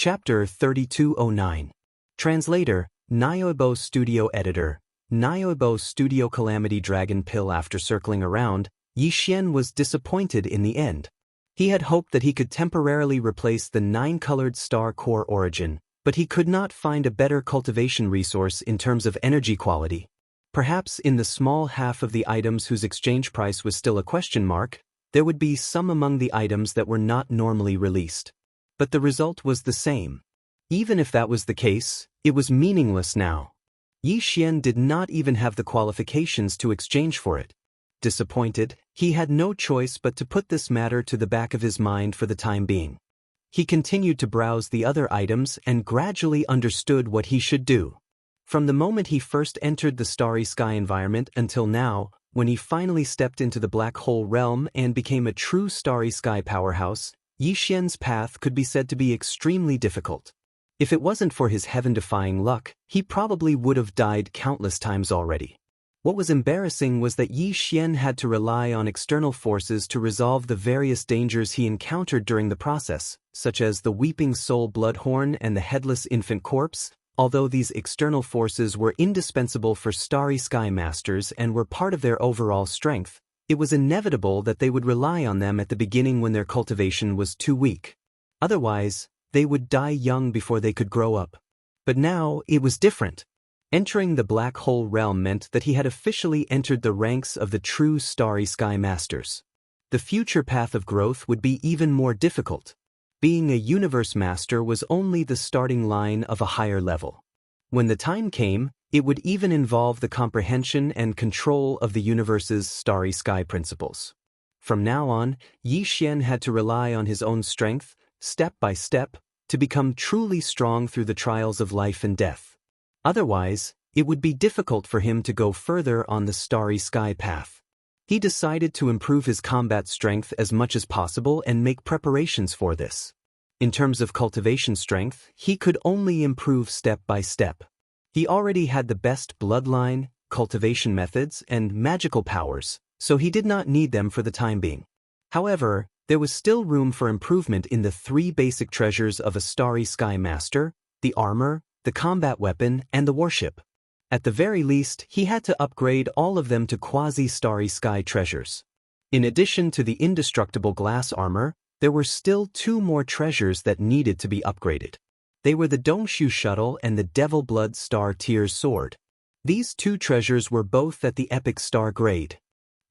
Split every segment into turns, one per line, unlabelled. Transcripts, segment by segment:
Chapter 3209. Translator, Niobo Studio Editor, Niobo Studio Calamity Dragon Pill. After circling around, Yixian was disappointed in the end. He had hoped that he could temporarily replace the 9-colored star core origin, but he could not find a better cultivation resource in terms of energy quality. Perhaps in the small half of the items whose exchange price was still a question mark, there would be some among the items that were not normally released. But the result was the same. Even if that was the case, it was meaningless now. Yixian did not even have the qualifications to exchange for it. Disappointed, he had no choice but to put this matter to the back of his mind for the time being. He continued to browse the other items and gradually understood what he should do. From the moment he first entered the starry sky environment until now, when he finally stepped into the black hole realm and became a true starry sky powerhouse, Yixian's path could be said to be extremely difficult. If it wasn't for his heaven-defying luck, he probably would have died countless times already. What was embarrassing was that Yixian had to rely on external forces to resolve the various dangers he encountered during the process, such as the Weeping Soul Bloodhorn and the Headless Infant Corpse. Although these external forces were indispensable for Starry Sky Masters and were part of their overall strength, it was inevitable that they would rely on them at the beginning when their cultivation was too weak. Otherwise, they would die young before they could grow up. But now, it was different. Entering the black hole realm meant that he had officially entered the ranks of the true Starry Sky Masters. The future path of growth would be even more difficult. Being a universe master was only the starting line of a higher level. When the time came, it would even involve the comprehension and control of the universe's starry sky principles. From now on, Yixian had to rely on his own strength, step by step, to become truly strong through the trials of life and death. Otherwise, it would be difficult for him to go further on the starry sky path. He decided to improve his combat strength as much as possible and make preparations for this. In terms of cultivation strength, he could only improve step by step. He already had the best bloodline, cultivation methods, and magical powers, so he did not need them for the time being. However, there was still room for improvement in the 3 basic treasures of a Starry Sky Master: the armor, the combat weapon, and the warship. At the very least, he had to upgrade all of them to quasi-Starry Sky treasures. In addition to the indestructible glass armor, there were still 2 more treasures that needed to be upgraded. They were the Dongshu Shuttle and the Devil Blood Star Tears Sword. These 2 treasures were both at the Epic Star grade.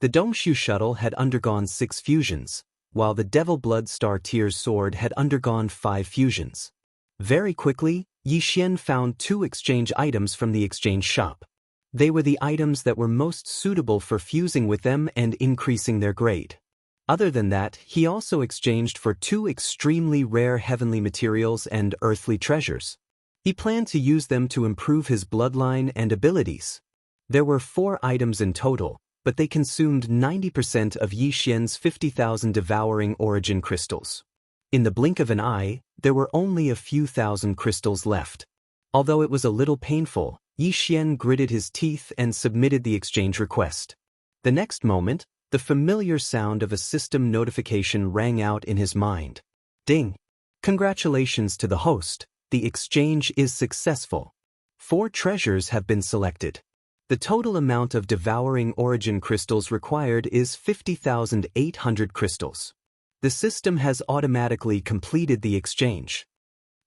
The Dongshu Shuttle had undergone 6 fusions, while the Devil Blood Star Tears Sword had undergone 5 fusions. Very quickly, Yixian found 2 exchange items from the exchange shop. They were the items that were most suitable for fusing with them and increasing their grade. Other than that, he also exchanged for 2 extremely rare heavenly materials and earthly treasures. He planned to use them to improve his bloodline and abilities. There were 4 items in total, but they consumed 90% of Yixian's 50,000 devouring origin crystals. In the blink of an eye, there were only a few thousand crystals left. Although it was a little painful, Yixian gritted his teeth and submitted the exchange request. The next moment, the familiar sound of a system notification rang out in his mind. Ding! Congratulations to the host, the exchange is successful. 4 treasures have been selected. The total amount of devouring origin crystals required is 50,800 crystals. The system has automatically completed the exchange.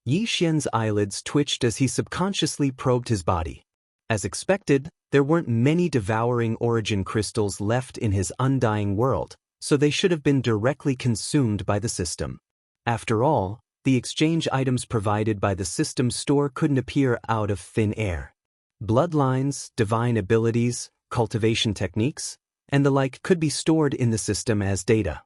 Yixian's eyelids twitched as he subconsciously probed his body. As expected, there weren't many devouring origin crystals left in his undying world, so they should have been directly consumed by the system. After all, the exchange items provided by the system store couldn't appear out of thin air. Bloodlines, divine abilities, cultivation techniques, and the like could be stored in the system as data.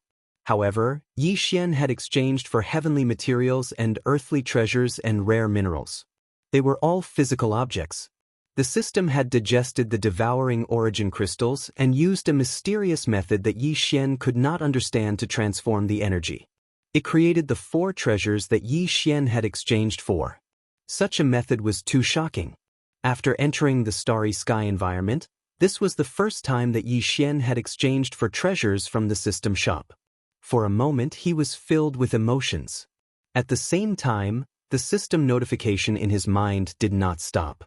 However, Yixian had exchanged for heavenly materials and earthly treasures and rare minerals. They were all physical objects. The system had digested the devouring origin crystals and used a mysterious method that Yixian could not understand to transform the energy. It created the 4 treasures that Yixian had exchanged for. Such a method was too shocking. After entering the starry sky environment, this was the first time that Yixian had exchanged for treasures from the system shop. For a moment he was filled with emotions. At the same time, the system notification in his mind did not stop.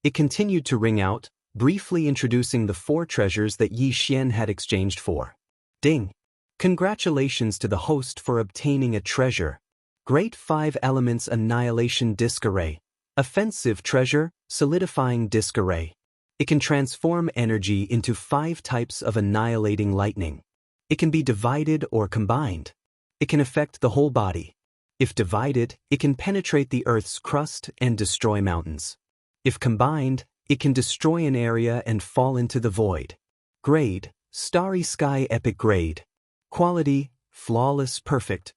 It continued to ring out, briefly introducing the 4 treasures that Yi Xian had exchanged for. Ding! Congratulations to the host for obtaining a treasure. Great 5 Elements Annihilation Disc Array. Offensive treasure, solidifying disc array. It can transform energy into 5 types of annihilating lightning. It can be divided or combined. It can affect the whole body. If divided, it can penetrate the Earth's crust and destroy mountains. If combined, it can destroy an area and fall into the void. Grade, Starry Sky Epic Grade. Quality, flawless perfect.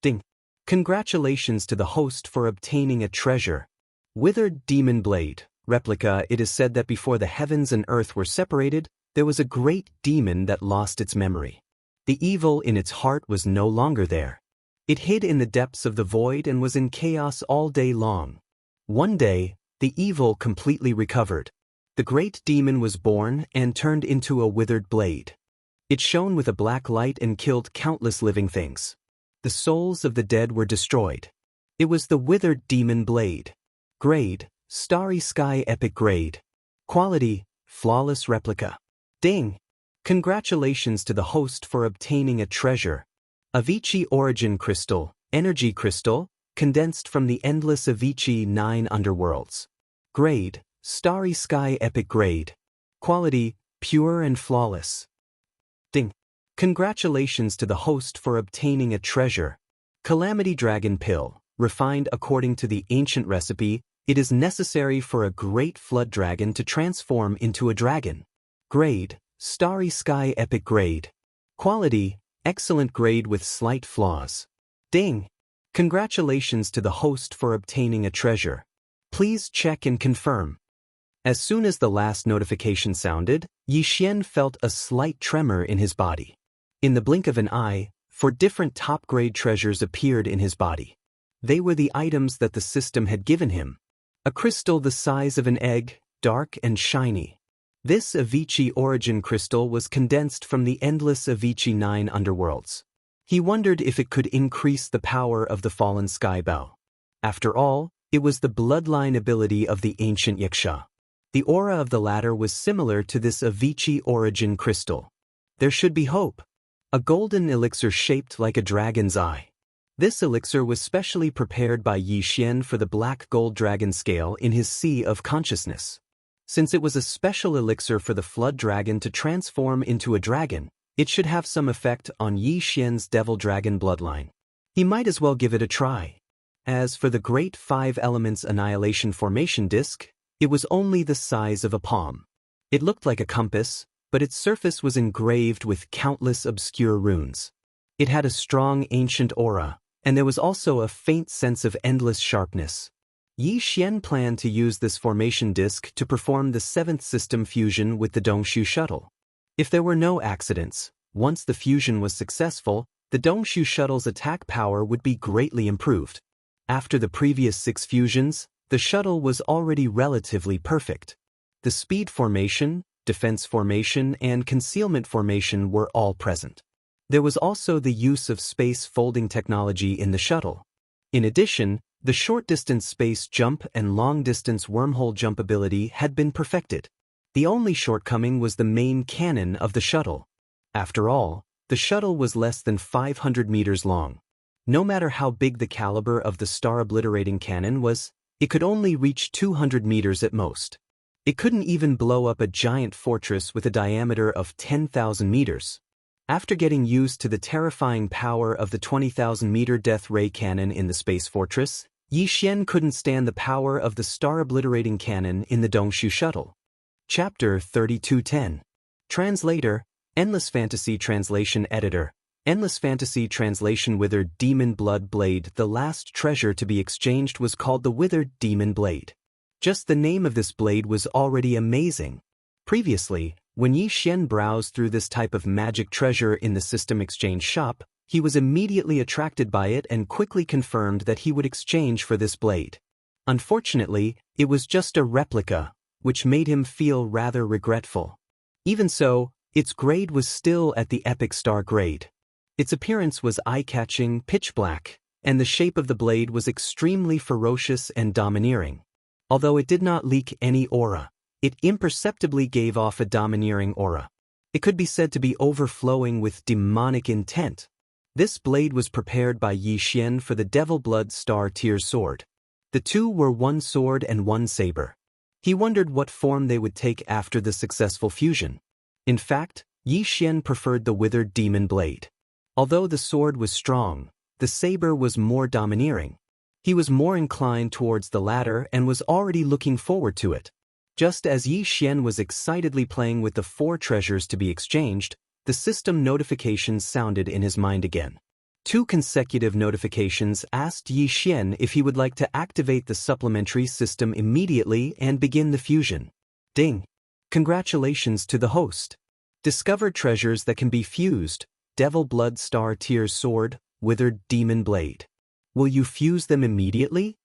Ding! Congratulations to the host for obtaining a treasure. Withered Demon Blade. Replica. It is said that before the heavens and earth were separated, there was a great demon that lost its memory. The evil in its heart was no longer there. It hid in the depths of the void and was in chaos all day long. One day, the evil completely recovered. The great demon was born and turned into a withered blade. It shone with a black light and killed countless living things. The souls of the dead were destroyed. It was the withered demon blade. Grade, Starry Sky Epic Grade. Quality, flawless replica. Ding! Congratulations to the host for obtaining a treasure. Avicii Origin Crystal, Energy Crystal, condensed from the endless Avicii 9 underworlds. Grade, Starry Sky Epic Grade. Quality, pure and flawless. Ding! Congratulations to the host for obtaining a treasure. Calamity Dragon Pill, refined according to the ancient recipe. It is necessary for a great flood dragon to transform into a dragon. Grade, Starry Sky Epic Grade. Quality, excellent grade with slight flaws. Ding! Congratulations to the host for obtaining a treasure. Please check and confirm. As soon as the last notification sounded, Yi Xian felt a slight tremor in his body. In the blink of an eye, 4 different top-grade treasures appeared in his body. They were the items that the system had given him. A crystal the size of an egg, dark and shiny. This Avicii Origin Crystal was condensed from the endless Avicii 9 underworlds. He wondered if it could increase the power of the fallen Skybow. After all, it was the bloodline ability of the ancient Xianxia. The aura of the latter was similar to this Avicii Origin Crystal. There should be hope. A golden elixir shaped like a dragon's eye. This elixir was specially prepared by Yi Xian for the black gold dragon scale in his Sea of Consciousness. Since it was a special elixir for the flood dragon to transform into a dragon, it should have some effect on Yi Xian's devil dragon bloodline. He might as well give it a try. As for the great 5 Elements Annihilation Formation Disc, it was only the size of a palm. It looked like a compass, but its surface was engraved with countless obscure runes. It had a strong ancient aura, and there was also a faint sense of endless sharpness. Yi Xian planned to use this formation disc to perform the 7th system fusion with the Dongshu shuttle. If there were no accidents, once the fusion was successful, the Dongshu shuttle's attack power would be greatly improved. After the previous 6 fusions, the shuttle was already relatively perfect. The speed formation, defense formation, and concealment formation were all present. There was also the use of space folding technology in the shuttle. In addition, the short-distance space jump and long-distance wormhole jump ability had been perfected. The only shortcoming was the main cannon of the shuttle. After all, the shuttle was less than 500 meters long. No matter how big the caliber of the star-obliterating cannon was, it could only reach 200 meters at most. It couldn't even blow up a giant fortress with a diameter of 10,000 meters. After getting used to the terrifying power of the 20,000-meter death ray cannon in the space fortress, Yi Xian couldn't stand the power of the star-obliterating cannon in the Dongshu shuttle. Chapter 3210. Translator, Endless Fantasy Translation Editor. Endless Fantasy Translation. Withered Demon Blood Blade. The last treasure to be exchanged was called the Withered Demon Blade. Just the name of this blade was already amazing. Previously, when Yi Xian browsed through this type of magic treasure in the system exchange shop, he was immediately attracted by it and quickly confirmed that he would exchange for this blade. Unfortunately, it was just a replica, which made him feel rather regretful. Even so, its grade was still at the epic star grade. Its appearance was eye-catching, pitch black, and the shape of the blade was extremely ferocious and domineering. Although it did not leak any aura, it imperceptibly gave off a domineering aura. It could be said to be overflowing with demonic intent. This blade was prepared by Yi Xian for the Devil Blood Star Tier sword. The two were one sword and one saber. He wondered what form they would take after the successful fusion. In fact, Yi Xian preferred the withered demon blade. Although the sword was strong, the saber was more domineering. He was more inclined towards the latter and was already looking forward to it. Just as Yi Xian was excitedly playing with the 4 treasures to be exchanged, the system notifications sounded in his mind again. 2 consecutive notifications asked Yi Xian if he would like to activate the supplementary system immediately and begin the fusion. Ding! Congratulations to the host. Discovered treasures that can be fused: Devil Blood Star Tier sword, withered demon blade. Will you fuse them immediately?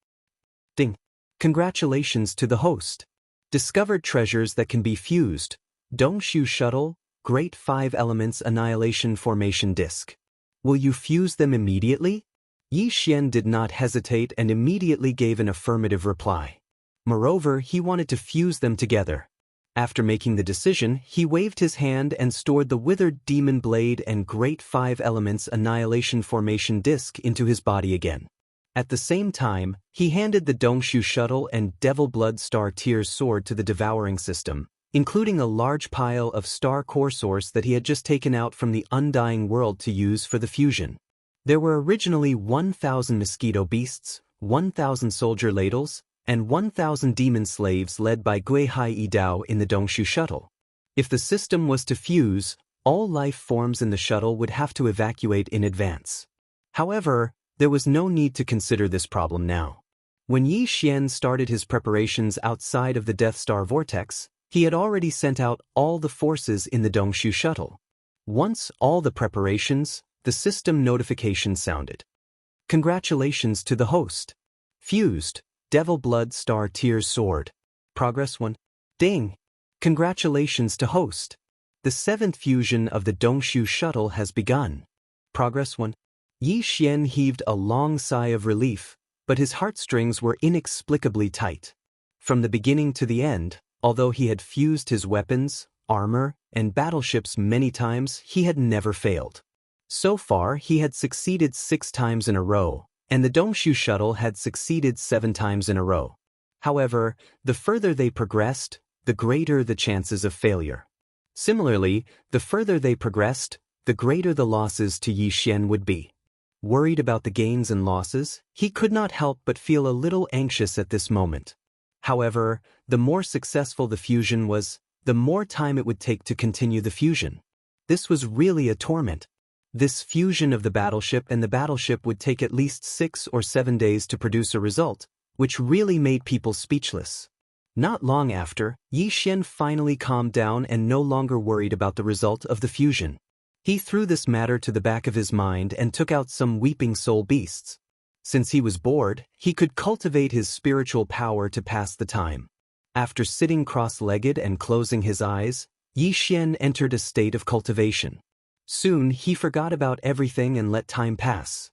Ding! Congratulations to the host. Discovered treasures that can be fused: Dongshu shuttle, Great 5 Elements Annihilation Formation Disc. Will you fuse them immediately? Yi Xian did not hesitate and immediately gave an affirmative reply. Moreover, he wanted to fuse them together. After making the decision, he waved his hand and stored the withered demon blade and Great 5 Elements Annihilation Formation Disc into his body again. At the same time, he handed the Dongshu shuttle and Devil Blood Star Tier sword to the devouring system, including a large pile of star core source that he had just taken out from the undying world to use for the fusion. There were originally 1,000 mosquito beasts, 1,000 soldier ladles, and 1,000 demon slaves led by Gui Hai Yidao in the Dongshu shuttle. If the system was to fuse, all life forms in the shuttle would have to evacuate in advance. However, there was no need to consider this problem now. When Yi Xian started his preparations outside of the Death Star Vortex, he had already sent out all the forces in the Dongshu shuttle. Once all the preparations, the system notification sounded. Congratulations to the host. Fused, Devil Blood Star Tier sword. Progress 1. Ding! Congratulations to host. The 7th fusion of the Dongshu shuttle has begun. Progress 1. Yi Xian heaved a long sigh of relief, but his heartstrings were inexplicably tight. From the beginning to the end, although he had fused his weapons, armor, and battleships many times, he had never failed. So far, he had succeeded 6 times in a row, and the Dongshu shuttle had succeeded 7 times in a row. However, the further they progressed, the greater the chances of failure. Similarly, the further they progressed, the greater the losses to Yi Xian would be. Worried about the gains and losses, he could not help but feel a little anxious at this moment. However, the more successful the fusion was, the more time it would take to continue the fusion. This was really a torment. This fusion of the battleship and the battleship would take at least 6 or 7 days to produce a result, which really made people speechless. Not long after, Yi Xian finally calmed down and no longer worried about the result of the fusion. He threw this matter to the back of his mind and took out some weeping soul beasts. Since he was bored, he could cultivate his spiritual power to pass the time. After sitting cross-legged and closing his eyes, Yi Xian entered a state of cultivation. Soon he forgot about everything and let time pass.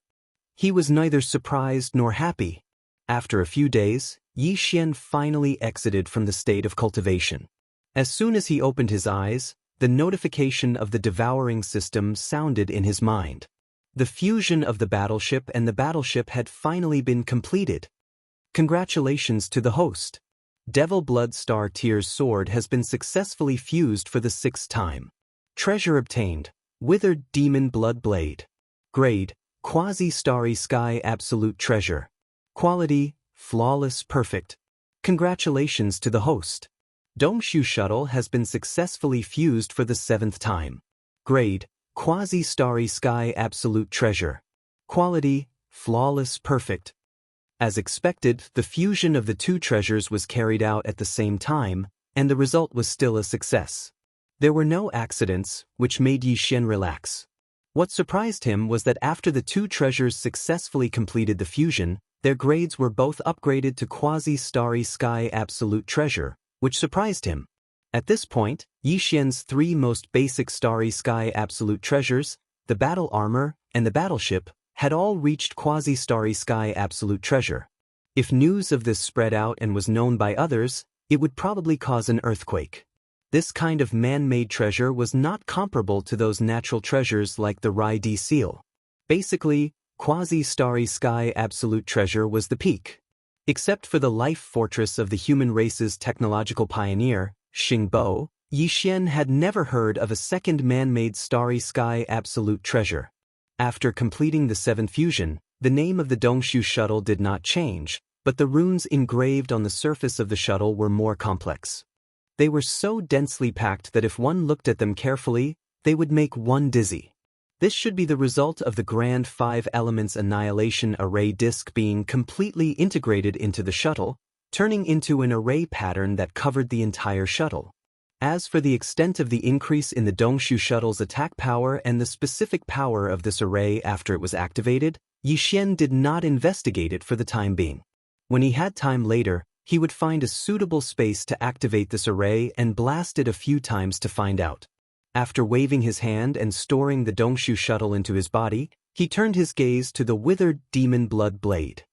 He was neither surprised nor happy. After a few days, Yi Xian finally exited from the state of cultivation. As soon as he opened his eyes, the notification of the devouring system sounded in his mind. The fusion of the battleship and the battleship had finally been completed. Congratulations to the host. Devil Blood Star Tier sword has been successfully fused for the 6th time. Treasure obtained: Withered Demon Blood Blade. Grade: Quasi-Starry Sky Absolute Treasure. Quality: Flawless Perfect. Congratulations to the host. Dongshu shuttle has been successfully fused for the 7th time. Grade: Quasi-Starry Sky Absolute Treasure. Quality: Flawless Perfect. As expected, the fusion of the 2 treasures was carried out at the same time, and the result was still a success. There were no accidents, which made Yi Xian relax. What surprised him was that after the 2 treasures successfully completed the fusion, their grades were both upgraded to Quasi-Starry Sky Absolute Treasure, which surprised him. At this point, Yi Xian's 3 most basic Starry Sky Absolute Treasures, the battle armor and the battleship, had all reached Quasi-Starry Sky Absolute Treasure. If news of this spread out and was known by others, it would probably cause an earthquake. This kind of man-made treasure was not comparable to those natural treasures like the Rai D seal. Basically, Quasi-Starry Sky Absolute Treasure was the peak. Except for the life fortress of the human race's technological pioneer, Xingbo, Yixian had never heard of a second man-made Starry Sky Absolute Treasure. After completing the 7th fusion, the name of the Dongshu shuttle did not change, but the runes engraved on the surface of the shuttle were more complex. They were so densely packed that if one looked at them carefully, they would make one dizzy. This should be the result of the Grand 5 Elements Annihilation Array disk being completely integrated into the shuttle, turning into an array pattern that covered the entire shuttle. As for the extent of the increase in the Dongshu shuttle's attack power and the specific power of this array after it was activated, Yixian did not investigate it for the time being. When he had time later, he would find a suitable space to activate this array and blast it a few times to find out. After waving his hand and storing the Dongshu shuttle into his body, he turned his gaze to the withered demon blood blade.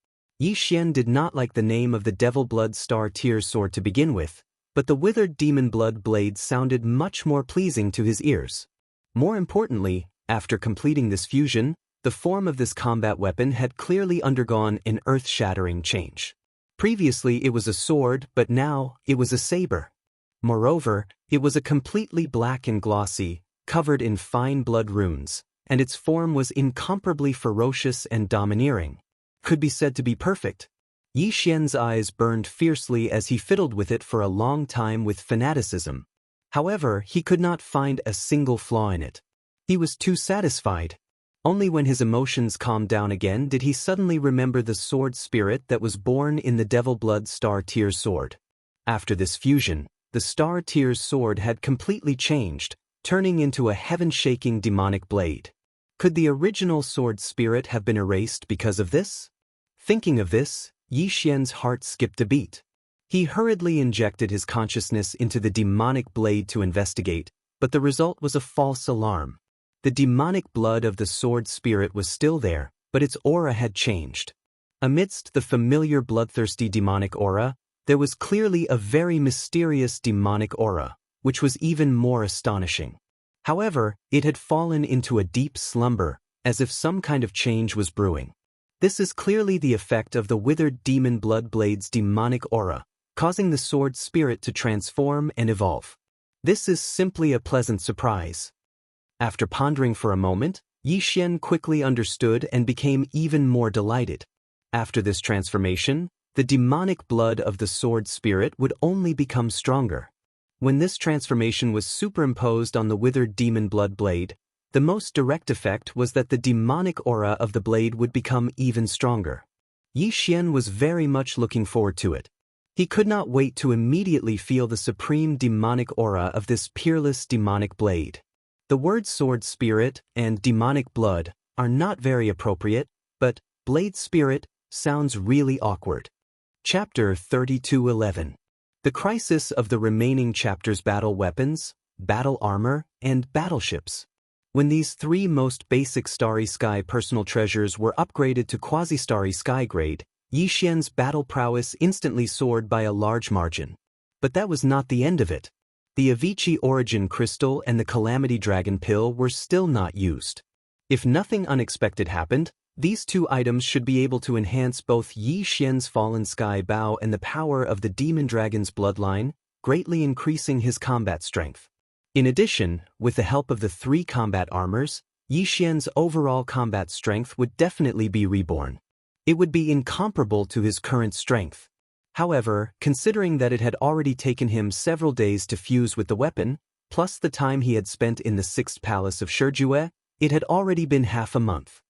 Yixian did not like the name of the devil blood star tier sword to begin with, but the withered demon blood blade sounded much more pleasing to his ears. More importantly, after completing this fusion, the form of this combat weapon had clearly undergone an earth-shattering change. Previously it was a sword, but now it was a saber. Moreover, it was a completely black and glossy, covered in fine blood runes, and its form was incomparably ferocious and domineering. Could be said to be perfect. Yixian's eyes burned fiercely as he fiddled with it for a long time with fanaticism. However, he could not find a single flaw in it. He was too satisfied. Only when his emotions calmed down again did he suddenly remember the sword spirit that was born in the Devil Blood Star Tier sword. After this fusion, the Star Tier's sword had completely changed, turning into a heaven-shaking demonic blade. Could the original sword spirit have been erased because of this? Thinking of this, Yixian's heart skipped a beat. He hurriedly injected his consciousness into the demonic blade to investigate, but the result was a false alarm. The demonic blood of the sword spirit was still there, but its aura had changed. Amidst the familiar bloodthirsty demonic aura, there was clearly a very mysterious demonic aura, which was even more astonishing. However, it had fallen into a deep slumber, as if some kind of change was brewing. This is clearly the effect of the withered demon blood blade's demonic aura, causing the sword spirit to transform and evolve. This is simply a pleasant surprise. After pondering for a moment, Yixian quickly understood and became even more delighted. After this transformation, the demonic blood of the sword spirit would only become stronger. When this transformation was superimposed on the withered demon blood blade, the most direct effect was that the demonic aura of the blade would become even stronger. Yixian was very much looking forward to it. He could not wait to immediately feel the supreme demonic aura of this peerless demonic blade. The words sword spirit and demonic blood are not very appropriate, but blade spirit sounds really awkward. Chapter 32:11. The crisis of the remaining chapters: battle weapons, battle armor, and battleships. When these three most basic Starry Sky personal treasures were upgraded to Quasi-Starry Sky grade, Yixian's battle prowess instantly soared by a large margin. But that was not the end of it. The Avicii Origin Crystal and the Calamity Dragon Pill were still not used. If nothing unexpected happened, these two items should be able to enhance both Yixian's Fallen Sky Bow and the power of the Demon Dragon's bloodline, greatly increasing his combat strength. In addition, with the help of the three combat armors, Yixian's overall combat strength would definitely be reborn. It would be incomparable to his current strength. However, considering that it had already taken him several days to fuse with the weapon, plus the time he had spent in the 6th Palace of Shijue, it had already been half a month.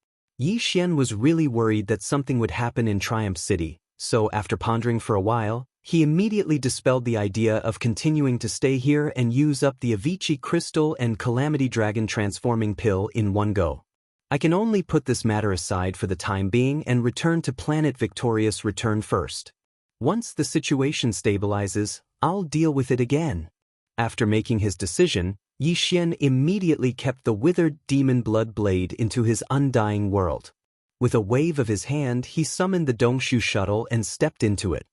Yixian was really worried that something would happen in Triumph City, so after pondering for a while, he immediately dispelled the idea of continuing to stay here and use up the Avicii Crystal and Calamity Dragon transforming pill in one go. I can only put this matter aside for the time being and return to Planet Victorious Return first. Once the situation stabilizes, I'll deal with it again. After making his decision, Yixian immediately kept the withered demon blood blade into his undying world. With a wave of his hand, he summoned the Dongshu shuttle and stepped into it.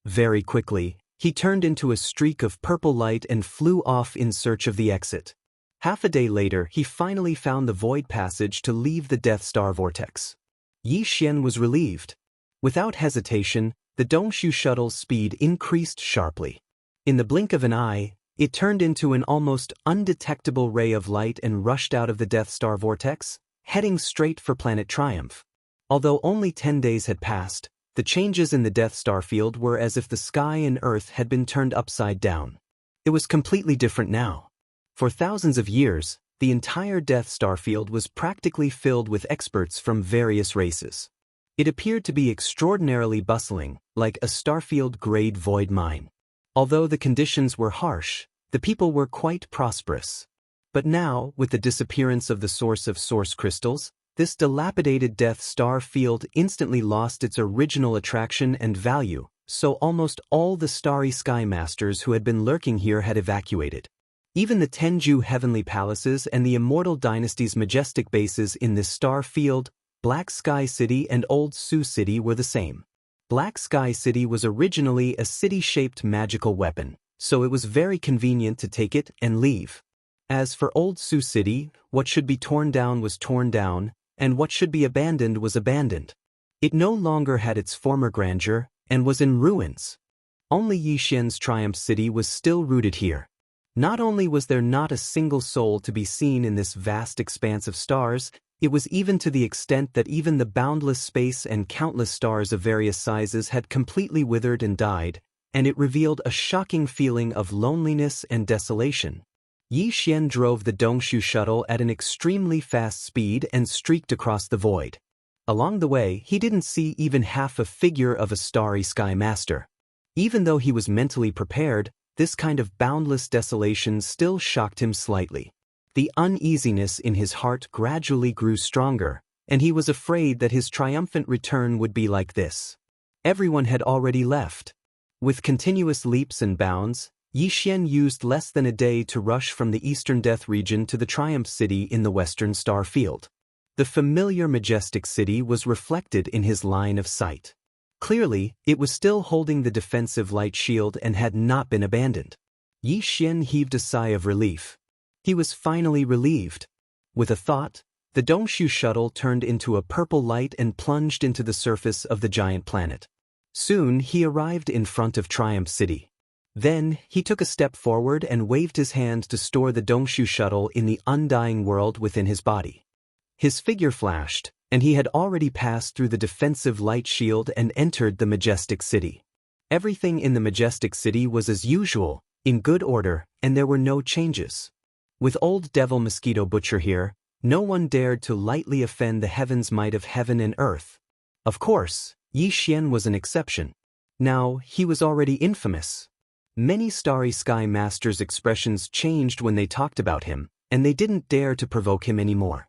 Very quickly, he turned into a streak of purple light and flew off in search of the exit. Half a day later, he finally found the void passage to leave the Death Star vortex. Yi Xian was relieved. Without hesitation, the Dongshu shuttle's speed increased sharply. In the blink of an eye, it turned into an almost undetectable ray of light and rushed out of the Death Star vortex, heading straight for Planet Triumph. Although only 10 days had passed, the changes in the Death Star field were as if the sky and Earth had been turned upside down. It was completely different now. For thousands of years, the entire Death Star field was practically filled with experts from various races. It appeared to be extraordinarily bustling, like a Starfield-grade void mine. Although the conditions were harsh, the people were quite prosperous. But now, with the disappearance of the source of source crystals, this dilapidated Death Star field instantly lost its original attraction and value, so almost all the starry sky masters who had been lurking here had evacuated. Even the Tenju heavenly palaces and the Immortal Dynasty's majestic bases in this star field, Black Sky City and Old Sioux City, were the same. Black Sky City was originally a city-shaped magical weapon, so it was very convenient to take it and leave. As for Old Sioux City, what should be torn down was torn down, and what should be abandoned was abandoned. It no longer had its former grandeur, and was in ruins. Only Yi Xian's Triumph City was still rooted here. Not only was there not a single soul to be seen in this vast expanse of stars, it was even to the extent that even the boundless space and countless stars of various sizes had completely withered and died, and it revealed a shocking feeling of loneliness and desolation. Yi Xian drove the Dongshu shuttle at an extremely fast speed and streaked across the void. Along the way, he didn't see even half a figure of a starry sky master. Even though he was mentally prepared, this kind of boundless desolation still shocked him slightly. The uneasiness in his heart gradually grew stronger, and he was afraid that his triumphant return would be like this. Everyone had already left. With continuous leaps and bounds, Yi Xian used less than a day to rush from the Eastern Death region to the Triumph City in the Western Star Field. The familiar majestic city was reflected in his line of sight. Clearly, it was still holding the defensive light shield and had not been abandoned. Yi Xian heaved a sigh of relief. He was finally relieved. With a thought, the Dongshu shuttle turned into a purple light and plunged into the surface of the giant planet. Soon he arrived in front of Triumph City. Then, he took a step forward and waved his hand to store the Dongshu shuttle in the undying world within his body. His figure flashed, and he had already passed through the defensive light shield and entered the majestic city. Everything in the majestic city was as usual, in good order, and there were no changes. With old Devil Mosquito Butcher here, no one dared to lightly offend the heavens' might of heaven and earth. Of course, Yi Xian was an exception. Now, he was already infamous. Many starry sky masters' expressions changed when they talked about him, and they didn't dare to provoke him anymore.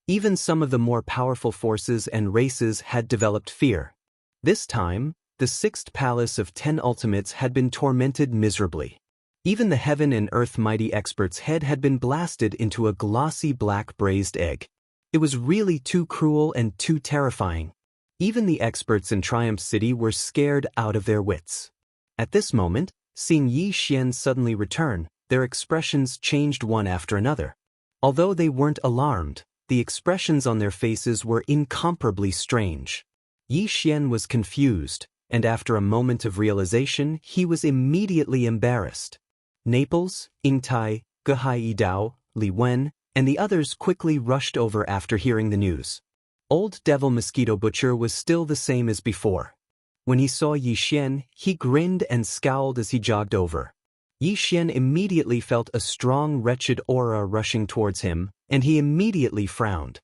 Even some of the more powerful forces and races had developed fear. This time, the sixth palace of 10 ultimates had been tormented miserably. Even the heaven and earth mighty expert's head had been blasted into a glossy black braised egg. It was really too cruel and too terrifying. Even the experts in Triumph City were scared out of their wits. At this moment, seeing Yi Xian suddenly return, their expressions changed one after another. Although they weren't alarmed, the expressions on their faces were incomparably strange. Yi Xian was confused, and after a moment of realization, he was immediately embarrassed. Naples, Yingtai, Gehai Dao, Li Wen, and the others quickly rushed over after hearing the news. Old Devil Mosquito Butcher was still the same as before. When he saw Yi Xian, he grinned and scowled as he jogged over. Yi Xian immediately felt a strong wretched aura rushing towards him, and he immediately frowned.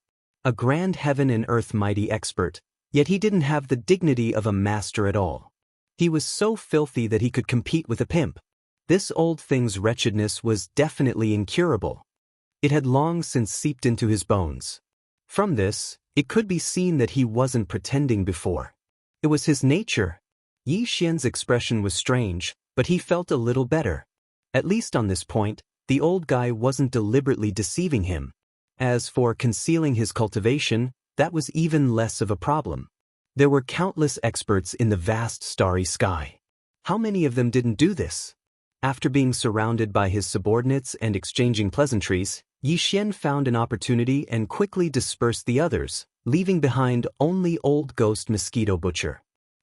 A grand heaven and earth mighty expert, yet he didn't have the dignity of a master at all. He was so filthy that he could compete with a pimp. This old thing's wretchedness was definitely incurable. It had long since seeped into his bones. From this, it could be seen that he wasn't pretending before. It was his nature. Yi Xian's expression was strange, but he felt a little better. At least on this point, the old guy wasn't deliberately deceiving him. As for concealing his cultivation, that was even less of a problem. There were countless experts in the vast starry sky. How many of them didn't do this? After being surrounded by his subordinates and exchanging pleasantries, Xian found an opportunity and quickly dispersed the others, leaving behind only old ghost Mosquito Butcher.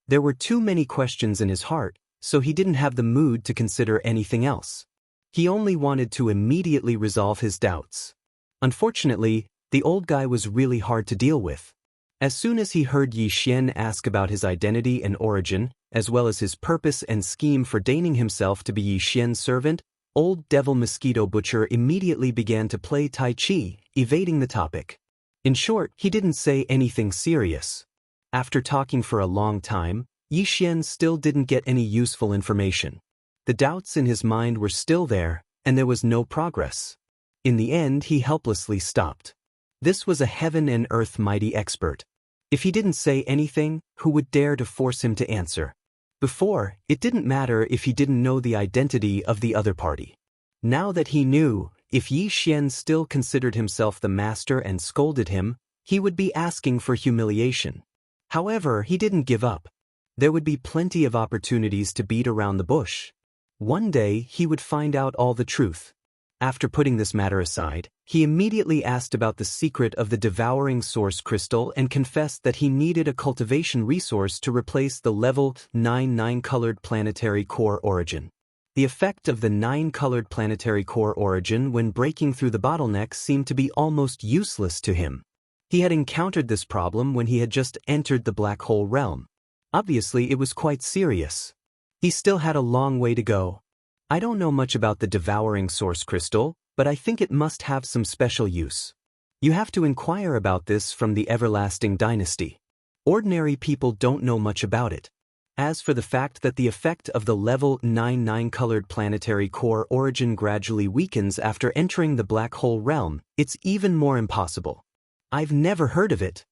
There were too many questions in his heart, so he didn't have the mood to consider anything else. He only wanted to immediately resolve his doubts. Unfortunately, the old guy was really hard to deal with. As soon as he heard Xian ask about his identity and origin, as well as his purpose and scheme for deigning himself to be Xian's servant, old devil Mosquito Butcher immediately began to play Tai Chi, evading the topic. In short, he didn't say anything serious. After talking for a long time, Xian still didn't get any useful information. The doubts in his mind were still there, and there was no progress. In the end, he helplessly stopped. This was a heaven and earth mighty expert. If he didn't say anything, who would dare to force him to answer? Before, it didn't matter if he didn't know the identity of the other party. Now that he knew, if Xian still considered himself the master and scolded him, he would be asking for humiliation. However, he didn't give up. There would be plenty of opportunities to beat around the bush. One day, he would find out all the truth. After putting this matter aside, he immediately asked about the secret of the devouring source crystal and confessed that he needed a cultivation resource to replace the level 9 9-colored planetary core origin. The effect of the 9-colored planetary core origin when breaking through the bottleneck seemed to be almost useless to him. He had encountered this problem when he had just entered the black hole realm. Obviously, it was quite serious. He still had a long way to go. I don't know much about the devouring source crystal, but I think it must have some special use. You have to inquire about this from the everlasting dynasty. Ordinary people don't know much about it. As for the fact that the effect of the level 9 9-colored planetary core origin gradually weakens after entering the black hole realm, it's even more impossible. I've never heard of it.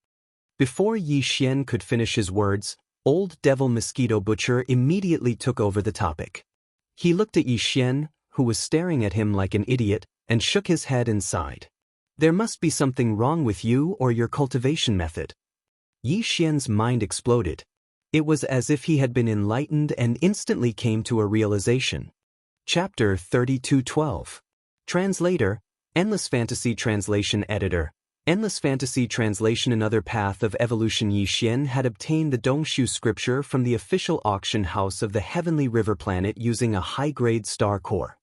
Before Xian could finish his words, old devil Mosquito Butcher immediately took over the topic. He looked at Xian, who was staring at him like an idiot, and shook his head and sighed. There must be something wrong with you or your cultivation method. Xian's mind exploded. It was as if he had been enlightened and instantly came to a realization. Chapter 32:12. Translator, Endless Fantasy Translation Editor. Endless Fantasy Translation. Another path of evolution. Xian had obtained the Dongshu scripture from the official auction house of the Heavenly River planet using a high-grade star core.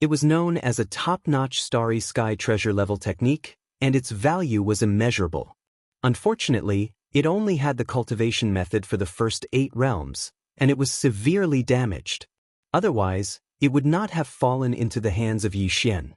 It was known as a top-notch starry sky treasure level technique, and its value was immeasurable. Unfortunately, it only had the cultivation method for the first 8 realms, and it was severely damaged. Otherwise, it would not have fallen into the hands of Xian.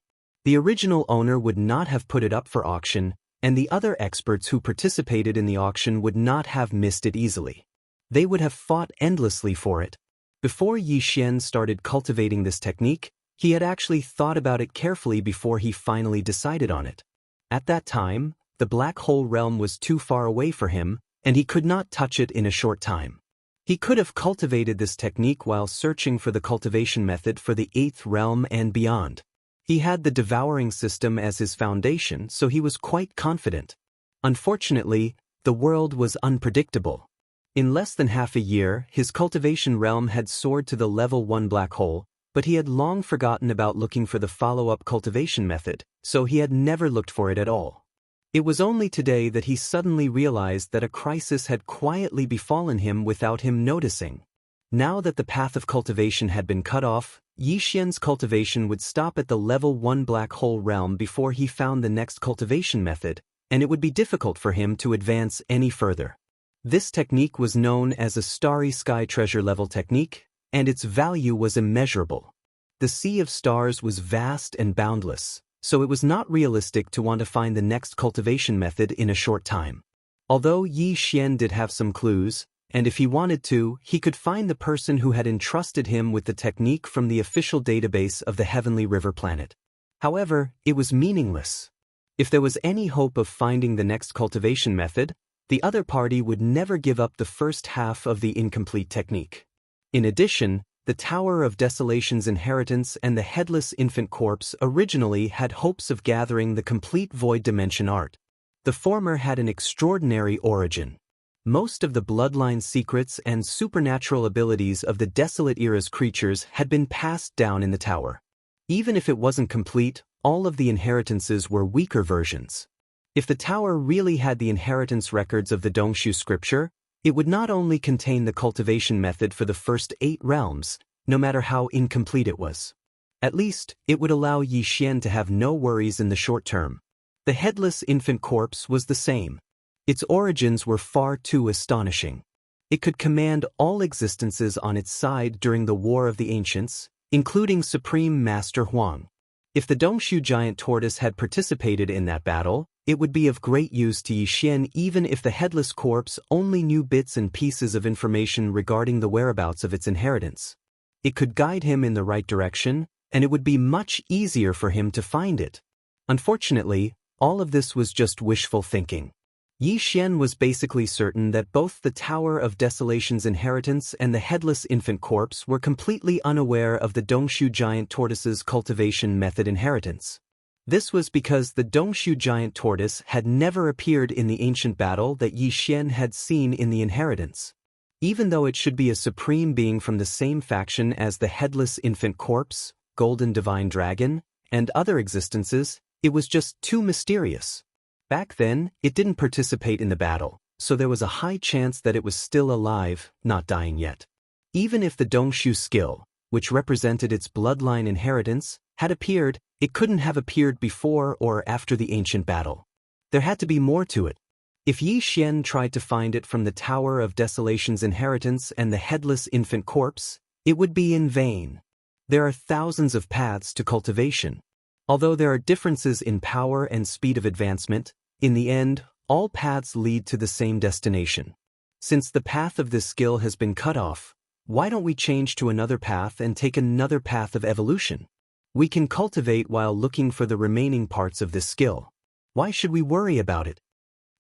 The original owner would not have put it up for auction, and the other experts who participated in the auction would not have missed it easily. They would have fought endlessly for it. Before Xian started cultivating this technique, he had actually thought about it carefully before he finally decided on it. At that time, the black hole realm was too far away for him, and he could not touch it in a short time. He could have cultivated this technique while searching for the cultivation method for the 8th realm and beyond. He had the devouring system as his foundation, so he was quite confident. Unfortunately, the world was unpredictable. In less than half a year, his cultivation realm had soared to the level 1 black hole, but he had long forgotten about looking for the follow-up cultivation method, so he had never looked for it at all. It was only today that he suddenly realized that a crisis had quietly befallen him without him noticing. Now that the path of cultivation had been cut off, Xian's cultivation would stop at the level 1 black hole realm before he found the next cultivation method, and it would be difficult for him to advance any further. This technique was known as a starry sky treasure level technique, and its value was immeasurable. The sea of stars was vast and boundless, so it was not realistic to want to find the next cultivation method in a short time. Although Xian did have some clues, and if he wanted to, he could find the person who had entrusted him with the technique from the official database of the Heavenly River planet. However, it was meaningless. If there was any hope of finding the next cultivation method, the other party would never give up the first half of the incomplete technique. In addition, the Tower of Desolation's inheritance and the Headless Infant Corpse originally had hopes of gathering the complete Void Dimension art. The former had an extraordinary origin. Most of the bloodline secrets and supernatural abilities of the Desolate Era's creatures had been passed down in the tower. Even if it wasn't complete, all of the inheritances were weaker versions. If the tower really had the inheritance records of the Dongshu scripture, it would not only contain the cultivation method for the first 8 realms, no matter how incomplete it was. At least, it would allow Yi Xian to have no worries in the short term. The headless infant corpse was the same. Its origins were far too astonishing. It could command all existences on its side during the War of the Ancients, including Supreme Master Huang. If the Dongshu giant tortoise had participated in that battle, it would be of great use to Yi Xian even if the headless corpse only knew bits and pieces of information regarding the whereabouts of its inheritance. It could guide him in the right direction, and it would be much easier for him to find it. Unfortunately, all of this was just wishful thinking. Yi Xian was basically certain that both the Tower of Desolation's inheritance and the headless infant corpse were completely unaware of the Dongshu giant tortoise's cultivation method inheritance. This was because the Dongshu giant tortoise had never appeared in the ancient battle that Yi Xian had seen in the inheritance. Even though it should be a supreme being from the same faction as the headless infant corpse, golden divine dragon, and other existences, it was just too mysterious. Back then, it didn't participate in the battle, so there was a high chance that it was still alive, not dying yet. Even if the Dongshu skill, which represented its bloodline inheritance, had appeared, it couldn't have appeared before or after the ancient battle. There had to be more to it. If Yi Xian tried to find it from the Tower of Desolation's inheritance and the headless infant corpse, it would be in vain. There are thousands of paths to cultivation. Although there are differences in power and speed of advancement, in the end, all paths lead to the same destination. Since the path of this skill has been cut off, why don't we change to another path and take another path of evolution? We can cultivate while looking for the remaining parts of this skill. Why should we worry about it?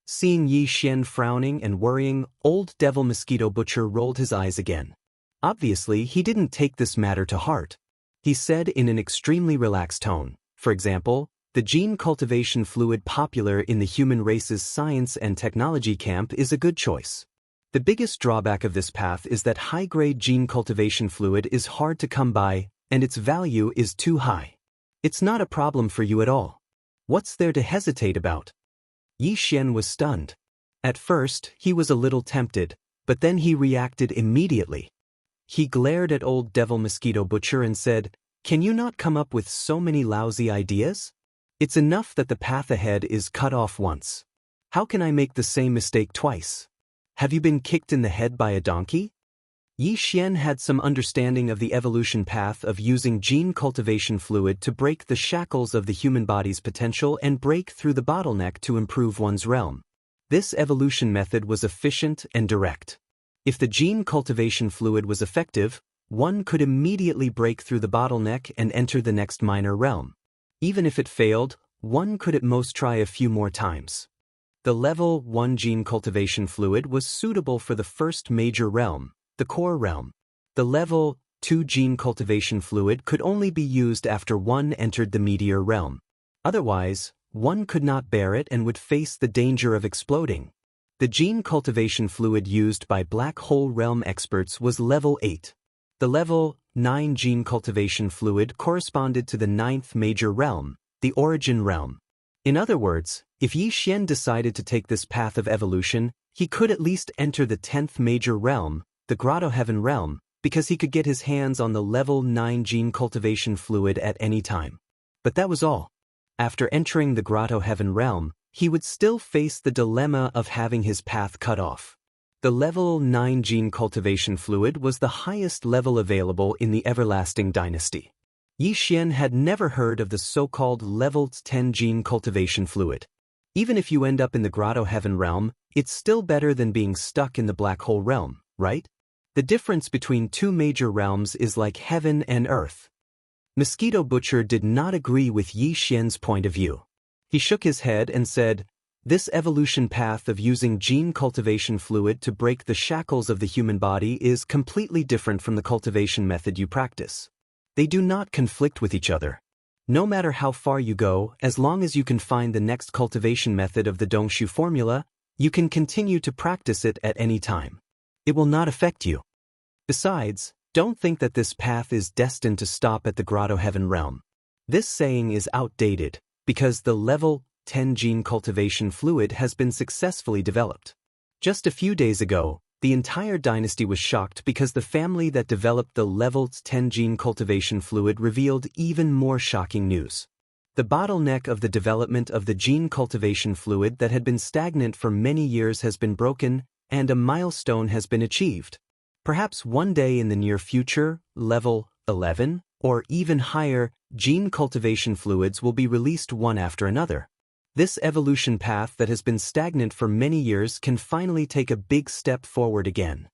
Seeing Yi Xian frowning and worrying, old devil mosquito butcher rolled his eyes again. Obviously, he didn't take this matter to heart. He said in an extremely relaxed tone, for example, the gene cultivation fluid popular in the human race's science and technology camp is a good choice. The biggest drawback of this path is that high-grade gene cultivation fluid is hard to come by, and its value is too high. It's not a problem for you at all. What's there to hesitate about? Yi Xian was stunned. At first, he was a little tempted, but then he reacted immediately. He glared at old devil mosquito butcher and said, "Can you not come up with so many lousy ideas? It's enough that the path ahead is cut off once. How can I make the same mistake twice? Have you been kicked in the head by a donkey?" Yi Xian had some understanding of the evolution path of using gene cultivation fluid to break the shackles of the human body's potential and break through the bottleneck to improve one's realm. This evolution method was efficient and direct. If the gene cultivation fluid was effective, one could immediately break through the bottleneck and enter the next minor realm. Even if it failed, one could at most try a few more times. The level 1 gene cultivation fluid was suitable for the first major realm, the core realm. The level 2 gene cultivation fluid could only be used after one entered the meteor realm. Otherwise, one could not bear it and would face the danger of exploding. The gene cultivation fluid used by black hole realm experts was level 8. The level 9 gene cultivation fluid corresponded to the 9th major realm, the origin realm. In other words, if Yi Xian decided to take this path of evolution, he could at least enter the 10th major realm, the Grotto Heaven realm, because he could get his hands on the level 9 gene cultivation fluid at any time. But that was all. After entering the Grotto Heaven realm, he would still face the dilemma of having his path cut off. The level 9 gene cultivation fluid was the highest level available in the Everlasting Dynasty. Yi Xian had never heard of the so-called level 10 gene cultivation fluid. Even if you end up in the Grotto Heaven realm, it's still better than being stuck in the black hole realm, right? The difference between two major realms is like heaven and earth. Mosquito Butcher did not agree with Yi Xian's point of view. He shook his head and said, "This evolution path of using gene cultivation fluid to break the shackles of the human body is completely different from the cultivation method you practice. They do not conflict with each other. No matter how far you go, as long as you can find the next cultivation method of the Dongshu formula, you can continue to practice it at any time. It will not affect you. Besides, don't think that this path is destined to stop at the Grotto Heaven realm. This saying is outdated, because the level 10 gene cultivation fluid has been successfully developed. Just a few days ago, the entire dynasty was shocked because the family that developed the level 10 gene cultivation fluid revealed even more shocking news. The bottleneck of the development of the gene cultivation fluid that had been stagnant for many years has been broken, and a milestone has been achieved. Perhaps one day in the near future, level 11, or even higher, gene cultivation fluids will be released one after another. This evolution path that has been stagnant for many years can finally take a big step forward again.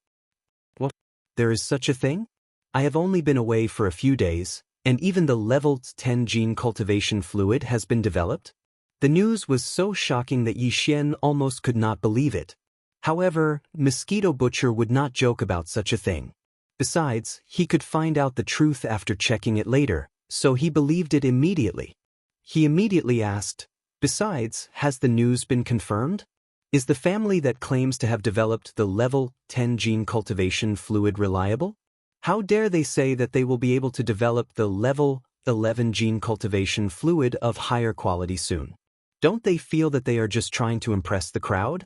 What? There is such a thing? I have only been away for a few days, and even the level 10 gene cultivation fluid has been developed? The news was so shocking that Xianxia almost could not believe it. However, Mosquito Butcher would not joke about such a thing. Besides, he could find out the truth after checking it later, so he believed it immediately. He immediately asked, "Besides, has the news been confirmed? Is the family that claims to have developed the level 10 gene cultivation fluid reliable? How dare they say that they will be able to develop the level 11 gene cultivation fluid of higher quality soon? Don't they feel that they are just trying to impress the crowd?"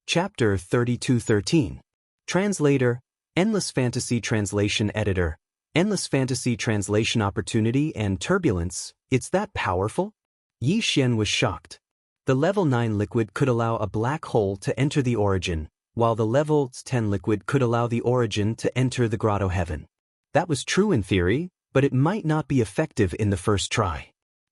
Chapter 32:13. Translator, Endless Fantasy Translation Editor. Endless Fantasy Translation Opportunity and Turbulence, it's that powerful? Xianxia was shocked. The level 9 liquid could allow a black hole to enter the origin, while the level 10 liquid could allow the origin to enter the Grotto Heaven. That was true in theory, but it might not be effective in the first try.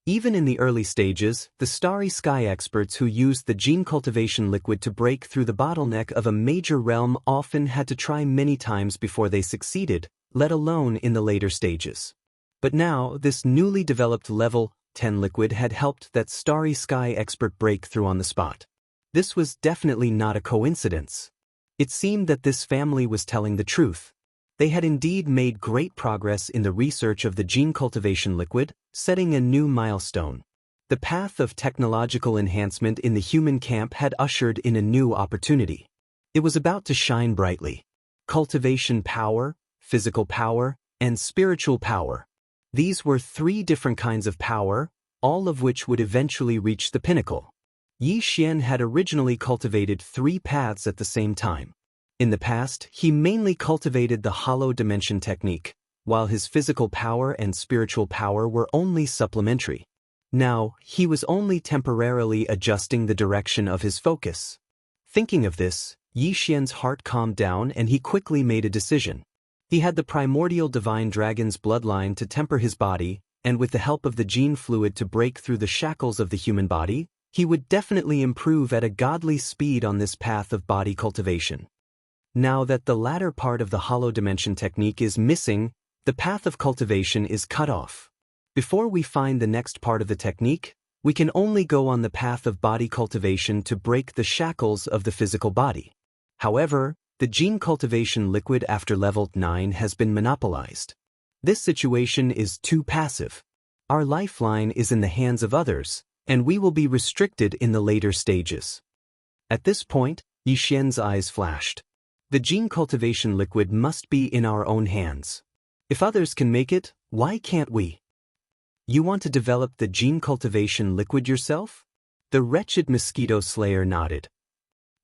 Even in the early stages, the Starry Sky experts who used the gene cultivation liquid to break through the bottleneck of a major realm often had to try many times before they succeeded, let alone in the later stages. But now, this newly developed level 10 liquid had helped that Starry Sky expert break through on the spot. This was definitely not a coincidence. It seemed that this family was telling the truth. They had indeed made great progress in the research of the gene cultivation liquid, setting a new milestone. The path of technological enhancement in the human camp had ushered in a new opportunity. It was about to shine brightly. Cultivation power, physical power, and spiritual power. These were three different kinds of power, all of which would eventually reach the pinnacle. Xianxia had originally cultivated three paths at the same time. In the past, he mainly cultivated the hollow dimension technique, while his physical power and spiritual power were only supplementary. Now, he was only temporarily adjusting the direction of his focus. Thinking of this, Xianxia's heart calmed down and he quickly made a decision. He had the primordial divine dragon's bloodline to temper his body, and with the help of the gene fluid to break through the shackles of the human body, he would definitely improve at a godly speed on this path of body cultivation. Now that the latter part of the hollow dimension technique is missing, the path of cultivation is cut off. Before we find the next part of the technique, we can only go on the path of body cultivation to break the shackles of the physical body. However, the gene cultivation liquid after level 9 has been monopolized. This situation is too passive. Our lifeline is in the hands of others, and we will be restricted in the later stages. At this point, Xianxia's eyes flashed. The gene cultivation liquid must be in our own hands. If others can make it, why can't we? You want to develop the gene cultivation liquid yourself? The wretched mosquito slayer nodded.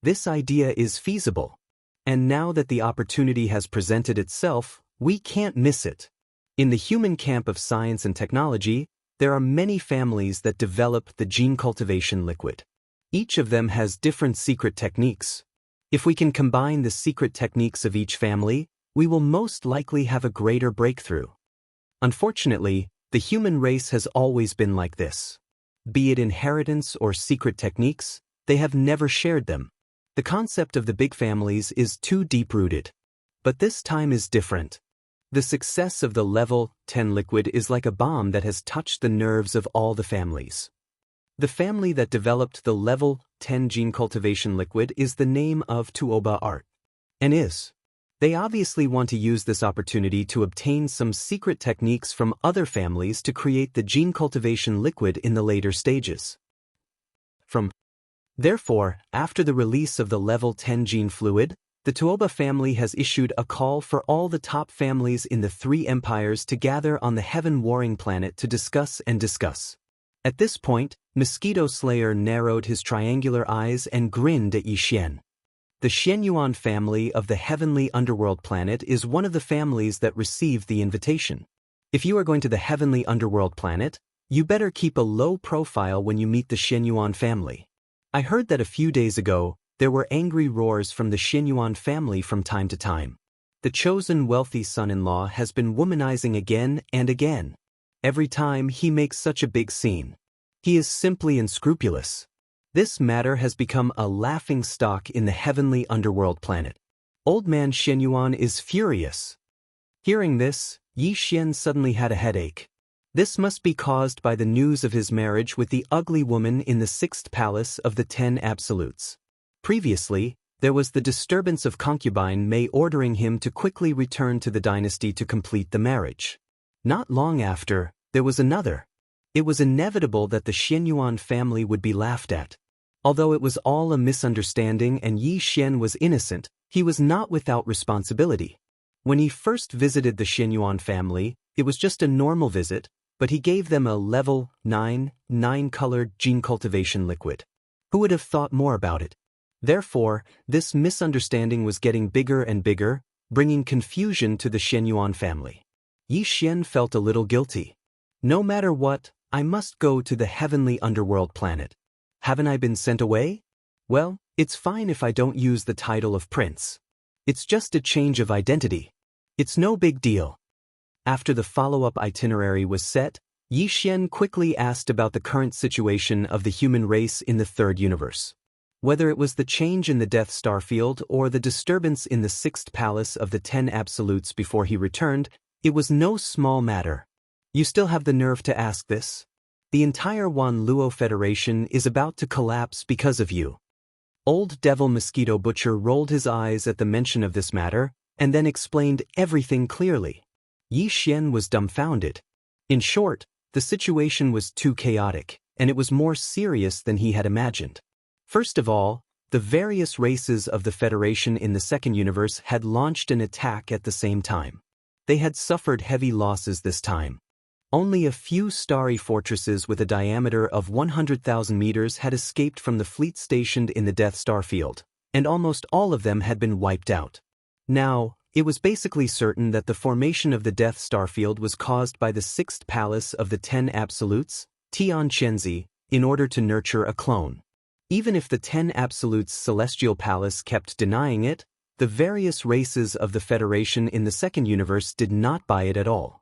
This idea is feasible. And now that the opportunity has presented itself, we can't miss it. In the human camp of science and technology, there are many families that develop the gene cultivation liquid. Each of them has different secret techniques. If we can combine the secret techniques of each family, we will most likely have a greater breakthrough. Unfortunately, the human race has always been like this. Be it inheritance or secret techniques, they have never shared them. The concept of the big families is too deep-rooted. But this time is different. The success of the level 10 liquid is like a bomb that has touched the nerves of all the families. The family that developed the level 10 gene cultivation liquid is the name of Tuoba Art. And is. They obviously want to use this opportunity to obtain some secret techniques from other families to create the gene cultivation liquid in the later stages. Therefore, after the release of the level 10 gene fluid, the Tuoba family has issued a call for all the top families in the three empires to gather on the heaven-warring planet to discuss. At this point, Mosquito Slayer narrowed his triangular eyes and grinned at Yi Xian. The Xianyuan family of the heavenly underworld planet is one of the families that received the invitation. If you are going to the heavenly underworld planet, you better keep a low profile when you meet the Xianyuan family. I heard that a few days ago, there were angry roars from the Xianyuan family from time to time. The chosen wealthy son-in-law has been womanizing again and again. Every time he makes such a big scene. He is simply unscrupulous. This matter has become a laughing stock in the heavenly underworld planet. Old man Xianyuan is furious. Hearing this, Yi Xian suddenly had a headache. This must be caused by the news of his marriage with the ugly woman in the 6th palace of the 10 absolutes. Previously, there was the disturbance of concubine Mei ordering him to quickly return to the dynasty to complete the marriage. Not long after, there was another. It was inevitable that the Xianyuan family would be laughed at. Although it was all a misunderstanding and Yi Xian was innocent, he was not without responsibility. When he first visited the Xianyuan family, it was just a normal visit, but he gave them a level 9 colored gene cultivation liquid. Who would have thought more about it? Therefore, this misunderstanding was getting bigger and bigger, bringing confusion to the Xianyuan family. Yi Xian felt a little guilty. No matter what, I must go to the heavenly underworld planet. Haven't I been sent away? Well, it's fine if I don't use the title of prince. It's just a change of identity. It's no big deal. After the follow-up itinerary was set, Yi Xian quickly asked about the current situation of the human race in the 3rd universe. Whether it was the change in the Death Star field or the disturbance in the 6th palace of the 10 absolutes before he returned, it was no small matter. You still have the nerve to ask this? The entire Wan Luo Federation is about to collapse because of you. Old Devil Mosquito Butcher rolled his eyes at the mention of this matter, and then explained everything clearly. Yi Xian was dumbfounded. In short, the situation was too chaotic, and it was more serious than he had imagined. First of all, the various races of the Federation in the 2nd universe had launched an attack at the same time. They had suffered heavy losses this time. Only a few starry fortresses with a diameter of 100,000 meters had escaped from the fleet stationed in the Death Star field, and almost all of them had been wiped out. Now, it was basically certain that the formation of the Death Star field was caused by the 6th palace of the 10 absolutes, Xianxia, in order to nurture a clone. Even if the 10 absolutes celestial palace kept denying it, the various races of the Federation in the 2nd universe did not buy it at all.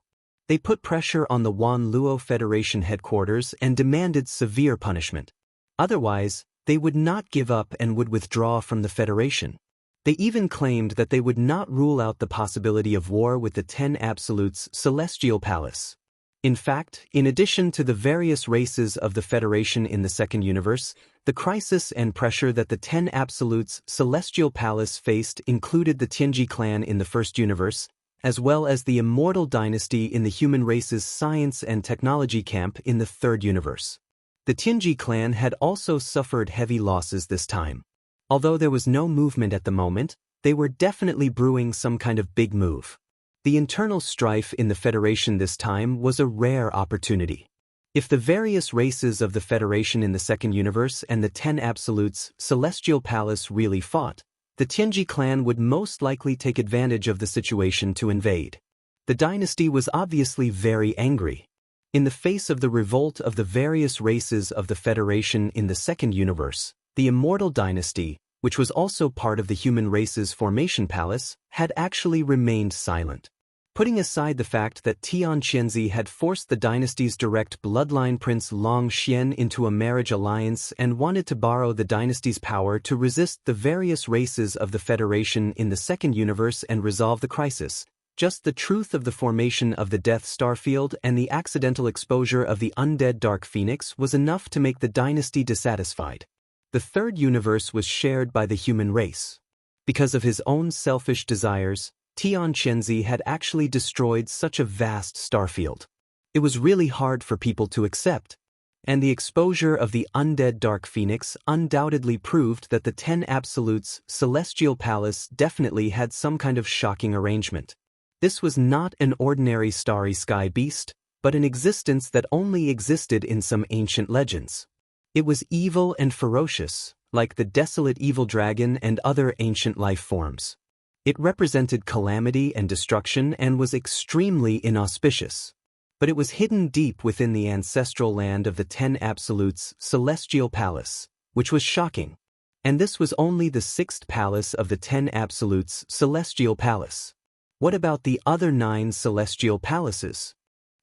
They put pressure on the Wan Luo Federation headquarters and demanded severe punishment. Otherwise, they would not give up and would withdraw from the Federation. They even claimed that they would not rule out the possibility of war with the 10 absolutes celestial palace. In fact, in addition to the various races of the Federation in the 2nd universe, the crisis and pressure that the 10 absolutes celestial palace faced included the Tianji clan in the 1st universe, as well as the immortal dynasty in the human race's science and technology camp in the 3rd universe. The Tianji clan had also suffered heavy losses this time. Although there was no movement at the moment, they were definitely brewing some kind of big move. The internal strife in the Federation this time was a rare opportunity. If the various races of the Federation in the 2nd universe and the 10 absolutes celestial palace really fought, the Tianji clan would most likely take advantage of the situation to invade. The dynasty was obviously very angry. In the face of the revolt of the various races of the Federation in the 2nd universe, the immortal dynasty, which was also part of the human race's formation palace, had actually remained silent. Putting aside the fact that Xianxia had forced the dynasty's direct bloodline Prince Long Xian into a marriage alliance and wanted to borrow the dynasty's power to resist the various races of the Federation in the 2nd universe and resolve the crisis, just the truth of the formation of the Death Star field and the accidental exposure of the undead Dark Phoenix was enough to make the dynasty dissatisfied. The 3rd universe was shared by the human race. Because of his own selfish desires, Xianxia had actually destroyed such a vast starfield. It was really hard for people to accept. And the exposure of the undead Dark Phoenix undoubtedly proved that the 10 Absolutes Celestial Palace definitely had some kind of shocking arrangement. This was not an ordinary starry sky beast, but an existence that only existed in some ancient legends. It was evil and ferocious, like the desolate evil dragon and other ancient life forms. It represented calamity and destruction and was extremely inauspicious. But it was hidden deep within the ancestral land of the 10 Absolutes Celestial Palace, which was shocking. And this was only the 6th palace of the 10 Absolutes Celestial Palace. What about the other 9 Celestial Palaces?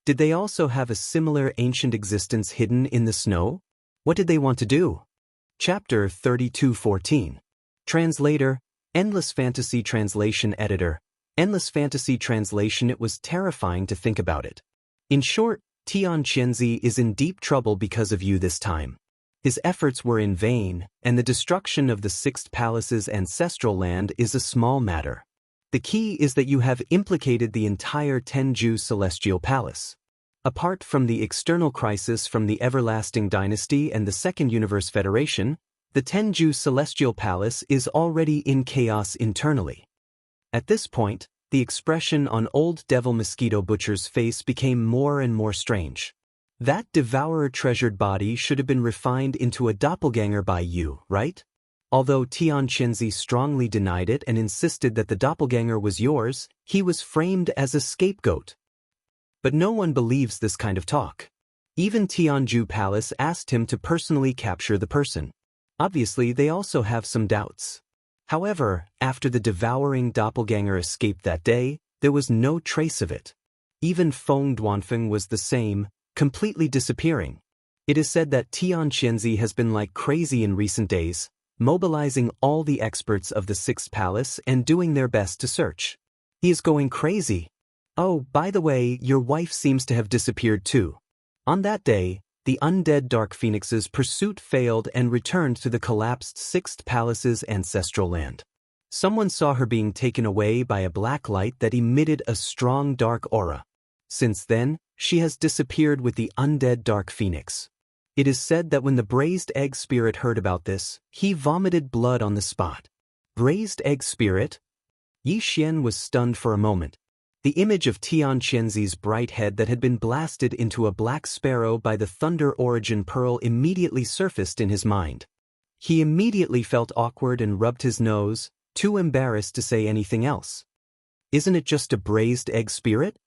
Did they also have a similar ancient existence hidden in the snow? What did they want to do? Chapter 32:14. Translator, Endless Fantasy Translation Editor. Endless Fantasy Translation. It was terrifying to think about it. In short, Xianxia is in deep trouble because of you this time. His efforts were in vain, and the destruction of the 6th palace's ancestral land is a small matter. The key is that you have implicated the entire Tenju Celestial Palace. Apart from the external crisis from the Everlasting Dynasty and the Second Universe Federation, the Tenju Celestial Palace is already in chaos internally. At this point, the expression on Old Devil Mosquito Butcher's face became more and more strange. That Devourer treasured body should have been refined into a doppelganger by you, right? Although Xianxia strongly denied it and insisted that the doppelganger was yours, he was framed as a scapegoat. But no one believes this kind of talk. Even Tianju Palace asked him to personally capture the person. Obviously, they also have some doubts. However, after the devouring doppelganger escaped that day, there was no trace of it. Even Feng Duanfeng was the same, completely disappearing. It is said that Xianxia has been like crazy in recent days, mobilizing all the experts of the 6th palace and doing their best to search. He is going crazy. Oh, by the way, your wife seems to have disappeared too. On that day, the undead Dark Phoenix's pursuit failed and returned to the collapsed 6th palace's ancestral land. Someone saw her being taken away by a black light that emitted a strong dark aura. Since then, she has disappeared with the undead Dark Phoenix. It is said that when the Braised Egg Spirit heard about this, he vomited blood on the spot. Braised Egg Spirit? Yi Xian was stunned for a moment. The image of Xianxia's bright head that had been blasted into a black sparrow by the Thunder Origin Pearl immediately surfaced in his mind. He immediately felt awkward and rubbed his nose, too embarrassed to say anything else. Isn't it just a braised egg spirit?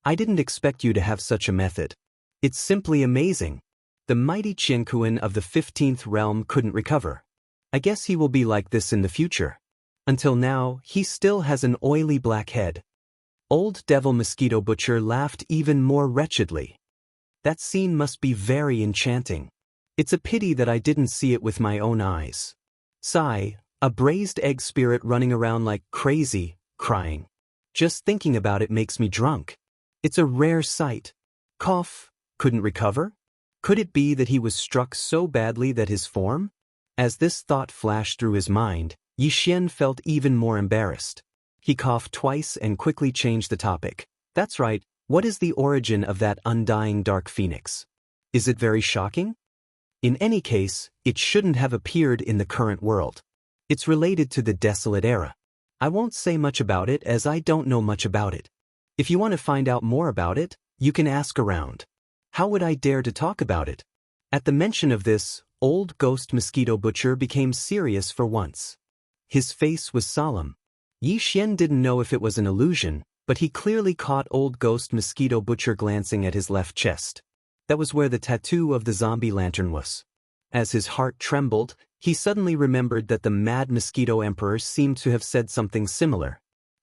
I didn't expect you to have such a method. It's simply amazing. The mighty Qianquan of the 15th realm couldn't recover. I guess he will be like this in the future. Until now, he still has an oily black head. Old Devil Mosquito Butcher laughed even more wretchedly. That scene must be very enchanting. It's a pity that I didn't see it with my own eyes. Sigh, a braised egg spirit running around like crazy, crying. Just thinking about it makes me drunk. It's a rare sight. Cough, couldn't recover? Could it be that he was struck so badly that his form? As this thought flashed through his mind, Yi Xian felt even more embarrassed. He coughed twice and quickly changed the topic. That's right, what is the origin of that undying Dark Phoenix? Is it very shocking? In any case, it shouldn't have appeared in the current world. It's related to the Desolate Era. I won't say much about it as I don't know much about it. If you want to find out more about it, you can ask around. How would I dare to talk about it? At the mention of this, Old Ghost Mosquito Butcher became serious for once. His face was solemn. Yi Xian didn't know if it was an illusion, but he clearly caught Old Ghost Mosquito Butcher glancing at his left chest. That was where the tattoo of the zombie lantern was. As his heart trembled, he suddenly remembered that the Mad Mosquito Emperor seemed to have said something similar.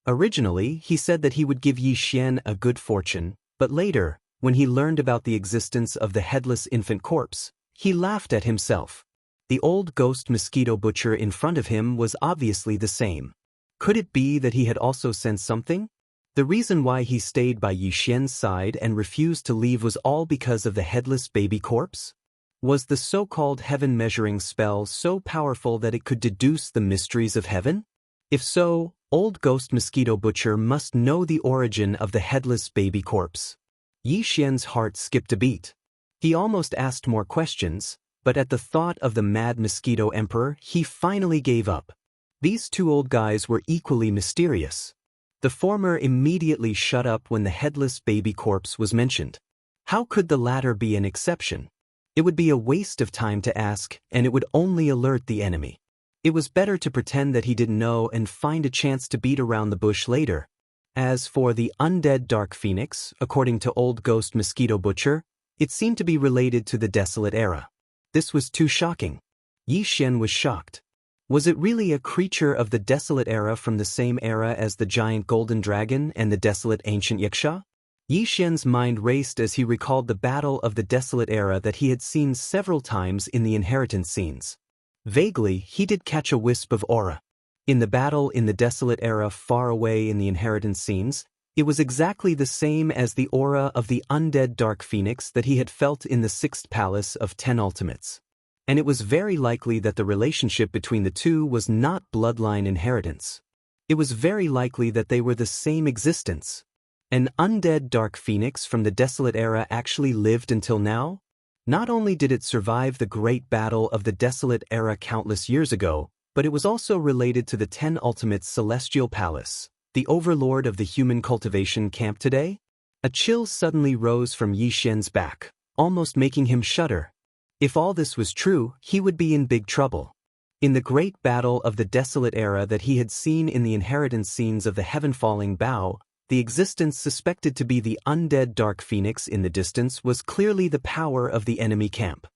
Originally, he said that he would give Yi Xian a good fortune, but later, when he learned about the existence of the headless infant corpse, he laughed at himself. The Old Ghost Mosquito Butcher in front of him was obviously the same. Could it be that he had also sensed something? The reason why he stayed by Yi Xian's side and refused to leave was all because of the headless baby corpse? Was the so-called heaven measuring spell so powerful that it could deduce the mysteries of heaven? If so, old ghost mosquito butcher must know the origin of the headless baby corpse. Yi Xian's heart skipped a beat. He almost asked more questions, but at the thought of the mad mosquito emperor, he finally gave up. These two old guys were equally mysterious. The former immediately shut up when the headless baby corpse was mentioned. How could the latter be an exception? It would be a waste of time to ask, and it would only alert the enemy. It was better to pretend that he didn't know and find a chance to beat around the bush later. As for the undead dark phoenix, according to old ghost mosquito butcher, it seemed to be related to the desolate era. This was too shocking. Yi Xian was shocked. Was it really a creature of the desolate era from the same era as the giant golden dragon and the desolate ancient Xianxia? Yi Xian's mind raced as he recalled the battle of the desolate era that he had seen several times in the inheritance scenes. Vaguely, he did catch a wisp of aura. In the battle in the desolate era far away in the inheritance scenes, it was exactly the same as the aura of the undead dark phoenix that he had felt in the 6th palace of 10 ultimates. And it was very likely that the relationship between the two was not bloodline inheritance. It was very likely that they were the same existence. An undead dark phoenix from the desolate era actually lived until now? Not only did it survive the great battle of the desolate era countless years ago, but it was also related to the 10 ultimates celestial palace, the overlord of the human cultivation camp today? A chill suddenly rose from Yi Xian's back, almost making him shudder. If all this was true, he would be in big trouble. In the great battle of the desolate era that he had seen in the inheritance scenes of the heaven-falling bow, the existence suspected to be the undead dark phoenix in the distance was clearly the power of the enemy camp.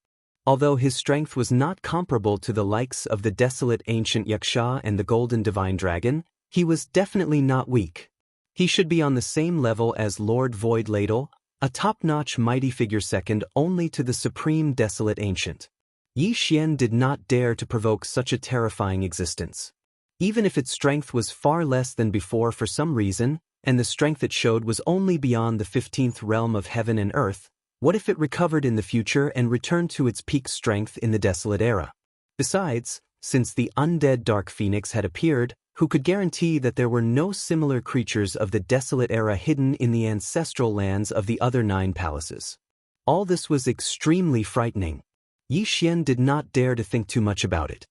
Although his strength was not comparable to the likes of the desolate ancient Xianxia and the golden divine dragon, he was definitely not weak. He should be on the same level as Lord Void Ladle, a top-notch mighty figure second only to the supreme desolate ancient. Yi Xian did not dare to provoke such a terrifying existence. Even if its strength was far less than before for some reason, and the strength it showed was only beyond the 15th realm of heaven and earth, what if it recovered in the future and returned to its peak strength in the desolate era? Besides, since the undead dark phoenix had appeared, who could guarantee that there were no similar creatures of the desolate era hidden in the ancestral lands of the other 9 palaces? All this was extremely frightening. Yi Xian did not dare to think too much about it.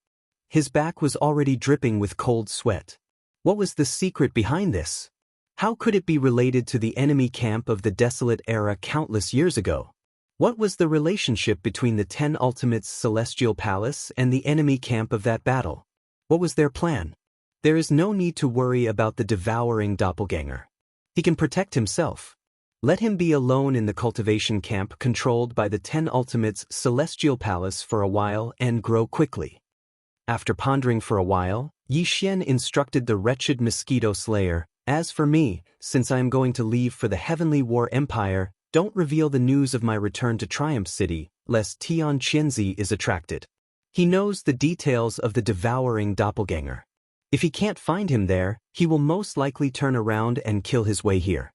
His back was already dripping with cold sweat. What was the secret behind this? How could it be related to the enemy camp of the desolate era countless years ago? What was the relationship between the 10 ultimates celestial palace and the enemy camp of that battle? What was their plan? There is no need to worry about the devouring doppelganger. He can protect himself. Let him be alone in the cultivation camp controlled by the 10 ultimates celestial palace for a while and grow quickly. After pondering for a while, Yi Xian instructed the wretched mosquito slayer, "As for me, since I am going to leave for the Heavenly War Empire, don't reveal the news of my return to Triumph City, lest Xianxia is attracted. He knows the details of the devouring doppelganger. If he can't find him there, he will most likely turn around and kill his way here.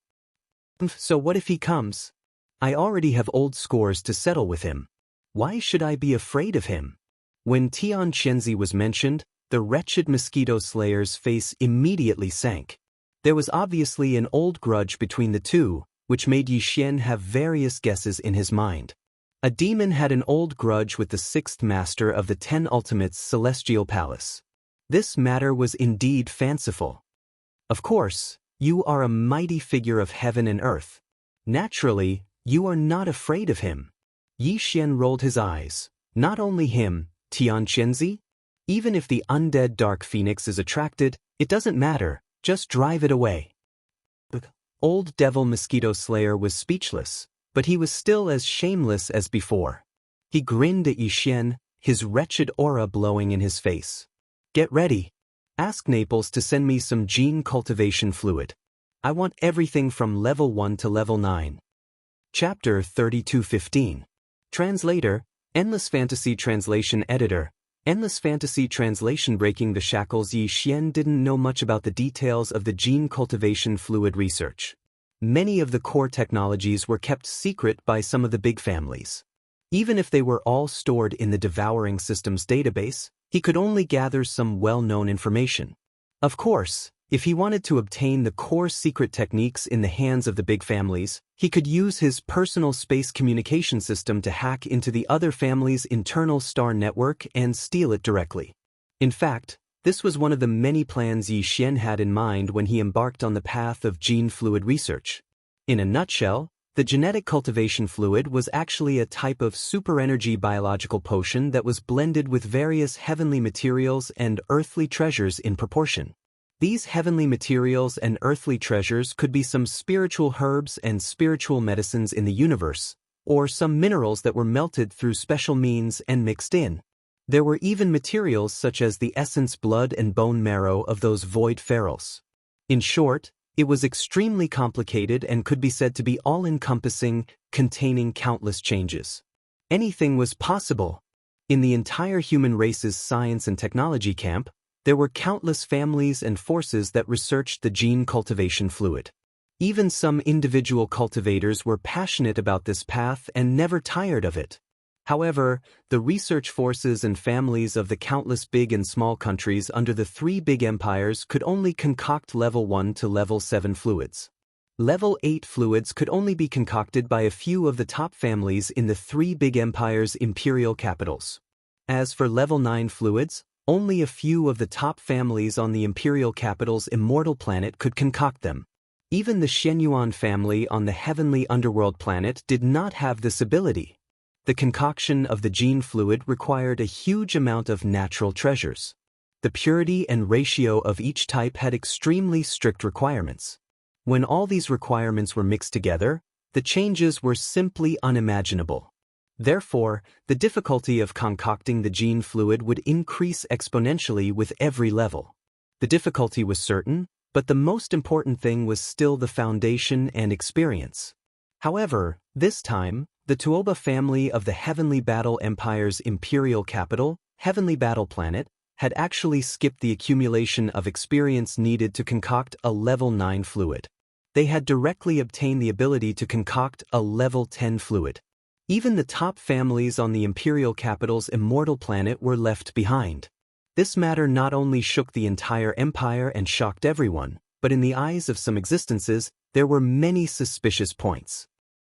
So what if he comes? I already have old scores to settle with him. Why should I be afraid of him?" When Xianxia was mentioned, the wretched mosquito slayer's face immediately sank. There was obviously an old grudge between the two, which made Yi Xian have various guesses in his mind. A demon had an old grudge with the 6th master of the 10 ultimates celestial palace. This matter was indeed fanciful. Of course, you are a mighty figure of heaven and earth. Naturally, you are not afraid of him. Yi Xian rolled his eyes. Not only him, Xianxia? Even if the undead dark phoenix is attracted, it doesn't matter, just drive it away. The old devil mosquito slayer was speechless, but he was still as shameless as before. He grinned at Yi Xian, his wretched aura blowing in his face. "Get ready. Ask Naples to send me some gene cultivation fluid. I want everything from level 1 to level 9. Chapter 32:15. Translator, Endless Fantasy Translation Editor. Endless Fantasy Translation. Breaking the shackles. Yi Xian didn't know much about the details of the gene cultivation fluid research. Many of the core technologies were kept secret by some of the big families. Even if they were all stored in the Devouring Systems database, he could only gather some well-known information. Of course, if he wanted to obtain the core secret techniques in the hands of the big families, he could use his personal space communication system to hack into the other family's internal star network and steal it directly. In fact, this was one of the many plans Yi Xian had in mind when he embarked on the path of gene fluid research. In a nutshell, the genetic cultivation fluid was actually a type of super-energy biological potion that was blended with various heavenly materials and earthly treasures in proportion. These heavenly materials and earthly treasures could be some spiritual herbs and spiritual medicines in the universe, or some minerals that were melted through special means and mixed in. There were even materials such as the essence, blood and bone marrow of those void pharaohs. In short, it was extremely complicated and could be said to be all-encompassing, containing countless changes. Anything was possible. In the entire human race's science and technology camp, there were countless families and forces that researched the gene cultivation fluid. Even some individual cultivators were passionate about this path and never tired of it. However, the research forces and families of the countless big and small countries under the three big empires could only concoct level 1 to level 7 fluids. Level 8 fluids could only be concocted by a few of the top families in the three big empires' imperial capitals. As for level 9 fluids, only a few of the top families on the imperial capital's immortal planet could concoct them. Even the Shenyuan family on the heavenly underworld planet did not have this ability. The concoction of the gene fluid required a huge amount of natural treasures. The purity and ratio of each type had extremely strict requirements. When all these requirements were mixed together, the changes were simply unimaginable. Therefore, the difficulty of concocting the gene fluid would increase exponentially with every level. The difficulty was certain, but the most important thing was still the foundation and experience. However, this time, the Tuoba family of the Heavenly Battle Empire's imperial capital, Heavenly Battle Planet, had actually skipped the accumulation of experience needed to concoct a level 9 fluid. They had directly obtained the ability to concoct a level 10 fluid. Even the top families on the imperial capital's immortal planet were left behind. This matter not only shook the entire empire and shocked everyone, but in the eyes of some existences, there were many suspicious points.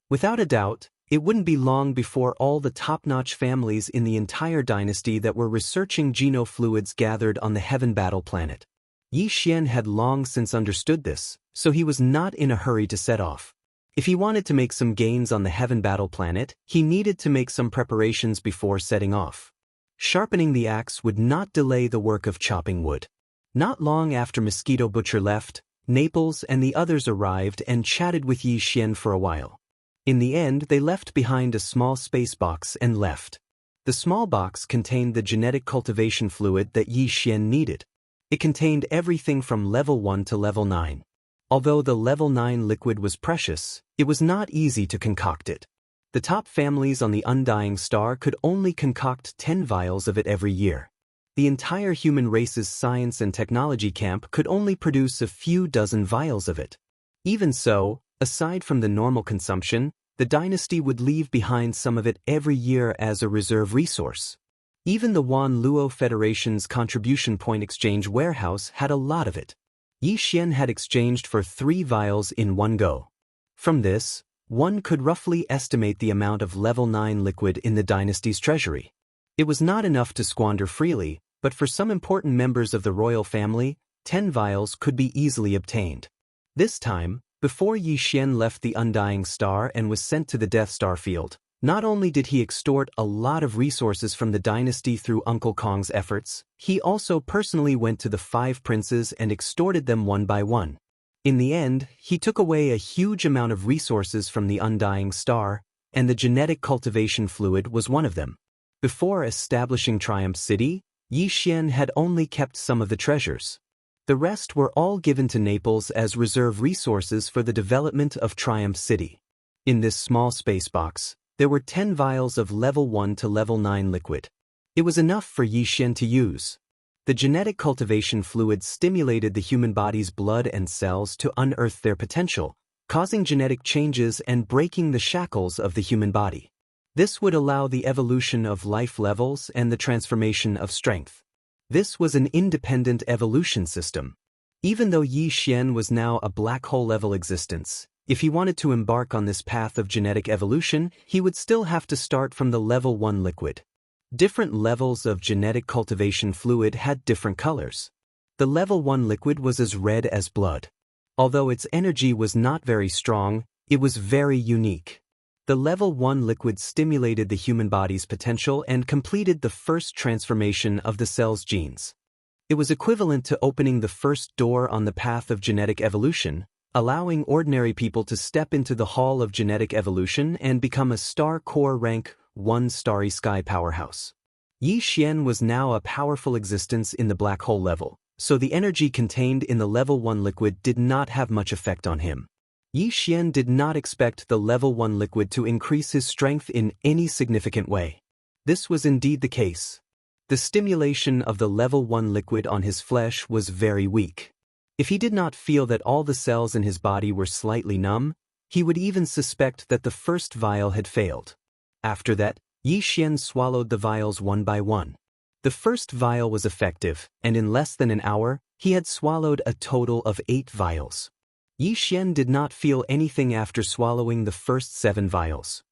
Without a doubt, it wouldn't be long before all the top-notch families in the entire dynasty that were researching genofluids gathered on the Heaven Battle planet. Yi Xian had long since understood this, so he was not in a hurry to set off. If he wanted to make some gains on the Heaven Battle planet, he needed to make some preparations before setting off. Sharpening the axe would not delay the work of chopping wood. Not long after Mosquito Butcher left, Naples and the others arrived and chatted with Yi Xian for a while. In the end, they left behind a small space box and left. The small box contained the genetic cultivation fluid that Yi Xian needed. It contained everything from level 1 to level 9. Although the level 9 liquid was precious, it was not easy to concoct it. The top families on the Undying Star could only concoct 10 vials of it every year. The entire human race's science and technology camp could only produce a few dozen vials of it. Even so, aside from the normal consumption, the dynasty would leave behind some of it every year as a reserve resource. Even the Wan Luo Federation's contribution point exchange warehouse had a lot of it. Yi Xian had exchanged for 3 vials in one go. From this, one could roughly estimate the amount of level 9 liquid in the dynasty's treasury. It was not enough to squander freely, but for some important members of the royal family, 10 vials could be easily obtained. This time, before Yi Xian left the Undying Star and was sent to the Death Star field, not only did he extort a lot of resources from the dynasty through Uncle Kong's efforts, he also personally went to the 5 princes and extorted them one by one. In the end, he took away a huge amount of resources from the Undying Star, and the genetic cultivation fluid was one of them. Before establishing Triumph City, Yi Xian had only kept some of the treasures. The rest were all given to Naples as reserve resources for the development of Triumph City. In this small space box, there were 10 vials of level 1 to level 9 liquid. It was enough for Yi Xian to use. The genetic cultivation fluid stimulated the human body's blood and cells to unearth their potential, causing genetic changes and breaking the shackles of the human body. This would allow the evolution of life levels and the transformation of strength. This was an independent evolution system. Even though Yi Xian was now a black hole-level existence, if he wanted to embark on this path of genetic evolution, he would still have to start from the level 1 liquid. Different levels of genetic cultivation fluid had different colors. The level 1 liquid was as red as blood. Although its energy was not very strong, it was very unique. The level 1 liquid stimulated the human body's potential and completed the first transformation of the cell's genes. It was equivalent to opening the first door on the path of genetic evolution, allowing ordinary people to step into the hall of genetic evolution and become a star core rank 1 starry sky powerhouse. Yi Xian was now a powerful existence in the black hole level, so the energy contained in the level 1 liquid did not have much effect on him. Yi Xian did not expect the level 1 liquid to increase his strength in any significant way. This was indeed the case. The stimulation of the level 1 liquid on his flesh was very weak. If he did not feel that all the cells in his body were slightly numb, he would even suspect that the first vial had failed. After that, Yi Xian swallowed the vials one by one. The first vial was effective, and in less than an hour, he had swallowed a total of 8 vials. Yi Xian did not feel anything after swallowing the first 7 vials.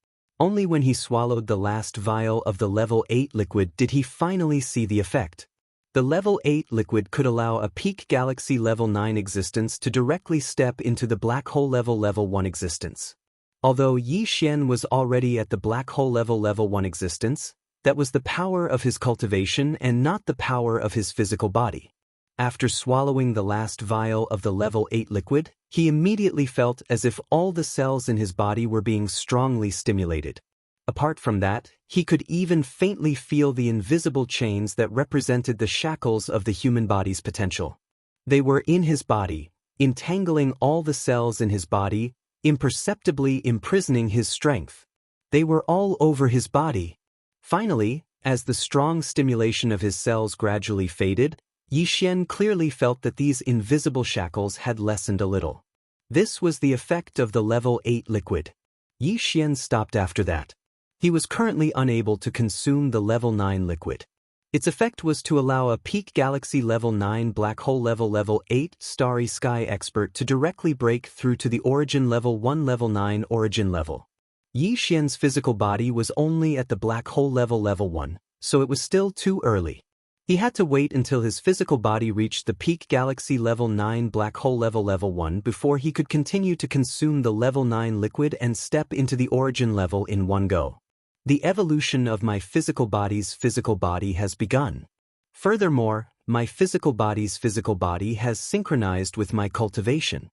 Only when he swallowed the last vial of the level 8 liquid did he finally see the effect. The level 8 liquid could allow a peak galaxy level 9 existence to directly step into the black hole level 1 existence. Although Yi Xian was already at the black hole level 1 existence, that was the power of his cultivation and not the power of his physical body. After swallowing the last vial of the level 8 liquid, he immediately felt as if all the cells in his body were being strongly stimulated. Apart from that, he could even faintly feel the invisible chains that represented the shackles of the human body's potential. They were in his body, entangling all the cells in his body, imperceptibly imprisoning his strength. They were all over his body. Finally, as the strong stimulation of his cells gradually faded, Yi Xian clearly felt that these invisible shackles had lessened a little. This was the effect of the level 8 liquid. Yi Xian stopped after that. He was currently unable to consume the level 9 liquid. Its effect was to allow a peak galaxy level 9 black hole level 8 starry sky expert to directly break through to the origin level 1 level 9 origin level. Yi Xian's physical body was only at the black hole level 1, so it was still too early. He had to wait until his physical body reached the peak galaxy level 9 black hole level 1 before he could continue to consume the level 9 liquid and step into the origin level in one go. The evolution of my physical body's physical body has begun. Furthermore, my physical body's physical body has synchronized with my cultivation.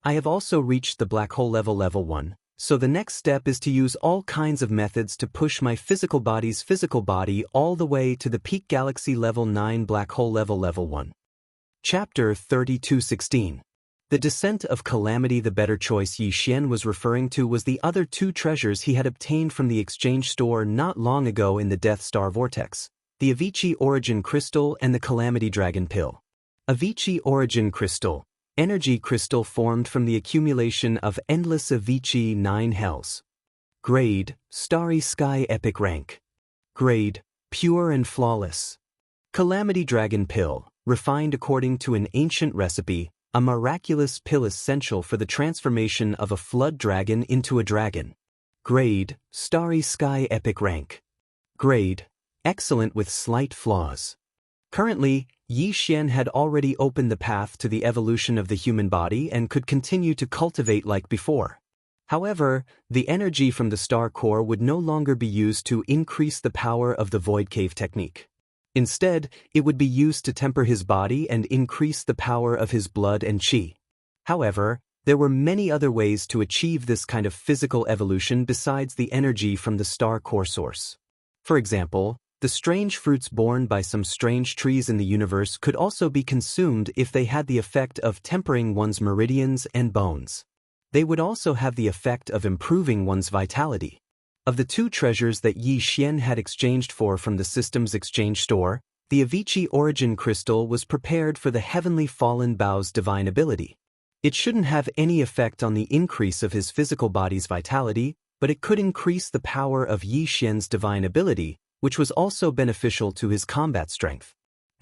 I have also reached the black hole level 1, so the next step is to use all kinds of methods to push my physical body's physical body all the way to the peak galaxy level 9 black hole level 1. Chapter 32:16. The descent of calamity. The better choice Yi Xian was referring to was the other 2 treasures he had obtained from the exchange store not long ago in the Death Star Vortex, the Avicii Origin Crystal and the Calamity Dragon Pill. Avicii Origin Crystal, energy crystal formed from the accumulation of endless Avicii 9 hells. Grade, Starry Sky Epic Rank. Grade, Pure and Flawless. Calamity Dragon Pill, refined according to an ancient recipe, a miraculous pill essential for the transformation of a flood dragon into a dragon. Grade, Starry Sky Epic Rank. Grade, excellent with slight flaws. Currently, Yi Xian had already opened the path to the evolution of the human body and could continue to cultivate like before. However, the energy from the star core would no longer be used to increase the power of the void cave technique. Instead, it would be used to temper his body and increase the power of his blood and qi. However, there were many other ways to achieve this kind of physical evolution besides the energy from the star core source. For example, the strange fruits borne by some strange trees in the universe could also be consumed if they had the effect of tempering one's meridians and bones. They would also have the effect of improving one's vitality. Of the 2 treasures that Yi Xian had exchanged for from the system's exchange store, the Avicii Origin Crystal was prepared for the Heavenly Fallen Bow's divine ability. It shouldn't have any effect on the increase of his physical body's vitality, but it could increase the power of Yi Xian's divine ability, which was also beneficial to his combat strength.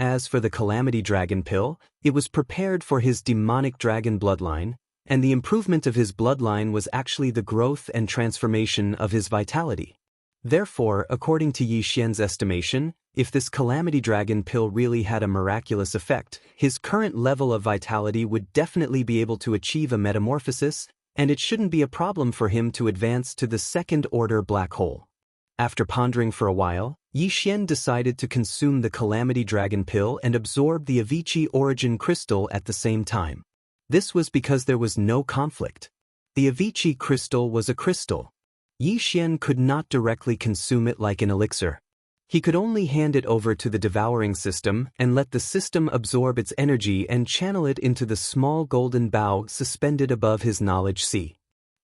As for the Calamity Dragon Pill, it was prepared for his demonic dragon bloodline, and the improvement of his bloodline was actually the growth and transformation of his vitality. Therefore, according to Yi Xian's estimation, if this Calamity Dragon Pill really had a miraculous effect, his current level of vitality would definitely be able to achieve a metamorphosis, and it shouldn't be a problem for him to advance to the second-order black hole. After pondering for a while, Yi Xian decided to consume the Calamity Dragon Pill and absorb the Avicii Origin Crystal at the same time. This was because there was no conflict. The Avicii Crystal was a crystal. Yi Xian could not directly consume it like an elixir. He could only hand it over to the devouring system and let the system absorb its energy and channel it into the small golden bow suspended above his knowledge sea.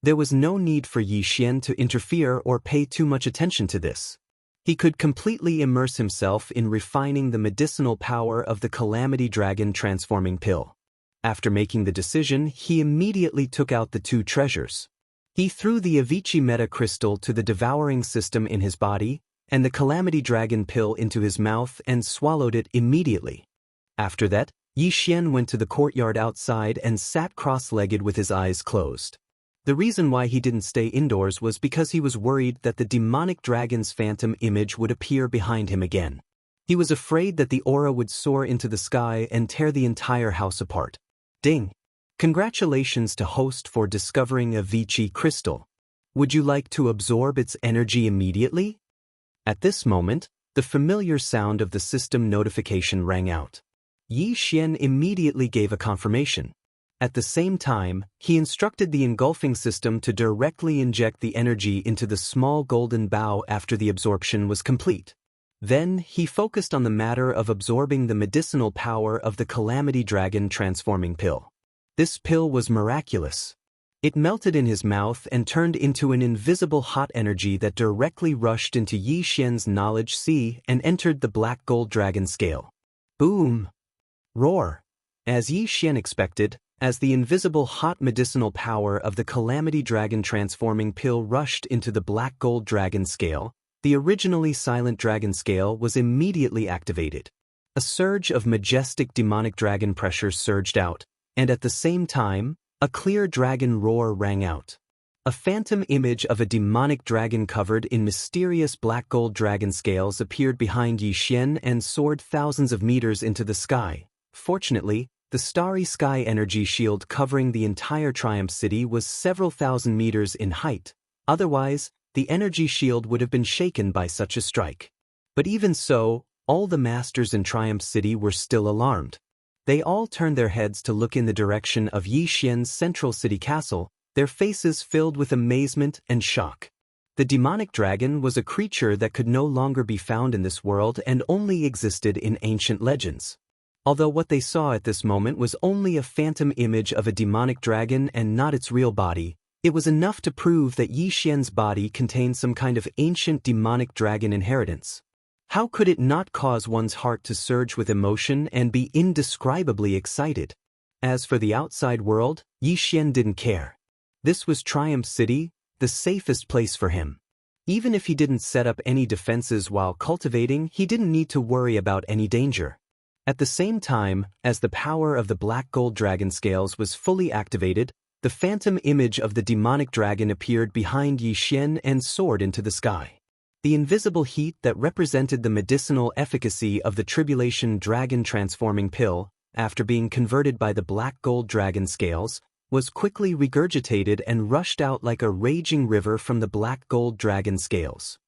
There was no need for Yi Xian to interfere or pay too much attention to this. He could completely immerse himself in refining the medicinal power of the Calamity Dragon transforming pill. After making the decision, he immediately took out the two treasures. He threw the Avicii Meta Crystal to the devouring system in his body, and the Calamity Dragon Pill into his mouth and swallowed it immediately. After that, Yi Xian went to the courtyard outside and sat cross-legged with his eyes closed. The reason why he didn't stay indoors was because he was worried that the demonic dragon's phantom image would appear behind him again. He was afraid that the aura would soar into the sky and tear the entire house apart. Ding! Congratulations to host for discovering a Avicii crystal. Would you like to absorb its energy immediately? At this moment, the familiar sound of the system notification rang out. Yi Xian immediately gave a confirmation. At the same time, he instructed the engulfing system to directly inject the energy into the small golden bow after the absorption was complete. Then, he focused on the matter of absorbing the medicinal power of the Calamity Dragon transforming pill. This pill was miraculous. It melted in his mouth and turned into an invisible hot energy that directly rushed into Yi Xian's knowledge sea and entered the black gold dragon scale. Boom! Roar! As Yi Xian expected, as the invisible hot medicinal power of the Calamity Dragon transforming pill rushed into the black gold dragon scale, the originally silent dragon scale was immediately activated. A surge of majestic demonic dragon pressure surged out, and at the same time, a clear dragon roar rang out. A phantom image of a demonic dragon covered in mysterious black gold dragon scales appeared behind Yi Xian and soared thousands of meters into the sky. Fortunately, the starry sky energy shield covering the entire Triumph City was several thousand meters in height. Otherwise, the energy shield would have been shaken by such a strike. But even so, all the masters in Triumph City were still alarmed. They all turned their heads to look in the direction of Yi Xian's central city castle, their faces filled with amazement and shock. The demonic dragon was a creature that could no longer be found in this world and only existed in ancient legends. Although what they saw at this moment was only a phantom image of a demonic dragon and not its real body, it was enough to prove that Yi Xian's body contained some kind of ancient demonic dragon inheritance. How could it not cause one's heart to surge with emotion and be indescribably excited? As for the outside world, Yi Xian didn't care. This was Triumph City, the safest place for him. Even if he didn't set up any defenses while cultivating, he didn't need to worry about any danger. At the same time, as the power of the black gold dragon scales was fully activated, the phantom image of the demonic dragon appeared behind Yi Xian and soared into the sky. The invisible heat that represented the medicinal efficacy of the Tribulation Dragon transforming pill, after being converted by the black gold dragon scales, was quickly regurgitated and rushed out like a raging river from the black gold dragon scales.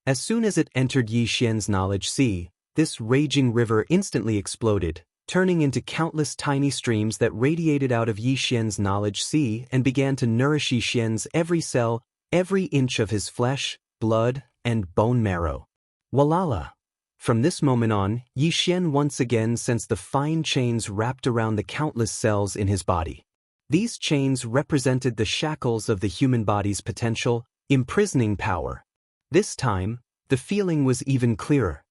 As soon as it entered Yi Xian's knowledge sea, this raging river instantly exploded, turning into countless tiny streams that radiated out of Yi Xian's knowledge sea and began to nourish Yi Xian's every cell, every inch of his flesh, blood, and bone marrow. Walala! From this moment on, Yi Xian once again sensed the fine chains wrapped around the countless cells in his body. These chains represented the shackles of the human body's potential, imprisoning power. This time, the feeling was even clearer.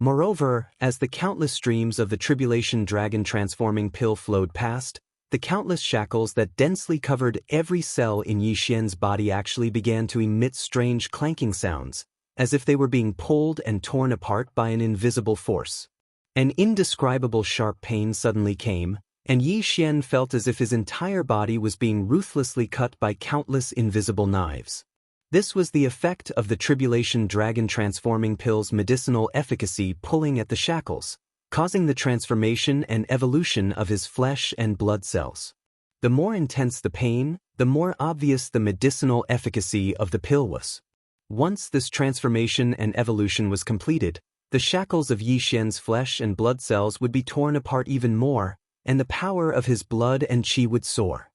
Moreover, as the countless streams of the Tribulation Dragon transforming pill flowed past, the countless shackles that densely covered every cell in Yi Xian's body actually began to emit strange clanking sounds, as if they were being pulled and torn apart by an invisible force. An indescribable sharp pain suddenly came, and Yi Xian felt as if his entire body was being ruthlessly cut by countless invisible knives. This was the effect of the Tribulation Dragon transforming pill's medicinal efficacy pulling at the shackles, causing the transformation and evolution of his flesh and blood cells. The more intense the pain, the more obvious the medicinal efficacy of the pill was. Once this transformation and evolution was completed, the shackles of Yi Xian's flesh and blood cells would be torn apart even more, and the power of his blood and qi would soar.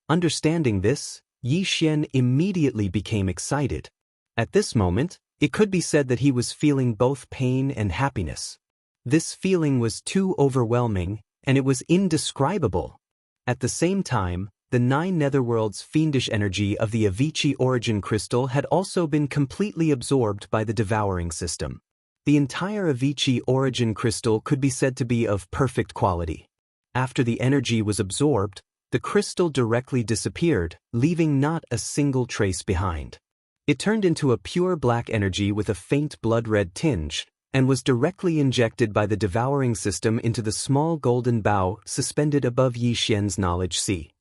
Understanding this, Yi Xian immediately became excited. At this moment, it could be said that he was feeling both pain and happiness. This feeling was too overwhelming, and it was indescribable. At the same time, the 9 netherworlds' fiendish energy of the Avicii origin crystal had also been completely absorbed by the devouring system. The entire Avicii origin crystal could be said to be of perfect quality. After the energy was absorbed, the crystal directly disappeared, leaving not a single trace behind. It turned into a pure black energy with a faint blood-red tinge, and was directly injected by the devouring system into the small golden bow suspended above Yi Xian's knowledge sea.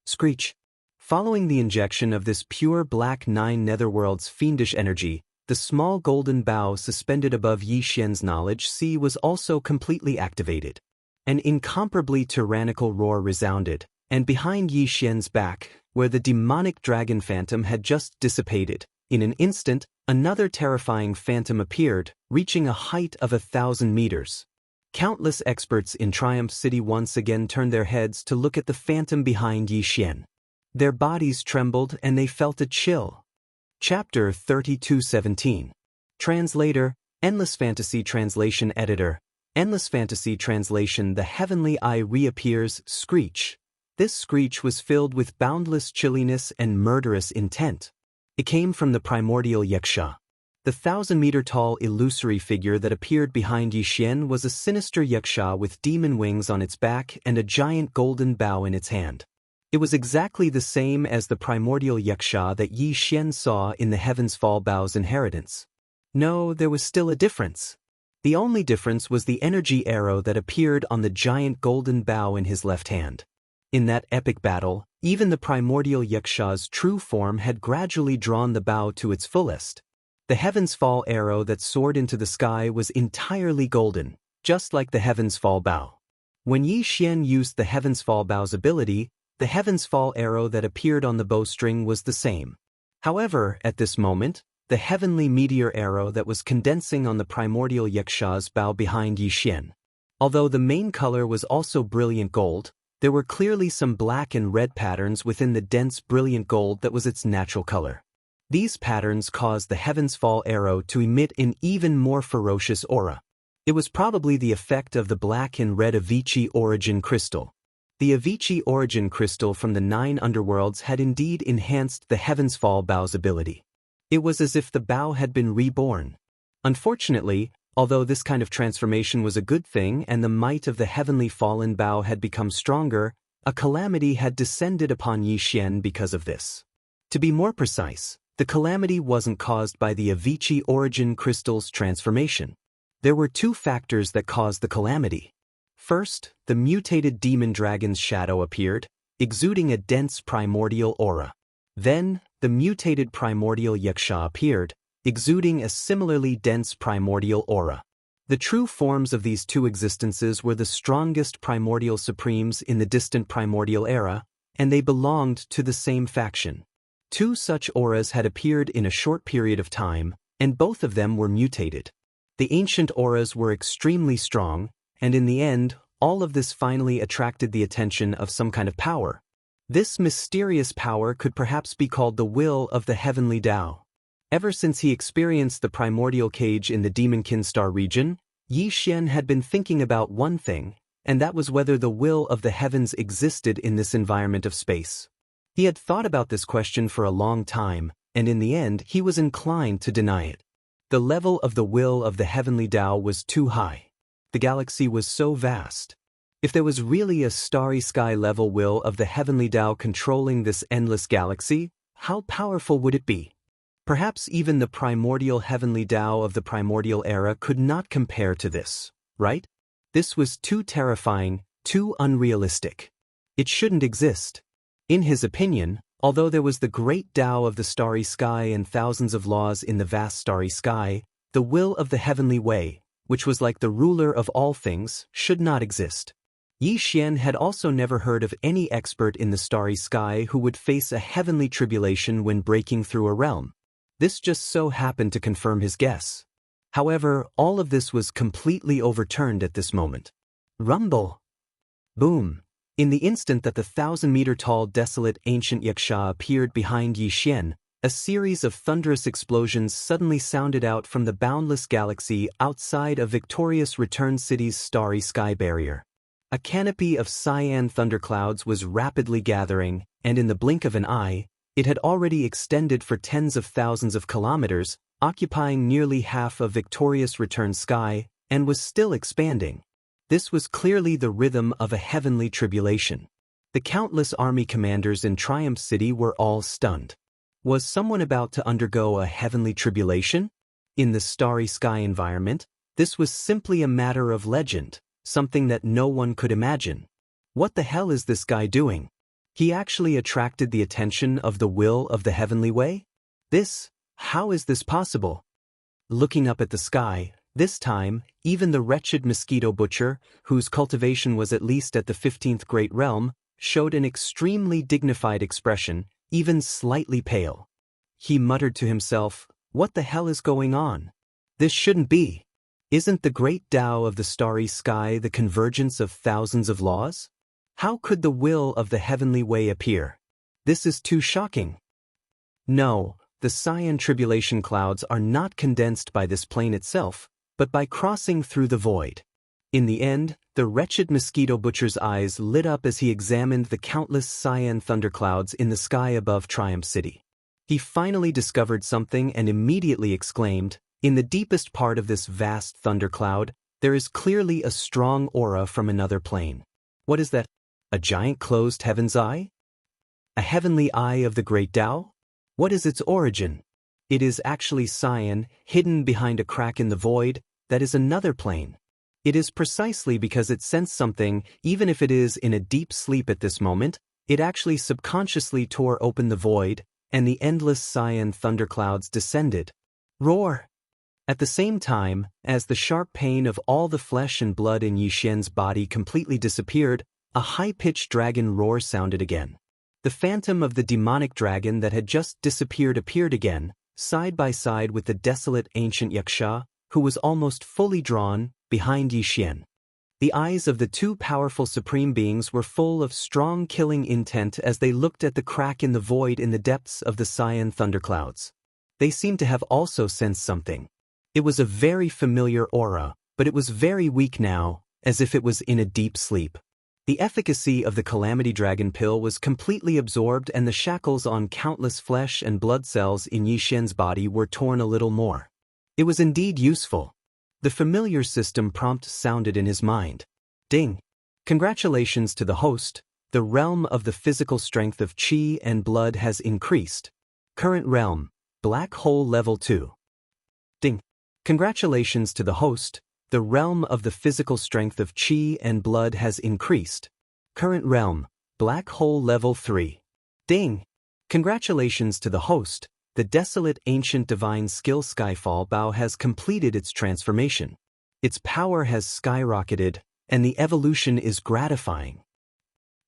Screech. Following the injection of this pure black 9 netherworlds fiendish energy, the small golden bow suspended above Yi Xian's knowledge sea was also completely activated. An incomparably tyrannical roar resounded, and behind Yi Xian's back, where the demonic dragon phantom had just dissipated, in an instant, another terrifying phantom appeared, reaching a height of 1,000 meters. Countless experts in Triumph City once again turned their heads to look at the phantom behind Yi Xian. Their bodies trembled and they felt a chill. Chapter 32:17. Translator, Endless Fantasy Translation Editor. Endless Fantasy Translation. The heavenly eye reappears. Screech. This screech was filled with boundless chilliness and murderous intent. It came from the primordial Xianxia. The 1,000-meter-tall illusory figure that appeared behind Yi Xian was a sinister Xianxia with demon wings on its back and a giant golden bow in its hand. It was exactly the same as the primordial Xianxia that Yi Xian saw in the Heaven's Fall Bow's inheritance. No, there was still a difference. The only difference was the energy arrow that appeared on the giant golden bow in his left hand. In that epic battle, even the primordial Xianxia's true form had gradually drawn the bow to its fullest. The Heaven's Fall arrow that soared into the sky was entirely golden, just like the Heaven's Fall bow. When Yi Xian used the Heaven's Fall bow's ability, the Heaven's Fall arrow that appeared on the bowstring was the same. However, at this moment, the heavenly meteor arrow that was condensing on the primordial Xianxia's bow behind Yi Xian. Although the main color was also brilliant gold, there were clearly some black and red patterns within the dense brilliant gold that was its natural color. These patterns caused the Heaven's Fall arrow to emit an even more ferocious aura. It was probably the effect of the black and red Avicii origin crystal. The Avicii origin crystal from the 9 underworlds had indeed enhanced the Heaven's Fall bow's ability. It was as if the bow had been reborn. Unfortunately, although this kind of transformation was a good thing and the might of the heavenly fallen bow had become stronger, a calamity had descended upon Yi Xian because of this. To be more precise, the calamity wasn't caused by the Avicii origin crystal's transformation. There were 2 factors that caused the calamity. First, the mutated demon dragon's shadow appeared, exuding a dense primordial aura. Then, the mutated primordial Xianxia appeared, exuding a similarly dense primordial aura. The true forms of these 2 existences were the strongest primordial supremes in the distant primordial era, and they belonged to the same faction. 2 such auras had appeared in a short period of time, and both of them were mutated. The ancient auras were extremely strong, and in the end, all of this finally attracted the attention of some kind of power. This mysterious power could perhaps be called the will of the heavenly Tao. Ever since he experienced the primordial cage in the Demonkin Star region, Yi Xian had been thinking about one thing, and that was whether the will of the heavens existed in this environment of space. He had thought about this question for a long time, and in the end he was inclined to deny it. The level of the will of the heavenly Tao was too high. The galaxy was so vast. If there was really a starry sky-level will of the heavenly Tao controlling this endless galaxy, how powerful would it be? Perhaps even the primordial heavenly Tao of the primordial era could not compare to this, right? This was too terrifying, too unrealistic. It shouldn't exist. In his opinion, although there was the great Tao of the starry sky and thousands of laws in the vast starry sky, the will of the heavenly way, which was like the ruler of all things, should not exist. Yi Xian had also never heard of any expert in the starry sky who would face a heavenly tribulation when breaking through a realm. This just so happened to confirm his guess. However, all of this was completely overturned at this moment. Rumble! Boom! In the instant that the 1,000-meter-tall desolate ancient Xianxia appeared behind Yi Xian, a series of thunderous explosions suddenly sounded out from the boundless galaxy outside of Victorious Return City's starry sky barrier. A canopy of cyan thunderclouds was rapidly gathering, and in the blink of an eye, it had already extended for tens of thousands of kilometers, occupying nearly half of Victorious Return sky, and was still expanding. This was clearly the rhythm of a heavenly tribulation. The countless army commanders in Triumph City were all stunned. Was someone about to undergo a heavenly tribulation? In the starry sky environment, this was simply a matter of legend, something that no one could imagine. What the hell is this guy doing? He actually attracted the attention of the will of the heavenly way? How is this possible? Looking up at the sky, this time, even the wretched mosquito butcher, whose cultivation was at least at the 15th great realm, showed an extremely dignified expression, even slightly pale. He muttered to himself, "What the hell is going on? This shouldn't be. Isn't the great Tao of the starry sky the convergence of thousands of laws? How could the will of the heavenly way appear? This is too shocking." No, the cyan tribulation clouds are not condensed by this plane itself, but by crossing through the void. In the end, the wretched mosquito butcher's eyes lit up as he examined the countless cyan thunderclouds in the sky above Triumph City. He finally discovered something and immediately exclaimed, "In the deepest part of this vast thundercloud, there is clearly a strong aura from another plane. What is that? A giant closed heaven's eye? A heavenly eye of the great Tao? What is its origin? It is actually cyan, hidden behind a crack in the void, that is another plane. It is precisely because it sensed something, even if it is in a deep sleep at this moment, it actually subconsciously tore open the void, and the endless cyan thunderclouds descended. Roar! At the same time, as the sharp pain of all the flesh and blood in Yi Xian's body completely disappeared, a high-pitched dragon roar sounded again. The phantom of the demonic dragon that had just disappeared appeared again, side by side with the desolate ancient Xianxia, who was almost fully drawn, behind Yi Xian. The eyes of the two powerful supreme beings were full of strong killing intent as they looked at the crack in the void in the depths of the cyan thunderclouds. They seemed to have also sensed something. It was a very familiar aura, but it was very weak now, as if it was in a deep sleep. The efficacy of the Calamity Dragon pill was completely absorbed, and the shackles on countless flesh and blood cells in Yi Xian's body were torn a little more. It was indeed useful. The familiar system prompt sounded in his mind. Ding! Congratulations to the host, the realm of the physical strength of Qi and blood has increased. Current realm, Black Hole Level 2. Ding! Congratulations to the host, the realm of the physical strength of Qi and blood has increased. Current realm, Black Hole Level 3. Ding! Congratulations to the host, the desolate ancient divine skill Skyfall Bow has completed its transformation. Its power has skyrocketed, and the evolution is gratifying.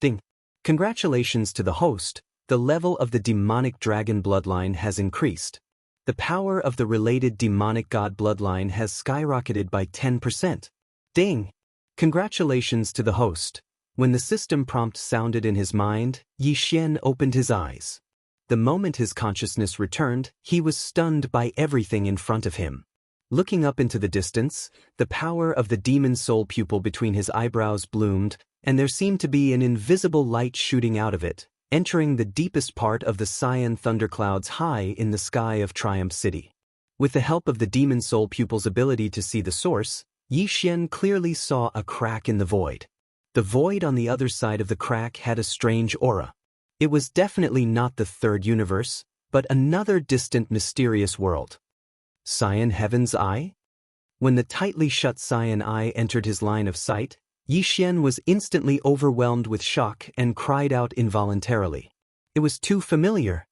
Ding! Congratulations to the host, the level of the demonic dragon bloodline has increased. The power of the related demonic god bloodline has skyrocketed by 10%. Ding! Congratulations to the host. When the system prompt sounded in his mind, Yi Xian opened his eyes. The moment his consciousness returned, he was stunned by everything in front of him. Looking up into the distance, the power of the demon soul pupil between his eyebrows bloomed, and there seemed to be an invisible light shooting out of it, entering the deepest part of the cyan thunderclouds high in the sky of Triumph City. With the help of the demon soul pupil's ability to see the source, Yi Xian clearly saw a crack in the void. The void on the other side of the crack had a strange aura. It was definitely not the third universe, but another distant mysterious world. Cyan Heaven's Eye? When the tightly shut cyan eye entered his line of sight, Yixian was instantly overwhelmed with shock and cried out involuntarily. It was too familiar.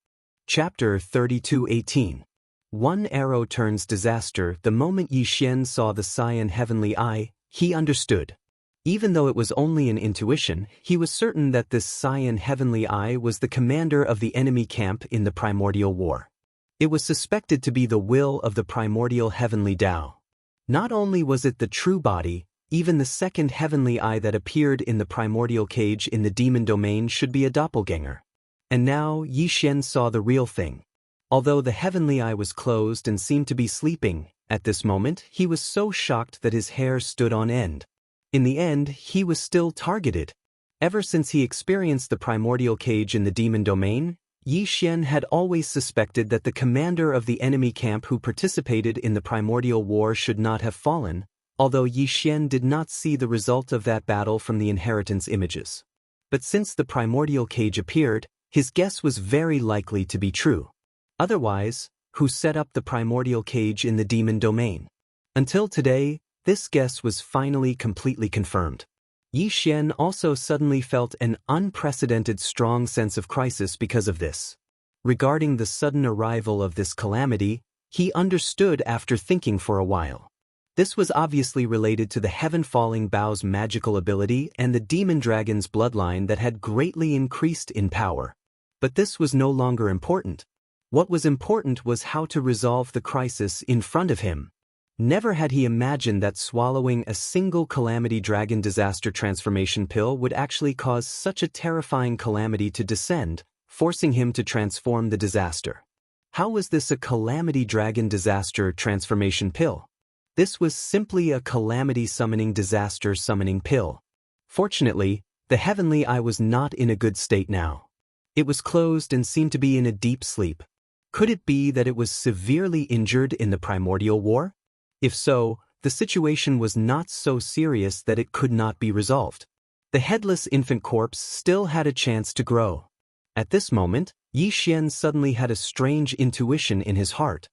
Chapter 32:18. One arrow turns disaster. The moment Yixian saw the cyan heavenly eye, he understood. Even though it was only an intuition, he was certain that this cyan heavenly eye was the commander of the enemy camp in the primordial war. It was suspected to be the will of the primordial heavenly Tao. Not only was it the true body, even the second heavenly eye that appeared in the primordial cage in the demon domain should be a doppelganger. And now Yixian saw the real thing. Although the heavenly eye was closed and seemed to be sleeping, at this moment he was so shocked that his hair stood on end. In the end, he was still targeted. Ever since he experienced the primordial cage in the demon domain, Yixian had always suspected that the commander of the enemy camp who participated in the primordial war should not have fallen, although Yixian did not see the result of that battle from the inheritance images. But since the primordial cage appeared, his guess was very likely to be true. Otherwise, who set up the primordial cage in the demon domain? Until today, this guess was finally completely confirmed. Yixian also suddenly felt an unprecedented strong sense of crisis because of this. Regarding the sudden arrival of this calamity, he understood after thinking for a while. This was obviously related to the heaven-falling Bao's magical ability and the demon dragon's bloodline that had greatly increased in power. But this was no longer important. What was important was how to resolve the crisis in front of him. Never had he imagined that swallowing a single calamity dragon disaster transformation pill would actually cause such a terrifying calamity to descend, forcing him to transform the disaster. How was this a calamity dragon disaster transformation pill? This was simply a calamity summoning disaster summoning pill. Fortunately, the heavenly eye was not in a good state now. It was closed and seemed to be in a deep sleep. Could it be that it was severely injured in the primordial war? If so, the situation was not so serious that it could not be resolved. The headless infant corpse still had a chance to grow. At this moment, Yixian suddenly had a strange intuition in his heart.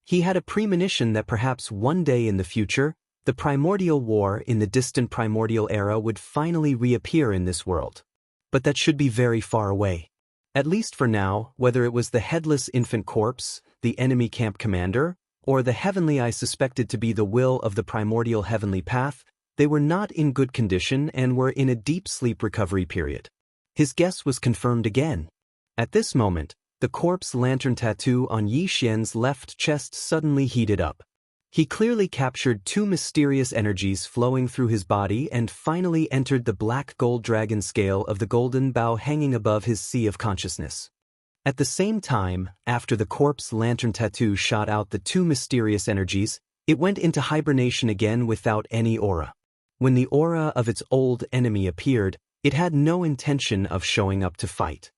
He had a premonition that perhaps one day in the future, the primordial war in the distant primordial era would finally reappear in this world. But that should be very far away. At least for now, whether it was the headless infant corpse, the enemy camp commander, or the heavenly eye suspected to be the will of the primordial heavenly path, they were not in good condition and were in a deep sleep recovery period. His guess was confirmed again. At this moment, the corpse lantern tattoo on Yixian's left chest suddenly heated up. He clearly captured two mysterious energies flowing through his body and finally entered the black gold dragon scale of the golden bow hanging above his sea of consciousness. At the same time, after the corpse lantern tattoo shot out the two mysterious energies, it went into hibernation again without any aura. When the aura of its old enemy appeared, it had no intention of showing up to fight.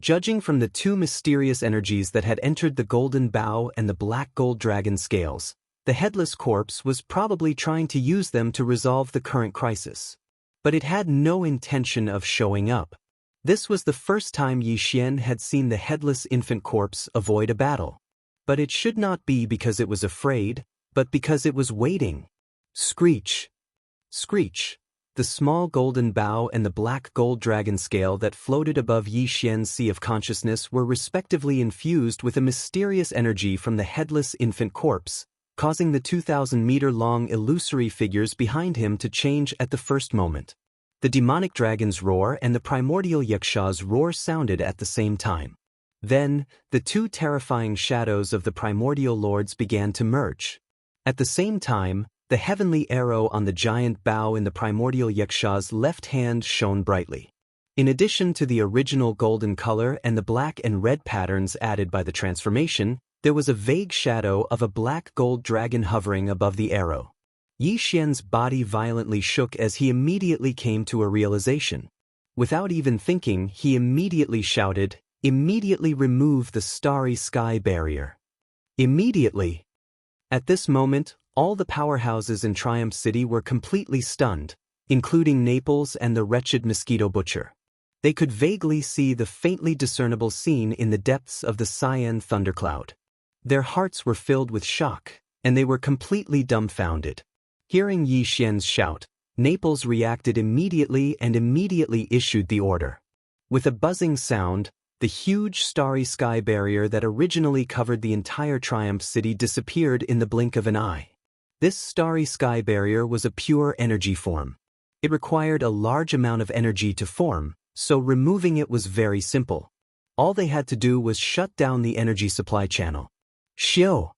Judging from the two mysterious energies that had entered the golden bow and the black gold dragon scales, the headless corpse was probably trying to use them to resolve the current crisis. But it had no intention of showing up. This was the first time Yixian had seen the headless infant corpse avoid a battle. But it should not be because it was afraid, but because it was waiting. Screech! Screech! The small golden bow and the black gold dragon scale that floated above Yixian's sea of consciousness were respectively infused with a mysterious energy from the headless infant corpse, causing the 2,000-meter-long illusory figures behind him to change at the first moment. The demonic dragon's roar and the primordial Yuxia's roar sounded at the same time. Then, the two terrifying shadows of the primordial lords began to merge. At the same time, the heavenly arrow on the giant bow in the primordial Yuxia's left hand shone brightly. In addition to the original golden color and the black and red patterns added by the transformation, there was a vague shadow of a black gold dragon hovering above the arrow. Yixian's body violently shook as he immediately came to a realization. Without even thinking, he immediately shouted, "Immediately remove the starry sky barrier." Immediately! At this moment, all the powerhouses in Triumph City were completely stunned, including Naples and the wretched mosquito butcher. They could vaguely see the faintly discernible scene in the depths of the cyan thundercloud. Their hearts were filled with shock, and they were completely dumbfounded. Hearing Yi Xian's shout, Naples reacted immediately and immediately issued the order. With a buzzing sound, the huge starry sky barrier that originally covered the entire Triumph City disappeared in the blink of an eye. This starry sky barrier was a pure energy form. It required a large amount of energy to form, so removing it was very simple. All they had to do was shut down the energy supply channel. Xiu!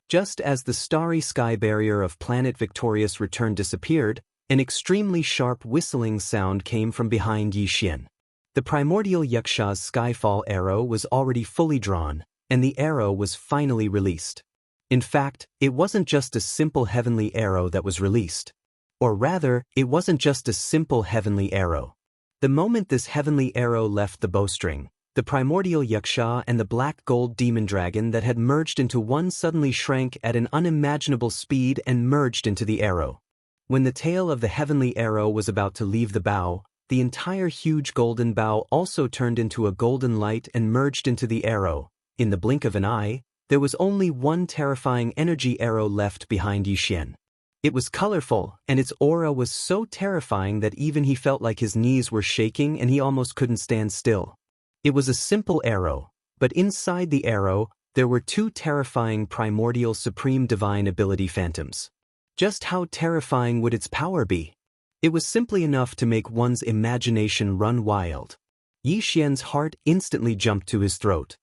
Just as the starry sky barrier of planet Victorious Return disappeared, an extremely sharp whistling sound came from behind Yi Xian. The primordial Yuxia's Skyfall arrow was already fully drawn, and the arrow was finally released. In fact, it wasn't just a simple heavenly arrow that was released. Or rather, it wasn't just a simple heavenly arrow. The moment this heavenly arrow left the bowstring, the primordial Yuxia and the black gold demon dragon that had merged into one suddenly shrank at an unimaginable speed and merged into the arrow. When the tail of the heavenly arrow was about to leave the bow, the entire huge golden bow also turned into a golden light and merged into the arrow. In the blink of an eye, there was only one terrifying energy arrow left behind Yi Xian. It was colorful, and its aura was so terrifying that even he felt like his knees were shaking and he almost couldn't stand still. It was a simple arrow, but inside the arrow, there were two terrifying primordial supreme divine ability phantoms. Just how terrifying would its power be? It was simply enough to make one's imagination run wild. Yi Xian's heart instantly jumped to his throat.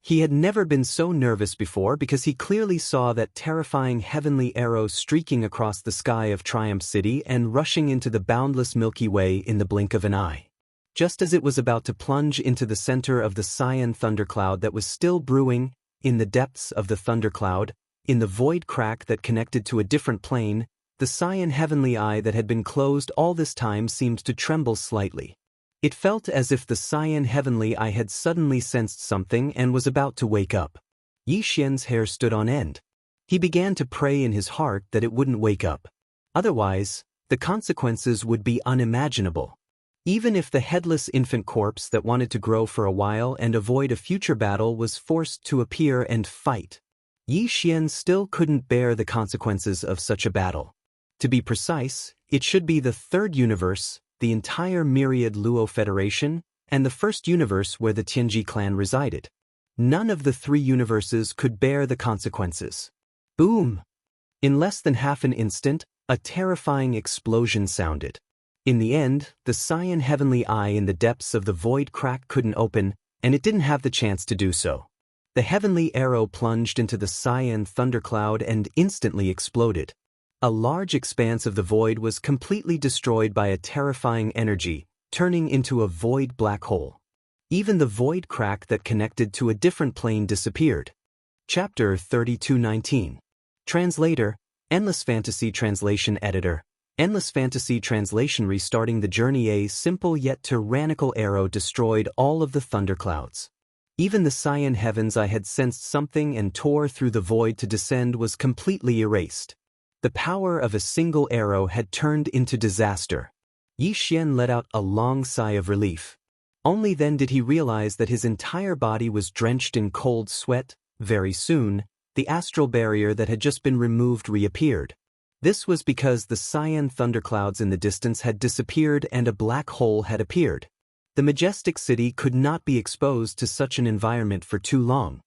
He had never been so nervous before because he clearly saw that terrifying heavenly arrow streaking across the sky of Triumph City and rushing into the boundless Milky Way in the blink of an eye. Just as it was about to plunge into the center of the cyan thundercloud that was still brewing, in the depths of the thundercloud, in the void crack that connected to a different plane, the cyan heavenly eye that had been closed all this time seemed to tremble slightly. It felt as if the cyan heavenly eye had suddenly sensed something and was about to wake up. Yi Xian's hair stood on end. He began to pray in his heart that it wouldn't wake up. Otherwise, the consequences would be unimaginable. Even if the headless infant corpse that wanted to grow for a while and avoid a future battle was forced to appear and fight, Yi Xian still couldn't bear the consequences of such a battle. To be precise, it should be the third universe, the entire myriad Luo Federation, and the first universe where the Tianji clan resided. None of the three universes could bear the consequences. Boom! In less than half an instant, a terrifying explosion sounded. In the end, the cyan heavenly eye in the depths of the void crack couldn't open, and it didn't have the chance to do so. The heavenly arrow plunged into the cyan thundercloud and instantly exploded. A large expanse of the void was completely destroyed by a terrifying energy, turning into a void black hole. Even the void crack that connected to a different plane disappeared. Chapter 3219. Translator, Endless Fantasy Translation Editor. Endless Fantasy Translation. Restarting the journey. A simple yet tyrannical arrow destroyed all of the thunderclouds. Even the cyan heavens I had sensed something and tore through the void to descend was completely erased. The power of a single arrow had turned into disaster. Yi Xian let out a long sigh of relief. Only then did he realize that his entire body was drenched in cold sweat. Very soon, the astral barrier that had just been removed reappeared. This was because the cyan thunderclouds in the distance had disappeared and a black hole had appeared. The majestic city could not be exposed to such an environment for too long.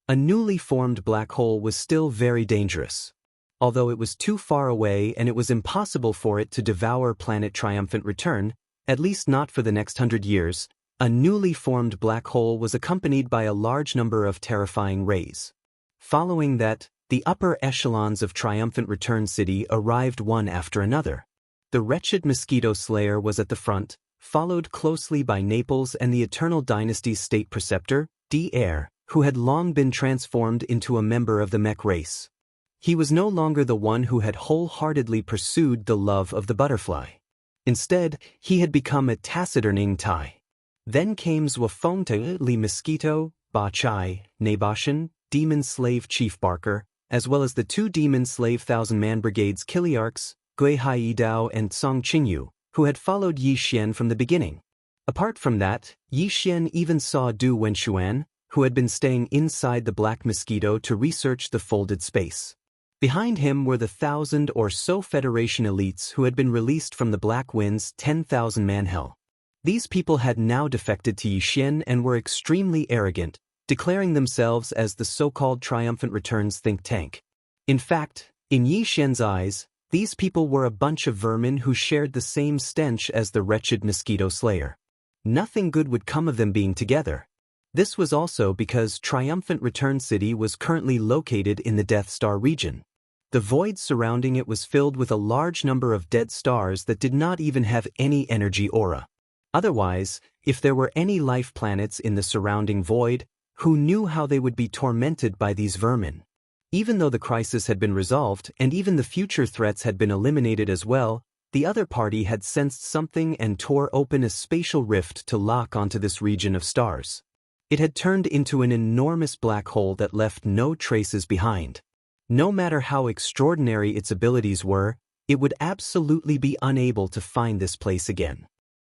A newly formed black hole was still very dangerous. Although it was too far away and it was impossible for it to devour planet Triumphant Return, at least not for the next 100 years, a newly formed black hole was accompanied by a large number of terrifying rays. Following that, the upper echelons of Triumphant Return City arrived one after another. The wretched Mosquito Slayer was at the front, followed closely by Naples and the Eternal Dynasty's State Preceptor, D-Air, who had long been transformed into a member of the mech race. He was no longer the one who had wholeheartedly pursued the love of the butterfly. Instead, he had become a taciturn Tai. Then came Zwafonte Li Mosquito, Ba Chai, Nabashan, Demon Slave Chief Barker, as well as the two Demon Slave Thousand-Man Brigades Kiliarchs, Gui Haidao and Song Qingyu, who had followed Yi Xian from the beginning. Apart from that, Yi Xian even saw Du Wenshuan, who had been staying inside the Black Mosquito to research the folded space. Behind him were the 1,000 or so Federation elites who had been released from the Black Wind's 10,000-man hell. These people had now defected to Yixian and were extremely arrogant, declaring themselves as the so-called Triumphant Returns think tank. In fact, in Yixian's eyes, these people were a bunch of vermin who shared the same stench as the wretched mosquito slayer. Nothing good would come of them being together. This was also because Triumphant Return City was currently located in the Death Star region. The void surrounding it was filled with a large number of dead stars that did not even have any energy aura. Otherwise, if there were any life planets in the surrounding void, who knew how they would be tormented by these vermin? Even though the crisis had been resolved and even the future threats had been eliminated as well, the other party had sensed something and tore open a spatial rift to lock onto this region of stars. It had turned into an enormous black hole that left no traces behind. No matter how extraordinary its abilities were, it would absolutely be unable to find this place again.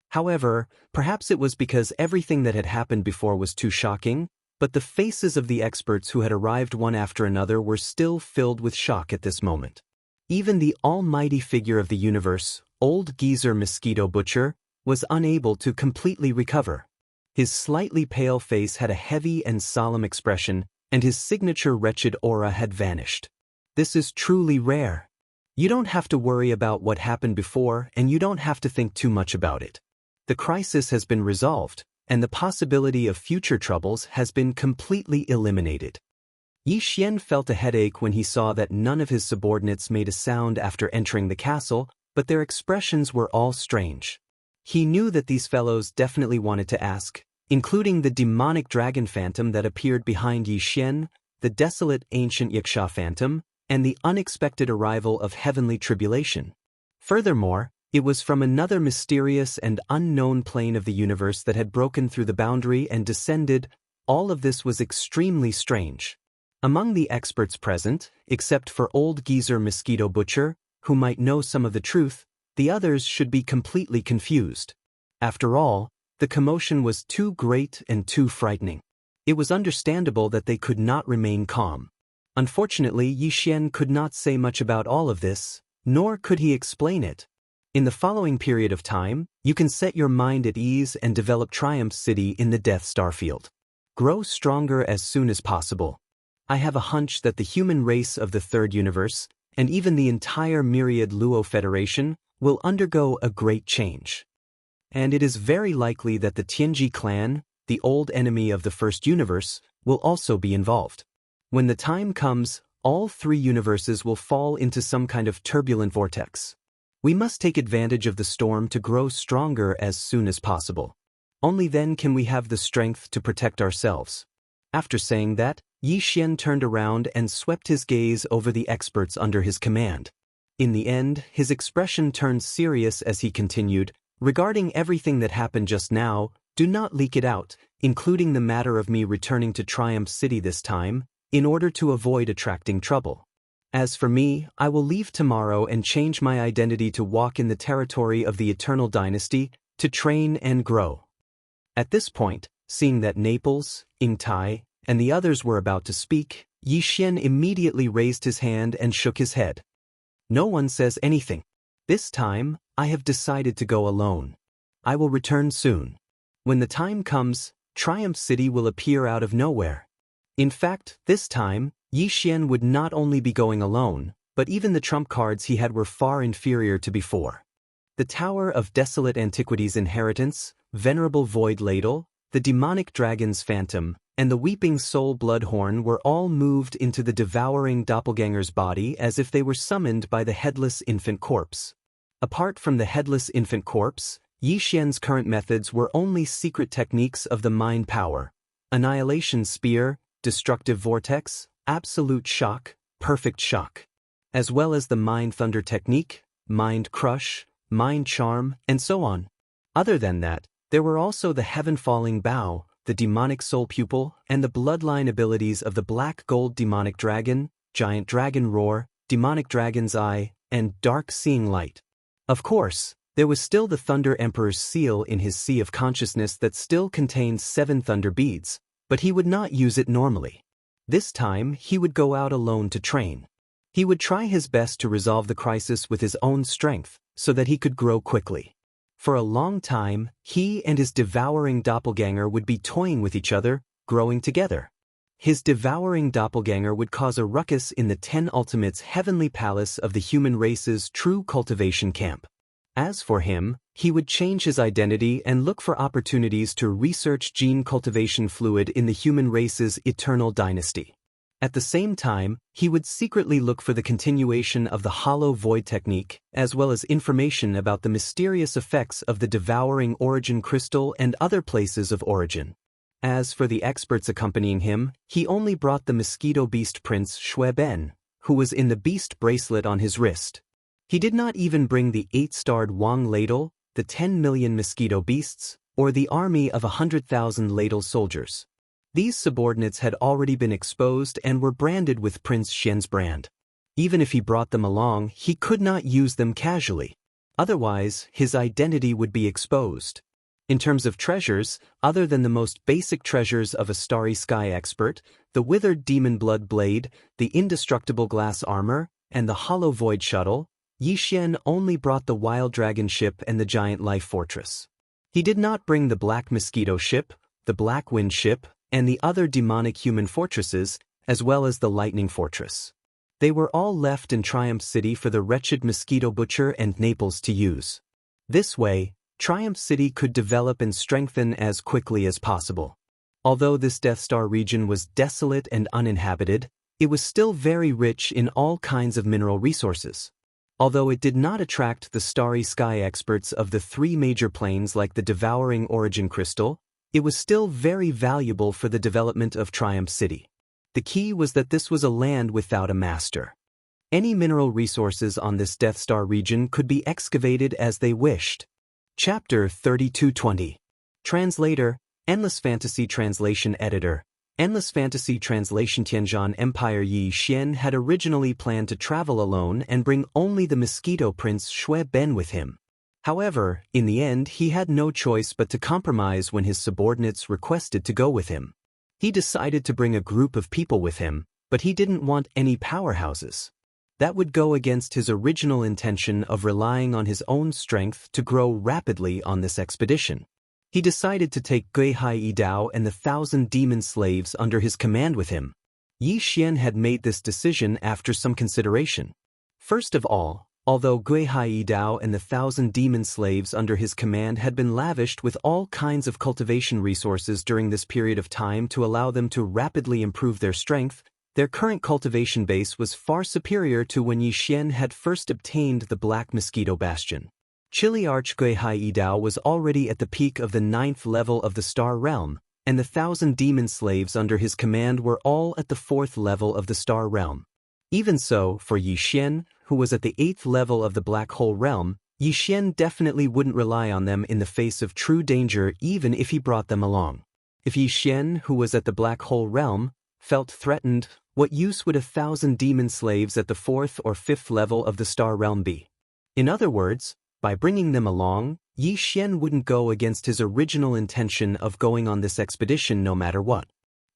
However, perhaps it was because everything that had happened before was too shocking, but the faces of the experts who had arrived one after another were still filled with shock at this moment. Even the almighty figure of the universe, Old Geezer Mosquito Butcher, was unable to completely recover. His slightly pale face had a heavy and solemn expression, and his signature wretched aura had vanished. This is truly rare. You don't have to worry about what happened before, and you don't have to think too much about it. The crisis has been resolved, and the possibility of future troubles has been completely eliminated. Yixian felt a headache when he saw that none of his subordinates made a sound after entering the castle, but their expressions were all strange. He knew that these fellows definitely wanted to ask, including the demonic dragon phantom that appeared behind Yixian, the desolate ancient Wuxia phantom, and the unexpected arrival of heavenly tribulation. Furthermore, it was from another mysterious and unknown plane of the universe that had broken through the boundary and descended. All of this was extremely strange. Among the experts present, except for Old Geezer Mosquito Butcher, who might know some of the truth, the others should be completely confused. After all, the commotion was too great and too frightening. It was understandable that they could not remain calm. Unfortunately, Yixian could not say much about all of this, nor could he explain it. In the following period of time, you can set your mind at ease and develop Triumph City in the Death Star field. Grow stronger as soon as possible. I have a hunch that the human race of the Third Universe, and even the entire myriad Luo Federation, will undergo a great change. And it is very likely that the Tianji clan, the old enemy of the First Universe, will also be involved. When the time comes, all three universes will fall into some kind of turbulent vortex. We must take advantage of the storm to grow stronger as soon as possible. Only then can we have the strength to protect ourselves. After saying that, Yixian turned around and swept his gaze over the experts under his command. In the end, his expression turned serious as he continued, "Regarding everything that happened just now, do not leak it out, including the matter of me returning to Triumph City this time, in order to avoid attracting trouble. As for me, I will leave tomorrow and change my identity to walk in the territory of the Eternal Dynasty, to train and grow." At this point, seeing that Naples, Ingtai, and the others were about to speak, Yixian immediately raised his hand and shook his head. "No one says anything. This time, I have decided to go alone. I will return soon. When the time comes, Triumph City will appear out of nowhere." In fact, this time, Yixian would not only be going alone, but even the trump cards he had were far inferior to before. The Tower of Desolate Antiquities Inheritance, Venerable Void Ladle, the Demonic Dragon's Phantom, and the Weeping Soul Bloodhorn were all moved into the devouring doppelganger's body as if they were summoned by the Headless Infant Corpse. Apart from the Headless Infant Corpse, Yixian's current methods were only secret techniques of the mind power: Annihilation Spear, Destructive Vortex, Absolute Shock, Perfect Shock, as well as the Mind Thunder technique, Mind Crush, Mind Charm, and so on. Other than that, there were also the Heaven Falling Bow, the Demonic Soul Pupil, and the bloodline abilities of the Black Gold Demonic Dragon, Giant Dragon Roar, Demonic Dragon's Eye, and Dark Seeing Light. Of course, there was still the Thunder Emperor's seal in his Sea of Consciousness that still contained 7 thunder beads, but he would not use it normally. This time, he would go out alone to train. He would try his best to resolve the crisis with his own strength, so that he could grow quickly. For a long time, he and his devouring doppelganger would be toying with each other, growing together. His devouring doppelganger would cause a ruckus in the 10 Ultimates heavenly palace of the human race's true cultivation camp. As for him, he would change his identity and look for opportunities to research gene cultivation fluid in the human race's eternal dynasty. At the same time, he would secretly look for the continuation of the hollow void technique, as well as information about the mysterious effects of the devouring origin crystal and other places of origin. As for the experts accompanying him, he only brought the mosquito beast prince Shui Ben, who was in the beast bracelet on his wrist. He did not even bring the 8-starred Wang ladle, the 10 million mosquito beasts, or the army of 100,000 ladle soldiers. These subordinates had already been exposed and were branded with Prince Xian's brand. Even if he brought them along, he could not use them casually. Otherwise, his identity would be exposed. In terms of treasures, other than the most basic treasures of a starry sky expert, the withered demon blood blade, the indestructible glass armor, and the hollow void shuttle, Yi Xian only brought the wild dragon ship and the giant life fortress. He did not bring the black mosquito ship, the black wind ship, and the other demonic human fortresses, as well as the lightning fortress. They were all left in Triumph City for the wretched mosquito butcher and Naples to use. This way, Triumph City could develop and strengthen as quickly as possible. Although this Death Star region was desolate and uninhabited, it was still very rich in all kinds of mineral resources. Although it did not attract the starry sky experts of the 3 major planes like the devouring origin crystal, it was still very valuable for the development of Triumph City. The key was that this was a land without a master. Any mineral resources on this Death Star region could be excavated as they wished. Chapter 3220. Translator, Endless Fantasy Translation Editor. Endless Fantasy Translation. Tianzhan Empire. Yi Xian had originally planned to travel alone and bring only the mosquito prince Shui Ben with him. However, in the end he had no choice but to compromise when his subordinates requested to go with him. He decided to bring a group of people with him, but he didn't want any powerhouses. That would go against his original intention of relying on his own strength to grow rapidly on this expedition. He decided to take Gui Hai Dao and the 1,000 demon slaves under his command with him. Yi Xian had made this decision after some consideration. First of all, although Gui Hai Dao and the 1,000 demon slaves under his command had been lavished with all kinds of cultivation resources during this period of time to allow them to rapidly improve their strength, their current cultivation base was far superior to when Yi Xian had first obtained the Black Mosquito Bastion. Chili Arch Gui Hai Dao was already at the peak of the 9th level of the Star Realm, and the 1,000 demon slaves under his command were all at the 4th level of the Star Realm. Even so, for Yi Xian, who was at the 8th level of the Black Hole Realm, Yi Xian definitely wouldn't rely on them in the face of true danger even if he brought them along. If Yi Xian, who was at the Black Hole Realm, felt threatened, what use would 1,000 demon slaves at the 4th or 5th level of the Star Realm be? In other words, by bringing them along, Yi Xian wouldn't go against his original intention of going on this expedition no matter what.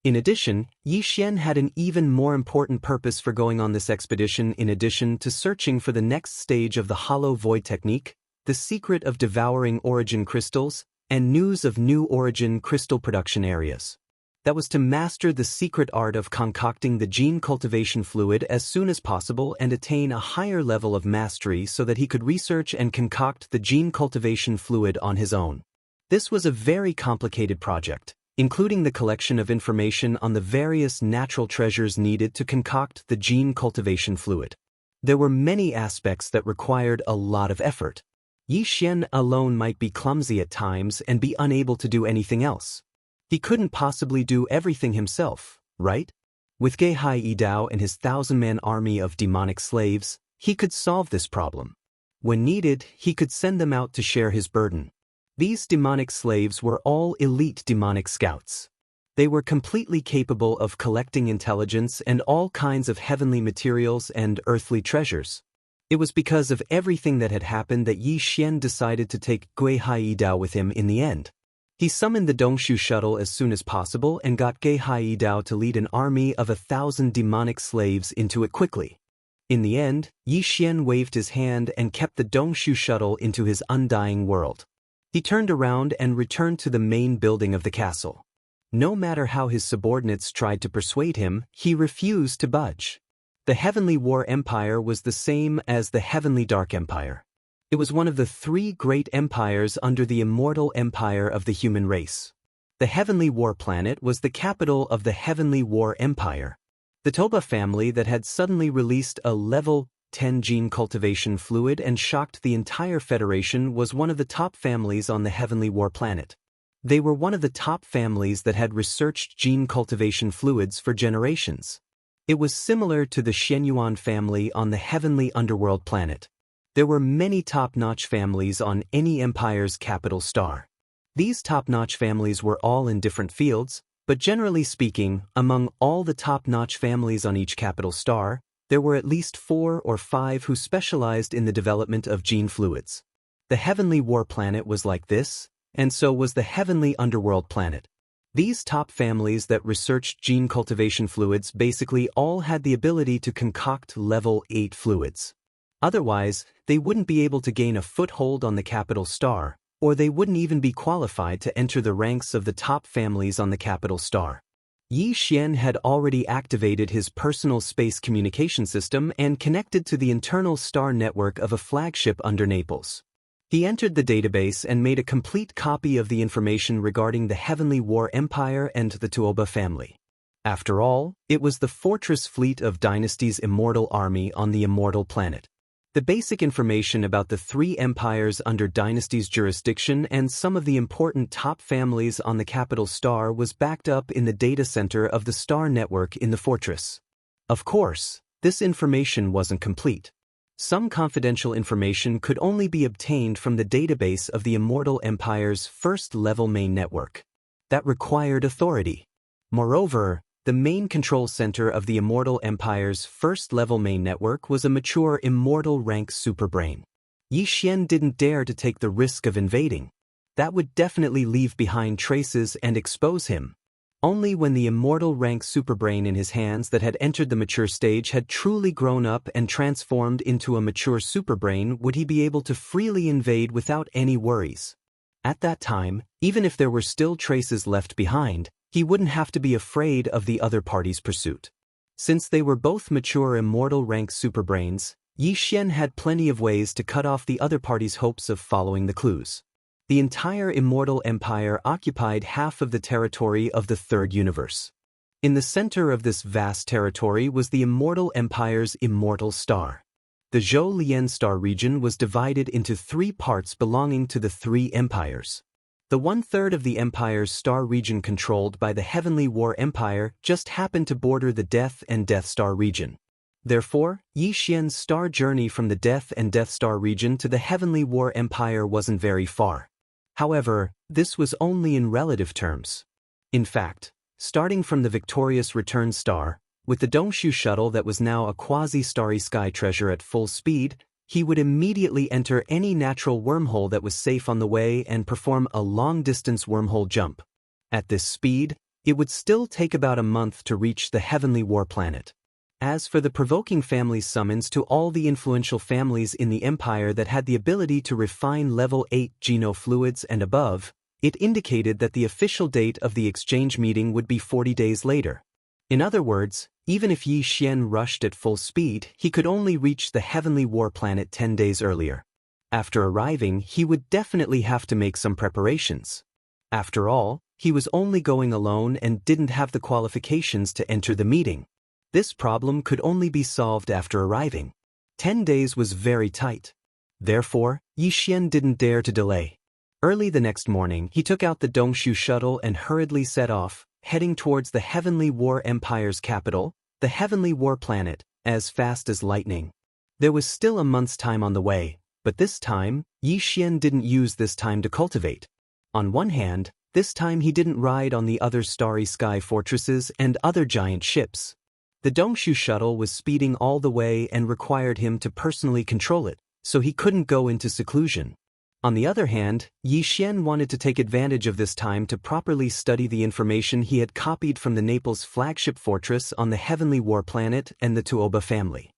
In addition, Yi Xian had an even more important purpose for going on this expedition in addition to searching for the next stage of the Hollow Void technique, the secret of devouring origin crystals, and news of new origin crystal production areas. That was to master the secret art of concocting the gene cultivation fluid as soon as possible and attain a higher level of mastery so that he could research and concoct the gene cultivation fluid on his own. This was a very complicated project, including the collection of information on the various natural treasures needed to concoct the gene cultivation fluid. There were many aspects that required a lot of effort. Yi Xian alone might be clumsy at times and be unable to do anything else. He couldn't possibly do everything himself, right? With Gui Hai Dao and his 1,000-man army of demonic slaves, he could solve this problem. When needed, he could send them out to share his burden. These demonic slaves were all elite demonic scouts. They were completely capable of collecting intelligence and all kinds of heavenly materials and earthly treasures. It was because of everything that had happened that Yi Xian decided to take Gui Hai Dao with him in the end. He summoned the Dongshu shuttle as soon as possible and got Gui Hai Dao to lead an army of 1,000 demonic slaves into it quickly. In the end, Yi Xian waved his hand and kept the Dongshu shuttle into his undying world. He turned around and returned to the main building of the castle. No matter how his subordinates tried to persuade him, he refused to budge. The Heavenly War Empire was the same as the Heavenly Dark Empire. It was one of the three great empires under the immortal empire of the human race. The Heavenly War Planet was the capital of the Heavenly War Empire. The Toba family that had suddenly released a level 10 gene cultivation fluid and shocked the entire Federation was one of the top families on the Heavenly War Planet. They were one of the top families that had researched gene cultivation fluids for generations. It was similar to the Shenyuan family on the Heavenly Underworld Planet. There were many top-notch families on any empire's capital star. These top-notch families were all in different fields, but generally speaking, among all the top-notch families on each capital star, there were at least 4 or 5 who specialized in the development of gene fluids. The Heavenly War Planet was like this, and so was the Heavenly Underworld Planet. These top families that researched gene cultivation fluids basically all had the ability to concoct level 8 fluids. Otherwise, they wouldn't be able to gain a foothold on the capital star, or they wouldn't even be qualified to enter the ranks of the top families on the capital star. Yi Xian had already activated his personal space communication system and connected to the internal star network of a flagship under Naples. He entered the database and made a complete copy of the information regarding the Heavenly War Empire and the Tuoba family. After all, it was the fortress fleet of Dynasty's immortal army on the immortal planet. The basic information about the 3 empires under Dynasty's jurisdiction and some of the important top families on the capital star was backed up in the data center of the star network in the fortress. Of course, this information wasn't complete. Some confidential information could only be obtained from the database of the Immortal Empire's first-level main network. That required authority. Moreover, the main control center of the Immortal Empire's first-level main network was a mature immortal rank superbrain. Yi Xian didn't dare to take the risk of invading. That would definitely leave behind traces and expose him. Only when the immortal rank superbrain in his hands that had entered the mature stage had truly grown up and transformed into a mature superbrain would he be able to freely invade without any worries. At that time, even if there were still traces left behind, he wouldn't have to be afraid of the other party's pursuit. Since they were both mature immortal rank superbrains, Yi Xian had plenty of ways to cut off the other party's hopes of following the clues. The entire Immortal Empire occupied half of the territory of the Third Universe. In the center of this vast territory was the Immortal Empire's immortal star. The Zhou Lian star region was divided into 3 parts belonging to the 3 empires. The 1/3 of the empire's star region controlled by the Heavenly War Empire just happened to border the Death and Death Star region. Therefore, Yi Xian's star journey from the Death and Death Star region to the Heavenly War Empire wasn't very far. However, this was only in relative terms. In fact, starting from the victorious return star, with the Dongshu shuttle that was now a quasi-starry sky treasure at full speed, he would immediately enter any natural wormhole that was safe on the way and perform a long-distance wormhole jump. At this speed, it would still take about a month to reach the Heavenly War Planet. As for the provoking family's summons to all the influential families in the Empire that had the ability to refine level 8 genofluids and above, it indicated that the official date of the exchange meeting would be 40 days later. In other words, even if Yi Xian rushed at full speed, he could only reach the Heavenly War Planet 10 days earlier. After arriving, he would definitely have to make some preparations. After all, he was only going alone and didn't have the qualifications to enter the meeting. This problem could only be solved after arriving. 10 days was very tight. Therefore, Yi Xian didn't dare to delay. Early the next morning, he took out the Dongshu shuttle and hurriedly set off, heading towards the Heavenly War Empire's capital, the Heavenly War Planet, as fast as lightning. There was still a month's time on the way, but this time, Yi Xian didn't use this time to cultivate. On one hand, this time he didn't ride on the other starry sky fortresses and other giant ships. The Dongshu shuttle was speeding all the way and required him to personally control it, so he couldn't go into seclusion. On the other hand, Yi Xian wanted to take advantage of this time to properly study the information he had copied from the Naples flagship fortress on the Heavenly War Planet and the Tuoba family.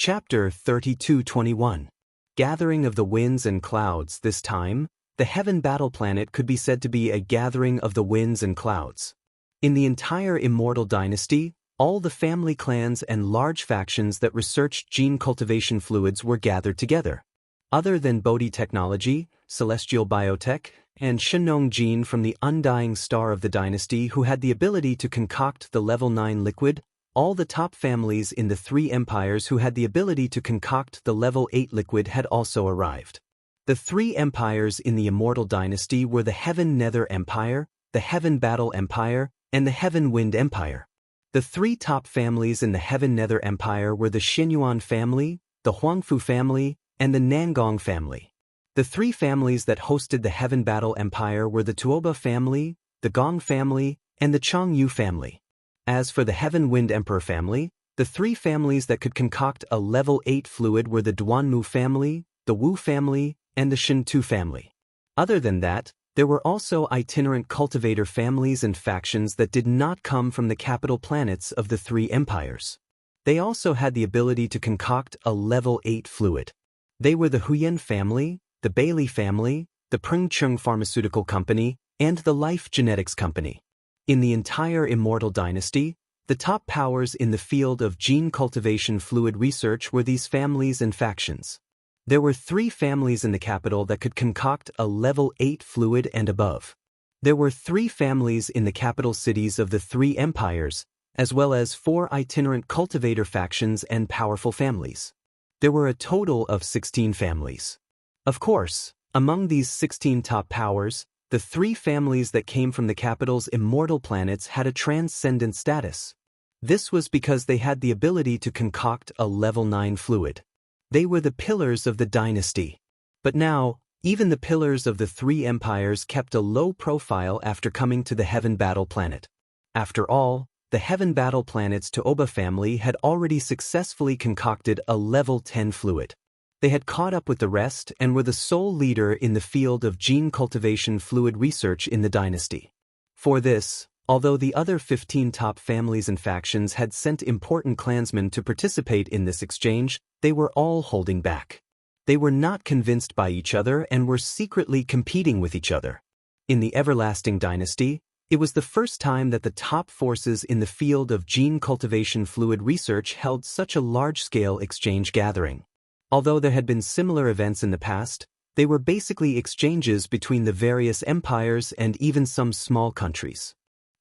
Chapter 32:21. Gathering of the Winds and Clouds. This time, the Heaven Battle Planet could be said to be a gathering of the winds and clouds. In the entire Immortal Dynasty, all the family clans and large factions that researched gene cultivation fluids were gathered together. Other than Bodhi Technology, Celestial Biotech, and Shenong Gene from the Undying Star of the Dynasty who had the ability to concoct the Level 9 liquid, all the top families in the three empires who had the ability to concoct the Level 8 liquid had also arrived. The three empires in the Immortal Dynasty were the Heaven Nether Empire, the Heaven Battle Empire, and the Heaven Wind Empire. The three top families in the Heaven Nether Empire were the Xinyuan family, the Huangfu family, and the Nangong family. The three families that hosted the Heaven Battle Empire were the Tuoba family, the Gong family, and the Changyu family. As for the Heaven Wind Emperor family, the three families that could concoct a Level 8 fluid were the Duanmu family, the Wu family, and the Shintu family. Other than that, there were also itinerant cultivator families and factions that did not come from the capital planets of the three empires. They also had the ability to concoct a Level 8 fluid. They were the Huyen family, the Bailey family, the Pengcheng Pharmaceutical Company, and the Life Genetics Company. In the entire Immortal Dynasty, the top powers in the field of gene cultivation fluid research were these families and factions. There were three families in the capital that could concoct a Level 8 fluid and above. There were three families in the capital cities of the three empires, as well as four itinerant cultivator factions and powerful families. There were a total of 16 families. Of course, among these 16 top powers, the three families that came from the capital's immortal planets had a transcendent status. This was because they had the ability to concoct a Level 9 fluid. They were the pillars of the dynasty. But now, even the pillars of the three empires kept a low profile after coming to the Heaven Battle Planet. After all, the Heaven Battle Planet's Tuoba family had already successfully concocted a Level 10 fluid. They had caught up with the rest and were the sole leader in the field of gene cultivation fluid research in the dynasty. For this, although the other 15 top families and factions had sent important clansmen to participate in this exchange, they were all holding back. They were not convinced by each other and were secretly competing with each other. In the Everlasting Dynasty, it was the first time that the top forces in the field of gene cultivation fluid research held such a large-scale exchange gathering. Although there had been similar events in the past, they were basically exchanges between the various empires and even some small countries.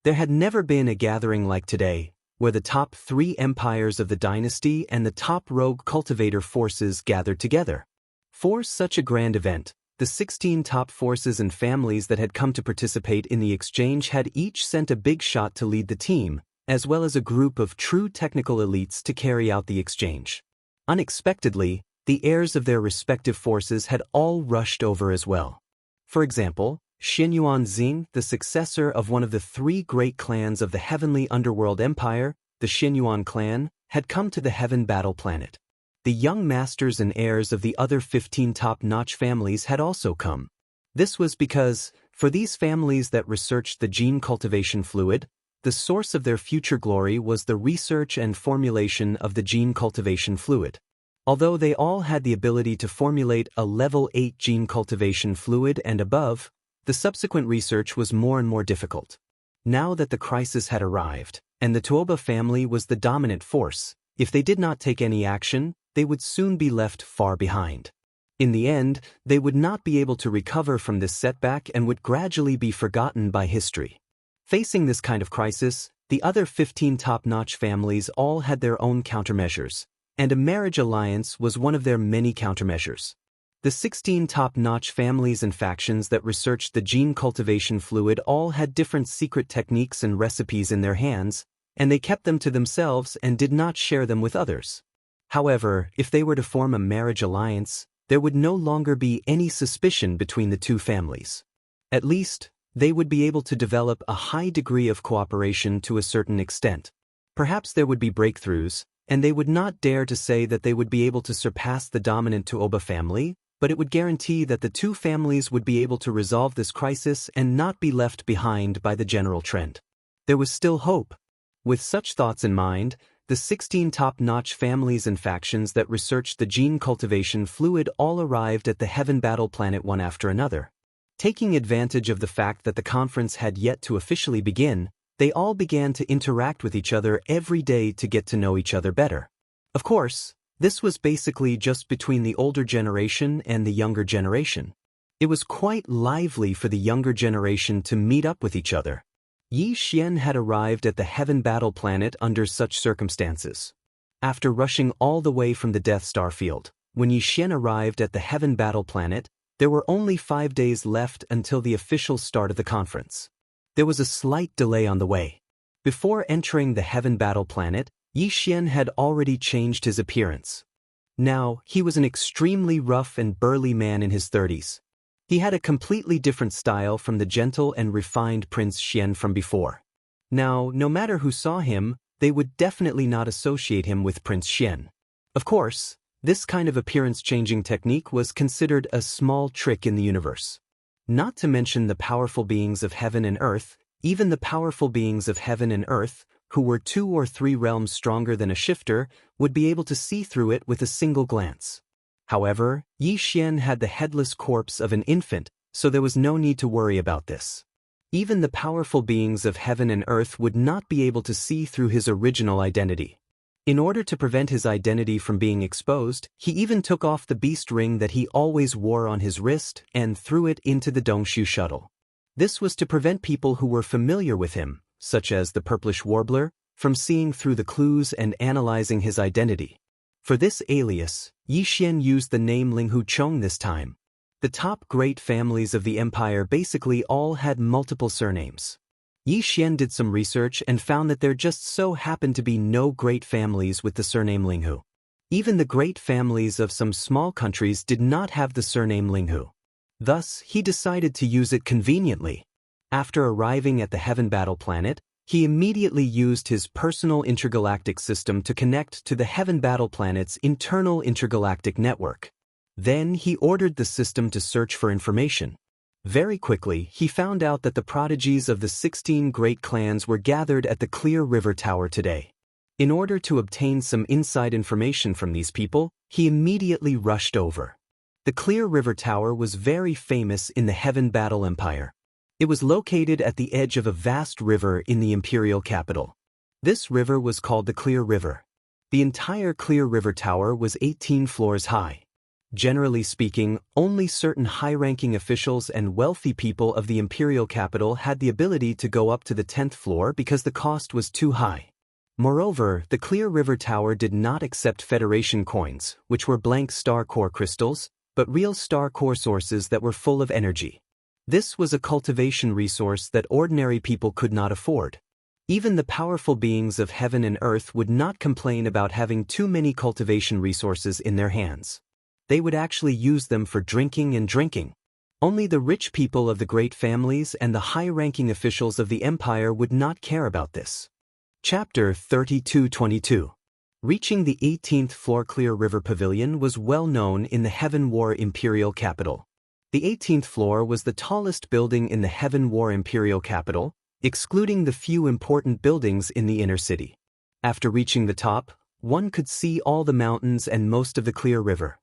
There had never been a gathering like today, where the top three empires of the dynasty and the top rogue cultivator forces gathered together. For such a grand event, the 16 top forces and families that had come to participate in the exchange had each sent a big shot to lead the team, as well as a group of true technical elites to carry out the exchange. Unexpectedly, the heirs of their respective forces had all rushed over as well. For example, Xinyuan Xing, the successor of one of the three great clans of the Heavenly Underworld Empire, the Xinyuan clan, had come to the Heaven Battle Planet. The young masters and heirs of the other 15 top-notch families had also come. This was because, for these families that researched the gene cultivation fluid, the source of their future glory was the research and formulation of the gene cultivation fluid. Although they all had the ability to formulate a Level 8 gene cultivation fluid and above, the subsequent research was more and more difficult. Now that the crisis had arrived, and the Tuoba family was the dominant force, if they did not take any action, they would soon be left far behind. In the end, they would not be able to recover from this setback and would gradually be forgotten by history. Facing this kind of crisis, the other 15 top-notch families all had their own countermeasures, and a marriage alliance was one of their many countermeasures. The 16 top-notch families and factions that researched the gene cultivation fluid all had different secret techniques and recipes in their hands, and they kept them to themselves and did not share them with others. However, if they were to form a marriage alliance, there would no longer be any suspicion between the two families. At least, they would be able to develop a high degree of cooperation to a certain extent. Perhaps there would be breakthroughs, and they would not dare to say that they would be able to surpass the dominant Tuoba family, but it would guarantee that the two families would be able to resolve this crisis and not be left behind by the general trend. There was still hope. With such thoughts in mind, the 16 top-notch families and factions that researched the gene cultivation fluid all arrived at the Heaven Battle planet one after another. Taking advantage of the fact that the conference had yet to officially begin, they all began to interact with each other every day to get to know each other better. Of course, this was basically just between the older generation and the younger generation. It was quite lively for the younger generation to meet up with each other. Yi Xian had arrived at the Heaven Battle planet under such circumstances. After rushing all the way from the Death Star field, when Yi Xian arrived at the Heaven Battle planet, there were only 5 days left until the official start of the conference. There was a slight delay on the way. Before entering the Heaven Battle planet, Yi Xian had already changed his appearance. Now, he was an extremely rough and burly man in his 30s. He had a completely different style from the gentle and refined Prince Xian from before. Now, no matter who saw him, they would definitely not associate him with Prince Xian. Of course, this kind of appearance-changing technique was considered a small trick in the universe. Not to mention the powerful beings of heaven and earth, even the powerful beings of heaven and earth, who were 2 or 3 realms stronger than a shifter, would be able to see through it with a single glance. However, Yi Xian had the headless corpse of an infant, so there was no need to worry about this. Even the powerful beings of heaven and earth would not be able to see through his original identity. In order to prevent his identity from being exposed, he even took off the beast ring that he always wore on his wrist and threw it into the Dongshu shuttle. This was to prevent people who were familiar with him, such as the purplish warbler, from seeing through the clues and analyzing his identity. For this alias, Yi Xian used the name Linghu Chong this time. The top great families of the empire basically all had multiple surnames. Yi Xian did some research and found that there just so happened to be no great families with the surname Linghu. Even the great families of some small countries did not have the surname Linghu. Thus, he decided to use it conveniently. After arriving at the Heaven Battle planet, he immediately used his personal intergalactic system to connect to the Heaven Battle planet's internal intergalactic network. Then he ordered the system to search for information. Very quickly, he found out that the prodigies of the 16 great clans were gathered at the Clear River Tower today. In order to obtain some inside information from these people, he immediately rushed over. The Clear River Tower was very famous in the Heaven Battle Empire. It was located at the edge of a vast river in the imperial capital. This river was called the Clear River. The entire Clear River Tower was 18 floors high. Generally speaking, only certain high-ranking officials and wealthy people of the imperial capital had the ability to go up to the 10th floor because the cost was too high. Moreover, the Clear River Tower did not accept Federation coins, which were blank star core crystals, but real star core sources that were full of energy. This was a cultivation resource that ordinary people could not afford. Even the powerful beings of heaven and earth would not complain about having too many cultivation resources in their hands. They would actually use them for drinking and drinking. Only the rich people of the great families and the high-ranking officials of the empire would not care about this. Chapter 3222. Reaching the 18th floor Clear River Pavilion was well known in the Heaven War Imperial Capital. The 18th floor was the tallest building in the Heaven War Imperial Capital, excluding the few important buildings in the inner city. After reaching the top, one could see all the mountains and most of the Clear River.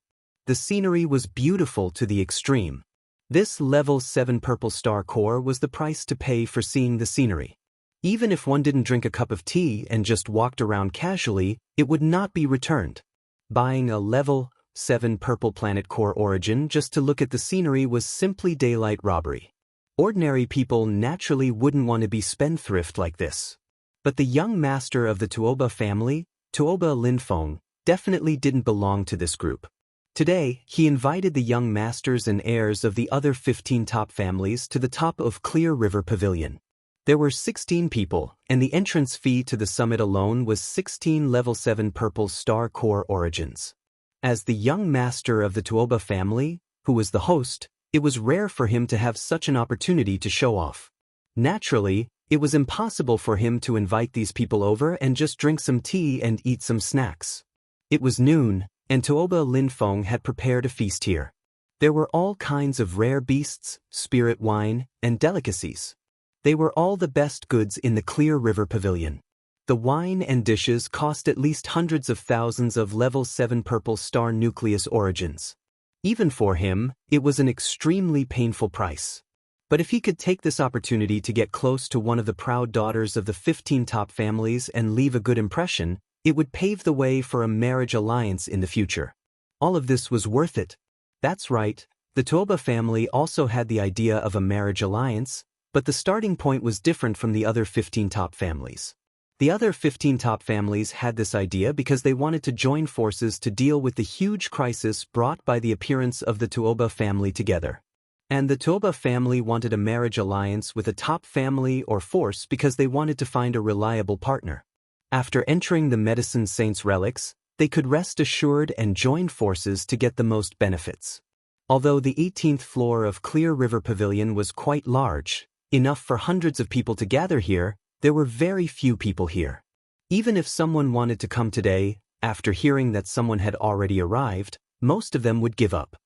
The scenery was beautiful to the extreme. This level 7 purple star core was the price to pay for seeing the scenery. Even if one didn't drink a cup of tea and just walked around casually, it would not be returned. Buying a level 7 purple planet core origin just to look at the scenery was simply daylight robbery. Ordinary people naturally wouldn't want to be spendthrift like this. But the young master of the Tuoba family, Tuoba Linfeng, definitely didn't belong to this group. Today, he invited the young masters and heirs of the other 15 top families to the top of Clear River Pavilion. There were 16 people, and the entrance fee to the summit alone was 16 level 7 purple star core origins. As the young master of the Tuoba family, who was the host, it was rare for him to have such an opportunity to show off. Naturally, it was impossible for him to invite these people over and just drink some tea and eat some snacks. It was noon, and Tuoba Linfeng had prepared a feast here. There were all kinds of rare beasts, spirit wine, and delicacies. They were all the best goods in the Clear River Pavilion. The wine and dishes cost at least hundreds of thousands of level 7 purple star nucleus origins. Even for him, it was an extremely painful price. But if he could take this opportunity to get close to one of the proud daughters of the 15 top families and leave a good impression, it would pave the way for a marriage alliance in the future. All of this was worth it. That's right, the Toba family also had the idea of a marriage alliance, but the starting point was different from the other 15 top families. The other 15 top families had this idea because they wanted to join forces to deal with the huge crisis brought by the appearance of the Toba family together. And the Toba family wanted a marriage alliance with a top family or force because they wanted to find a reliable partner. After entering the Medicine Saint's relics, they could rest assured and join forces to get the most benefits. Although the 18th floor of Clear River Pavilion was quite large, enough for hundreds of people to gather here, there were very few people here. Even if someone wanted to come today, after hearing that someone had already arrived, most of them would give up.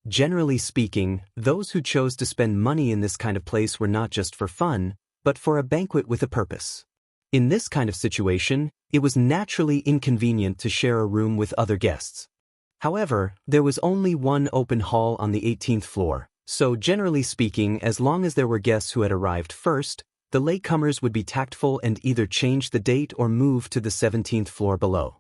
Generally speaking, those who chose to spend money in this kind of place were not just for fun, but for a banquet with a purpose. In this kind of situation, it was naturally inconvenient to share a room with other guests. However, there was only one open hall on the 18th floor, so generally speaking, as long as there were guests who had arrived first, the latecomers would be tactful and either change the date or move to the 17th floor below.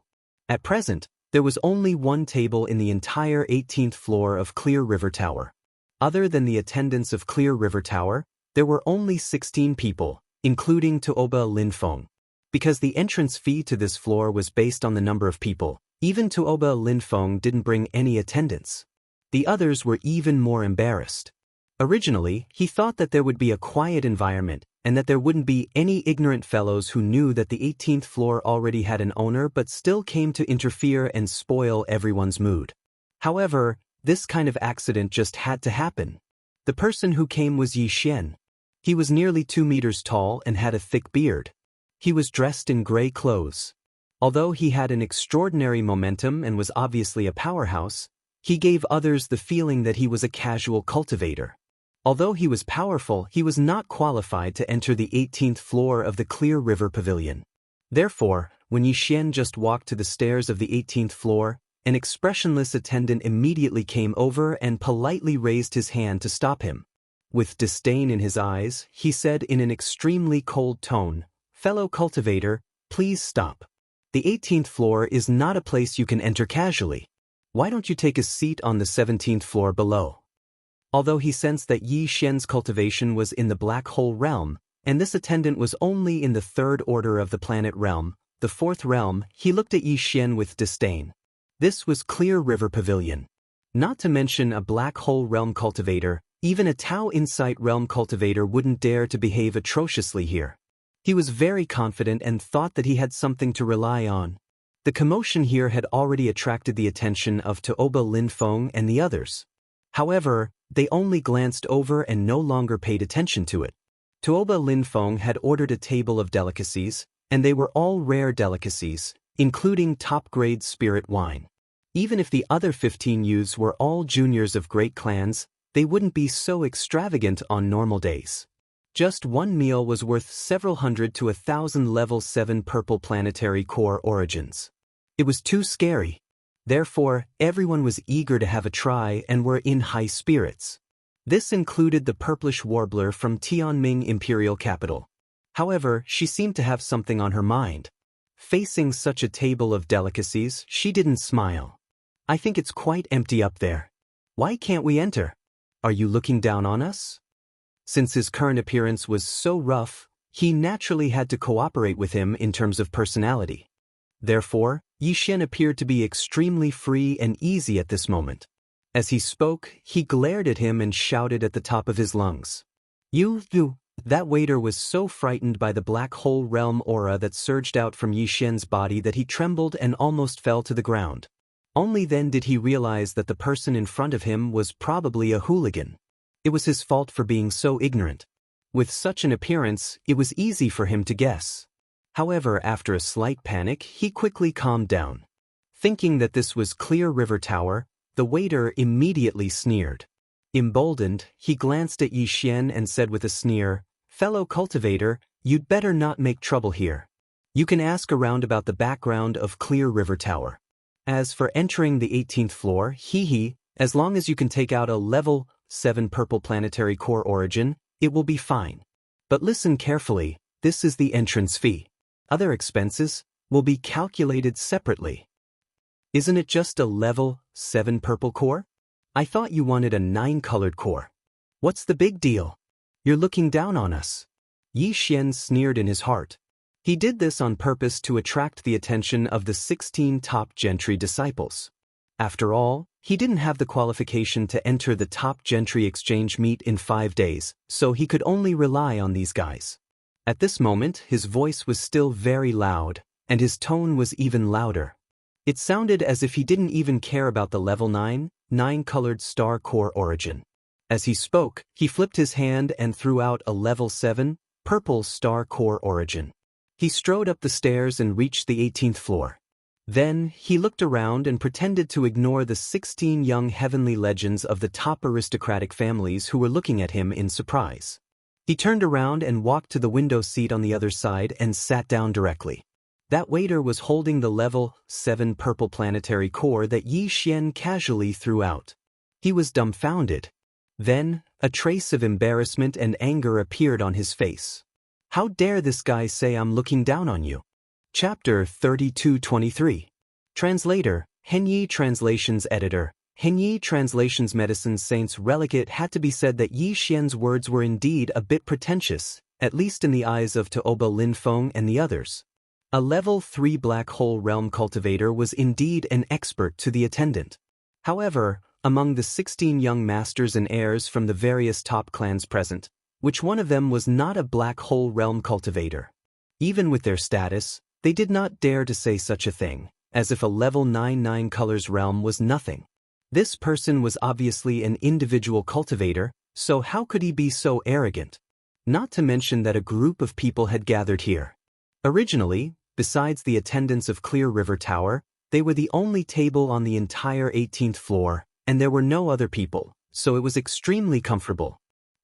At present, there was only one table in the entire 18th floor of Clear River Tower. Other than the attendants of Clear River Tower, there were only 16 people, including Toba Linfeng. Because the entrance fee to this floor was based on the number of people, even Toba Linfeng didn't bring any attendants. The others were even more embarrassed. Originally, he thought that there would be a quiet environment, and that there wouldn't be any ignorant fellows who knew that the 18th floor already had an owner but still came to interfere and spoil everyone's mood. However, this kind of accident just had to happen. The person who came was Xianxia. He was nearly 2 meters tall and had a thick beard. He was dressed in gray clothes. Although he had an extraordinary momentum and was obviously a powerhouse, he gave others the feeling that he was a casual cultivator. Although he was powerful, he was not qualified to enter the 18th floor of the Clear River Pavilion. Therefore, when Xianxia just walked to the stairs of the 18th floor, an expressionless attendant immediately came over and politely raised his hand to stop him. With disdain in his eyes, he said in an extremely cold tone, "Fellow cultivator, please stop. The 18th floor is not a place you can enter casually. Why don't you take a seat on the 17th floor below?" Although he sensed that Xianxia's cultivation was in the black hole realm, and this attendant was only in the third order of the planet realm, the fourth realm, he looked at Xianxia with disdain. This was Clear River Pavilion. Not to mention a black hole realm cultivator, even a Tao Insight realm cultivator wouldn't dare to behave atrociously here. He was very confident and thought that he had something to rely on. The commotion here had already attracted the attention of Toba Linfeng and the others. However, they only glanced over and no longer paid attention to it. Toba Linfeng had ordered a table of delicacies, and they were all rare delicacies, including top-grade spirit wine. Even if the other 15 youths were all juniors of great clans, they wouldn't be so extravagant on normal days. Just one meal was worth several hundred to 1,000 level 7 purple planetary core origins. It was too scary. Therefore, everyone was eager to have a try and were in high spirits. This included the purplish warbler from Tianming Imperial Capital. However, she seemed to have something on her mind. Facing such a table of delicacies, she didn't smile. "I think it's quite empty up there. Why can't we enter? Are you looking down on us?" Since his current appearance was so rough, he naturally had to cooperate with him in terms of personality. Therefore, Xianxia appeared to be extremely free and easy at this moment. As he spoke, he glared at him and shouted at the top of his lungs. You. That waiter was so frightened by the black hole realm aura that surged out from Xianxia's body that he trembled and almost fell to the ground. Only then did he realize that the person in front of him was probably a hooligan. It was his fault for being so ignorant. With such an appearance, it was easy for him to guess. However, after a slight panic, he quickly calmed down. Thinking that this was Clear River Tower, the waiter immediately sneered. Emboldened, he glanced at Xianxia and said with a sneer, "Fellow cultivator, you'd better not make trouble here. You can ask around about the background of Clear River Tower. As for entering the 18th floor, as long as you can take out a level 7 purple planetary core origin, it will be fine. But listen carefully, this is the entrance fee. Other expenses will be calculated separately. Isn't it just a level 7 purple core? I thought you wanted a 9-colored core. What's the big deal? You're looking down on us. Yi Xian sneered in his heart. He did this on purpose to attract the attention of the 16 top gentry disciples. After all, he didn't have the qualification to enter the top gentry exchange meet in 5 days, so he could only rely on these guys. At this moment, his voice was still very loud, and his tone was even louder. It sounded as if he didn't even care about the level 9-colored star core origin. As he spoke, he flipped his hand and threw out a level 7 purple star core origin. He strode up the stairs and reached the 18th floor. Then, he looked around and pretended to ignore the 16 young heavenly legends of the top aristocratic families who were looking at him in surprise. He turned around and walked to the window seat on the other side and sat down directly. That waiter was holding the level 7 purple planetary core that Yi Xian casually threw out. He was dumbfounded. Then, a trace of embarrassment and anger appeared on his face. How dare this guy say I'm looking down on you? Chapter 32-23. Translator, Henyi Translations Editor. Henyi Translations Medicine Saints Relic. It had to be said that Yi Xian's words were indeed a bit pretentious, at least in the eyes of Tuoba Linfeng and the others. A level 3 black hole realm cultivator was indeed an expert to the attendant. However, among the 16 young masters and heirs from the various top clans present, which one of them was not a black hole realm cultivator? Even with their status, they did not dare to say such a thing, as if a level 9 colors realm was nothing. This person was obviously an individual cultivator, so how could he be so arrogant? Not to mention that a group of people had gathered here. Originally, besides the attendants of Clear River Tower, they were the only table on the entire 18th floor, and there were no other people, so it was extremely comfortable.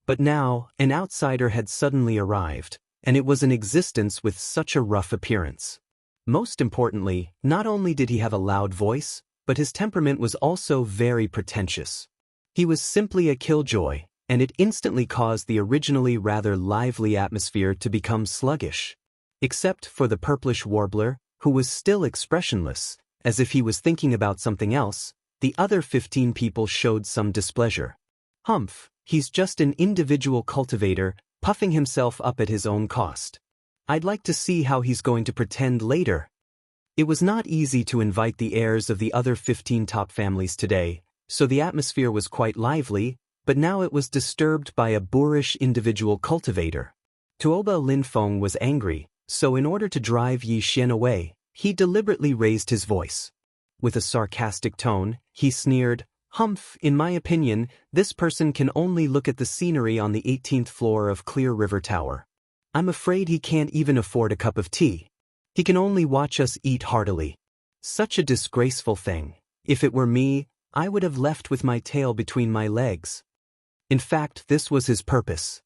But now, an outsider had suddenly arrived, and it was in existence with such a rough appearance. Most importantly, not only did he have a loud voice, but his temperament was also very pretentious. He was simply a killjoy, and it instantly caused the originally rather lively atmosphere to become sluggish. Except for the purplish warbler, who was still expressionless, as if he was thinking about something else, the other 15 people showed some displeasure. Humph, he's just an individual cultivator, puffing himself up at his own cost. I'd like to see how he's going to pretend later. It was not easy to invite the heirs of the other 15 top families today, so the atmosphere was quite lively, but now it was disturbed by a boorish individual cultivator. Tuoba Linfeng was angry, so in order to drive Yi Xian away, he deliberately raised his voice. With a sarcastic tone, he sneered, "Humph, in my opinion, this person can only look at the scenery on the 18th floor of Clear River Tower. I'm afraid he can't even afford a cup of tea. He can only watch us eat heartily. Such a disgraceful thing. If it were me, I would have left with my tail between my legs." In fact, this was his purpose.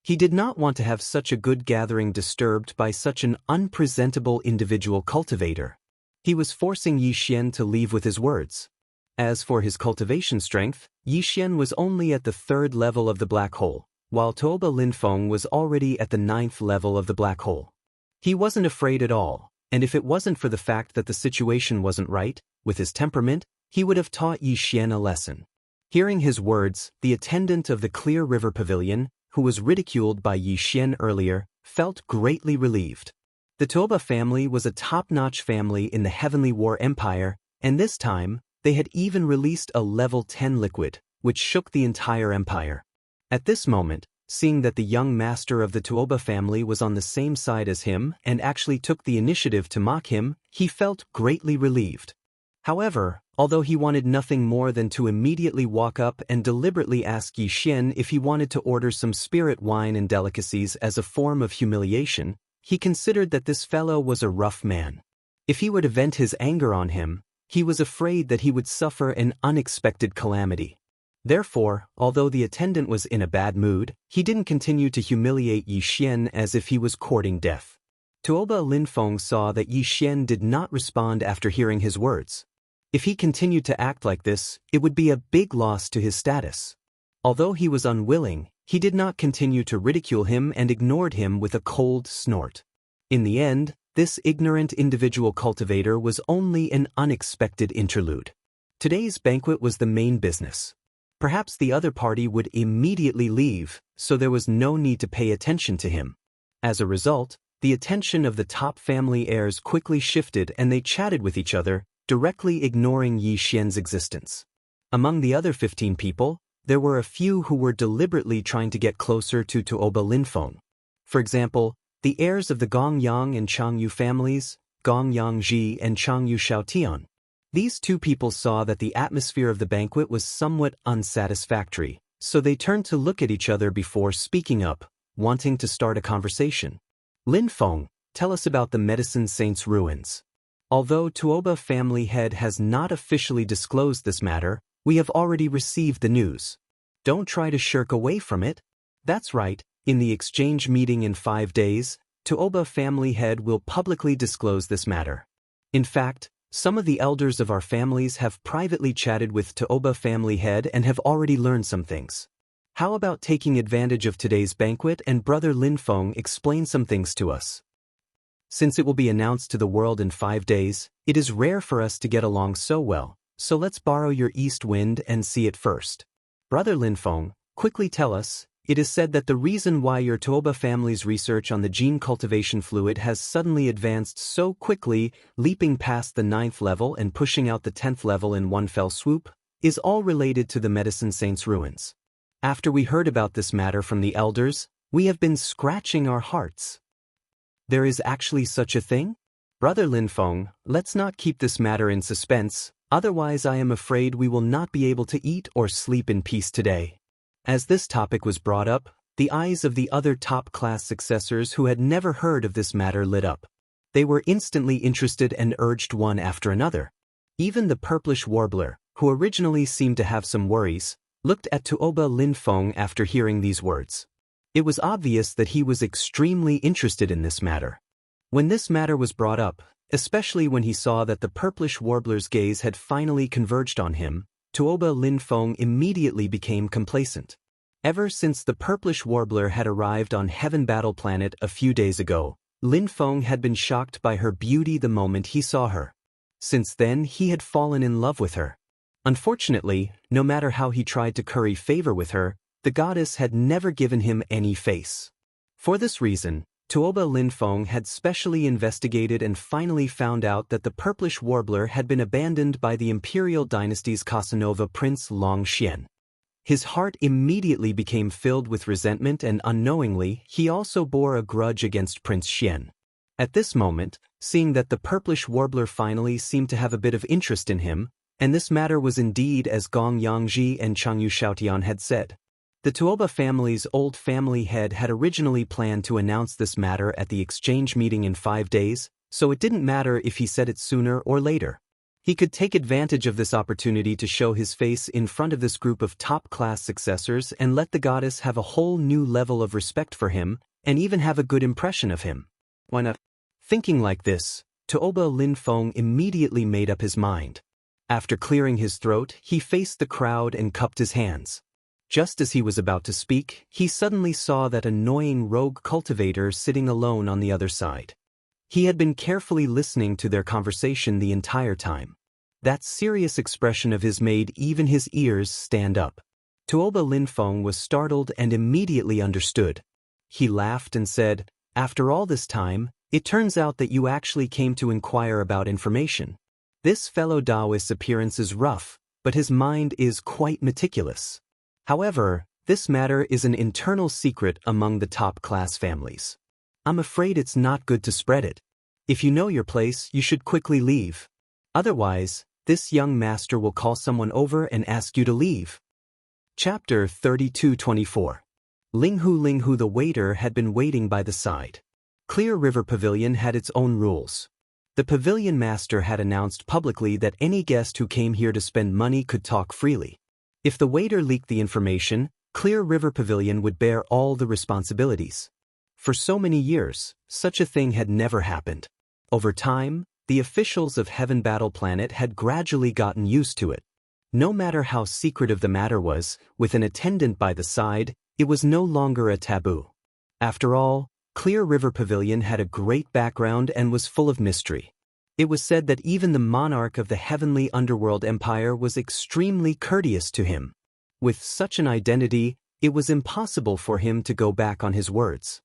He did not want to have such a good gathering disturbed by such an unpresentable individual cultivator. He was forcing Yi Xian to leave with his words. As for his cultivation strength, Yi Xian was only at the 3rd level of the black hole, while Tuoba Linfeng was already at the 9th level of the black hole. He wasn't afraid at all, and if it wasn't for the fact that the situation wasn't right, with his temperament, he would have taught Yi Xian a lesson. Hearing his words, the attendant of the Clear River Pavilion, who was ridiculed by Yi Xian earlier, felt greatly relieved. The Tuoba family was a top-notch family in the Heavenly War Empire, and this time, they had even released a level 10 liquid, which shook the entire empire. At this moment, seeing that the young master of the Tuoba family was on the same side as him and actually took the initiative to mock him, he felt greatly relieved. However, although he wanted nothing more than to immediately walk up and deliberately ask Yi Xian if he wanted to order some spirit wine and delicacies as a form of humiliation, he considered that this fellow was a rough man. If he were to vent his anger on him, he was afraid that he would suffer an unexpected calamity. Therefore, although the attendant was in a bad mood, he didn't continue to humiliate Yi Xian as if he was courting death. Tuoba Linfeng saw that Yi Xian did not respond after hearing his words. If he continued to act like this, it would be a big loss to his status. Although he was unwilling, he did not continue to ridicule him and ignored him with a cold snort. In the end, this ignorant individual cultivator was only an unexpected interlude. Today's banquet was the main business. Perhaps the other party would immediately leave, so there was no need to pay attention to him. As a result, the attention of the top family heirs quickly shifted and they chatted with each other, directly ignoring Yi Xian's existence. Among the other 15 people, there were a few who were deliberately trying to get closer to Tuoba Linfeng. For example, the heirs of the Gongyang and Changyu families, Gongyang Ji and Changyu Xiaotian. These two people saw that the atmosphere of the banquet was somewhat unsatisfactory, so they turned to look at each other before speaking up, wanting to start a conversation. Linfeng, tell us about the Medicine Saint's ruins. Although Tuoba family head has not officially disclosed this matter, we have already received the news. Don't try to shirk away from it. That's right, in the exchange meeting in 5 days, Tuoba family head will publicly disclose this matter. In fact, some of the elders of our families have privately chatted with Tuoba family head and have already learned some things. How about taking advantage of today's banquet and Brother Linfeng explain some things to us? Since it will be announced to the world in 5 days, it is rare for us to get along so well, so let's borrow your east wind and see it first. Brother Linfeng, quickly tell us. It is said that the reason why your Tuoba family's research on the gene cultivation fluid has suddenly advanced so quickly, leaping past the 9th level and pushing out the 10th level in one fell swoop, is all related to the Medicine Saint's ruins. After we heard about this matter from the elders, we have been scratching our hearts. There is actually such a thing? Brother Linfeng, let's not keep this matter in suspense, otherwise I am afraid we will not be able to eat or sleep in peace today. As this topic was brought up, the eyes of the other top-class successors who had never heard of this matter lit up. They were instantly interested and urged one after another. Even the purplish warbler, who originally seemed to have some worries, looked at Tuoba Linfeng after hearing these words. It was obvious that he was extremely interested in this matter. When this matter was brought up, especially when he saw that the purplish warbler's gaze had finally converged on him, Tuoba Linfeng immediately became complacent. Ever since the purplish warbler had arrived on Heaven Battle Planet a few days ago, Linfeng had been shocked by her beauty the moment he saw her. Since then, he had fallen in love with her. Unfortunately, no matter how he tried to curry favor with her, the goddess had never given him any face. For this reason, Tuoba Linfeng had specially investigated and finally found out that the purplish warbler had been abandoned by the Imperial Dynasty's Casanova Prince Long Xian. His heart immediately became filled with resentment and unknowingly, he also bore a grudge against Prince Xian. At this moment, seeing that the purplish warbler finally seemed to have a bit of interest in him, and this matter was indeed as Gong Yangji and Changyu Xiaotian had said. The Tuoba family's old family head had originally planned to announce this matter at the exchange meeting in 5 days, so it didn't matter if he said it sooner or later. He could take advantage of this opportunity to show his face in front of this group of top-class successors and let the goddess have a whole new level of respect for him and even have a good impression of him. Why not? Thinking like this, Tuoba Linfeng immediately made up his mind. After clearing his throat, he faced the crowd and cupped his hands. Just as he was about to speak, he suddenly saw that annoying rogue cultivator sitting alone on the other side. He had been carefully listening to their conversation the entire time. That serious expression of his made even his ears stand up. Tuoba Linfeng was startled and immediately understood. He laughed and said, "After all this time, it turns out that you actually came to inquire about information. This fellow Taoist's appearance is rough, but his mind is quite meticulous. However, this matter is an internal secret among the top-class families. I'm afraid it's not good to spread it. If you know your place, you should quickly leave. Otherwise, this young master will call someone over and ask you to leave." Chapter 32-24. Linghu the waiter had been waiting by the side. Clear River Pavilion had its own rules. The pavilion master had announced publicly that any guest who came here to spend money could talk freely. If the waiter leaked the information, Clear River Pavilion would bear all the responsibilities. For so many years, such a thing had never happened. Over time, the officials of Heaven Battle Planet had gradually gotten used to it. No matter how secretive the matter was, with an attendant by the side, it was no longer a taboo. After all, Clear River Pavilion had a great background and was full of mystery. It was said that even the monarch of the heavenly underworld empire was extremely courteous to him. With such an identity, it was impossible for him to go back on his words.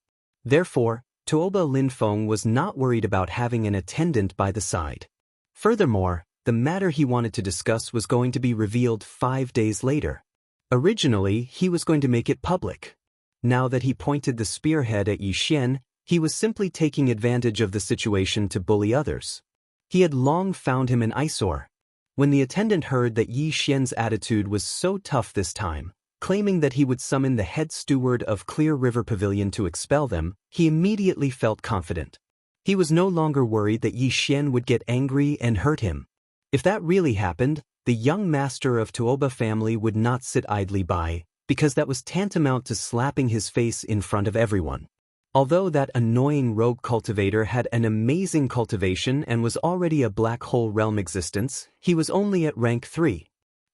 Therefore, Tuoba Linfeng was not worried about having an attendant by the side. Furthermore, the matter he wanted to discuss was going to be revealed 5 days later. Originally, he was going to make it public. Now that he pointed the spearhead at Yixian, he was simply taking advantage of the situation to bully others. He had long found him an eyesore. When the attendant heard that Yixian's attitude was so tough this time, claiming that he would summon the head steward of Clear River Pavilion to expel them, he immediately felt confident. He was no longer worried that Yixian would get angry and hurt him. If that really happened, the young master of Tuoba family would not sit idly by, because that was tantamount to slapping his face in front of everyone. Although that annoying rogue cultivator had an amazing cultivation and was already a black hole realm existence, he was only at rank 3.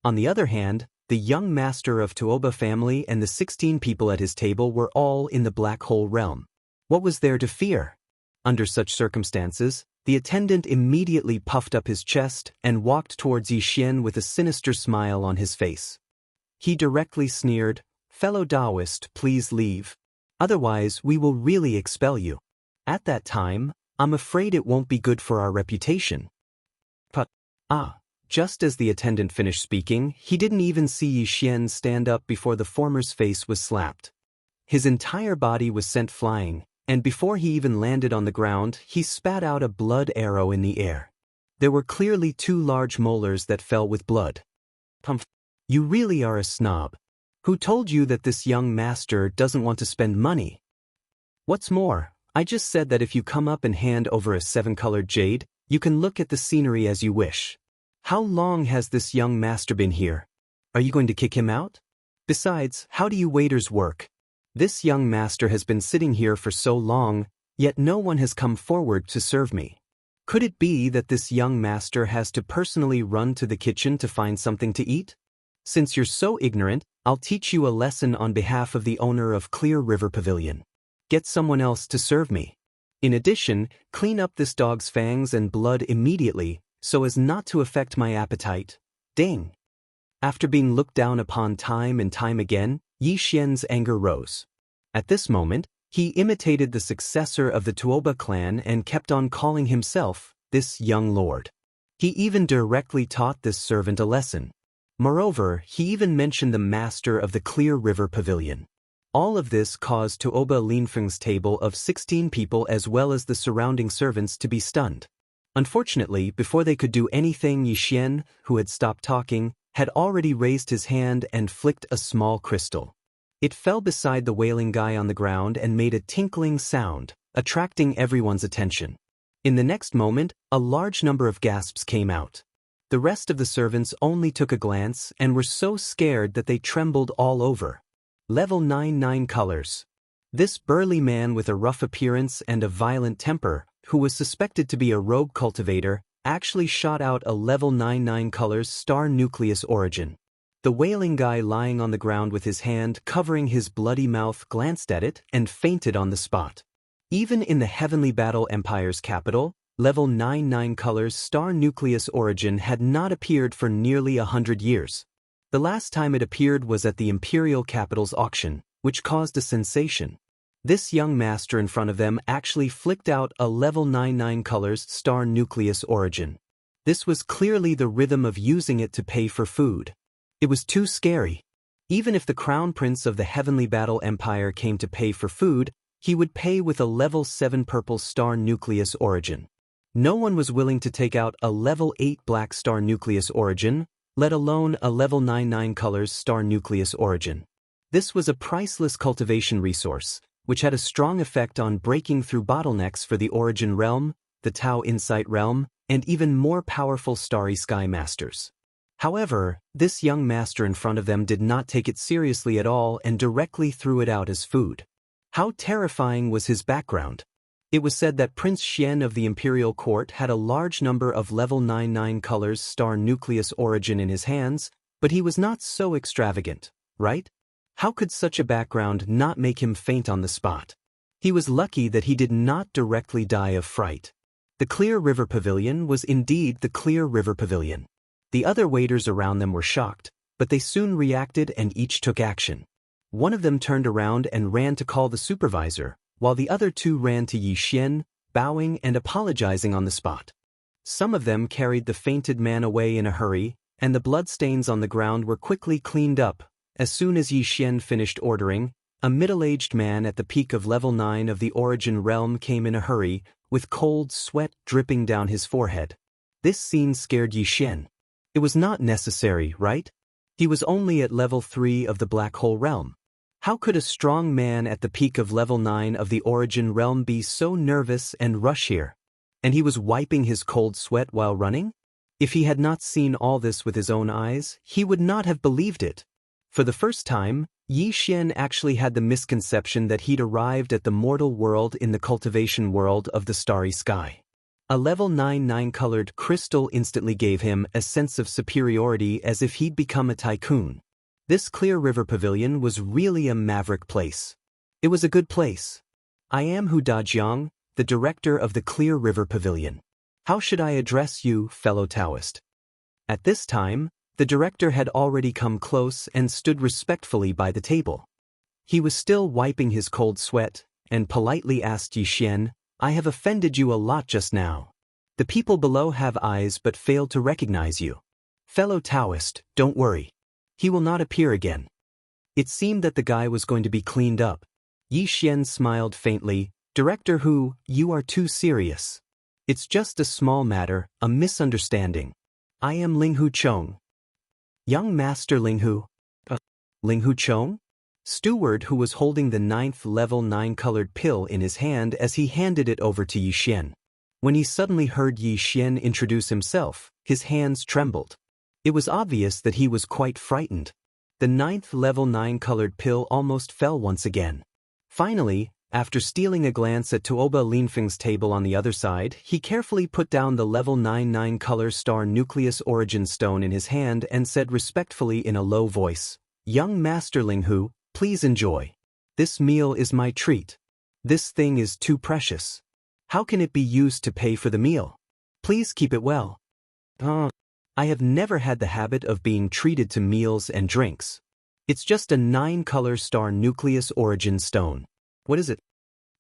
On the other hand, the young master of Tuoba family and the 16 people at his table were all in the black hole realm. What was there to fear? Under such circumstances, the attendant immediately puffed up his chest and walked towards Yixian with a sinister smile on his face. He directly sneered, "Fellow Taoist, please leave. Otherwise, we will really expel you. At that time, I'm afraid it won't be good for our reputation." Just as the attendant finished speaking, he didn't even see Yixian stand up before the former's face was slapped. His entire body was sent flying, and before he even landed on the ground, he spat out a blood arrow in the air. There were clearly 2 large molars that fell with blood. You really are a snob. Who told you that this young master doesn't want to spend money? What's more, I just said that if you come up and hand over a 7-colored jade, you can look at the scenery as you wish. How long has this young master been here? Are you going to kick him out? Besides, how do you waiters work? This young master has been sitting here for so long, yet no one has come forward to serve me. Could it be that this young master has to personally run to the kitchen to find something to eat? Since you're so ignorant, I'll teach you a lesson on behalf of the owner of Clear River Pavilion. Get someone else to serve me. In addition, clean up this dog's fangs and blood immediately, so as not to affect my appetite. Ding! After being looked down upon time and time again, Yixian's anger rose. At this moment, he imitated the successor of the Tuoba clan and kept on calling himself this young lord. He even directly taught this servant a lesson. Moreover, he even mentioned the master of the Clear River Pavilion. All of this caused Tuoba Linfeng's table of 16 people as well as the surrounding servants to be stunned. Unfortunately, before they could do anything, Yixian, who had stopped talking, had already raised his hand and flicked a small crystal. It fell beside the wailing guy on the ground and made a tinkling sound, attracting everyone's attention. In the next moment, a large number of gasps came out. The rest of the servants only took a glance and were so scared that they trembled all over. Level 99 colors. This burly man with a rough appearance and a violent temper, who was suspected to be a rogue cultivator, actually shot out a level 99 colors star nucleus origin. The wailing guy lying on the ground with his hand covering his bloody mouth glanced at it and fainted on the spot. Even in the Heavenly Battle Empire's capital, level 99 colors star nucleus origin had not appeared for nearly 100 years. The last time it appeared was at the Imperial Capital's auction, which caused a sensation. This young master in front of them actually flicked out a level 99 colors star nucleus origin. This was clearly the rhythm of using it to pay for food. It was too scary. Even if the Crown Prince of the Heavenly Battle Empire came to pay for food, he would pay with a level 7 purple star nucleus origin. No one was willing to take out a level 8 black star nucleus origin, let alone a level 99 colors star nucleus origin. This was a priceless cultivation resource, which had a strong effect on breaking through bottlenecks for the Origin Realm, the Tao Insight Realm, and even more powerful Starry Sky Masters. However, this young master in front of them did not take it seriously at all and directly threw it out as food. How terrifying was his background? It was said that Prince Xian of the imperial court had a large number of level 99 colors star nucleus origin in his hands, but he was not so extravagant, right? How could such a background not make him faint on the spot? He was lucky that he did not directly die of fright. The Clear River Pavilion was indeed the Clear River Pavilion. The other waiters around them were shocked, but they soon reacted and each took action. One of them turned around and ran to call the supervisor, while the other two ran to Yi Xian, bowing and apologizing on the spot. Some of them carried the fainted man away in a hurry, and the bloodstains on the ground were quickly cleaned up. As soon as Yi Xian finished ordering, a middle-aged man at the peak of level 9 of the Origin Realm came in a hurry, with cold sweat dripping down his forehead. This scene scared Yi Xian. It was not necessary, right? He was only at level 3 of the Black Hole Realm. How could a strong man at the peak of level 9 of the Origin Realm be so nervous and rush here? And he was wiping his cold sweat while running? If he had not seen all this with his own eyes, he would not have believed it. For the first time, Yi Xian actually had the misconception that he'd arrived at the mortal world in the cultivation world of the starry sky. A level 99 colored crystal instantly gave him a sense of superiority as if he'd become a tycoon. This Clear River Pavilion was really a maverick place. It was a good place. I am Hu Dajiang, the director of the Clear River Pavilion. How should I address you, fellow Taoist? At this time, the director had already come close and stood respectfully by the table. He was still wiping his cold sweat, and politely asked Yi Xian, I have offended you a lot just now. The people below have eyes but fail to recognize you. Fellow Taoist, don't worry. He will not appear again. It seemed that the guy was going to be cleaned up. Yi Xian smiled faintly. Director Hu, you are too serious. It's just a small matter, a misunderstanding. I am Linghu Chong. Young Master Linghu. Linghu Chong? Steward who was holding the 9th level 9 colored pill in his hand as he handed it over to Yi Xian. When he suddenly heard Yi Xian introduce himself, his hands trembled. It was obvious that he was quite frightened. The 9th level 9 colored pill almost fell once again. Finally, after stealing a glance at Tuoba Linfeng's table on the other side, he carefully put down the level 99 color star nucleus origin stone in his hand and said respectfully in a low voice, Young Master Linghu, please enjoy. This meal is my treat. This thing is too precious. How can it be used to pay for the meal? Please keep it well. I have never had the habit of being treated to meals and drinks. It's just a 9-color star nucleus origin stone. What is it?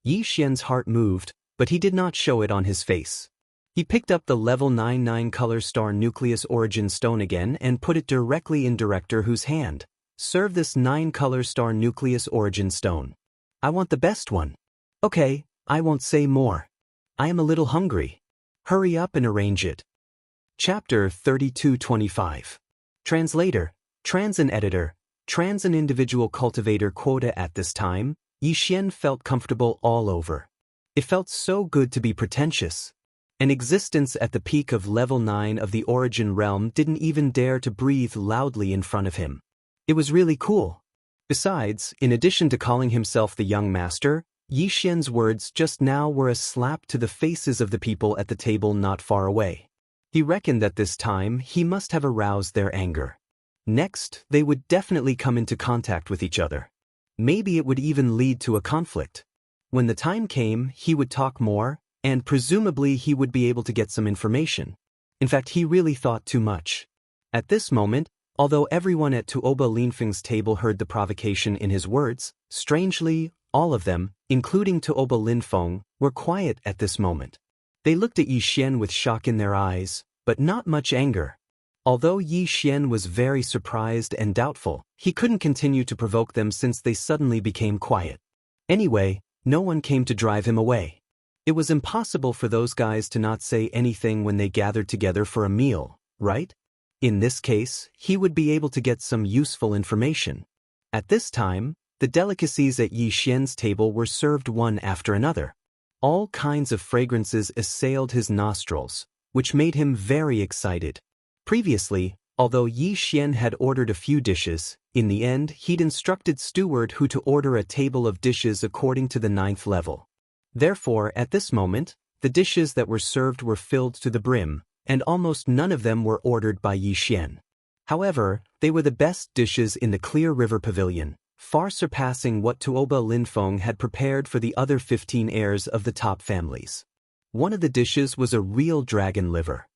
Yi Xian's heart moved, but he did not show it on his face. He picked up the level 99 color star nucleus origin stone again and put it directly in Director Hu's hand. Serve this 9-color star nucleus origin stone. I want the best one. Okay, I won't say more. I am a little hungry. Hurry up and arrange it. Chapter 3225. Translator, trans an editor, trans an individual cultivator quota. At this time, Yi Xian felt comfortable all over. It felt so good to be pretentious. An existence at the peak of level 9 of the Origin Realm didn't even dare to breathe loudly in front of him. It was really cool. Besides, in addition to calling himself the young master, Yi Xian's words just now were a slap to the faces of the people at the table not far away. He reckoned that this time he must have aroused their anger. Next, they would definitely come into contact with each other. Maybe it would even lead to a conflict. When the time came, he would talk more, and presumably he would be able to get some information. In fact, he really thought too much. At this moment, although everyone at Tuoba Linfeng's table heard the provocation in his words, strangely, all of them, including Tuoba Linfeng, were quiet at this moment. They looked at Yi Xian with shock in their eyes, but not much anger. Although Yi Xian was very surprised and doubtful, he couldn't continue to provoke them since they suddenly became quiet. Anyway, no one came to drive him away. It was impossible for those guys to not say anything when they gathered together for a meal, right? In this case, he would be able to get some useful information. At this time, the delicacies at Yi Xian's table were served one after another. All kinds of fragrances assailed his nostrils, which made him very excited. Previously, although Yi Xian had ordered a few dishes, In the end, he'd instructed Steward Hu to order a table of dishes according to the 9th level. Therefore, at this moment, the dishes that were served were filled to the brim, and almost none of them were ordered by Yi Xian. However, they were the best dishes in the Clear River Pavilion, far surpassing what Tuoba Linfeng had prepared for the other 15 heirs of the top families. One of the dishes was a real dragon liver.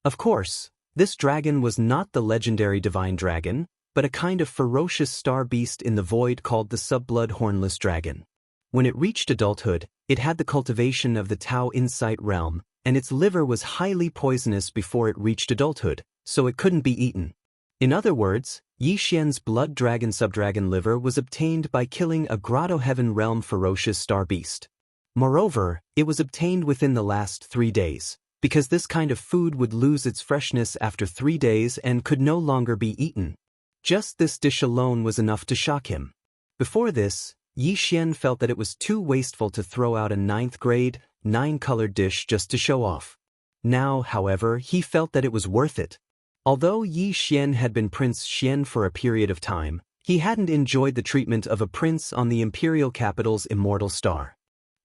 Of course, this dragon was not the legendary divine dragon, but a kind of ferocious star beast in the void called the Subblood Hornless Dragon. When it reached adulthood, it had the cultivation of the Tao Insight realm, and its liver was highly poisonous before it reached adulthood, so it couldn't be eaten. In other words, Yi Xian's blood dragon subdragon liver was obtained by killing a Grotto Heaven realm ferocious star beast. Moreover, it was obtained within the last 3 days, because this kind of food would lose its freshness after 3 days and could no longer be eaten. Just this dish alone was enough to shock him. Before this, Yi Xian felt that it was too wasteful to throw out a 9th grade, 9-colored dish just to show off. Now, however, he felt that it was worth it. Although Yi Xian had been Prince Xian for a period of time, he hadn't enjoyed the treatment of a prince on the imperial capital's immortal star.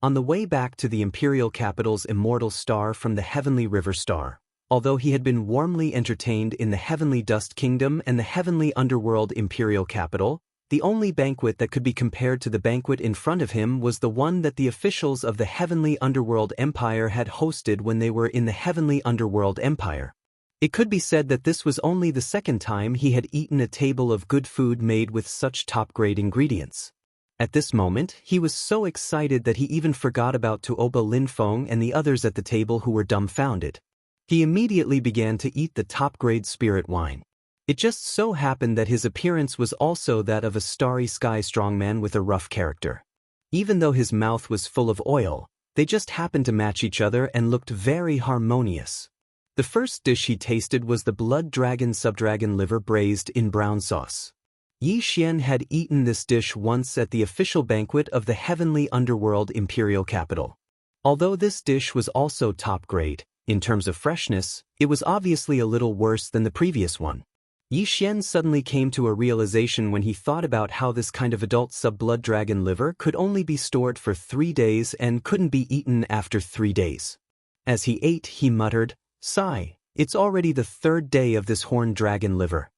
On the way back to the imperial capital's immortal star from the Heavenly River Star, although he had been warmly entertained in the Heavenly Dust Kingdom and the Heavenly Underworld Imperial Capital, the only banquet that could be compared to the banquet in front of him was the one that the officials of the Heavenly Underworld Empire had hosted when they were in the Heavenly Underworld Empire. It could be said that this was only the second time he had eaten a table of good food made with such top-grade ingredients. At this moment, he was so excited that he even forgot about Tuoba Linfeng and the others at the table who were dumbfounded. He immediately began to eat the top-grade spirit wine. It just so happened that his appearance was also that of a starry sky strongman with a rough character. Even though his mouth was full of oil, they just happened to match each other and looked very harmonious. The first dish he tasted was the blood dragon subdragon liver braised in brown sauce. Yi Xian had eaten this dish once at the official banquet of the Heavenly Underworld Imperial Capital. Although this dish was also top grade, in terms of freshness, it was obviously a little worse than the previous one. Yi Xian suddenly came to a realization when he thought about how this kind of adult sub-blood dragon liver could only be stored for 3 days and couldn't be eaten after 3 days. As he ate, he muttered, "Sigh, it's already the 3rd day of this horned dragon liver.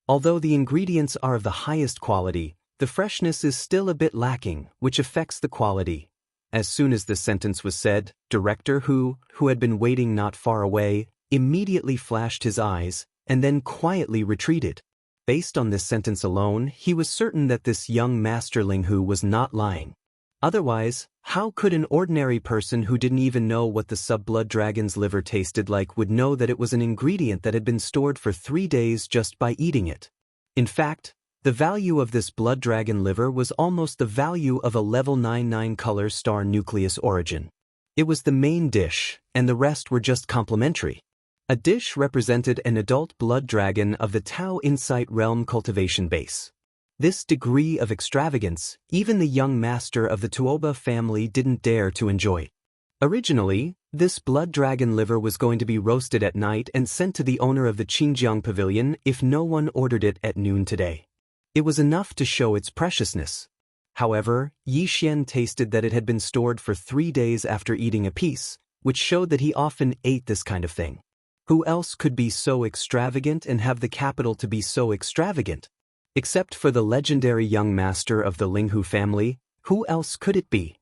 Although the ingredients are of the highest quality, the freshness is still a bit lacking, which affects the quality." As soon as this sentence was said, Director Hu had been waiting not far away, immediately flashed his eyes, and then quietly retreated. Based on this sentence alone, he was certain that this young masterling Hu was not lying. Otherwise, how could an ordinary person who didn't even know what the sub-blood dragon's liver tasted like would know that it was an ingredient that had been stored for 3 days just by eating it? In fact, the value of this blood dragon liver was almost the value of a level 99 color star nucleus origin. It was the main dish, and the rest were just complementary. A dish represented an adult blood dragon of the Tao Insight realm cultivation base. This degree of extravagance, even the young master of the Tuoba family didn't dare to enjoy. Originally, this blood dragon liver was going to be roasted at night and sent to the owner of the Xinjiang pavilion if no one ordered it at noon today. It was enough to show its preciousness. However, Yi Xian tasted that it had been stored for 3 days after eating a piece, which showed that he often ate this kind of thing. Who else could be so extravagant and have the capital to be so extravagant? Except for the legendary young master of the Linghu family, who else could it be?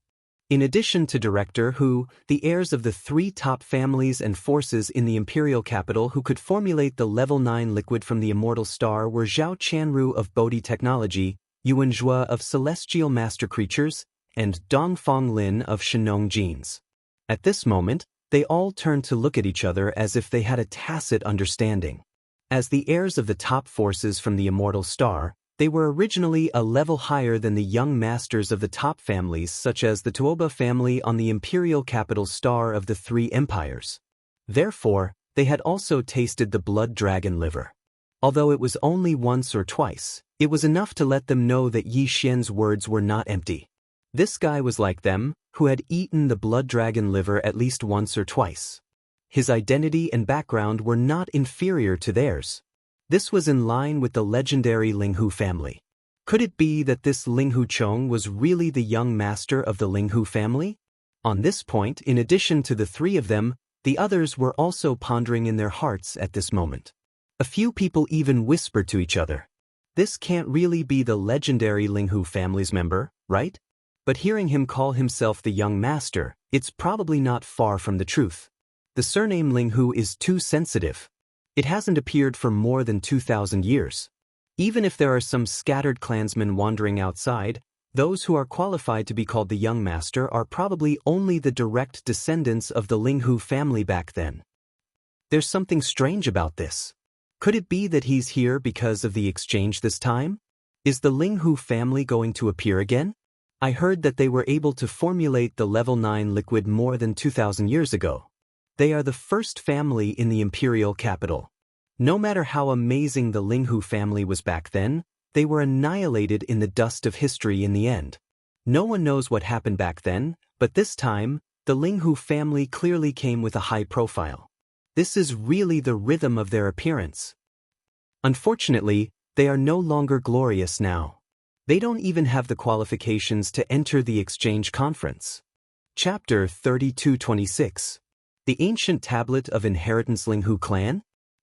In addition to Director Hu, the heirs of the 3 top families and forces in the imperial capital who could formulate the level 9 liquid from the immortal star were Zhao Qianru of Bodhi Technology, Yuan Zhua of Celestial Master Creatures, and Dongfang Lin of Shenong Genes. At this moment, they all turned to look at each other as if they had a tacit understanding. As the heirs of the top forces from the immortal star, they were originally a level higher than the young masters of the top families such as the Tuoba family on the imperial capital star of the 3 empires. Therefore, they had also tasted the blood dragon liver. Although it was only once or twice, it was enough to let them know that Yi Xian's words were not empty. This guy was like them, who had eaten the blood dragon liver at least once or twice. His identity and background were not inferior to theirs. This was in line with the legendary Linghu family. Could it be that this Linghu Chong was really the young master of the Linghu family? On this point, in addition to the three of them, the others were also pondering in their hearts at this moment. A few people even whispered to each other, "This can't really be the legendary Linghu family's member, right?" But hearing him call himself the young master, it's probably not far from the truth. The surname Linghu is too sensitive. It hasn't appeared for more than 2,000 years. Even if there are some scattered clansmen wandering outside, those who are qualified to be called the young master are probably only the direct descendants of the Linghu family back then. There's something strange about this. Could it be that he's here because of the exchange this time? Is the Linghu family going to appear again? I heard that they were able to formulate the level 9 liquid more than 2,000 years ago. They are the first family in the imperial capital. No matter how amazing the Linghu family was back then, they were annihilated in the dust of history in the end. No one knows what happened back then, but this time, the Linghu family clearly came with a high profile. This is really the rhythm of their appearance. Unfortunately, they are no longer glorious now. They don't even have the qualifications to enter the exchange conference. Chapter 3226. The Ancient Tablet of Inheritance Linghu Clan?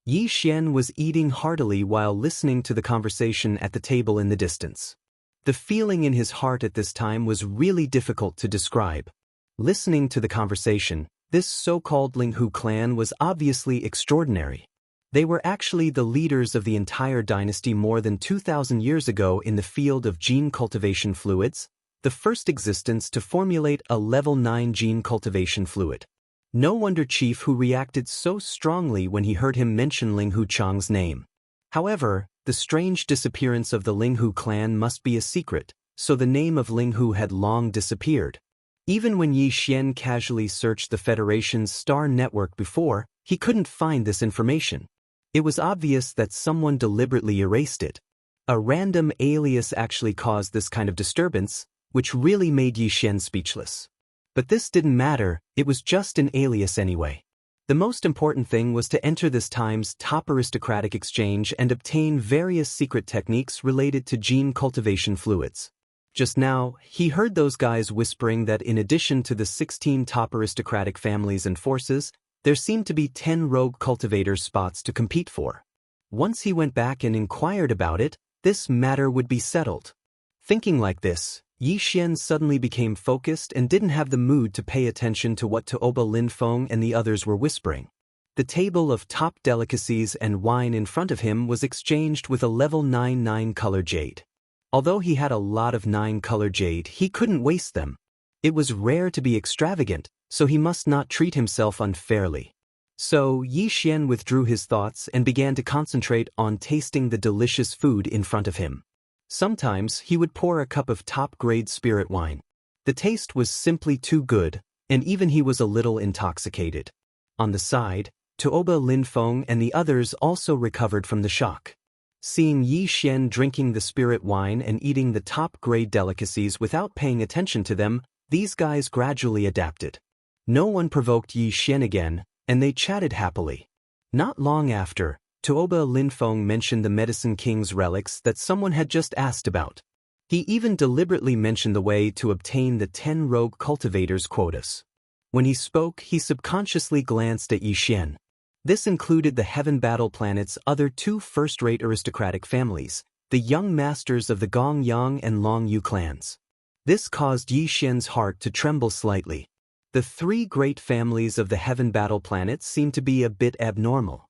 Yi Xian was eating heartily while listening to the conversation at the table in the distance. The feeling in his heart at this time was really difficult to describe. Listening to the conversation, this so-called Linghu clan was obviously extraordinary. They were actually the leaders of the entire dynasty more than 2,000 years ago in the field of gene cultivation fluids, the first existence to formulate a level 9 gene cultivation fluid. No wonder Chief Hu reacted so strongly when he heard him mention Linghu Chang's name. However, the strange disappearance of the Linghu clan must be a secret, so the name of Linghu had long disappeared. Even when Yi Xian casually searched the Federation's star network before, he couldn't find this information. It was obvious that someone deliberately erased it. A random alias actually caused this kind of disturbance, which really made Yi Xian speechless. But this didn't matter, it was just an alias anyway. The most important thing was to enter this time's top aristocratic exchange and obtain various secret techniques related to gene cultivation fluids. Just now, he heard those guys whispering that in addition to the 16 top aristocratic families and forces, there seemed to be 10 rogue cultivators' spots to compete for. Once he went back and inquired about it, this matter would be settled. Thinking like this, Yi Xian suddenly became focused and didn't have the mood to pay attention to what Tuoba Linfeng and the others were whispering. The table of top delicacies and wine in front of him was exchanged with a level 9 9-color jade. Although he had a lot of 9-color jade, he couldn't waste them. It was rare to be extravagant, so he must not treat himself unfairly. So Yi Xian withdrew his thoughts and began to concentrate on tasting the delicious food in front of him. Sometimes he would pour a cup of top-grade spirit wine. The taste was simply too good, and even he was a little intoxicated. On the side, Tuoba Linfeng and the others also recovered from the shock. Seeing Yi Xian drinking the spirit wine and eating the top-grade delicacies without paying attention to them, these guys gradually adapted. No one provoked Yi Xian again, and they chatted happily. Not long after, Tuoba Linfeng mentioned the Medicine King's relics that someone had just asked about. He even deliberately mentioned the way to obtain the 10 rogue cultivators' quotas. When he spoke, he subconsciously glanced at Yi Xian. This included the Heaven Battle Planet's other two first-rate aristocratic families, the young masters of the Gong Yang and Long Yu clans. This caused Yi Xian's heart to tremble slightly. The three great families of the Heaven Battle Planet seemed to be a bit abnormal.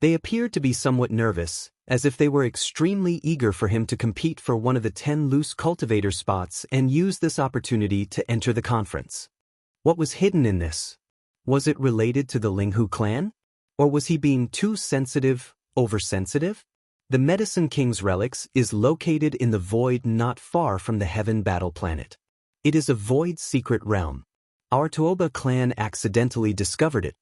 They appeared to be somewhat nervous, as if they were extremely eager for him to compete for one of the 10 loose cultivator spots and use this opportunity to enter the conference. What was hidden in this? Was it related to the Linghu clan? Or was he being too sensitive, oversensitive? The Medicine King's relics is located in the void not far from the Heaven Battle Planet. It is a void secret realm. Our Tuoba clan accidentally discovered it.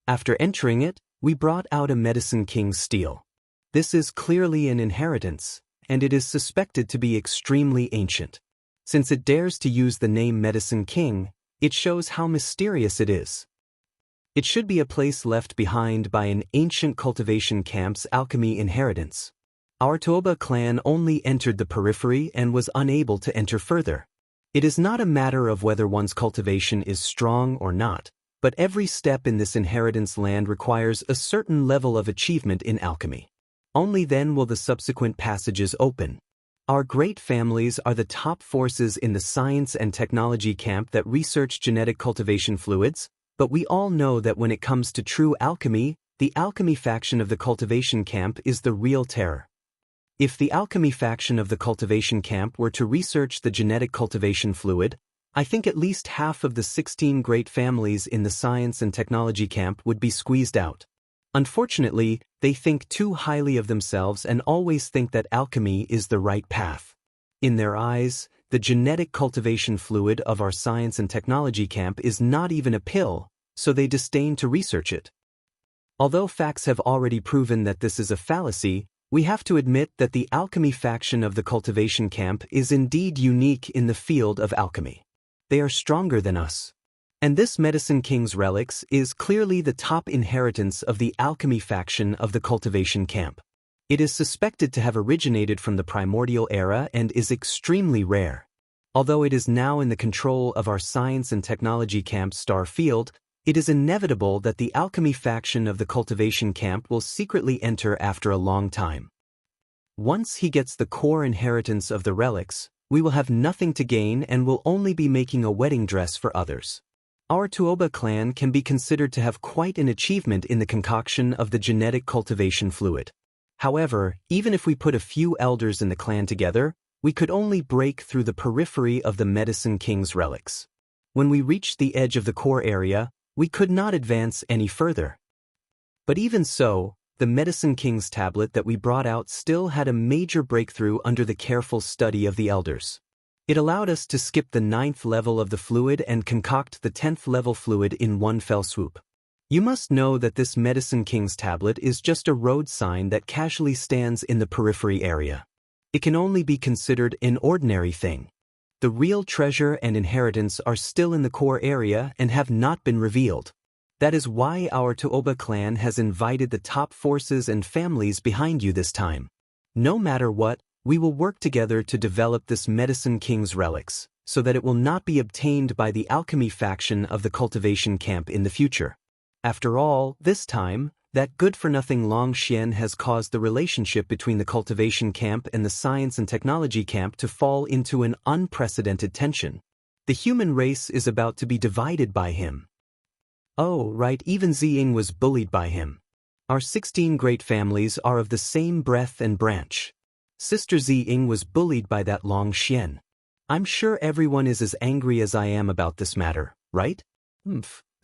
After entering it, we brought out a Medicine King's steel. This is clearly an inheritance, and it is suspected to be extremely ancient. Since it dares to use the name Medicine King, it shows how mysterious it is. It should be a place left behind by an ancient cultivation camp's alchemy inheritance. Our Toba clan only entered the periphery and was unable to enter further. It is not a matter of whether one's cultivation is strong or not, but every step in this inheritance land requires a certain level of achievement in alchemy. Only then will the subsequent passages open. Our great families are the top forces in the science and technology camp that research genetic cultivation fluids, but we all know that when it comes to true alchemy, the alchemy faction of the cultivation camp is the real terror. If the alchemy faction of the cultivation camp were to research the genetic cultivation fluid, I think at least half of the 16 great families in the science and technology camp would be squeezed out. Unfortunately, they think too highly of themselves and always think that alchemy is the right path. In their eyes, the genetic cultivation fluid of our science and technology camp is not even a pill, so they disdain to research it. Although facts have already proven that this is a fallacy, we have to admit that the alchemy faction of the cultivation camp is indeed unique in the field of alchemy. They are stronger than us. And this Medicine King's relics is clearly the top inheritance of the alchemy faction of the cultivation camp. It is suspected to have originated from the primordial era and is extremely rare. Although it is now in the control of our science and technology camp's star field, it is inevitable that the alchemy faction of the cultivation camp will secretly enter after a long time. Once he gets the core inheritance of the relics, we will have nothing to gain and will only be making a wedding dress for others. Our Tuoba clan can be considered to have quite an achievement in the concoction of the genetic cultivation fluid. However, even if we put a few elders in the clan together, we could only break through the periphery of the Medicine King's relics. When we reached the edge of the core area, we could not advance any further. But even so, the Medicine King's tablet that we brought out still had a major breakthrough under the careful study of the elders. It allowed us to skip the 9th level of the fluid and concoct the 10th level fluid in one fell swoop. You must know that this Medicine King's tablet is just a road sign that casually stands in the periphery area. It can only be considered an ordinary thing. The real treasure and inheritance are still in the core area and have not been revealed. That is why our Tuoba clan has invited the top forces and families behind you this time. No matter what, we will work together to develop this Medicine King's relics, so that it will not be obtained by the alchemy faction of the cultivation camp in the future. After all, this time, that good-for-nothing Long Xian has caused the relationship between the cultivation camp and the science and technology camp to fall into an unprecedented tension. The human race is about to be divided by him. Oh, right, even Ziying was bullied by him. Our 16 great families are of the same breath and branch. Sister Ziying was bullied by that Long Xian. I'm sure everyone is as angry as I am about this matter, right?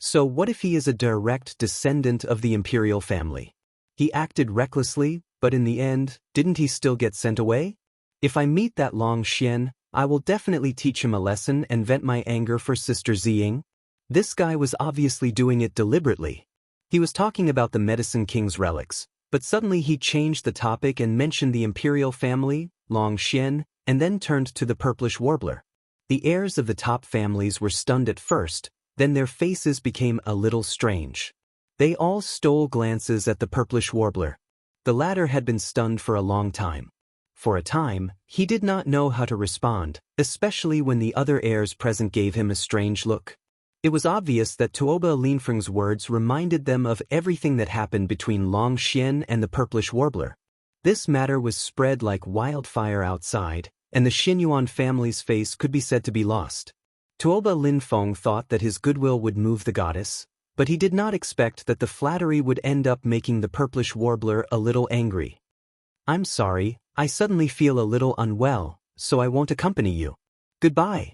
So what if he is a direct descendant of the imperial family? He acted recklessly, but in the end, didn't he still get sent away? If I meet that Long Xian, I will definitely teach him a lesson and vent my anger for Sister Ziying. This guy was obviously doing it deliberately. He was talking about the Medicine King's relics, but suddenly he changed the topic and mentioned the imperial family, Long Xian, and then turned to the purplish warbler. The heirs of the top families were stunned at first, then their faces became a little strange. They all stole glances at the purplish warbler. The latter had been stunned for a long time. For a time, he did not know how to respond, especially when the other heirs present gave him a strange look. It was obvious that Tuoba Linfeng's words reminded them of everything that happened between Long Xian and the purplish warbler. This matter was spread like wildfire outside, and the Xinyuan family's face could be said to be lost. Tuoba Linfeng thought that his goodwill would move the goddess, but he did not expect that the flattery would end up making the purplish warbler a little angry. I'm sorry, I suddenly feel a little unwell, so I won't accompany you. Goodbye.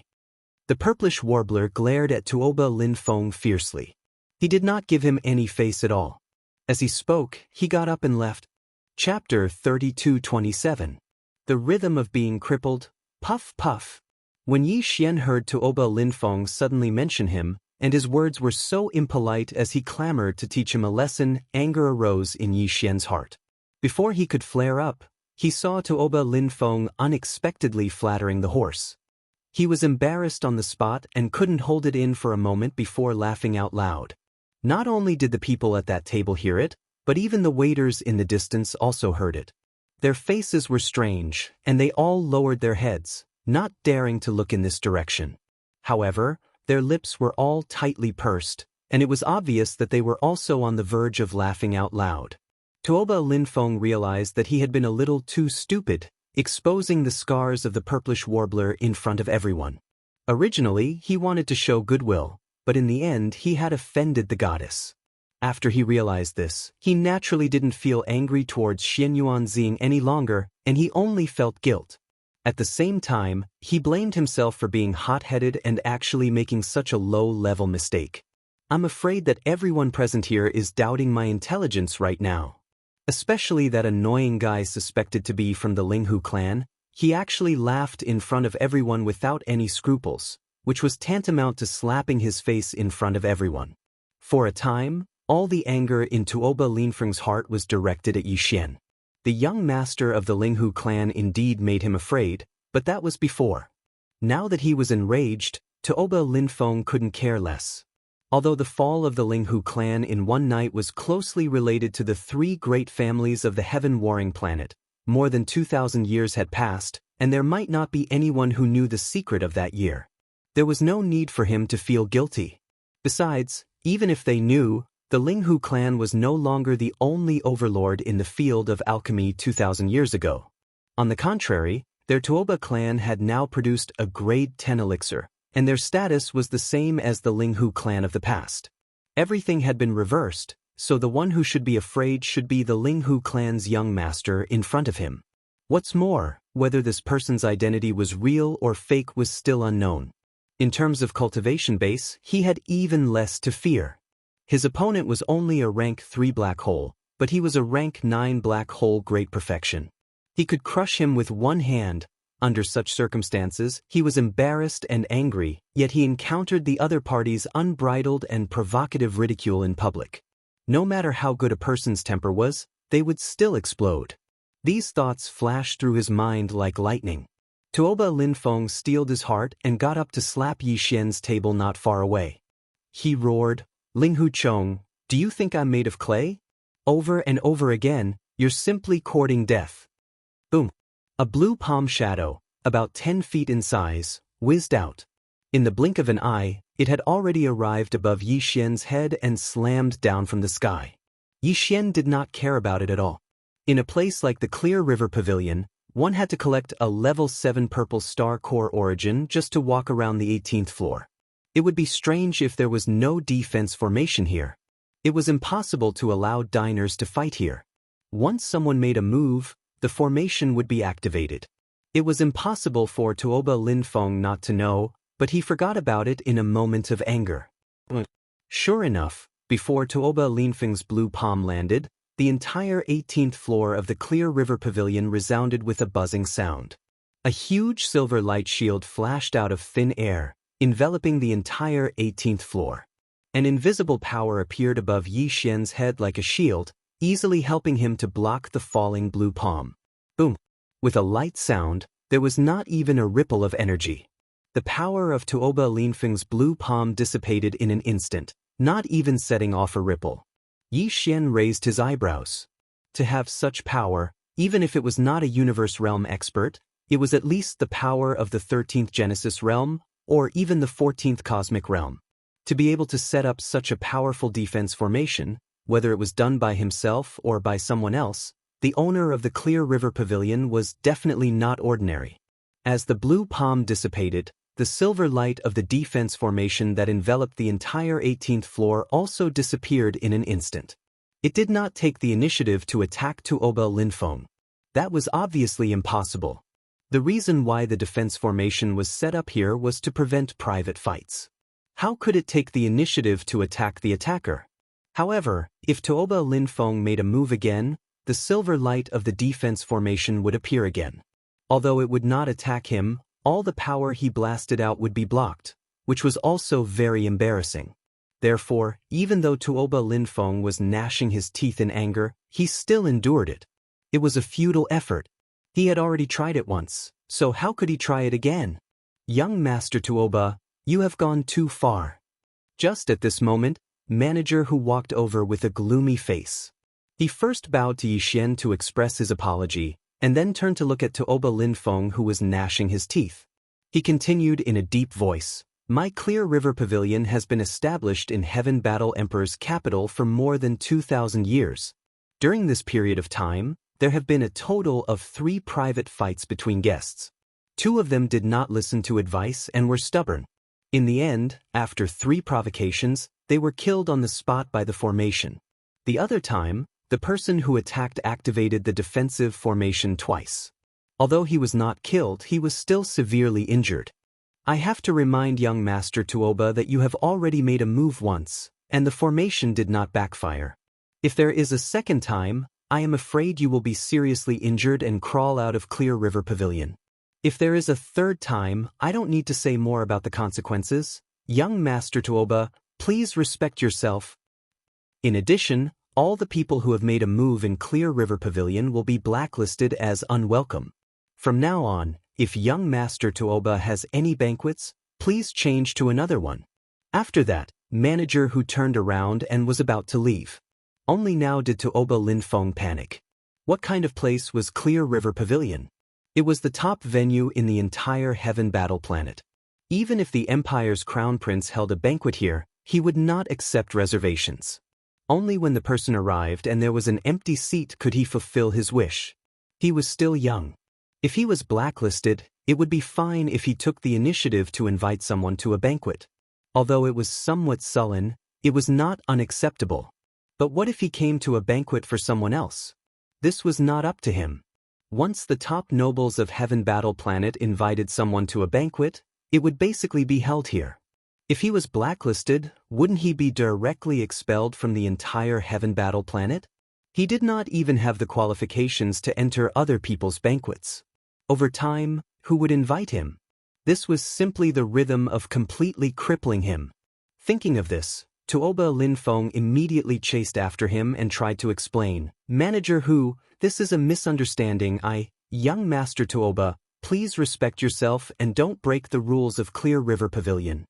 The purplish warbler glared at Tuoba Linfeng fiercely. He did not give him any face at all. As he spoke, he got up and left. Chapter 32:27. The Rhythm of Being Crippled. Puff puff. When Yi Xian heard Tuoba Linfeng suddenly mention him, and his words were so impolite as he clamored to teach him a lesson, anger arose in Yi Xian's heart. Before he could flare up, he saw Tuoba Linfeng unexpectedly flattering the horse. He was embarrassed on the spot and couldn't hold it in for a moment before laughing out loud. Not only did the people at that table hear it, but even the waiters in the distance also heard it. Their faces were strange, and they all lowered their heads, not daring to look in this direction. However, their lips were all tightly pursed, and it was obvious that they were also on the verge of laughing out loud. Tuoba Linfeng realized that he had been a little too stupid, exposing the scars of the purplish warbler in front of everyone. Originally, he wanted to show goodwill, but in the end he had offended the goddess. After he realized this, he naturally didn't feel angry towards Xianyuanzing any longer, and he only felt guilt. At the same time, he blamed himself for being hot-headed and actually making such a low-level mistake. I'm afraid that everyone present here is doubting my intelligence right now. Especially that annoying guy suspected to be from the Linghu clan. He actually laughed in front of everyone without any scruples, which was tantamount to slapping his face in front of everyone. For a time, all the anger in Tuoba Linfeng's heart was directed at Yixian. The young master of the Linghu clan indeed made him afraid, but that was before. Now that he was enraged, Tuoba Linfeng couldn't care less. Although the fall of the Linghu clan in one night was closely related to the three great families of the heaven-warring planet, more than 2,000 years had passed, and there might not be anyone who knew the secret of that year. There was no need for him to feel guilty. Besides, even if they knew, the Linghu clan was no longer the only overlord in the field of alchemy 2,000 years ago. On the contrary, their Tuoba clan had now produced a grade 10 elixir, and their status was the same as the Linghu clan of the past. Everything had been reversed, so the one who should be afraid should be the Linghu clan's young master in front of him. What's more, whether this person's identity was real or fake was still unknown. In terms of cultivation base, he had even less to fear. His opponent was only a rank 3 black hole, but he was a rank 9 black hole great perfection. He could crush him with one hand. Under such circumstances, he was embarrassed and angry, yet he encountered the other party's unbridled and provocative ridicule in public. No matter how good a person's temper was, they would still explode. These thoughts flashed through his mind like lightning. Tuoba Linfeng steeled his heart and got up to slap Yixian's table not far away. He roared, "Linghu Chong, do you think I'm made of clay? Over and over again, you're simply courting death." Boom. A blue palm shadow, about 10 feet in size, whizzed out. In the blink of an eye, it had already arrived above Yixian's head and slammed down from the sky. Yixian did not care about it at all. In a place like the Clear River Pavilion, one had to collect a level 7 purple star core origin just to walk around the 18th floor. It would be strange if there was no defense formation here. It was impossible to allow diners to fight here. Once someone made a move, the formation would be activated. It was impossible for Tuoba Linfeng not to know, but he forgot about it in a moment of anger. Sure enough, before Tuoba Linfeng's blue palm landed, the entire 18th floor of the Clear River Pavilion resounded with a buzzing sound. A huge silver light shield flashed out of thin air, enveloping the entire 18th floor. An invisible power appeared above Yixian's head like a shield, easily helping him to block the falling blue palm. Boom! With a light sound, there was not even a ripple of energy. The power of Tuoba Linfeng's blue palm dissipated in an instant, not even setting off a ripple. Yixian raised his eyebrows. To have such power, even if it was not a universe realm expert, it was at least the power of the 13th Genesis realm, or even the 14th cosmic realm. To be able to set up such a powerful defense formation, whether it was done by himself or by someone else, the owner of the Clear River Pavilion was definitely not ordinary. As the blue palm dissipated, the silver light of the defense formation that enveloped the entire 18th floor also disappeared in an instant. It did not take the initiative to attack Tuoba Linfeng. That was obviously impossible. The reason why the defense formation was set up here was to prevent private fights. How could it take the initiative to attack the attacker? However, if Tuoba Linfeng made a move again, the silver light of the defense formation would appear again. Although it would not attack him, all the power he blasted out would be blocked, which was also very embarrassing. Therefore, even though Tuoba Linfeng was gnashing his teeth in anger, he still endured it. It was a futile effort. He had already tried it once, so how could he try it again? Young Master Tuoba, you have gone too far. Just at this moment, Manager Hu walked over with a gloomy face. He first bowed to Yixian to express his apology, and then turned to look at Tuoba Linfeng, who was gnashing his teeth. He continued in a deep voice, "My Clear River Pavilion has been established in Heaven Battle Emperor's capital for more than 2,000 years. During this period of time, there have been a total of 3 private fights between guests. 2 of them did not listen to advice and were stubborn. In the end, after 3 provocations, they were killed on the spot by the formation. The other time, the person who attacked activated the defensive formation twice. Although he was not killed, he was still severely injured. I have to remind young Master Tuoba that you have already made a move once, and the formation did not backfire. If there is a second time, I am afraid you will be seriously injured and crawl out of Clear River Pavilion. If there is a third time, I don't need to say more about the consequences. Young Master Tuoba, please respect yourself. In addition, all the people who have made a move in Clear River Pavilion will be blacklisted as unwelcome. From now on, if young Master Tuoba has any banquets, please change to another one." After that, manager who turned around and was about to leave. Only now did Tuoba Linfeng panic. What kind of place was Clear River Pavilion? It was the top venue in the entire Heaven Battle planet. Even if the Empire's Crown Prince held a banquet here, he would not accept reservations. Only when the person arrived and there was an empty seat could he fulfill his wish. He was still young. If he was blacklisted, it would be fine if he took the initiative to invite someone to a banquet. Although it was somewhat sullen, it was not unacceptable. But what if he came to a banquet for someone else? This was not up to him. Once the top nobles of Heaven Battle Planet invited someone to a banquet, it would basically be held here. If he was blacklisted, wouldn't he be directly expelled from the entire Heaven Battle Planet? He did not even have the qualifications to enter other people's banquets. Over time, who would invite him? This was simply the rhythm of completely crippling him. Thinking of this, Tuoba Linfeng immediately chased after him and tried to explain, "Manager Hu, this is a misunderstanding. Young Master Tuoba, please respect yourself and don't break the rules of Clear River Pavilion."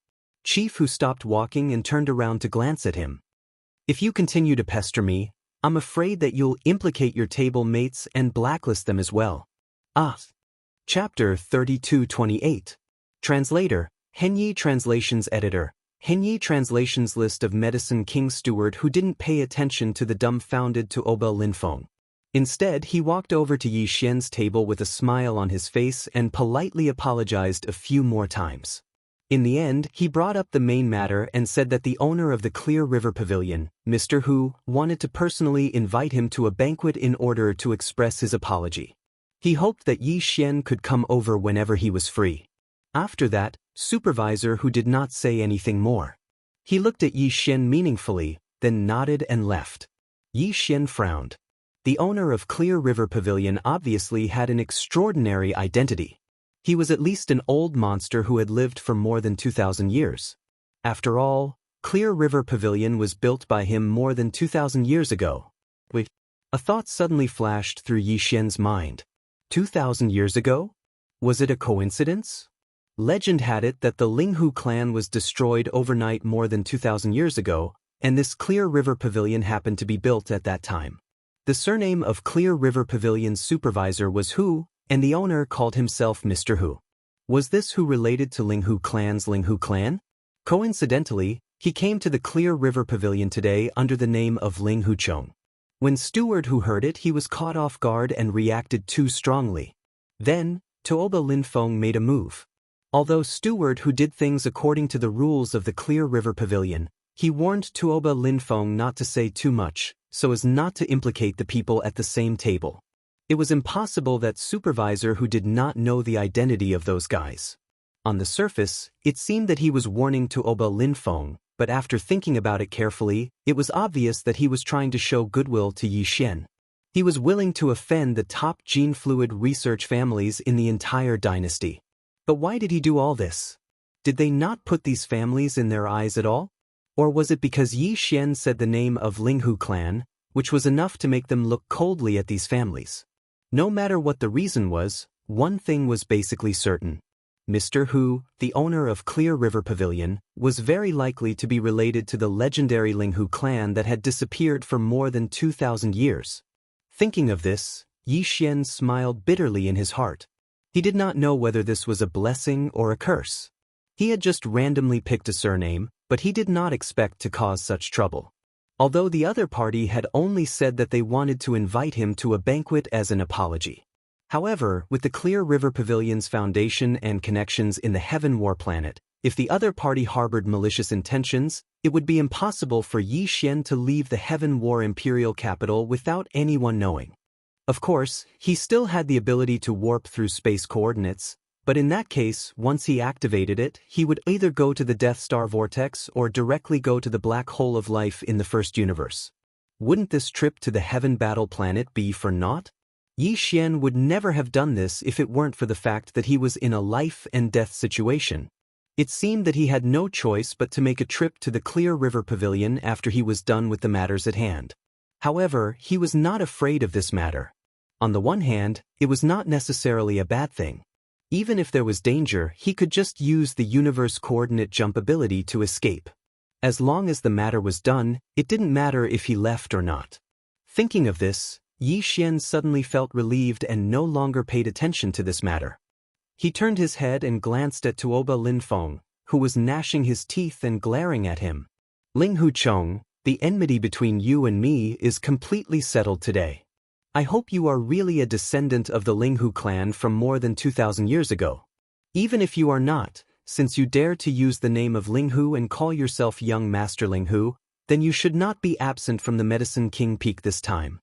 Chief Hu stopped walking and turned around to glance at him. "If you continue to pester me, I'm afraid that you'll implicate your table mates and blacklist them as well." Chapter 3228. Translator, Henyi Translations Editor. Henyi Translations List of Medicine King Steward who didn't pay attention to the dumbfounded Tuoba Linfeng. Instead, he walked over to Yi Xian's table with a smile on his face and politely apologized a few more times. In the end, he brought up the main matter and said that the owner of the Clear River Pavilion, Mr. Hu, wanted to personally invite him to a banquet in order to express his apology. He hoped that Yi Xian could come over whenever he was free. After that, Supervisor Hu did not say anything more. He looked at Yi Xian meaningfully, then nodded and left. Yi Xian frowned. The owner of Clear River Pavilion obviously had an extraordinary identity. He was at least an old monster who had lived for more than 2,000 years. After all, Clear River Pavilion was built by him more than 2,000 years ago. Wait. A thought suddenly flashed through Yi Xian's mind. 2,000 years ago? Was it a coincidence? Legend had it that the Linghu clan was destroyed overnight more than 2,000 years ago, and this Clear River Pavilion happened to be built at that time. The surname of Clear River Pavilion's supervisor was Hu, and the owner called himself Mr. Hu. Was this Hu related to Linghu clan's Linghu clan? Coincidentally, he came to the Clear River Pavilion today under the name of Linghu Chong. When Steward Hu heard it, he was caught off guard and reacted too strongly. Then, Tuoba Linfeng made a move. Although Steward Hu did things according to the rules of the Clear River Pavilion, he warned Tuoba Linfeng not to say too much, so as not to implicate the people at the same table. It was impossible that Supervisor Hu did not know the identity of those guys. On the surface, it seemed that he was warning Tuoba Linfeng, but after thinking about it carefully, it was obvious that he was trying to show goodwill to Yi Xian. He was willing to offend the top gene fluid research families in the entire dynasty. But why did he do all this? Did they not put these families in their eyes at all? Or was it because Yi Xian said the name of Linghu clan, which was enough to make them look coldly at these families? No matter what the reason was, one thing was basically certain. Mr. Hu, the owner of Clear River Pavilion, was very likely to be related to the legendary Linghu clan that had disappeared for more than 2,000 years. Thinking of this, Yi Xian smiled bitterly in his heart. He did not know whether this was a blessing or a curse. He had just randomly picked a surname, but he did not expect to cause such trouble. Although the other party had only said that they wanted to invite him to a banquet as an apology. However, with the Clear River Pavilion's foundation and connections in the Heaven War planet, if the other party harbored malicious intentions, it would be impossible for Yi Xian to leave the Heaven War imperial capital without anyone knowing. Of course, he still had the ability to warp through space coordinates, but in that case, once he activated it, he would either go to the Death Star vortex or directly go to the black hole of life in the first universe. Wouldn't this trip to the Heaven Battle planet be for naught? Yi Xian would never have done this if it weren't for the fact that he was in a life and death situation. It seemed that he had no choice but to make a trip to the Clear River Pavilion after he was done with the matters at hand. However, he was not afraid of this matter. On the one hand, it was not necessarily a bad thing. Even if there was danger, he could just use the universe coordinate jump ability to escape. As long as the matter was done, it didn't matter if he left or not. Thinking of this, Yi Xian suddenly felt relieved and no longer paid attention to this matter. He turned his head and glanced at Tuoba Linfeng, who was gnashing his teeth and glaring at him. Ling Hu Chong, the enmity between you and me is completely settled today. I hope you are really a descendant of the Ling Hu clan from more than 2,000 years ago. Even if you are not, since you dare to use the name of Ling Hu and call yourself young Master Ling Hu, then you should not be absent from the Medicine King Peak this time.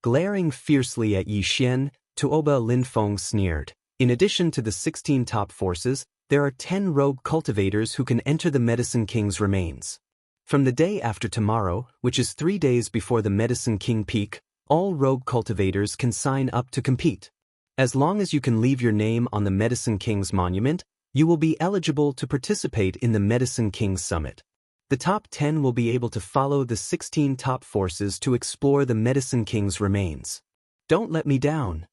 Glaring fiercely at Yi Xian, Tuoba Linfeng sneered. In addition to the 16 top forces, there are 10 rogue cultivators who can enter the Medicine King's remains. From the day after tomorrow, which is 3 days before the Medicine King Peak, all rogue cultivators can sign up to compete. As long as you can leave your name on the Medicine King's monument, you will be eligible to participate in the Medicine King's Summit. The top 10 will be able to follow the 16 top forces to explore the Medicine King's remains. Don't let me down.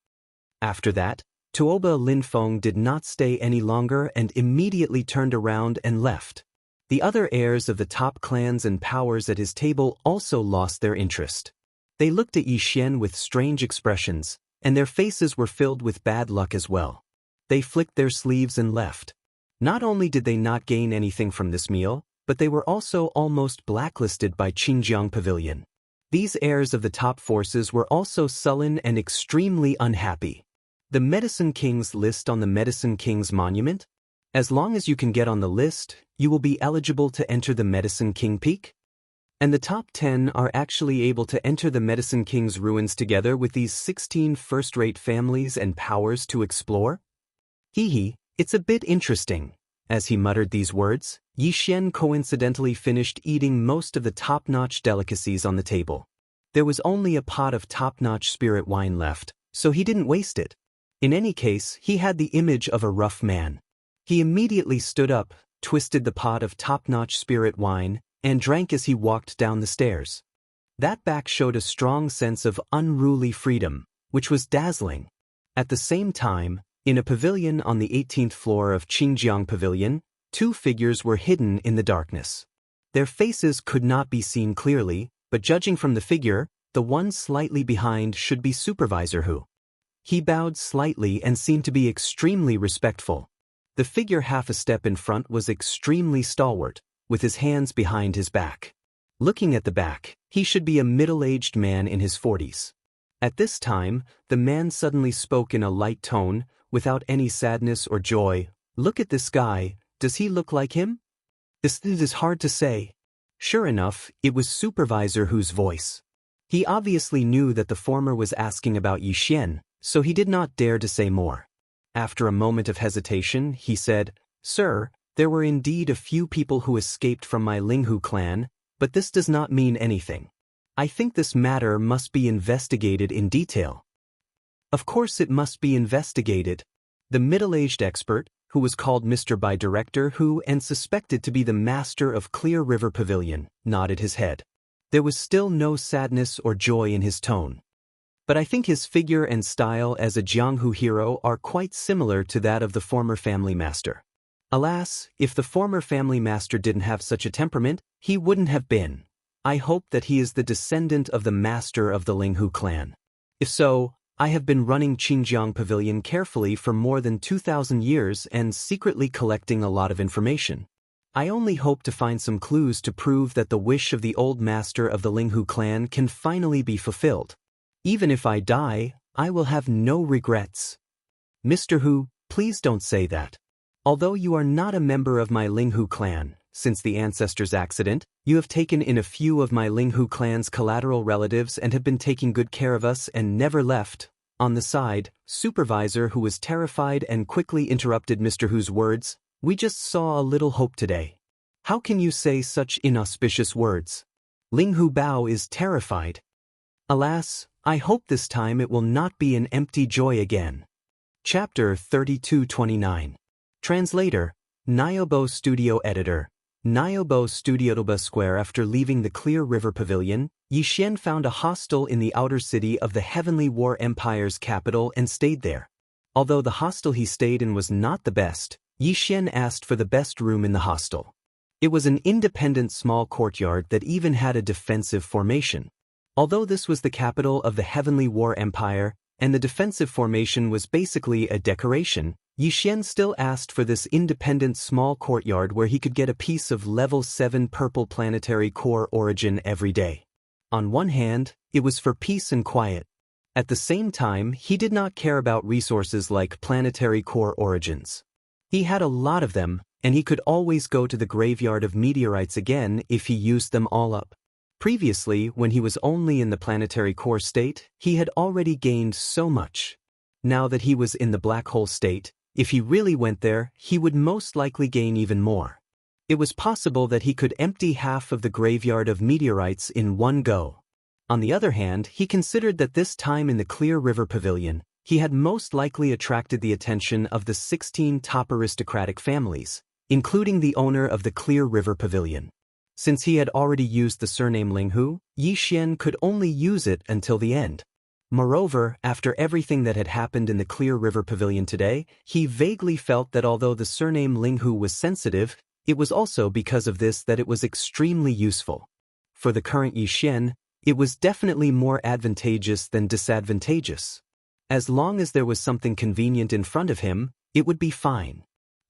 After that, Tuoba Linfeng did not stay any longer and immediately turned around and left. The other heirs of the top clans and powers at his table also lost their interest. They looked at Yi Xian with strange expressions, and their faces were filled with bad luck as well. They flicked their sleeves and left. Not only did they not gain anything from this meal, but they were also almost blacklisted by Xinjiang Pavilion. These heirs of the top forces were also sullen and extremely unhappy. The Medicine King's list on the Medicine King's monument? As long as you can get on the list, you will be eligible to enter the Medicine King Peak? And the top 10 are actually able to enter the Medicine King's ruins together with these 16 first-rate families and powers to explore? Hee, it's a bit interesting. As he muttered these words, Yi Xian coincidentally finished eating most of the top-notch delicacies on the table. There was only a pot of top-notch spirit wine left, so he didn't waste it. In any case, he had the image of a rough man. He immediately stood up, twisted the pot of top-notch spirit wine, and drank as he walked down the stairs. That back showed a strong sense of unruly freedom, which was dazzling. At the same time, in a pavilion on the 18th floor of Xinjiang Pavilion, 2 figures were hidden in the darkness. Their faces could not be seen clearly, but judging from the figure, the one slightly behind should be Supervisor Hu. He bowed slightly and seemed to be extremely respectful. The figure half a step in front was extremely stalwart, with his hands behind his back. Looking at the back, he should be a middle-aged man in his 40s. At this time, the man suddenly spoke in a light tone, without any sadness or joy. Look at this guy, does he look like him? This is hard to say. Sure enough, it was Supervisor Hu's voice. He obviously knew that the former was asking about Yi Xian, so he did not dare to say more. After a moment of hesitation, he said, Sir, there were indeed a few people who escaped from my Ling Hu clan, but this does not mean anything. I think this matter must be investigated in detail. Of course it must be investigated. The middle-aged expert, who was called Mr. by Director Hu and suspected to be the master of Clear River Pavilion, nodded his head. There was still no sadness or joy in his tone. But I think his figure and style as a Jianghu hero are quite similar to that of the former family master. Alas, if the former family master didn't have such a temperament, he wouldn't have been. I hope that he is the descendant of the master of the Ling Hu clan. If so, I have been running Xinjiang Pavilion carefully for more than 2,000 years and secretly collecting a lot of information. I only hope to find some clues to prove that the wish of the old master of the Linghu clan can finally be fulfilled. Even if I die, I will have no regrets. Mr. Hu, please don't say that. Although you are not a member of my Linghu clan, since the ancestor's accident, you have taken in a few of my Linghu clan's collateral relatives and have been taking good care of us and never left. On the side, supervisor who was terrified and quickly interrupted Mr. Hu's words, we just saw a little hope today. How can you say such inauspicious words? Linghu Bao is terrified. Alas, I hope this time it will not be an empty joy again. Chapter 3229. Translator, Nyobo Studio Editor. Nyobo Studio Square. After leaving the Clear River Pavilion, Yixian found a hostel in the outer city of the Heavenly War Empire's capital and stayed there. Although the hostel he stayed in was not the best, Yixian asked for the best room in the hostel. It was an independent small courtyard that even had a defensive formation. Although this was the capital of the Heavenly War Empire, and the defensive formation was basically a decoration, Yixian still asked for this independent small courtyard where he could get a piece of level 7 purple planetary core origin every day. On one hand, it was for peace and quiet. At the same time, he did not care about resources like planetary core origins. He had a lot of them, and he could always go to the graveyard of meteorites again if he used them all up. Previously, when he was only in the planetary core state, he had already gained so much. Now that he was in the black hole state, if he really went there, he would most likely gain even more. It was possible that he could empty half of the graveyard of meteorites in one go. On the other hand, he considered that this time in the Clear River Pavilion, he had most likely attracted the attention of the 16 top aristocratic families, including the owner of the Clear River Pavilion. Since he had already used the surname Linghu, Yixian could only use it until the end. Moreover, after everything that had happened in the Clear River Pavilion today, he vaguely felt that although the surname Linghu was sensitive, it was also because of this that it was extremely useful. For the current Yixian, it was definitely more advantageous than disadvantageous. As long as there was something convenient in front of him, it would be fine.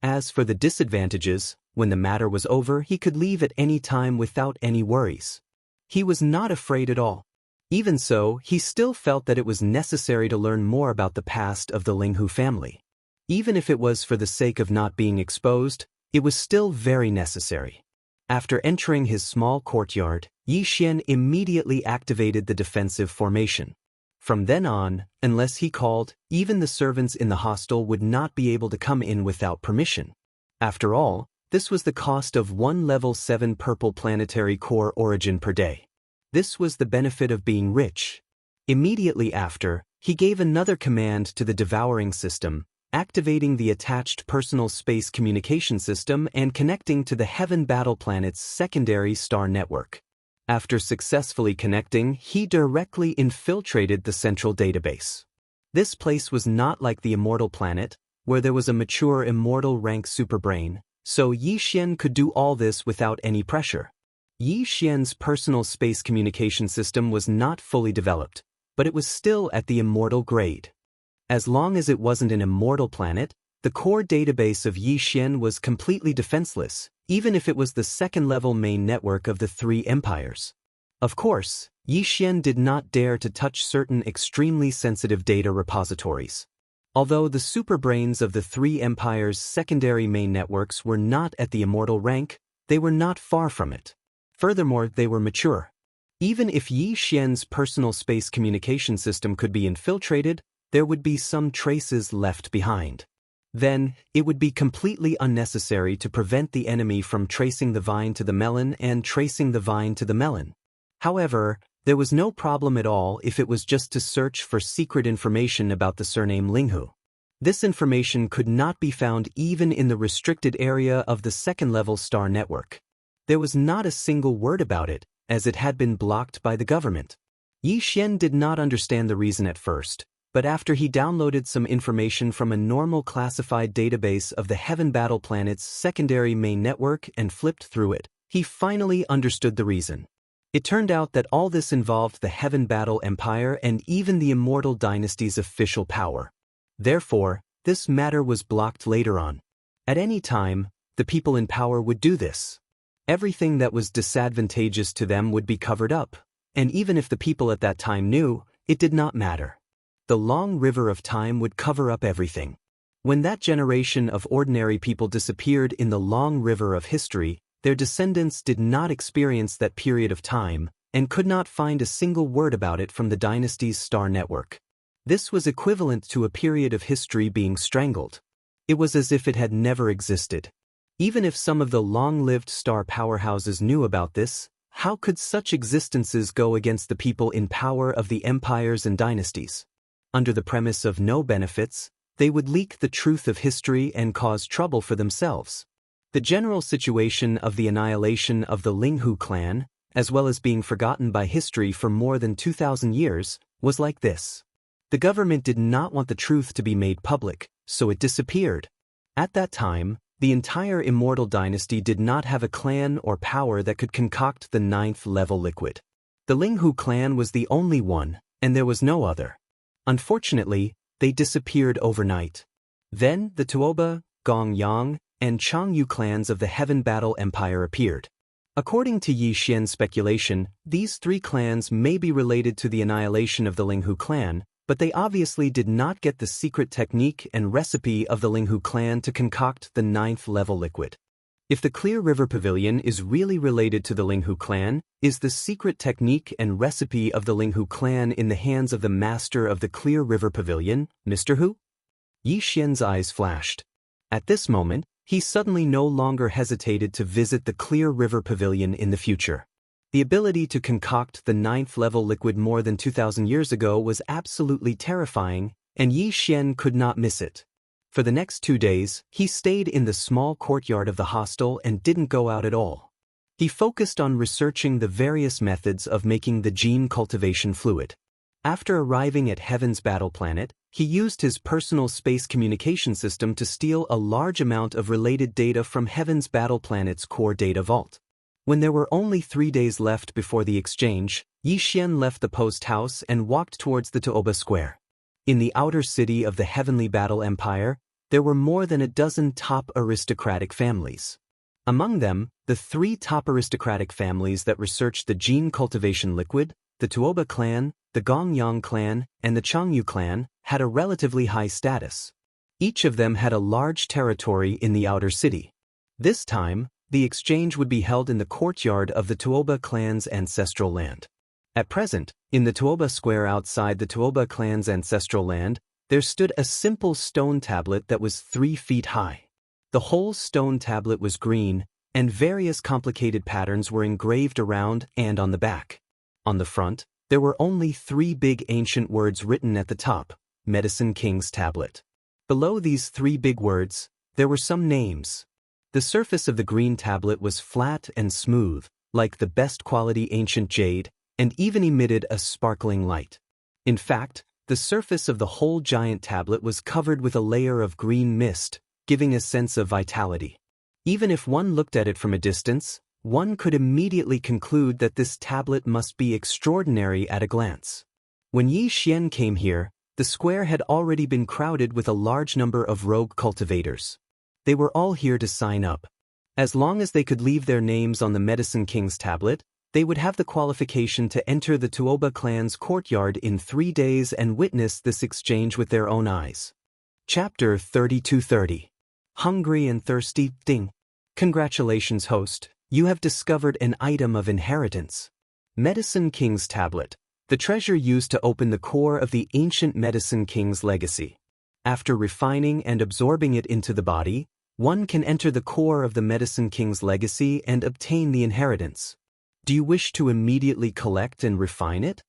As for the disadvantages, when the matter was over, he could leave at any time without any worries. He was not afraid at all. Even so, he still felt that it was necessary to learn more about the past of the Linghu family. Even if it was for the sake of not being exposed, it was still very necessary. After entering his small courtyard, Yixian immediately activated the defensive formation. From then on, unless he called, even the servants in the hostel would not be able to come in without permission. After all, this was the cost of one level 7 purple planetary core origin per day. This was the benefit of being rich. Immediately after, he gave another command to the Devouring system, activating the attached personal space communication system and connecting to the Heaven Battle Planet's secondary star network. After successfully connecting, he directly infiltrated the central database. This place was not like the Immortal Planet, where there was a mature immortal rank superbrain, so Yixian could do all this without any pressure. Yixian's personal space communication system was not fully developed, but it was still at the immortal grade. As long as it wasn't an immortal planet, the core database of Yixian was completely defenseless, even if it was the second-level main network of the three empires. Of course, Yixian did not dare to touch certain extremely sensitive data repositories. Although the superbrains of the three empires' secondary main networks were not at the immortal rank, they were not far from it. Furthermore, they were mature. Even if Yixian's personal space communication system could be infiltrated, there would be some traces left behind. Then, it would be completely unnecessary to prevent the enemy from tracing the vine to the melon and tracing the vine to the melon. However, there was no problem at all if it was just to search for secret information about the surname Linghu. This information could not be found even in the restricted area of the second-level star network. There was not a single word about it, as it had been blocked by the government. Yixian did not understand the reason at first, but after he downloaded some information from a normal classified database of the Heaven Battle Planet's secondary main network and flipped through it, he finally understood the reason. It turned out that all this involved the Heaven Battle Empire and even the Immortal Dynasty's official power. Therefore, this matter was blocked later on. At any time, the people in power would do this. Everything that was disadvantageous to them would be covered up, and even if the people at that time knew, it did not matter. The long river of time would cover up everything. When that generation of ordinary people disappeared in the long river of history, their descendants did not experience that period of time and could not find a single word about it from the dynasty's star network. This was equivalent to a period of history being strangled. It was as if it had never existed. Even if some of the long-lived star powerhouses knew about this, how could such existences go against the people in power of the empires and dynasties? Under the premise of no benefits, they would leak the truth of history and cause trouble for themselves. The general situation of the annihilation of the Linghu clan, as well as being forgotten by history for more than 2,000 years, was like this. The government did not want the truth to be made public, so it disappeared. At that time, the entire Immortal Dynasty did not have a clan or power that could concoct the 9th-level liquid. The Linghu clan was the only one, and there was no other. Unfortunately, they disappeared overnight. Then the Tuoba, Gongyang, and Changyu clans of the Heaven Battle Empire appeared. According to Yi Xian's speculation, these three clans may be related to the annihilation of the Linghu clan, but they obviously did not get the secret technique and recipe of the Linghu clan to concoct the 9th-level liquid. If the Clear River Pavilion is really related to the Linghu clan, is the secret technique and recipe of the Linghu clan in the hands of the master of the Clear River Pavilion, Mr. Hu? Yi Xian's eyes flashed. At this moment, he suddenly no longer hesitated to visit the Clear River Pavilion in the future. The ability to concoct the 9th-level liquid more than 2,000 years ago was absolutely terrifying, and Yi Xian could not miss it. For the next 2 days, he stayed in the small courtyard of the hostel and didn't go out at all. He focused on researching the various methods of making the gene cultivation fluid. After arriving at Heaven's battle planet, he used his personal space communication system to steal a large amount of related data from Heaven's battle planet's core data vault. When there were only 3 days left before the exchange, Yi Xian left the post house and walked towards the Tuoba Square. In the outer city of the Heavenly Battle Empire, there were more than a dozen top aristocratic families. Among them, the 3 top aristocratic families that researched the gene cultivation liquid, the Tuoba clan, the Gongyang clan, and the Changyu clan, had a relatively high status. Each of them had a large territory in the outer city. This time, the exchange would be held in the courtyard of the Tuoba clan's ancestral land. At present, in the Tuoba Square outside the Tuoba clan's ancestral land, there stood a simple stone tablet that was 3 feet high. The whole stone tablet was green, and various complicated patterns were engraved around and on the back. On the front, there were only 3 big ancient words written at the top, Medicine King's Tablet. Below these 3 big words, there were some names. The surface of the green tablet was flat and smooth, like the best quality ancient jade, and even emitted a sparkling light. In fact, the surface of the whole giant tablet was covered with a layer of green mist, giving a sense of vitality. Even if one looked at it from a distance, one could immediately conclude that this tablet must be extraordinary at a glance. When Yi Xian came here, the square had already been crowded with a large number of rogue cultivators. They were all here to sign up. As long as they could leave their names on the Medicine King's tablet, they would have the qualification to enter the Tuoba clan's courtyard in 3 days and witness this exchange with their own eyes. Chapter 3230. Hungry and Thirsty, Ding. Congratulations, host. You have discovered an item of inheritance. Medicine King's Tablet, the treasure used to open the core of the ancient Medicine King's legacy. After refining and absorbing it into the body, one can enter the core of the Medicine King's legacy and obtain the inheritance. Do you wish to immediately collect and refine it?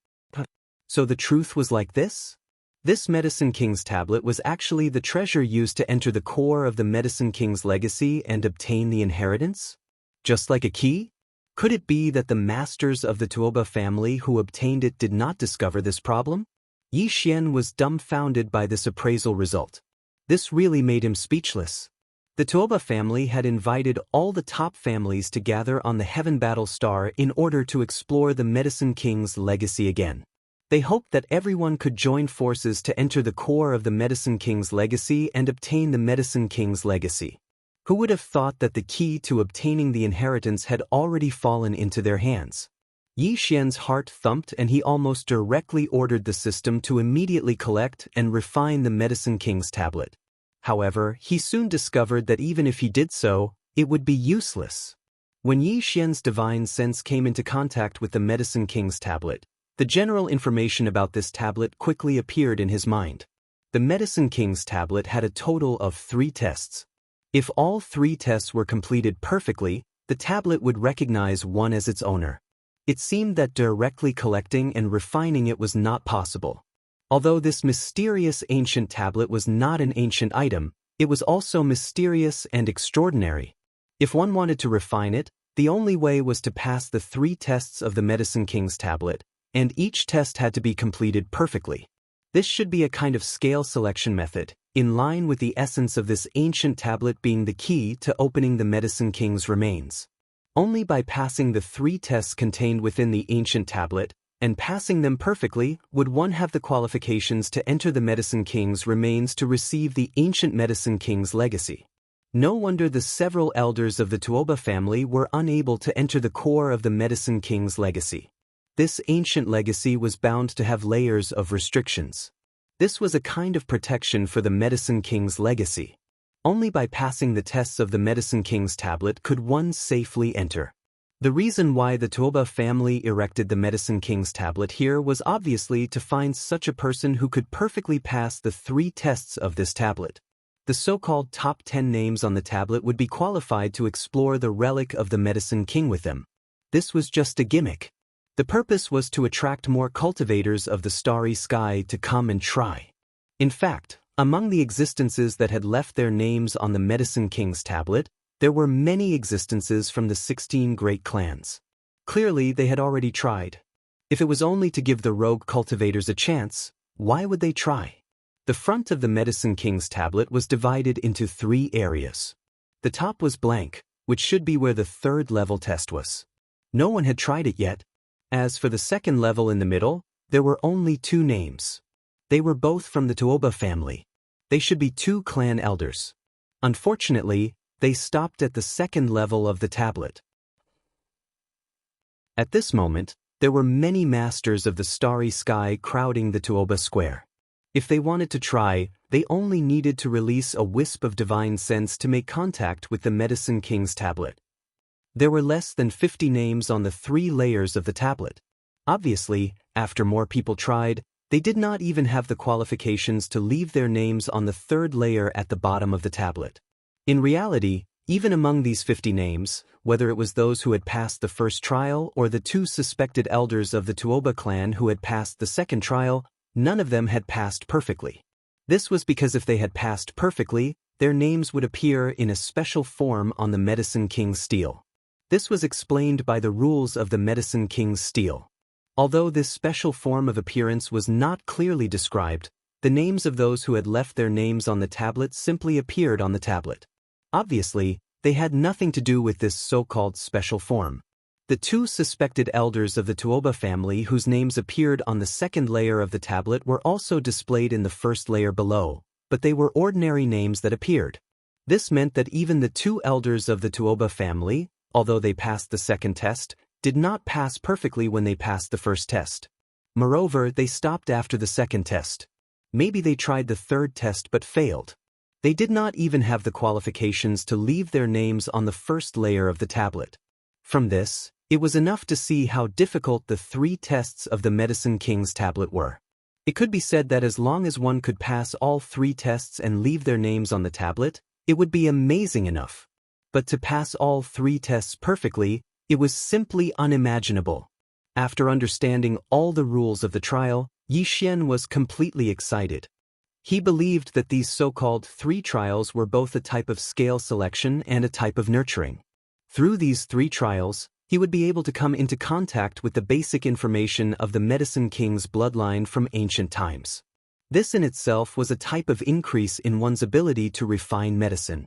So the truth was like this? This Medicine King's Tablet was actually the treasure used to enter the core of the Medicine King's legacy and obtain the inheritance? Just like a key? Could it be that the masters of the Tuoba family who obtained it did not discover this problem? Yi Xian was dumbfounded by this appraisal result. This really made him speechless. The Tuoba family had invited all the top families to gather on the Heaven Battle Star in order to explore the Medicine King's legacy again. They hoped that everyone could join forces to enter the core of the Medicine King's legacy and obtain the Medicine King's legacy. Who would have thought that the key to obtaining the inheritance had already fallen into their hands? Yi Xian's heart thumped and he almost directly ordered the system to immediately collect and refine the Medicine King's tablet. However, he soon discovered that even if he did so, it would be useless. When Yi Xian's divine sense came into contact with the Medicine King's tablet, the general information about this tablet quickly appeared in his mind. The Medicine King's tablet had a total of 3 tests. If all 3 tests were completed perfectly, the tablet would recognize one as its owner. It seemed that directly collecting and refining it was not possible. Although this mysterious ancient tablet was not an ancient item, it was also mysterious and extraordinary. If one wanted to refine it, the only way was to pass the 3 tests of the Medicine King's tablet, and each test had to be completed perfectly. This should be a kind of scale selection method, in line with the essence of this ancient tablet being the key to opening the Medicine King's remains. Only by passing the 3 tests contained within the ancient tablet, and passing them perfectly, would one have the qualifications to enter the Medicine King's remains to receive the ancient Medicine King's legacy. No wonder the several elders of the Tuoba family were unable to enter the core of the Medicine King's legacy. This ancient legacy was bound to have layers of restrictions. This was a kind of protection for the Medicine King's legacy. Only by passing the tests of the Medicine King's tablet could one safely enter. The reason why the Tuoba family erected the Medicine King's tablet here was obviously to find such a person who could perfectly pass the 3 tests of this tablet. The so-called top 10 names on the tablet would be qualified to explore the relic of the Medicine King with them. This was just a gimmick. The purpose was to attract more cultivators of the starry sky to come and try. In fact, among the existences that had left their names on the Medicine King's tablet, there were many existences from the 16 great clans. Clearly, they had already tried. If it was only to give the rogue cultivators a chance, why would they try? The front of the Medicine King's tablet was divided into 3 areas. The top was blank, which should be where the 3rd level test was. No one had tried it yet. As for the 2nd level in the middle, there were only 2 names. They were both from the Tuoba family. They should be 2 clan elders. Unfortunately, they stopped at the 2nd level of the tablet. At this moment, there were many masters of the starry sky crowding the Tuoba square. If they wanted to try, they only needed to release a wisp of divine sense to make contact with the Medicine King's tablet. There were less than 50 names on the 3 layers of the tablet. Obviously, after more people tried, they did not even have the qualifications to leave their names on the 3rd layer at the bottom of the tablet. In reality, even among these 50 names, whether it was those who had passed the first trial or the 2 suspected elders of the Tuoba clan who had passed the 2nd trial, none of them had passed perfectly. This was because if they had passed perfectly, their names would appear in a special form on the Medicine King's stele. This was explained by the rules of the Medicine King's stele. Although this special form of appearance was not clearly described, the names of those who had left their names on the tablet simply appeared on the tablet. Obviously, they had nothing to do with this so-called special form. The 2 suspected elders of the Tuoba family whose names appeared on the 2nd layer of the tablet were also displayed in the 1st layer below, but they were ordinary names that appeared. This meant that even the 2 elders of the Tuoba family, although they passed the 2nd test, did not pass perfectly when they passed the 1st test. Moreover, they stopped after the 2nd test. Maybe they tried the 3rd test but failed. They did not even have the qualifications to leave their names on the 1st layer of the tablet. From this, it was enough to see how difficult the 3 tests of the Medicine King's tablet were. It could be said that as long as one could pass all 3 tests and leave their names on the tablet, it would be amazing enough. But to pass all 3 tests perfectly, it was simply unimaginable. After understanding all the rules of the trial, Yi Xian was completely excited. He believed that these so-called 3 trials were both a type of scale selection and a type of nurturing. Through these 3 trials, he would be able to come into contact with the basic information of the Medicine King's bloodline from ancient times. This in itself was a type of increase in one's ability to refine medicine.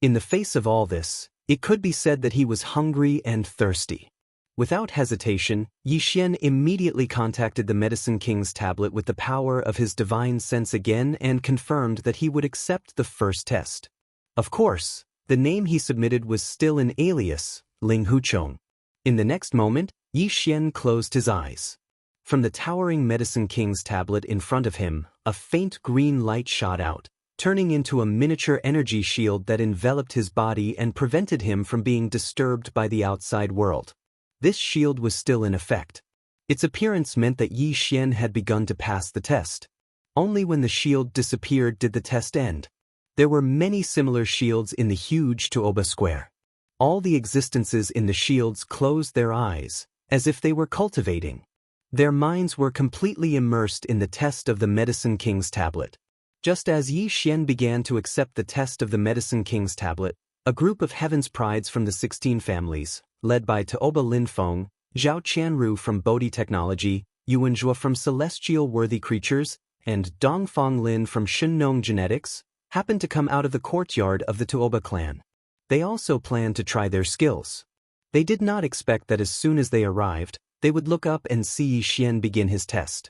In the face of all this, it could be said that he was hungry and thirsty. Without hesitation, Yi Xian immediately contacted the Medicine King's tablet with the power of his divine sense again and confirmed that he would accept the first test. Of course, the name he submitted was still an alias, Ling Huchong. In the next moment, Yi Xian closed his eyes. From the towering Medicine King's tablet in front of him, a faint green light shot out, turning into a miniature energy shield that enveloped his body and prevented him from being disturbed by the outside world. This shield was still in effect. Its appearance meant that Yi Xian had begun to pass the test. Only when the shield disappeared did the test end. There were many similar shields in the huge Tuoba square. All the existences in the shields closed their eyes, as if they were cultivating. Their minds were completely immersed in the test of the Medicine King's tablet. Just as Yi Xian began to accept the test of the Medicine King's tablet, a group of Heaven's Prides from the 16 families, led by Tuoba Linfeng, Zhao Qianru from Bodhi Technology, Yuan Zhuo from Celestial Worthy Creatures, and Dongfang Lin from Shunnong Genetics, happened to come out of the courtyard of the Tuoba clan. They also planned to try their skills. They did not expect that as soon as they arrived, they would look up and see Yi Xian begin his test.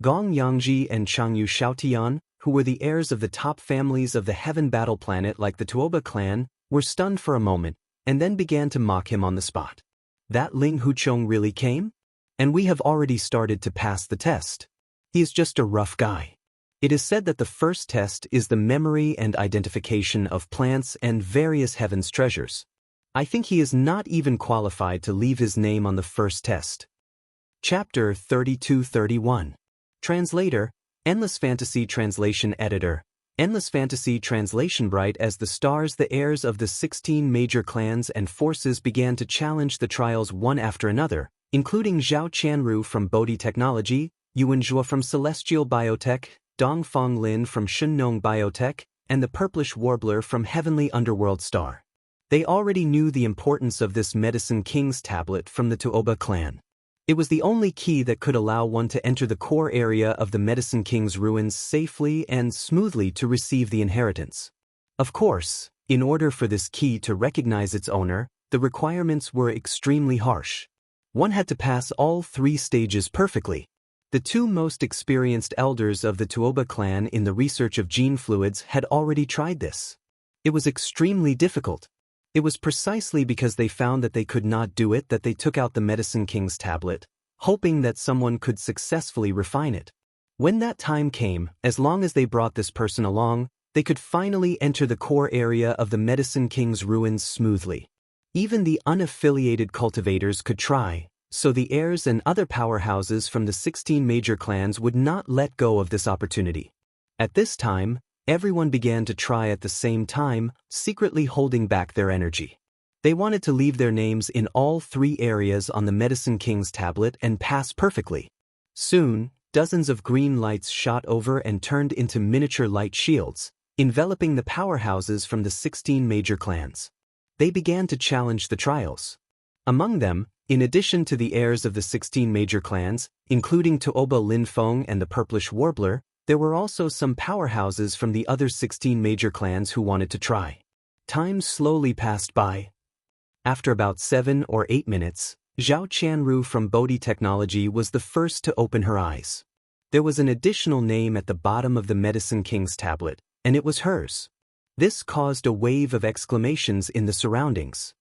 Gong Yangji and Changyu Xiaotian, who were the heirs of the top families of the Heaven Battle Planet like the Tuoba clan, were stunned for a moment, and then began to mock him on the spot. That Ling Huchong really came? And we have already started to pass the test. He is just a rough guy. It is said that the first test is the memory and identification of plants and various heaven's treasures. I think he is not even qualified to leave his name on the first test. Chapter 32-31. Translator, Endless Fantasy Translation Editor. Endless Fantasy Translation. Bright as the stars, the heirs of the 16 major clans and forces began to challenge the trials one after another, including Zhao Qianru from Bodhi Technology, Yuan Zhuo from Celestial Biotech, Dongfang Lin from Shunnong Biotech, and the Purplish Warbler from Heavenly Underworld Star. They already knew the importance of this Medicine King's tablet from the Tuoba clan. It was the only key that could allow one to enter the core area of the Medicine King's ruins safely and smoothly to receive the inheritance. Of course, in order for this key to recognize its owner, the requirements were extremely harsh. One had to pass all 3 stages perfectly. The 2 most experienced elders of the Tuoba clan in the research of gene fluids had already tried this. It was extremely difficult. It was precisely because they found that they could not do it that they took out the Medicine King's tablet, hoping that someone could successfully refine it. When that time came, as long as they brought this person along, they could finally enter the core area of the Medicine King's ruins smoothly. Even the unaffiliated cultivators could try, so the heirs and other powerhouses from the 16 major clans would not let go of this opportunity. At this time, everyone began to try at the same time, secretly holding back their energy. They wanted to leave their names in all 3 areas on the Medicine King's tablet and pass perfectly. Soon, dozens of green lights shot over and turned into miniature light shields, enveloping the powerhouses from the 16 major clans. They began to challenge the trials. Among them, in addition to the heirs of the 16 major clans, including Tuoba Linfeng and the Purplish Warbler, there were also some powerhouses from the other 16 major clans who wanted to try. Time slowly passed by. After about 7 or 8 minutes, Zhao Qianru from Bodhi Technology was the first to open her eyes. There was an additional name at the bottom of the Medicine King's tablet, and it was hers. This caused a wave of exclamations in the surroundings.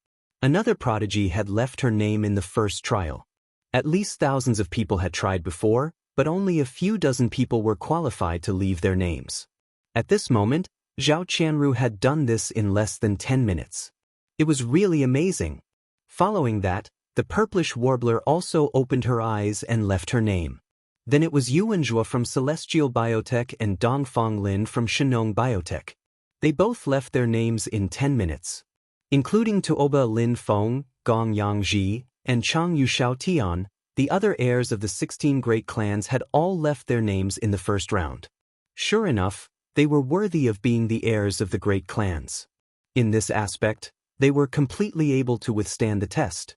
Another prodigy had left her name in the first trial. At least thousands of people had tried before, but only a few dozen people were qualified to leave their names. At this moment, Zhao Qianru had done this in less than 10 minutes. It was really amazing. Following that, the Purplish Warbler also opened her eyes and left her name. Then it was Yuan Zhuo from Celestial Biotech and Dongfang Lin from Shunnong Biotech. They both left their names in 10 minutes. Including Tuoba Linfeng, Gong Yangji, and Changyu Xiaotian, the other heirs of the 16 great clans had all left their names in the first round. Sure enough, they were worthy of being the heirs of the great clans. In this aspect, they were completely able to withstand the test.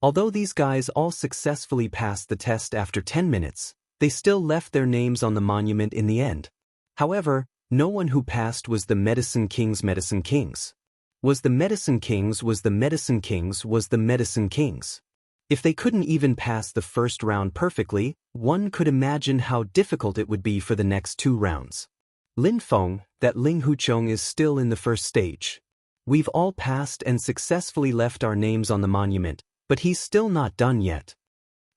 Although these guys all successfully passed the test after 10 minutes, they still left their names on the monument in the end. However, no one who passed was the Medicine King's Medicine Kings. Was the medicine kings, was the medicine kings, was the medicine kings. If they couldn't even pass the first round perfectly, one could imagine how difficult it would be for the next 2 rounds. Lin Feng, that Ling Huchong is still in the first stage. We've all passed and successfully left our names on the monument, but he's still not done yet.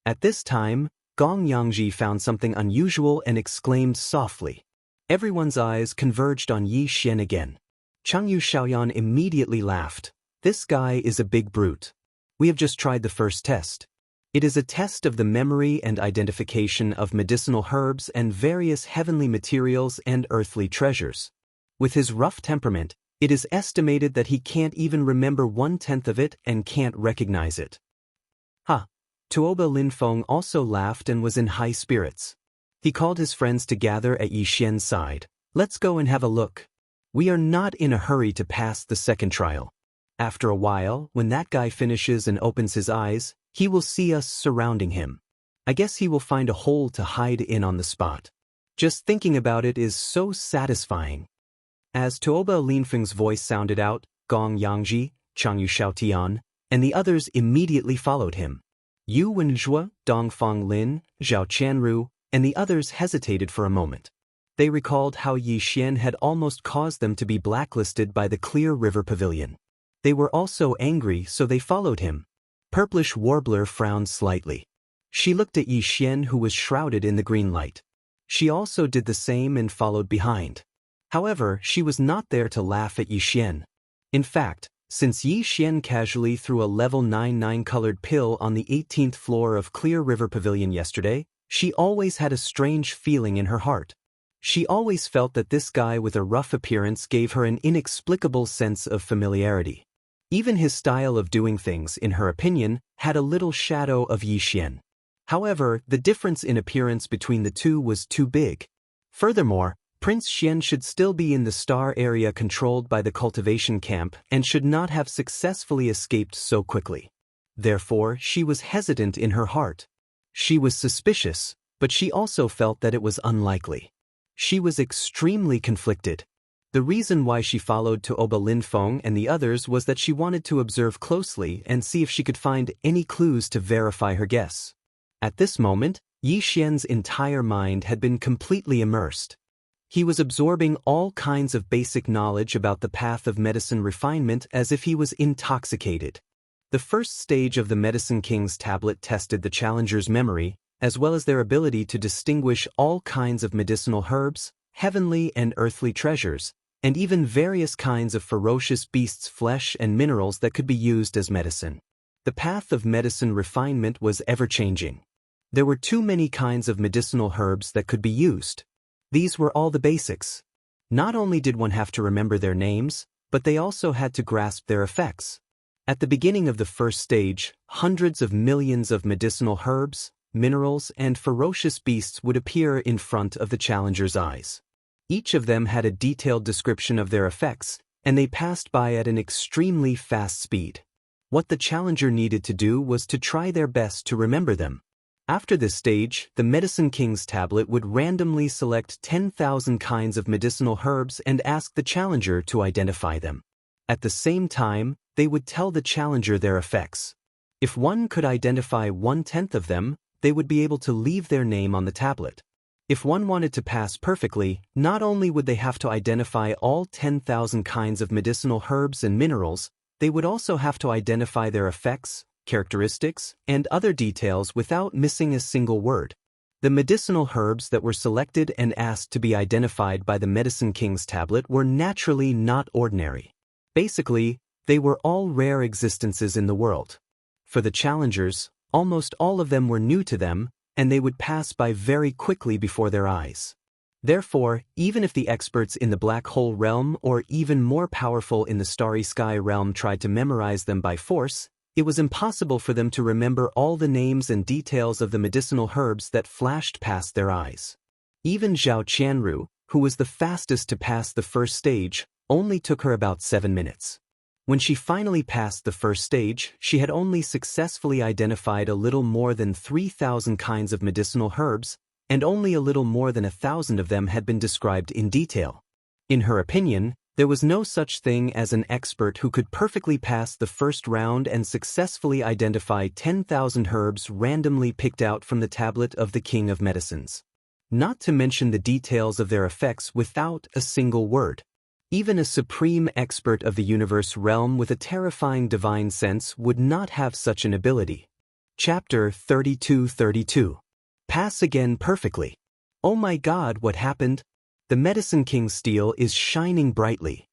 At this time, Gong Yangji found something unusual and exclaimed softly. Everyone's eyes converged on Yi Xian again. Changyu Xiaoyan immediately laughed. This guy is a big brute. We have just tried the first test. It is a test of the memory and identification of medicinal herbs and various heavenly materials and earthly treasures. With his rough temperament, it is estimated that he can't even remember 1/10 of it and can't recognize it. Ha! Tuoba Linfeng also laughed and was in high spirits. He called his friends to gather at Yi Xian's side. Let's go and have a look. We are not in a hurry to pass the second trial. After a while, when that guy finishes and opens his eyes, he will see us surrounding him. I guess he will find a hole to hide in on the spot. Just thinking about it is so satisfying. As Tuoba Linfeng's voice sounded out, Gong Yangji, Changyu Xiaotian, and the others immediately followed him. Yu Wenjue, Dongfang Lin, Zhao Qianru, and the others hesitated for a moment. They recalled how Yi Xian had almost caused them to be blacklisted by the Clear River Pavilion. They were also angry, so they followed him. Purplish Warbler frowned slightly. She looked at Yi Xian, who was shrouded in the green light. She also did the same and followed behind. However, she was not there to laugh at Yi Xian. In fact, since Yi Xian casually threw a level 99 colored pill on the 18th floor of Clear River Pavilion yesterday, she always had a strange feeling in her heart. She always felt that this guy with a rough appearance gave her an inexplicable sense of familiarity. Even his style of doing things, in her opinion, had a little shadow of Yi Xian. However, the difference in appearance between the two was too big. Furthermore, Prince Xian should still be in the star area controlled by the cultivation camp and should not have successfully escaped so quickly. Therefore, she was hesitant in her heart. She was suspicious, but she also felt that it was unlikely. She was extremely conflicted. The reason why she followed Tuoba Linfeng and the others was that she wanted to observe closely and see if she could find any clues to verify her guess. At this moment, Yi Xian's entire mind had been completely immersed. He was absorbing all kinds of basic knowledge about the path of medicine refinement as if he was intoxicated. The first stage of the Medicine King's tablet tested the challenger's memory, as well as their ability to distinguish all kinds of medicinal herbs, heavenly and earthly treasures, and even various kinds of ferocious beasts' flesh and minerals that could be used as medicine. The path of medicine refinement was ever-changing. There were too many kinds of medicinal herbs that could be used. These were all the basics. Not only did one have to remember their names, but they also had to grasp their effects. At the beginning of the first stage, hundreds of millions of medicinal herbs, minerals, and ferocious beasts would appear in front of the challenger's eyes. Each of them had a detailed description of their effects, and they passed by at an extremely fast speed. What the challenger needed to do was to try their best to remember them. After this stage, the Medicine King's tablet would randomly select 10,000 kinds of medicinal herbs and ask the challenger to identify them. At the same time, they would tell the challenger their effects. If one could identify 1/10 of them, they would be able to leave their name on the tablet. If one wanted to pass perfectly, not only would they have to identify all 10,000 kinds of medicinal herbs and minerals, they would also have to identify their effects, characteristics, and other details without missing a single word. The medicinal herbs that were selected and asked to be identified by the Medicine King's tablet were naturally not ordinary. Basically, they were all rare existences in the world. For the challengers, almost all of them were new to them, and they would pass by very quickly before their eyes. Therefore, even if the experts in the Black Hole realm or even more powerful in the Starry Sky realm tried to memorize them by force, it was impossible for them to remember all the names and details of the medicinal herbs that flashed past their eyes. Even Zhao Qianru, who was the fastest to pass the first stage, only took her about 7 minutes. When she finally passed the first stage, she had only successfully identified a little more than 3,000 kinds of medicinal herbs, and only a little more than 1,000 of them had been described in detail. In her opinion, There was no such thing as an expert who could perfectly pass the first round and successfully identify 10,000 herbs randomly picked out from the tablet of the King of Medicines. Not to mention the details of their effects without a single word. Even a supreme expert of the universe realm with a terrifying divine sense would not have such an ability. Chapter 32:32. Pass again perfectly. Oh my God, what happened? The Medicine King's steel is shining brightly.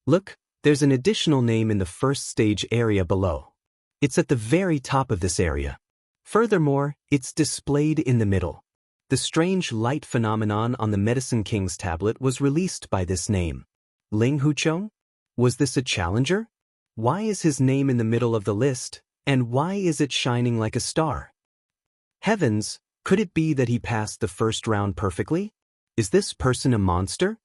Look, there's an additional name in the first stage area below. It's at the very top of this area. Furthermore, it's displayed in the middle. The strange light phenomenon on the Medicine King's tablet was released by this name. Ling Huchong? Was this a challenger? Why is his name in the middle of the list, and why is it shining like a star? Heavens, could it be that he passed the first round perfectly? Is this person a monster?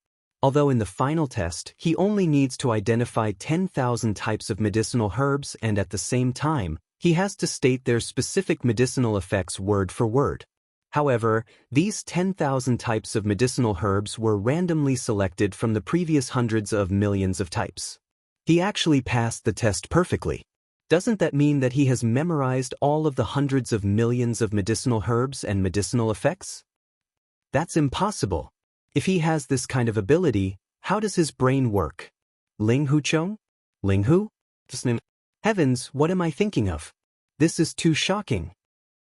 Although in the final test, he only needs to identify 10,000 types of medicinal herbs and at the same time, he has to state their specific medicinal effects word for word. However, these 10,000 types of medicinal herbs were randomly selected from the previous hundreds of millions of types. He actually passed the test perfectly. Doesn't that mean that he has memorized all of the hundreds of millions of medicinal herbs and medicinal effects? That's impossible. If he has this kind of ability, how does his brain work? Ling Huchong? Ling Hu? Heavens, what am I thinking of? This is too shocking.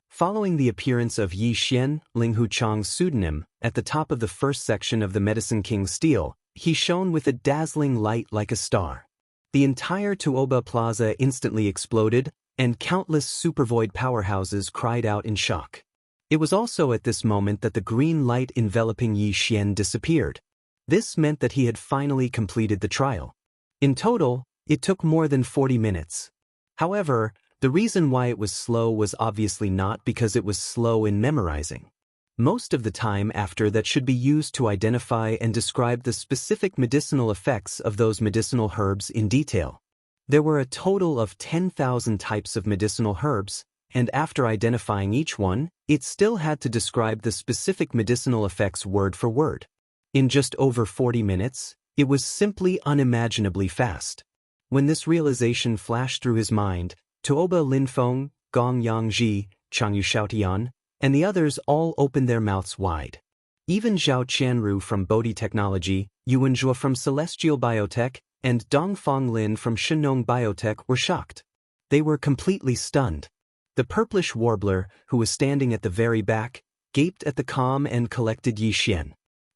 Following the appearance of Yi Xian, Ling Huchong's pseudonym, at the top of the first section of the Medicine King's steel, he shone with a dazzling light like a star. The entire Tuoba Plaza instantly exploded, and countless supervoid powerhouses cried out in shock. It was also at this moment that the green light enveloping Yi Xian disappeared. This meant that he had finally completed the trial. In total, it took more than 40 minutes. However, the reason why it was slow was obviously not because it was slow in memorizing. Most of the time after that should be used to identify and describe the specific medicinal effects of those medicinal herbs in detail. There were a total of 10,000 types of medicinal herbs, and after identifying each one, it still had to describe the specific medicinal effects word for word. In just over 40 minutes, it was simply unimaginably fast. When this realization flashed through his mind, Tuoba Linfeng, Gong Yangji, Changyu Xiaotian, and the others all opened their mouths wide. Even Zhao Qianru from Bodhi Technology, Yuan Zhuo from Celestial Biotech, and Dongfang Lin from Shenong Biotech were shocked. They were completely stunned. The purplish warbler, who was standing at the very back, gaped at the calm and collected Yi Xian.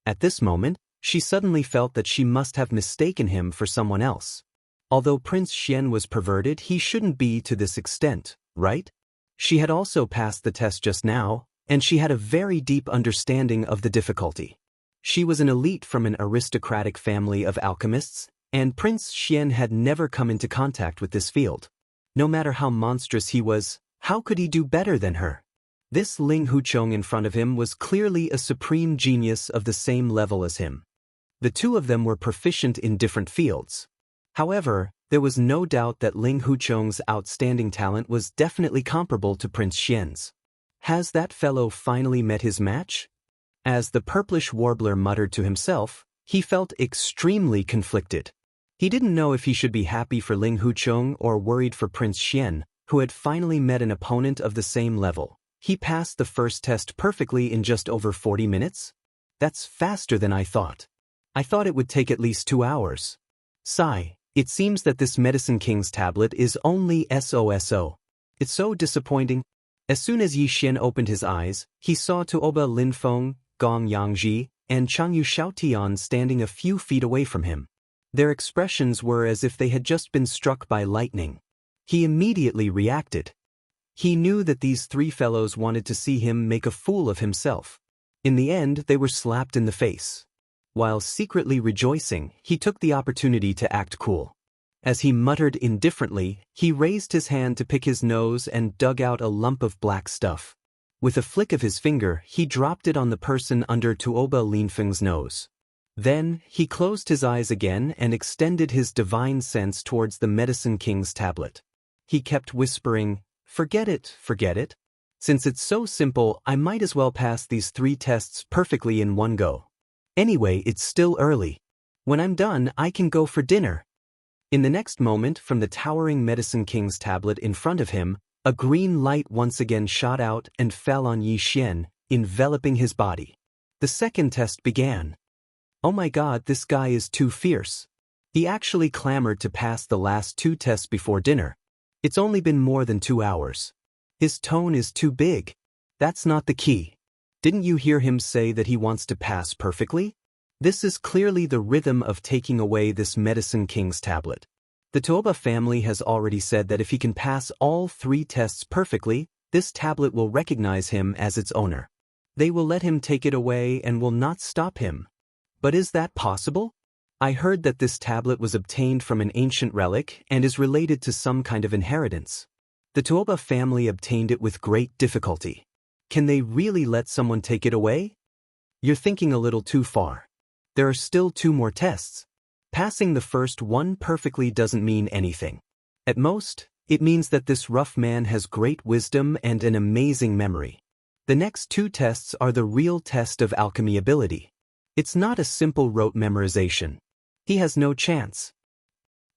At this moment, she suddenly felt that she must have mistaken him for someone else. Although Prince Xian was perverted, he shouldn't be to this extent, right? She had also passed the test just now, and she had a very deep understanding of the difficulty. She was an elite from an aristocratic family of alchemists, and Prince Xian had never come into contact with this field. No matter how monstrous he was, how could he do better than her? This Ling Huchong in front of him was clearly a supreme genius of the same level as him. The two of them were proficient in different fields. However, there was no doubt that Ling Huchong's outstanding talent was definitely comparable to Prince Xian's. Has that fellow finally met his match? As the purplish warbler muttered to himself, he felt extremely conflicted. He didn't know if he should be happy for Ling Huchong or worried for Prince Xian, who had finally met an opponent of the same level. He passed the first test perfectly in just over 40 minutes? That's faster than I thought. I thought it would take at least 2 hours. Sigh, it seems that this Medicine King's tablet is only SOSO. It's so disappointing. As soon as Yi Xian opened his eyes, he saw Tuoba Linfeng, Gong Yangji, and Changyu Xiaotian standing a few feet away from him. Their expressions were as if they had just been struck by lightning. He immediately reacted. He knew that these three fellows wanted to see him make a fool of himself. In the end, they were slapped in the face. While secretly rejoicing, he took the opportunity to act cool. As he muttered indifferently, he raised his hand to pick his nose and dug out a lump of black stuff. With a flick of his finger, he dropped it on the person under Tuoba Linfeng's nose. Then, he closed his eyes again and extended his divine sense towards the Medicine King's tablet. He kept whispering, forget it. Since it's so simple, I might as well pass these 3 tests perfectly in one go. Anyway, it's still early. When I'm done, I can go for dinner. In the next moment, from the towering Medicine King's tablet in front of him, a green light once again shot out and fell on Yi Xian, enveloping his body. The second test began. Oh my god, this guy is too fierce. He actually clamored to pass the last 2 tests before dinner. It's only been more than 2 hours. His tone is too big. That's not the key. Didn't you hear him say that he wants to pass perfectly? This is clearly the rhythm of taking away this Medicine King's tablet. The Toba family has already said that if he can pass all 3 tests perfectly, this tablet will recognize him as its owner. They will let him take it away and will not stop him. But is that possible? I heard that this tablet was obtained from an ancient relic and is related to some kind of inheritance. The Toba family obtained it with great difficulty. Can they really let someone take it away? You're thinking a little too far. There are still 2 more tests. Passing the first one perfectly doesn't mean anything. At most, it means that this rough man has great wisdom and an amazing memory. The next 2 tests are the real test of alchemy ability. It's not a simple rote memorization. He has no chance.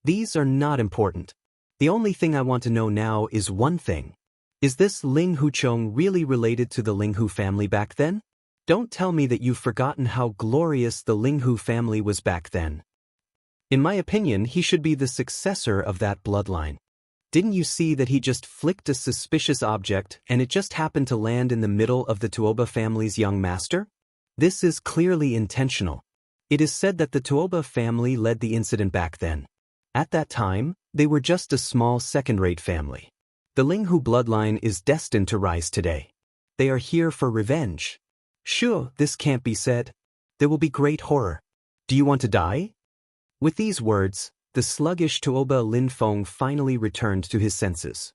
These are not important. The only thing I want to know now is one thing. Is this Ling Huchong really related to the Ling Hu family back then? Don't tell me that you've forgotten how glorious the Ling Hu family was back then. In my opinion, he should be the successor of that bloodline. Didn't you see that he just flicked a suspicious object and it just happened to land in the middle of the Tuoba family's young master? This is clearly intentional. It is said that the Tuoba family led the incident back then. At that time, they were just a small second-rate family. The Ling Hu bloodline is destined to rise today. They are here for revenge. Sure, this can't be said. There will be great horror. Do you want to die? With these words, the sluggish Tuoba Lin Feng finally returned to his senses.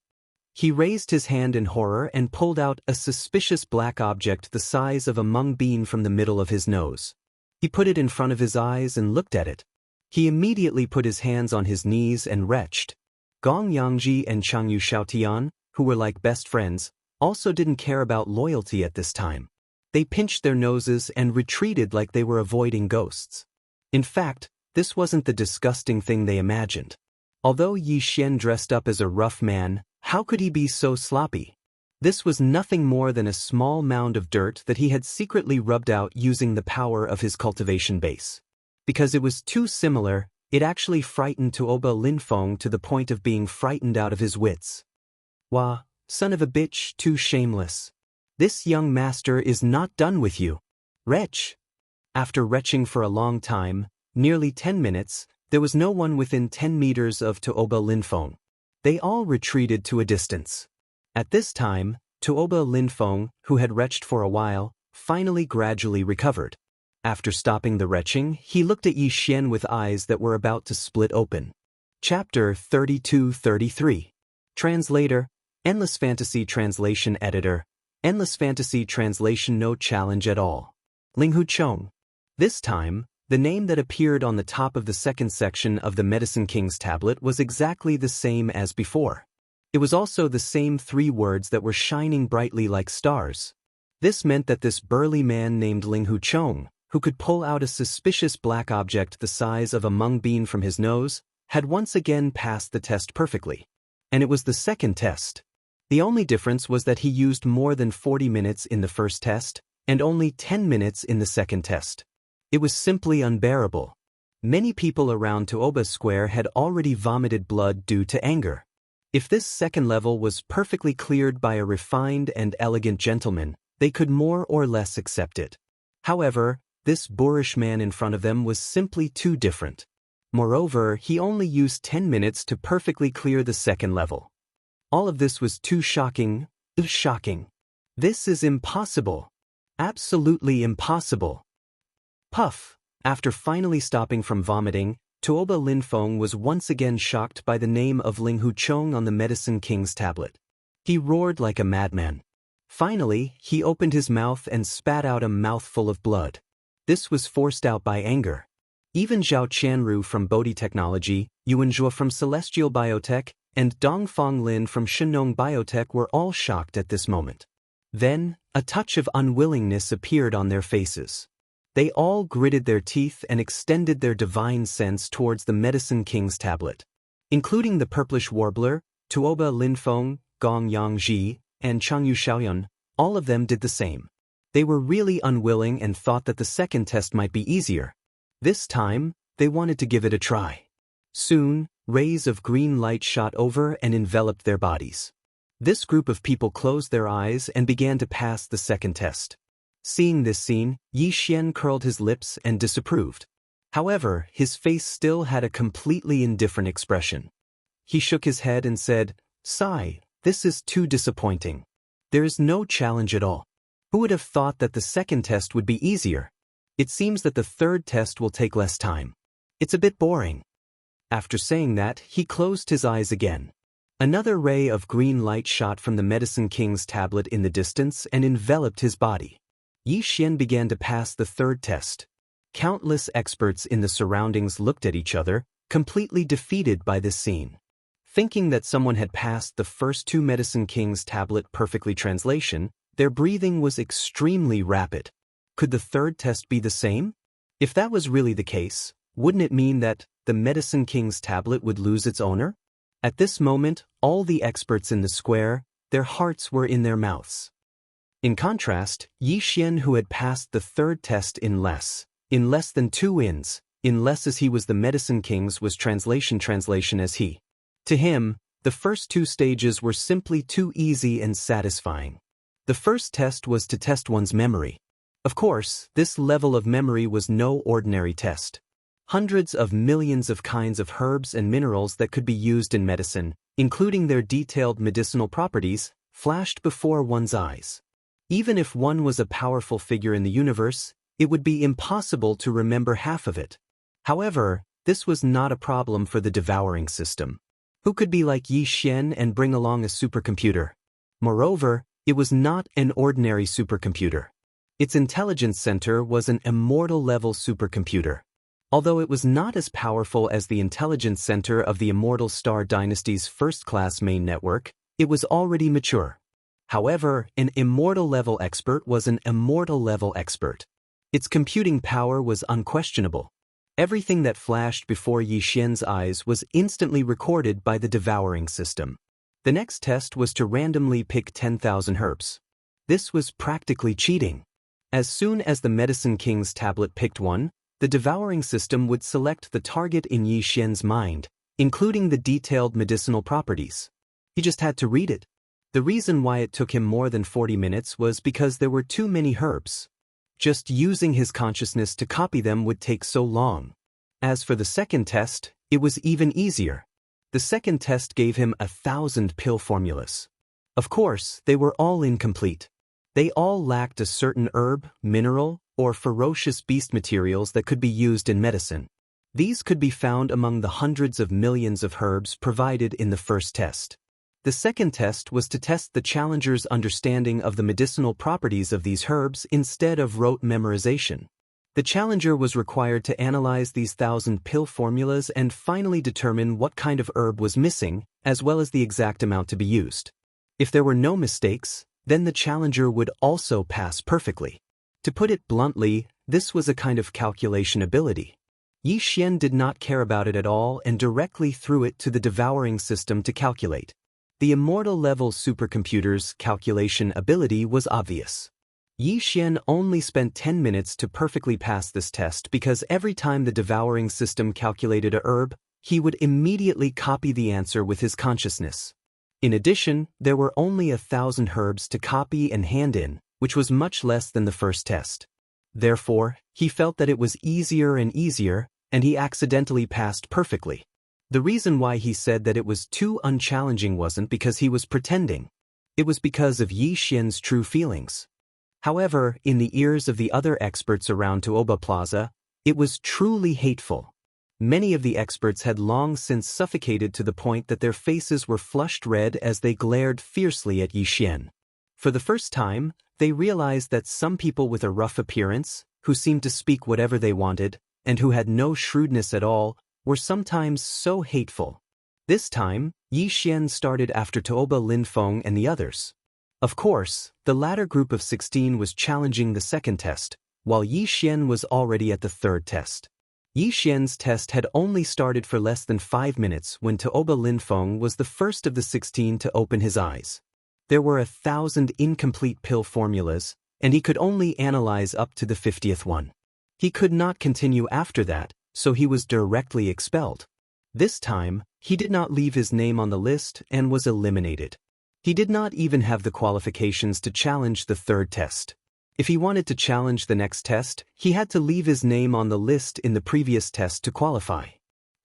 He raised his hand in horror and pulled out a suspicious black object the size of a mung bean from the middle of his nose. He put it in front of his eyes and looked at it. He immediately put his hands on his knees and retched. Gong Yangji and Changyu Xiaotian, who were like best friends, also didn't care about loyalty at this time. They pinched their noses and retreated like they were avoiding ghosts. In fact, this wasn't the disgusting thing they imagined. Although Yi Xian dressed up as a rough man, how could he be so sloppy? This was nothing more than a small mound of dirt that he had secretly rubbed out using the power of his cultivation base. Because it was too similar, it actually frightened Tuoba Lin Feng to the point of being frightened out of his wits. Wah, son of a bitch, too shameless. This young master is not done with you. Retch. After retching for a long time, nearly 10 minutes, there was no one within 10 meters of Tuoba Lin Feng. They all retreated to a distance. At this time, Tuoba Lin Feng, who had retched for a while, finally gradually recovered. After stopping the retching, he looked at Yi Xian with eyes that were about to split open. Chapter 32-33. Translator, Endless Fantasy Translation Editor, Endless Fantasy Translation No challenge at all. Ling Huchong. This time, the name that appeared on the top of the second section of the Medicine King's tablet was exactly the same as before. It was also the same 3 words that were shining brightly like stars. This meant that this burly man named Ling Huchong, who could pull out a suspicious black object the size of a mung bean from his nose, had once again passed the test perfectly. And it was the second test. The only difference was that he used more than 40 minutes in the first test, and only 10 minutes in the second test. It was simply unbearable. Many people around Tuoba Square had already vomited blood due to anger. If this second level was perfectly cleared by a refined and elegant gentleman, they could more or less accept it. However, this boorish man in front of them was simply too different. Moreover, he only used 10 minutes to perfectly clear the second level. All of this was too shocking. Shocking. This is impossible. Absolutely impossible. Puff. After finally stopping from vomiting, Tuoba Lin Feng was once again shocked by the name of Ling Huchong on the Medicine King's tablet. He roared like a madman. Finally, he opened his mouth and spat out a mouthful of blood. This was forced out by anger. Even Zhao Qianru from Bodhi Technology, Yuan Zhuo from Celestial Biotech, and Dongfang Lin from Shenong Biotech were all shocked at this moment. Then, a touch of unwillingness appeared on their faces. They all gritted their teeth and extended their divine sense towards the Medicine King's tablet. Including the purplish warbler, Tuoba Linfeng, Gong Yangji, and Changyu Xiaoyun, all of them did the same. They were really unwilling and thought that the second test might be easier. This time, they wanted to give it a try. Soon, rays of green light shot over and enveloped their bodies. This group of people closed their eyes and began to pass the second test. Seeing this scene, Yi Xian curled his lips and disapproved. However, his face still had a completely indifferent expression. He shook his head and said, "Sigh, this is too disappointing. There is no challenge at all. Who would have thought that the second test would be easier? It seems that the third test will take less time. It's a bit boring." After saying that, he closed his eyes again. Another ray of green light shot from the Medicine King's tablet in the distance and enveloped his body. Yi Xian began to pass the third test. Countless experts in the surroundings looked at each other, completely defeated by this scene. Thinking that someone had passed the first two Medicine King's tablet perfectly translation, their breathing was extremely rapid. Could the third test be the same? If that was really the case, wouldn't it mean that the Medicine King's tablet would lose its owner? At this moment, all the experts in the square, their hearts were in their mouths. In contrast, Yi Xian, who had passed the third test in less than 2 ins, in less as he was the Medicine King's was translation as he. To him, the first 2 stages were simply too easy and satisfying. The first test was to test one's memory. Of course, this level of memory was no ordinary test. Hundreds of millions of kinds of herbs and minerals that could be used in medicine, including their detailed medicinal properties, flashed before one's eyes. Even if one was a powerful figure in the universe, it would be impossible to remember half of it. However, this was not a problem for the devouring system. Who could be like Yi Xian and bring along a supercomputer? Moreover, it was not an ordinary supercomputer. Its intelligence center was an immortal-level supercomputer. Although it was not as powerful as the intelligence center of the Immortal Star Dynasty's first-class main network, it was already mature. However, an immortal-level expert was an immortal-level expert. Its computing power was unquestionable. Everything that flashed before Yi Xian's eyes was instantly recorded by the devouring system. The next test was to randomly pick 10,000 herbs. This was practically cheating. As soon as the Medicine King's tablet picked one, the devouring system would select the target in Yi Xian's mind, including the detailed medicinal properties. He just had to read it. The reason why it took him more than 40 minutes was because there were too many herbs. Just using his consciousness to copy them would take so long. As for the second test, it was even easier. The second test gave him 1,000 pill formulas. Of course, they were all incomplete. They all lacked a certain herb, mineral, or ferocious beast materials that could be used in medicine. These could be found among the hundreds of millions of herbs provided in the first test. The second test was to test the challenger's understanding of the medicinal properties of these herbs instead of rote memorization. The challenger was required to analyze these 1,000 pill formulas and finally determine what kind of herb was missing, as well as the exact amount to be used. If there were no mistakes, then the challenger would also pass perfectly. To put it bluntly, this was a kind of calculation ability. Yi Xian did not care about it at all and directly threw it to the devouring system to calculate. The immortal-level supercomputer's calculation ability was obvious. Yi Xian only spent 10 minutes to perfectly pass this test because every time the devouring system calculated a herb, he would immediately copy the answer with his consciousness. In addition, there were only 1,000 herbs to copy and hand in, which was much less than the first test. Therefore, he felt that it was easier and easier, and he accidentally passed perfectly. The reason why he said that it was too unchallenging wasn't because he was pretending. It was because of Yi Xian's true feelings. However, in the ears of the other experts around Tuoba Plaza, it was truly hateful. Many of the experts had long since suffocated to the point that their faces were flushed red as they glared fiercely at Yi Xian. For the first time, they realized that some people with a rough appearance, who seemed to speak whatever they wanted, and who had no shrewdness at all, were sometimes so hateful. This time, Yi Xian started after Tuoba Linfeng and the others. Of course, the latter group of 16 was challenging the second test, while Yi Xian was already at the third test. Yi Xian's test had only started for less than 5 minutes when Taoba Linfeng was the first of the 16 to open his eyes. There were 1,000 incomplete pill formulas, and he could only analyze up to the 50th one. He could not continue after that, so he was directly expelled. This time, he did not leave his name on the list and was eliminated. He did not even have the qualifications to challenge the third test. If he wanted to challenge the next test, he had to leave his name on the list in the previous test to qualify.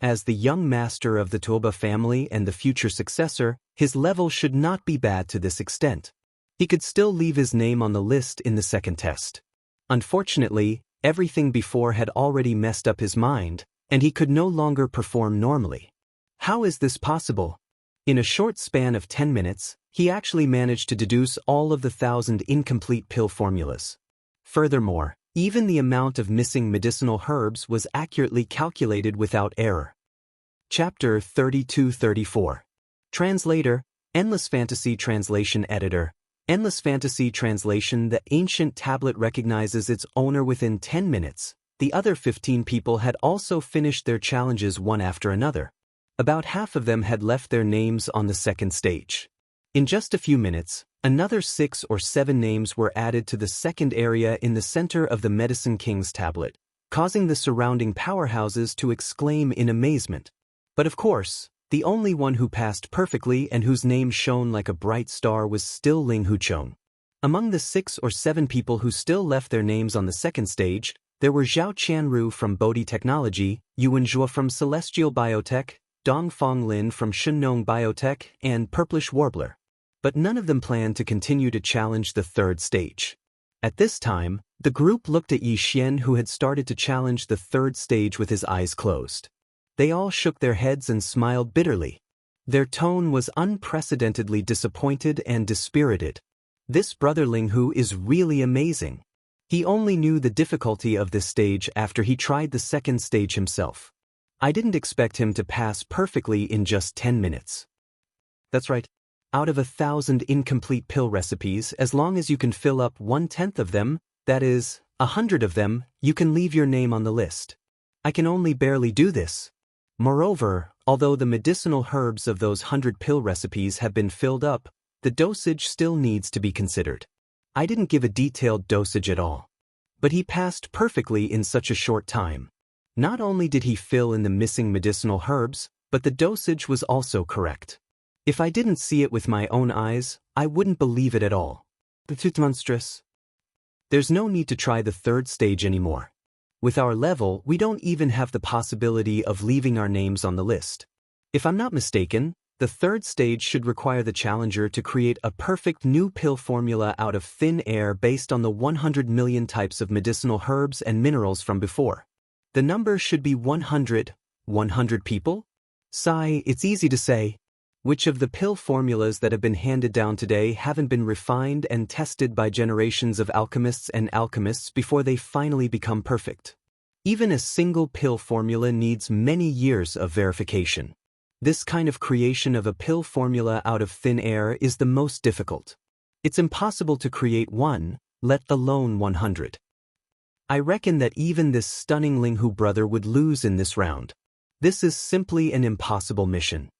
As the young master of the Taoba family and the future successor, his level should not be bad to this extent. He could still leave his name on the list in the second test. Unfortunately, everything before had already messed up his mind, and he could no longer perform normally. How is this possible? In a short span of 10 minutes, he actually managed to deduce all of the 1,000 incomplete pill formulas. Furthermore, even the amount of missing medicinal herbs was accurately calculated without error. Chapter 32-34. Translator, Endless Fantasy Translation Editor. Endless Fantasy Translation. The ancient tablet recognizes its owner within 10 minutes. The other 15 people had also finished their challenges one after another. About half of them had left their names on the second stage. In just a few minutes, another 6 or 7 names were added to the second area in the center of the Medicine King's tablet, causing the surrounding powerhouses to exclaim in amazement. But of course, the only one who passed perfectly and whose name shone like a bright star was still Ling Huchong. Among the 6 or 7 people who still left their names on the second stage, there were Zhao Qianru from Bodhi Technology, Yuan Zhuo from Celestial Biotech, Dong Fonglin from Shennong Biotech, and Purplish Warbler. But none of them planned to continue to challenge the third stage. At this time, the group looked at Yi Xian, who had started to challenge the third stage with his eyes closed. They all shook their heads and smiled bitterly. Their tone was unprecedentedly disappointed and dispirited. This brother Ling Hu is really amazing. He only knew the difficulty of this stage after he tried the second stage himself. I didn't expect him to pass perfectly in just 10 minutes. That's right. Out of 1,000 incomplete pill recipes, as long as you can fill up 1/10 of them, that is, 100 of them, you can leave your name on the list. I can only barely do this. Moreover, although the medicinal herbs of those 100 pill recipes have been filled up, the dosage still needs to be considered. I didn't give a detailed dosage at all. But he passed perfectly in such a short time. Not only did he fill in the missing medicinal herbs, but the dosage was also correct. If I didn't see it with my own eyes, I wouldn't believe it at all. It's monstrous. There's no need to try the third stage anymore. With our level, we don't even have the possibility of leaving our names on the list. If I'm not mistaken, the third stage should require the challenger to create a perfect new pill formula out of thin air based on the 100 million types of medicinal herbs and minerals from before. The number should be 100. 100 people? Sigh, it's easy to say. Which of the pill formulas that have been handed down today haven't been refined and tested by generations of alchemists before they finally become perfect? Even a single pill formula needs many years of verification. This kind of creation of a pill formula out of thin air is the most difficult. It's impossible to create one, let alone 100. I reckon that even this stunning Ling Hu brother would lose in this round. This is simply an impossible mission.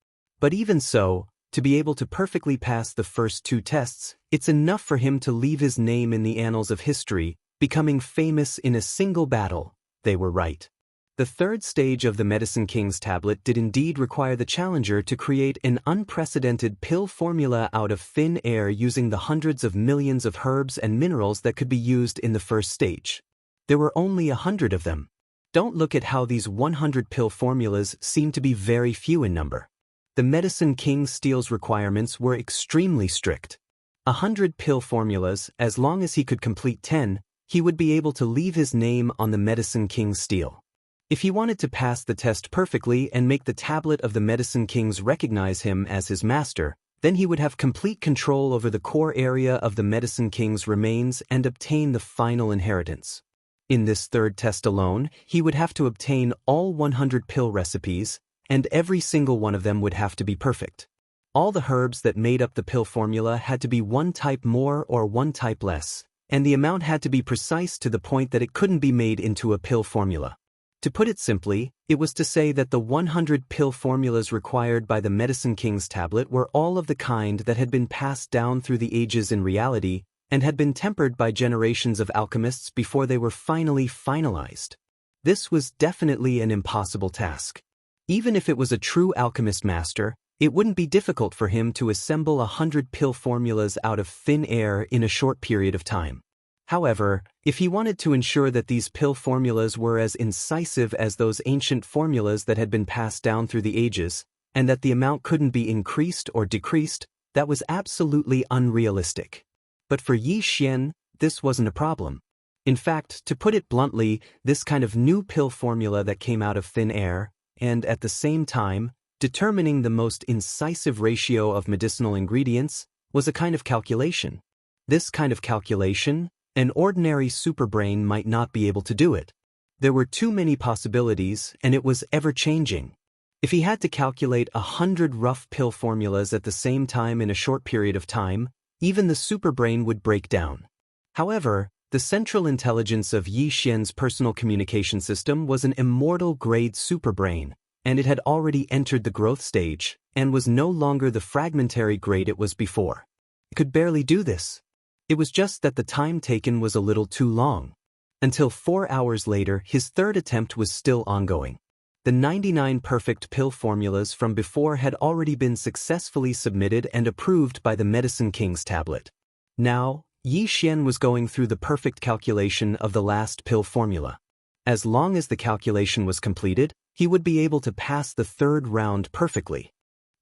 But even so, to be able to perfectly pass the first 2 tests, it's enough for him to leave his name in the annals of history, becoming famous in a single battle. They were right. The third stage of the Medicine King's tablet did indeed require the challenger to create an unprecedented pill formula out of thin air using the hundreds of millions of herbs and minerals that could be used in the first stage. There were only 100 of them. Don't look at how these 100 pill formulas seem to be very few in number. The Medicine King's steel's requirements were extremely strict. 100 pill formulas, as long as he could complete 10, he would be able to leave his name on the Medicine King's steel. If he wanted to pass the test perfectly and make the tablet of the Medicine Kings recognize him as his master, then he would have complete control over the core area of the Medicine King's remains and obtain the final inheritance. In this third test alone, he would have to obtain all 100 pill recipes, and every single one of them would have to be perfect. All the herbs that made up the pill formula had to be one type more or one type less, and the amount had to be precise to the point that it couldn't be made into a pill formula. To put it simply, it was to say that the 100 pill formulas required by the Medicine King's tablet were all of the kind that had been passed down through the ages in reality and had been tempered by generations of alchemists before they were finally finalized. This was definitely an impossible task. Even if it was a true alchemist master, it wouldn't be difficult for him to assemble 100 pill formulas out of thin air in a short period of time. However, if he wanted to ensure that these pill formulas were as incisive as those ancient formulas that had been passed down through the ages, and that the amount couldn't be increased or decreased, that was absolutely unrealistic. But for Yi Xian, this wasn't a problem. In fact, to put it bluntly, this kind of new pill formula that came out of thin air, and at the same time, determining the most incisive ratio of medicinal ingredients, was a kind of calculation. This kind of calculation, an ordinary superbrain might not be able to do it. There were too many possibilities, and it was ever-changing. If he had to calculate 100 rough pill formulas at the same time in a short period of time, even the superbrain would break down. However, the central intelligence of Yi Xian's personal communication system was an immortal-grade superbrain, and it had already entered the growth stage, and was no longer the fragmentary grade it was before. It could barely do this. It was just that the time taken was a little too long. Until 4 hours later, his third attempt was still ongoing. The 99 perfect pill formulas from before had already been successfully submitted and approved by the Medicine King's tablet. Now, Yi Xian was going through the perfect calculation of the last pill formula. As long as the calculation was completed, he would be able to pass the third round perfectly.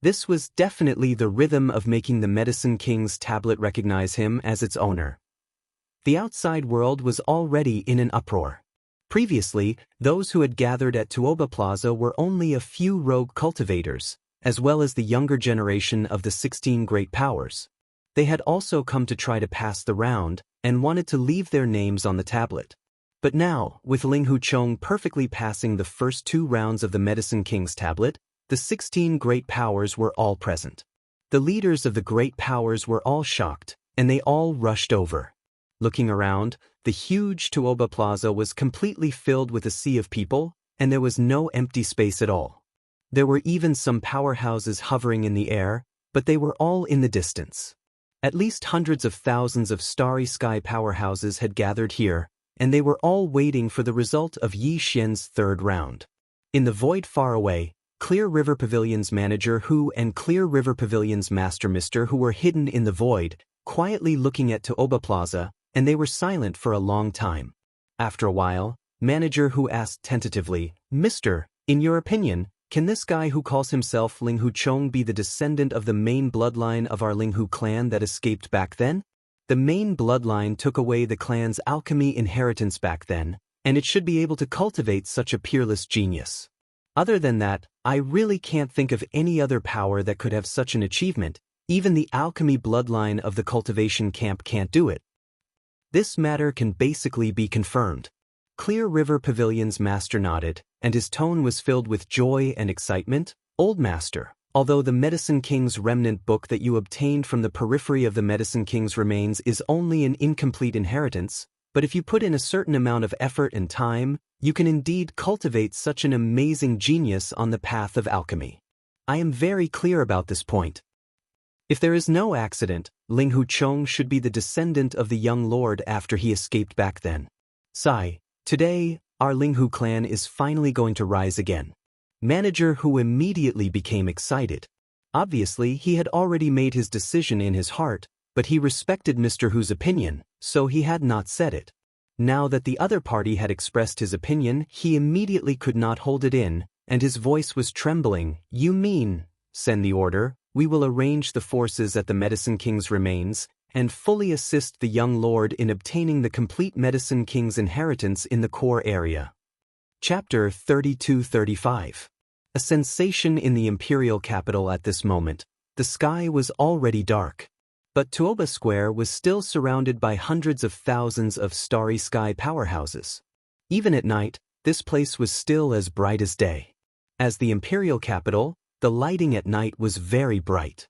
This was definitely the rhythm of making the Medicine King's tablet recognize him as its owner. The outside world was already in an uproar. Previously, those who had gathered at Tuoba Plaza were only a few rogue cultivators, as well as the younger generation of the 16 great powers. They had also come to try to pass the round, and wanted to leave their names on the tablet. But now, with Ling Huchong perfectly passing the first 2 rounds of the Medicine King's tablet, the 16 great powers were all present. The leaders of the great powers were all shocked, and they all rushed over. Looking around, the huge Tuoba Plaza was completely filled with a sea of people, and there was no empty space at all. There were even some powerhouses hovering in the air, but they were all in the distance. At least hundreds of thousands of starry sky powerhouses had gathered here, and they were all waiting for the result of Yi Xian's third round. In the void far away, Clear River Pavilion's manager Hu and Clear River Pavilion's master Mr. Hu were hidden in the void, quietly looking at Tuoba Plaza, and they were silent for a long time. After a while, manager Hu asked tentatively, "Mister, in your opinion, can this guy who calls himself Ling Huchong be the descendant of the main bloodline of our Ling Hu clan that escaped back then? The main bloodline took away the clan's alchemy inheritance back then, and it should be able to cultivate such a peerless genius. Other than that, I really can't think of any other power that could have such an achievement. Even the alchemy bloodline of the cultivation camp can't do it." This matter can basically be confirmed. Clear River Pavilion's master nodded, and his tone was filled with joy and excitement. "Old master, although the Medicine King's remnant book that you obtained from the periphery of the Medicine King's remains is only an incomplete inheritance, but if you put in a certain amount of effort and time, you can indeed cultivate such an amazing genius on the path of alchemy. I am very clear about this point. If there is no accident, Ling Huchong should be the descendant of the young lord after he escaped back then. Sigh, today, our Ling Hu clan is finally going to rise again." Manager Hu immediately became excited. Obviously, he had already made his decision in his heart, but he respected Mr. Hu's opinion, so he had not said it. Now that the other party had expressed his opinion, he immediately could not hold it in, and his voice was trembling. "You mean, send the order, we will arrange the forces at the Medicine King's remains, and fully assist the young lord in obtaining the complete Medicine King's inheritance in the core area." Chapter 32-35. A sensation in the imperial capital at this moment. The sky was already dark. But Tuoba Square was still surrounded by hundreds of thousands of starry sky powerhouses. Even at night, this place was still as bright as day. As the imperial capital, the lighting at night was very bright.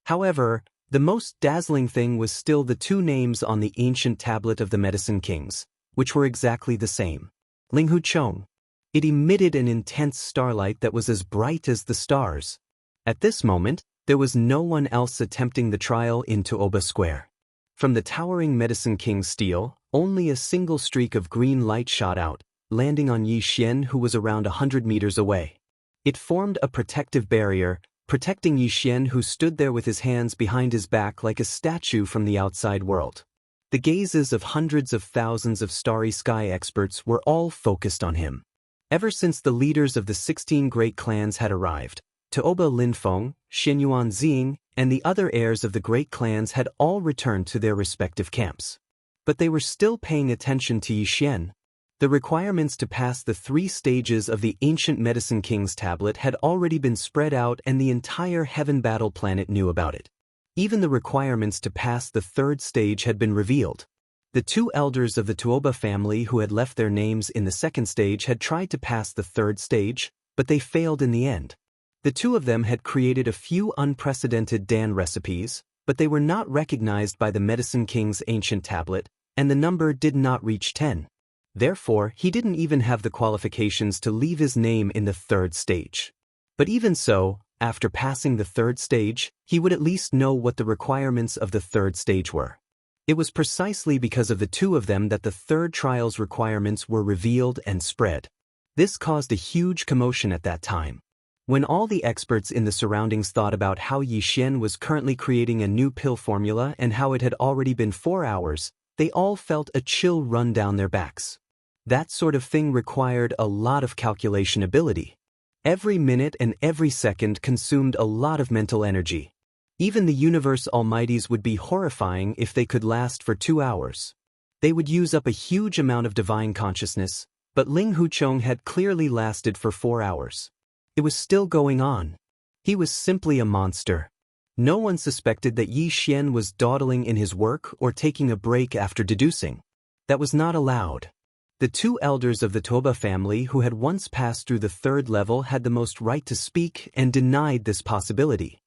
However, The most dazzling thing was still the two names on the ancient tablet of the Medicine Kings, which were exactly the same. Linghu Chong. It emitted an intense starlight that was as bright as the stars. At this moment, there was no one else attempting the trial in Tuoba Square. From the towering Medicine King's steel, only a single streak of green light shot out, landing on Yi Xian, who was around 100 meters away. It formed a protective barrier, protecting Yi Xian, who stood there with his hands behind his back like a statue from the outside world. The gazes of hundreds of thousands of starry sky experts were all focused on him. Ever since the leaders of the 16 great clans had arrived, Tuoba Linfeng, Xinyuan Xing, and the other heirs of the great clans had all returned to their respective camps. But they were still paying attention to Yi Xian. The requirements to pass the 3 stages of the ancient Medicine King's tablet had already been spread out, and the entire Heaven Battle planet knew about it. Even the requirements to pass the 3rd stage had been revealed. The 2 elders of the Tuoba family who had left their names in the 2nd stage had tried to pass the 3rd stage, but they failed in the end. The 2 of them had created a few unprecedented Dan recipes, but they were not recognized by the Medicine King's ancient tablet, and the number did not reach 10. Therefore, he didn't even have the qualifications to leave his name in the 3rd stage. But even so, after passing the 3rd stage, he would at least know what the requirements of the 3rd stage were. It was precisely because of the 2 of them that the 3rd trial's requirements were revealed and spread. This caused a huge commotion at that time. When all the experts in the surroundings thought about how Yi Xian was currently creating a new pill formula and how it had already been 4 hours, they all felt a chill run down their backs. That sort of thing required a lot of calculation ability. Every minute and every second consumed a lot of mental energy. Even the universe almighties would be horrifying if they could last for 2 hours. They would use up a huge amount of divine consciousness, but Ling Huchong had clearly lasted for 4 hours. It was still going on. He was simply a monster. No one suspected that Yi Xian was dawdling in his work or taking a break after deducing. That was not allowed. The 2 elders of the Tuoba family who had once passed through the 3rd level had the most right to speak and denied this possibility.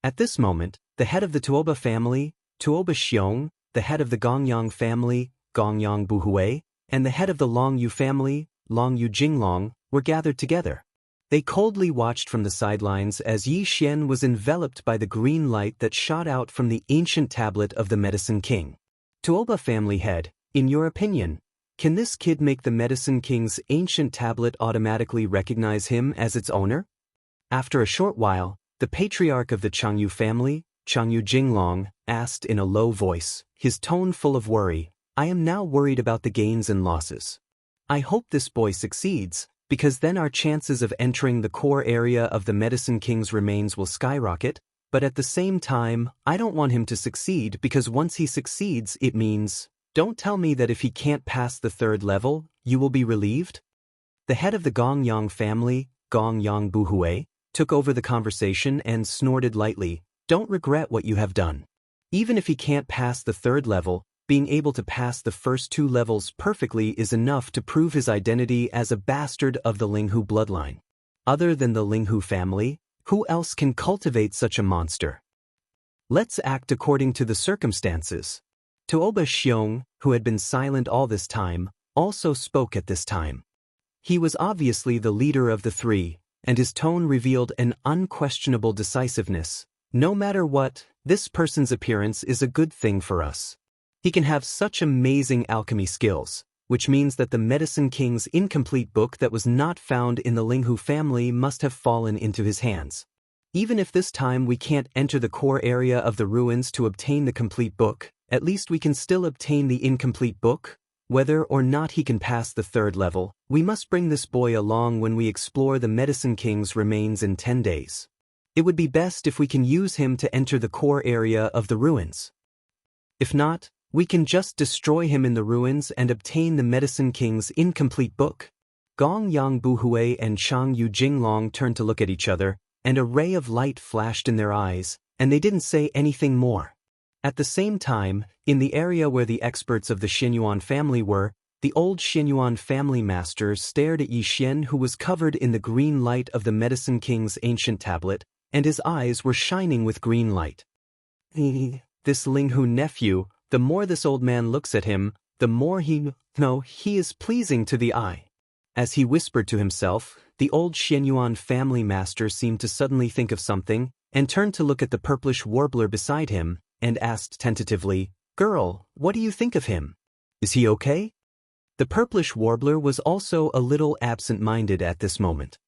At this moment, the head of the Tuoba family, Tuoba Xiong, the head of the Gongyang family, Gongyang Buhui, and the head of the Longyu family, Longyu Jinglong, were gathered together. They coldly watched from the sidelines as Yi Xian was enveloped by the green light that shot out from the ancient tablet of the Medicine King. Tuoba family head, in your opinion, can this kid make the Medicine King's ancient tablet automatically recognize him as its owner? After a short while, the patriarch of the Changyu family, Changyu Jinglong, asked in a low voice, his tone full of worry, I am now worried about the gains and losses. I hope this boy succeeds, because then our chances of entering the core area of the Medicine King's remains will skyrocket, but at the same time, I don't want him to succeed because once he succeeds, it means, don't tell me that if he can't pass the 3rd level, you will be relieved? The head of the Gongyang family, Gongyang Buhui, took over the conversation and snorted lightly, don't regret what you have done. Even if he can't pass the 3rd level, being able to pass the first 2 levels perfectly is enough to prove his identity as a bastard of the Linghu bloodline. Other than the Linghu family, who else can cultivate such a monster? Let's act according to the circumstances. Tuoba Xiong, who had been silent all this time, also spoke at this time. He was obviously the leader of the 3, and his tone revealed an unquestionable decisiveness. No matter what, this person's appearance is a good thing for us. He can have such amazing alchemy skills, which means that the Medicine King's incomplete book that was not found in the Linghu family must have fallen into his hands. Even if this time we can't enter the core area of the ruins to obtain the complete book, at least we can still obtain the incomplete book. Whether or not he can pass the 3rd level, we must bring this boy along when we explore the Medicine King's remains in 10 days. It would be best if we can use him to enter the core area of the ruins. If not, we can just destroy him in the ruins and obtain the Medicine King's incomplete book. Gongyang Buhui and Changyu Jinglong turned to look at each other, and a ray of light flashed in their eyes, and they didn't say anything more. At the same time, in the area where the experts of the Xinyuan family were, the old Xinyuan family master stared at Yi Xian, who was covered in the green light of the Medicine King's ancient tablet, and his eyes were shining with green light. This Linghu nephew, the more this old man looks at him, the more he is pleasing to the eye. As he whispered to himself, the old Xianyuan family master seemed to suddenly think of something, and turned to look at the purplish warbler beside him, and asked tentatively, "Girl, what do you think of him? Is he okay?" The purplish warbler was also a little absent-minded at this moment.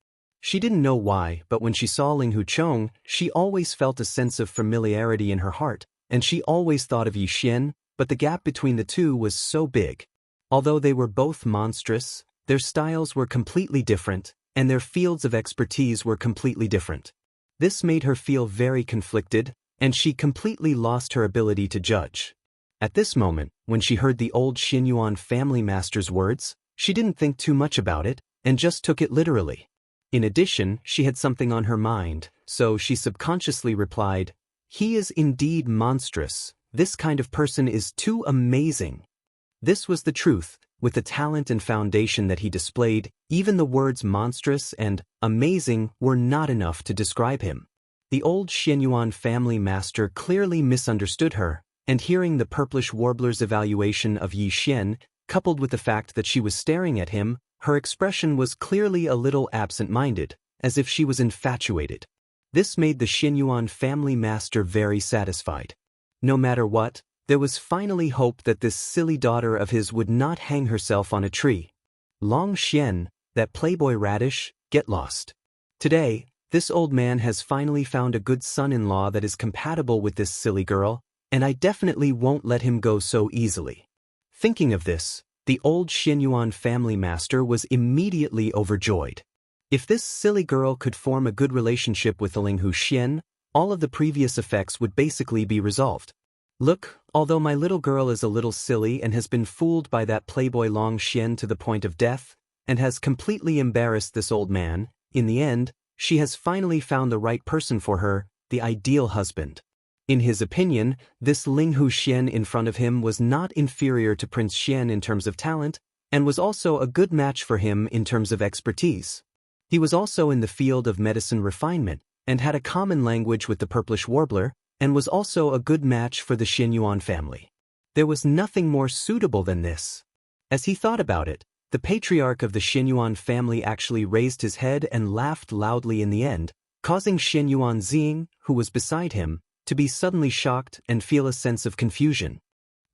She didn't know why, but when she saw Linghu Chong, she always felt a sense of familiarity in her heart, and she always thought of Yi Xian, but the gap between the two was so big. Although they were both monstrous, their styles were completely different, and their fields of expertise were completely different. This made her feel very conflicted, and she completely lost her ability to judge. At this moment, when she heard the old Xianyuan family master's words, she didn't think too much about it, and just took it literally. In addition, she had something on her mind, so she subconsciously replied, "He is indeed monstrous. This kind of person is too amazing." This was the truth. With the talent and foundation that he displayed, even the words monstrous and amazing were not enough to describe him. The old Xianyuan family master clearly misunderstood her, and hearing the purplish warbler's evaluation of Yi Xian, coupled with the fact that she was staring at him, her expression was clearly a little absent-minded, as if she was infatuated. This made the Xianyuan family master very satisfied. No matter what, there was finally hope that this silly daughter of his would not hang herself on a tree. Long Xian, that playboy radish, get lost. Today, this old man has finally found a good son-in-law that is compatible with this silly girl, and I definitely won't let him go so easily. Thinking of this, the old Xianyuan family master was immediately overjoyed. If this silly girl could form a good relationship with the Linghu Xian, all of the previous effects would basically be resolved. Look, although my little girl is a little silly and has been fooled by that playboy Long Xian to the point of death, and has completely embarrassed this old man, in the end, she has finally found the right person for her, the ideal husband. In his opinion, this Linghu Xian in front of him was not inferior to Prince Xian in terms of talent, and was also a good match for him in terms of expertise. He was also in the field of medicine refinement, and had a common language with the purplish warbler, and was also a good match for the Xianyuan family. There was nothing more suitable than this. As he thought about it, the patriarch of the Xianyuan family actually raised his head and laughed loudly in the end, causing Xianyuan Xing, who was beside him, to be suddenly shocked and feel a sense of confusion.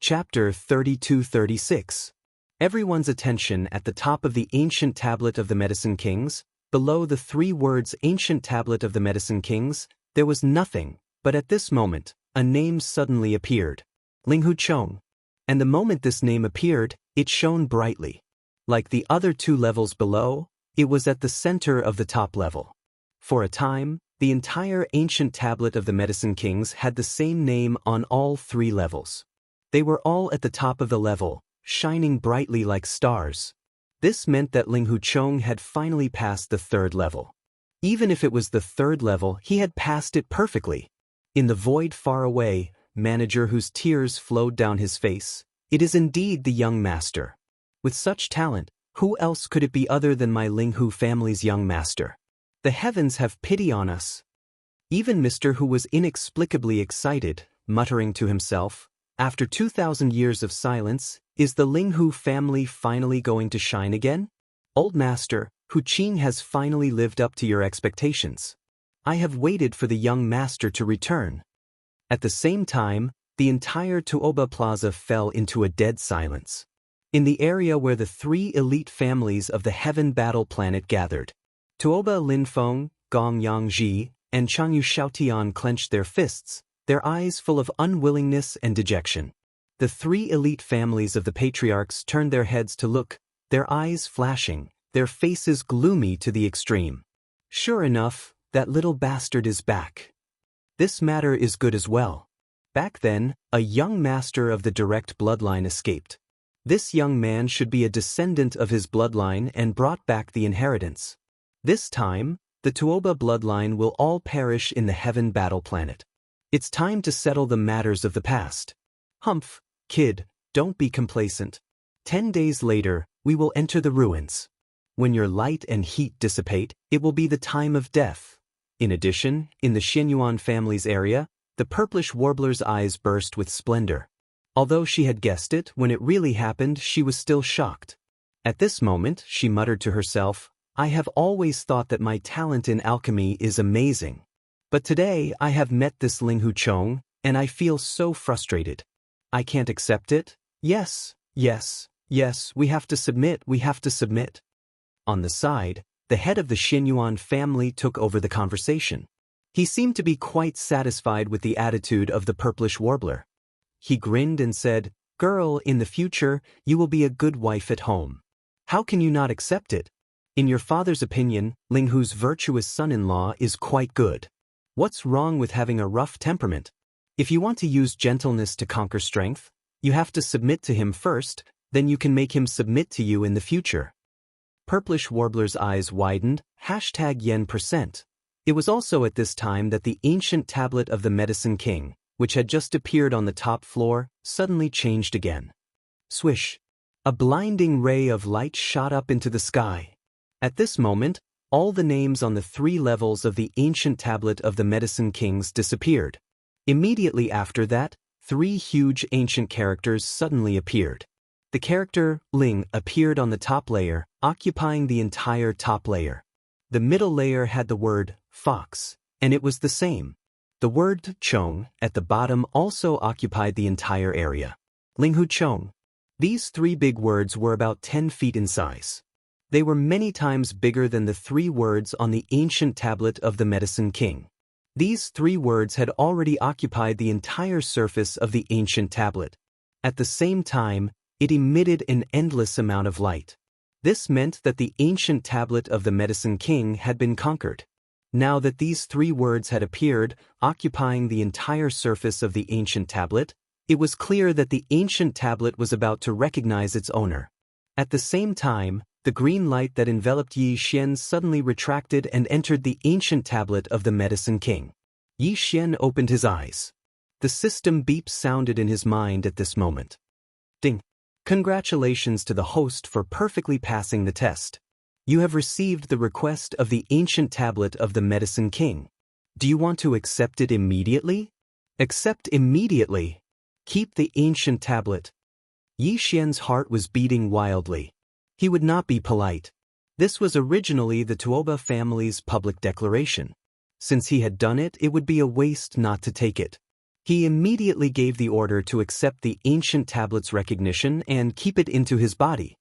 Chapter 32-36. Everyone's attention at the top of the ancient tablet of the Medicine Kings. Below the 3 words Ancient Tablet of the Medicine Kings, there was nothing, but at this moment, a name suddenly appeared. Linghu Chong. And the moment this name appeared, it shone brightly. Like the other 2 levels below, it was at the center of the top level. For a time, the entire ancient tablet of the Medicine Kings had the same name on all 3 levels. They were all at the top of the level, shining brightly like stars. This meant that Linghu Chong had finally passed the 3rd level. Even if it was the 3rd level, he had passed it perfectly. In the void far away, manager whose tears flowed down his face, it is indeed the young master. With such talent, who else could it be other than my Linghu family's young master? The heavens have pity on us. Even Mr. Who was inexplicably excited, muttering to himself, after 2,000 years of silence, is the Linghu family finally going to shine again? Old master, Hu Qing has finally lived up to your expectations. I have waited for the young master to return. At the same time, the entire Tuoba Plaza fell into a dead silence. In the area where the 3 elite families of the Heaven Battle Planet gathered, Tuoba Linfeng, Gong Yangji, and Changyu Xiaotian clenched their fists, their eyes full of unwillingness and dejection. The 3 elite families of the patriarchs turned their heads to look, their eyes flashing, their faces gloomy to the extreme. Sure enough, that little bastard is back. This matter is good as well. Back then, a young master of the direct bloodline escaped. This young man should be a descendant of his bloodline and brought back the inheritance. This time, the Tuoba bloodline will all perish in the Heaven Battle Planet. It's time to settle the matters of the past. Humph, kid, don't be complacent. 10 days later, we will enter the ruins. When your light and heat dissipate, it will be the time of death. In addition, in the Xianyuan family's area, The purplish warbler's eyes burst with splendor. Although she had guessed it, when it really happened, she was still shocked. At this moment, she muttered to herself, I have always thought that my talent in alchemy is amazing. But today I have met this Ling Hu Chong, and I feel so frustrated. I can't accept it. Yes, we have to submit. On the side, the head of the Xinyuan family took over the conversation. He seemed to be quite satisfied with the attitude of the purplish warbler. He grinned and said, Girl, in the future, you will be a good wife at home. How can you not accept it? In your father's opinion, Ling Hu's virtuous son-in-law is quite good. What's wrong with having a rough temperament? If you want to use gentleness to conquer strength, you have to submit to him first, then you can make him submit to you in the future. Purplish Warbler's eyes widened, #yen%. It was also at this time that the ancient tablet of the Medicine King, which had just appeared on the top floor, suddenly changed again. Swish! A blinding ray of light shot up into the sky. At this moment, all the names on the 3 levels of the ancient tablet of the Medicine Kings disappeared. Immediately after that, 3 huge ancient characters suddenly appeared. The character, Ling, appeared on the top layer, occupying the entire top layer. The middle layer had the word, fox, and it was the same. The word, chong, at the bottom also occupied the entire area. Ling Hu Chong. These 3 big words were about 10 feet in size. They were many times bigger than the 3 words on the ancient tablet of the Medicine King. These 3 words had already occupied the entire surface of the ancient tablet. At the same time, it emitted an endless amount of light. This meant that the ancient tablet of the Medicine King had been conquered. Now that these 3 words had appeared, occupying the entire surface of the ancient tablet, it was clear that the ancient tablet was about to recognize its owner. At the same time, the green light that enveloped Yi Xian suddenly retracted and entered the ancient tablet of the Medicine King. Yi Xian opened his eyes. The system beep sounded in his mind at this moment. Ding! Congratulations to the host for perfectly passing the test. You have received the request of the ancient tablet of the Medicine King. Do you want to accept it immediately? Accept immediately. Keep the ancient tablet. Yi Xian's heart was beating wildly. He would not be polite. This was originally the Tuoba family's public declaration. Since he had done it, it would be a waste not to take it. He immediately gave the order to accept the ancient tablet's recognition and keep it into his body.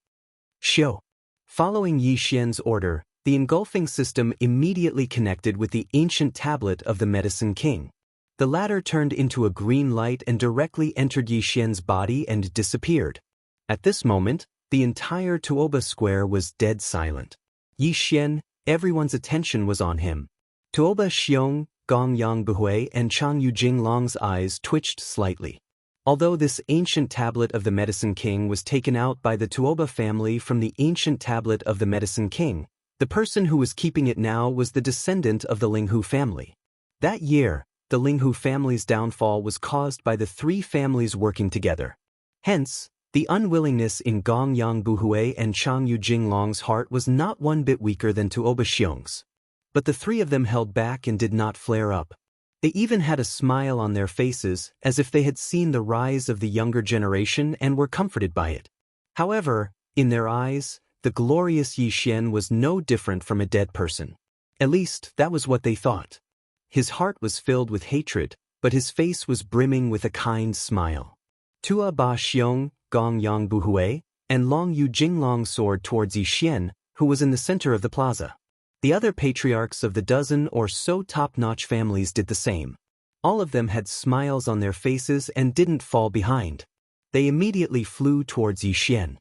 Shio. Following Yi Xian's order, the engulfing system immediately connected with the ancient tablet of the Medicine King. The latter turned into a green light and directly entered Yi Xian's body and disappeared. At this moment, the entire Tuoba square was dead silent. Yi Xian, everyone's attention was on him. Tuoba Xiong, Gong Yang Buhui and Chang Yu Jinglong's eyes twitched slightly. Although this ancient tablet of the Medicine King was taken out by the Tuoba family from the ancient tablet of the Medicine King, the person who was keeping it now was the descendant of the Ling Hu family. That year, the Ling Hu family's downfall was caused by the 3 families working together. Hence, the unwillingness in Gong Yang Buhui and Chang Yu Jinglong's heart was not one bit weaker than Tuoba Xiong's. But the 3 of them held back and did not flare up. They even had a smile on their faces, as if they had seen the rise of the younger generation and were comforted by it. However, in their eyes, the glorious Yi Xian was no different from a dead person. At least, that was what they thought. His heart was filled with hatred, but his face was brimming with a kind smile. Tua Ba Xiong, Gong Yang Buhui, and Long Yu Jinglong soared towards Yi Xian, who was in the center of the plaza. The other patriarchs of the dozen or so top-notch families did the same. All of them had smiles on their faces and didn't fall behind. They immediately flew towards Yi Xian.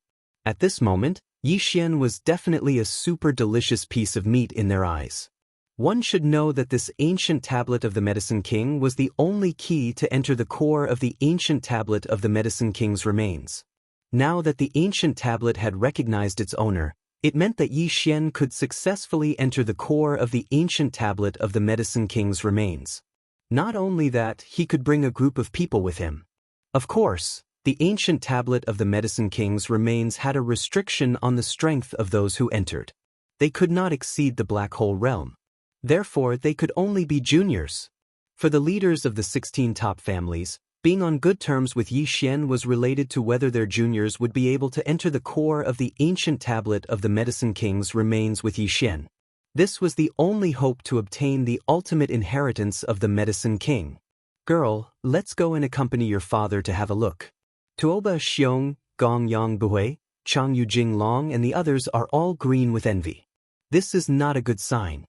At this moment, Yi Xian was definitely a super delicious piece of meat in their eyes. One should know that this ancient tablet of the Medicine King was the only key to enter the core of the ancient tablet of the Medicine King's remains. Now that the ancient tablet had recognized its owner, it meant that Yi Xian could successfully enter the core of the ancient tablet of the Medicine King's remains. Not only that, he could bring a group of people with him. Of course, the ancient tablet of the Medicine King's remains had a restriction on the strength of those who entered. They could not exceed the black hole realm. Therefore, they could only be juniors. For the leaders of the 16 top families, being on good terms with Yi Xian was related to whether their juniors would be able to enter the core of the ancient tablet of the Medicine King's remains with Yi Xian. This was the only hope to obtain the ultimate inheritance of the Medicine King. Girl, let's go and accompany your father to have a look. Tuoba Xiong, Gong Yang Buhui, Chang Yu Jing Long and the others are all green with envy. This is not a good sign.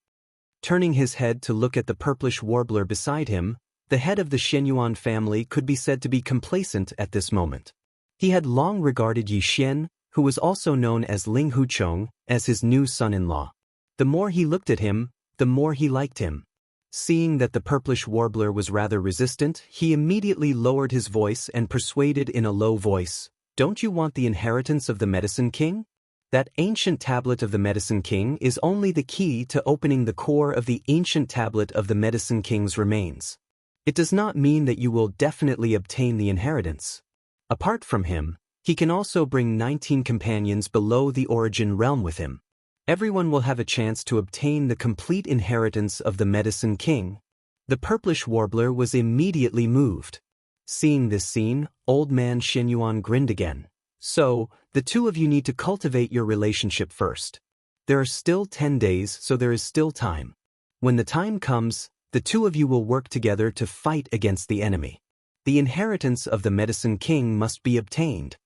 Turning his head to look at the purplish warbler beside him, the head of the Shenyuan family could be said to be complacent at this moment. He had long regarded Yi Xian, who was also known as Ling Huchong, as his new son-in-law. The more he looked at him, the more he liked him. Seeing that the purplish warbler was rather resistant, he immediately lowered his voice and persuaded in a low voice, "Don't you want the inheritance of the Medicine King? That ancient tablet of the Medicine King is only the key to opening the core of the ancient tablet of the Medicine King's remains. It does not mean that you will definitely obtain the inheritance. Apart from him, he can also bring 19 companions below the origin realm with him. Everyone will have a chance to obtain the complete inheritance of the Medicine King." The purplish warbler was immediately moved. Seeing this scene, old man Shenyuan grinned again. "So, the two of you need to cultivate your relationship first. There are still 10 days, so there is still time. When the time comes, the two of you will work together to fight against the enemy. The inheritance of the Medicine King must be obtained."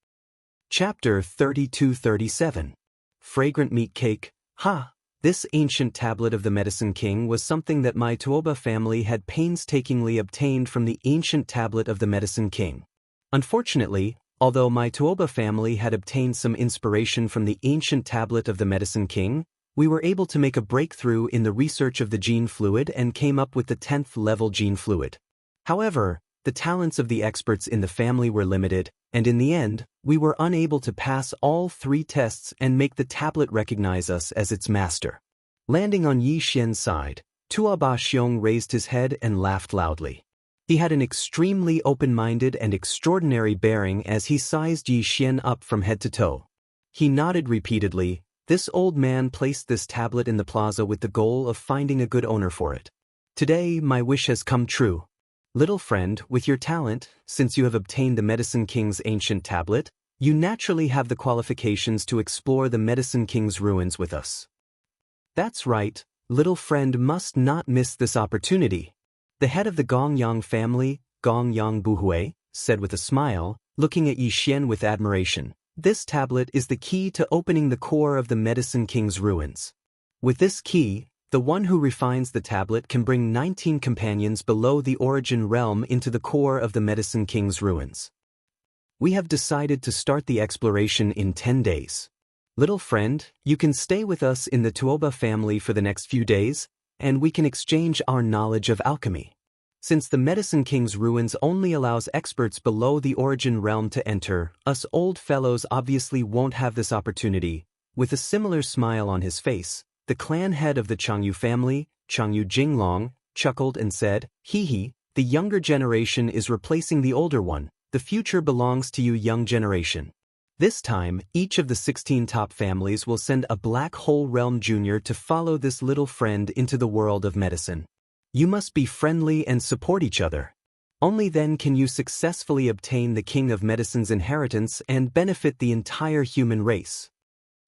Chapter 32-37. Fragrant Meat Cake. This ancient tablet of the Medicine King was something that my Tuoba family had painstakingly obtained from the ancient tablet of the Medicine King. Unfortunately, although my Tuoba family had obtained some inspiration from the ancient tablet of the Medicine King, we were able to make a breakthrough in the research of the gene fluid and came up with the 10th level gene fluid. However, the talents of the experts in the family were limited, and in the end, we were unable to pass all 3 tests and make the tablet recognize us as its master. Landing on Yi Xian's side, Tuoba Xiong raised his head and laughed loudly. He had an extremely open-minded and extraordinary bearing as he sized Yi Xian up from head to toe. He nodded repeatedly. This old man placed this tablet in the plaza with the goal of finding a good owner for it. "Today, my wish has come true. Little friend, with your talent, since you have obtained the Medicine King's ancient tablet, you naturally have the qualifications to explore the Medicine King's ruins with us." "That's right, little friend must not miss this opportunity." The head of the Gongyang family, Gongyang Buhui, said with a smile, looking at Yi Xian with admiration, "This tablet is the key to opening the core of the Medicine King's ruins. With this key, the one who refines the tablet can bring 19 companions below the origin realm into the core of the Medicine King's ruins. We have decided to start the exploration in 10 days. Little friend, you can stay with us in the Tuoba family for the next few days, and we can exchange our knowledge of alchemy. Since the Medicine King's ruins only allows experts below the origin realm to enter, us old fellows obviously won't have this opportunity." With a similar smile on his face, the clan head of the Changyu family, Changyu Jinglong, chuckled and said, "Hee, the younger generation is replacing the older one. The future belongs to you, young generation. This time, each of the 16 top families will send a Black Hole Realm Junior to follow this little friend into the world of medicine. You must be friendly and support each other. Only then can you successfully obtain the King of Medicine's inheritance and benefit the entire human race."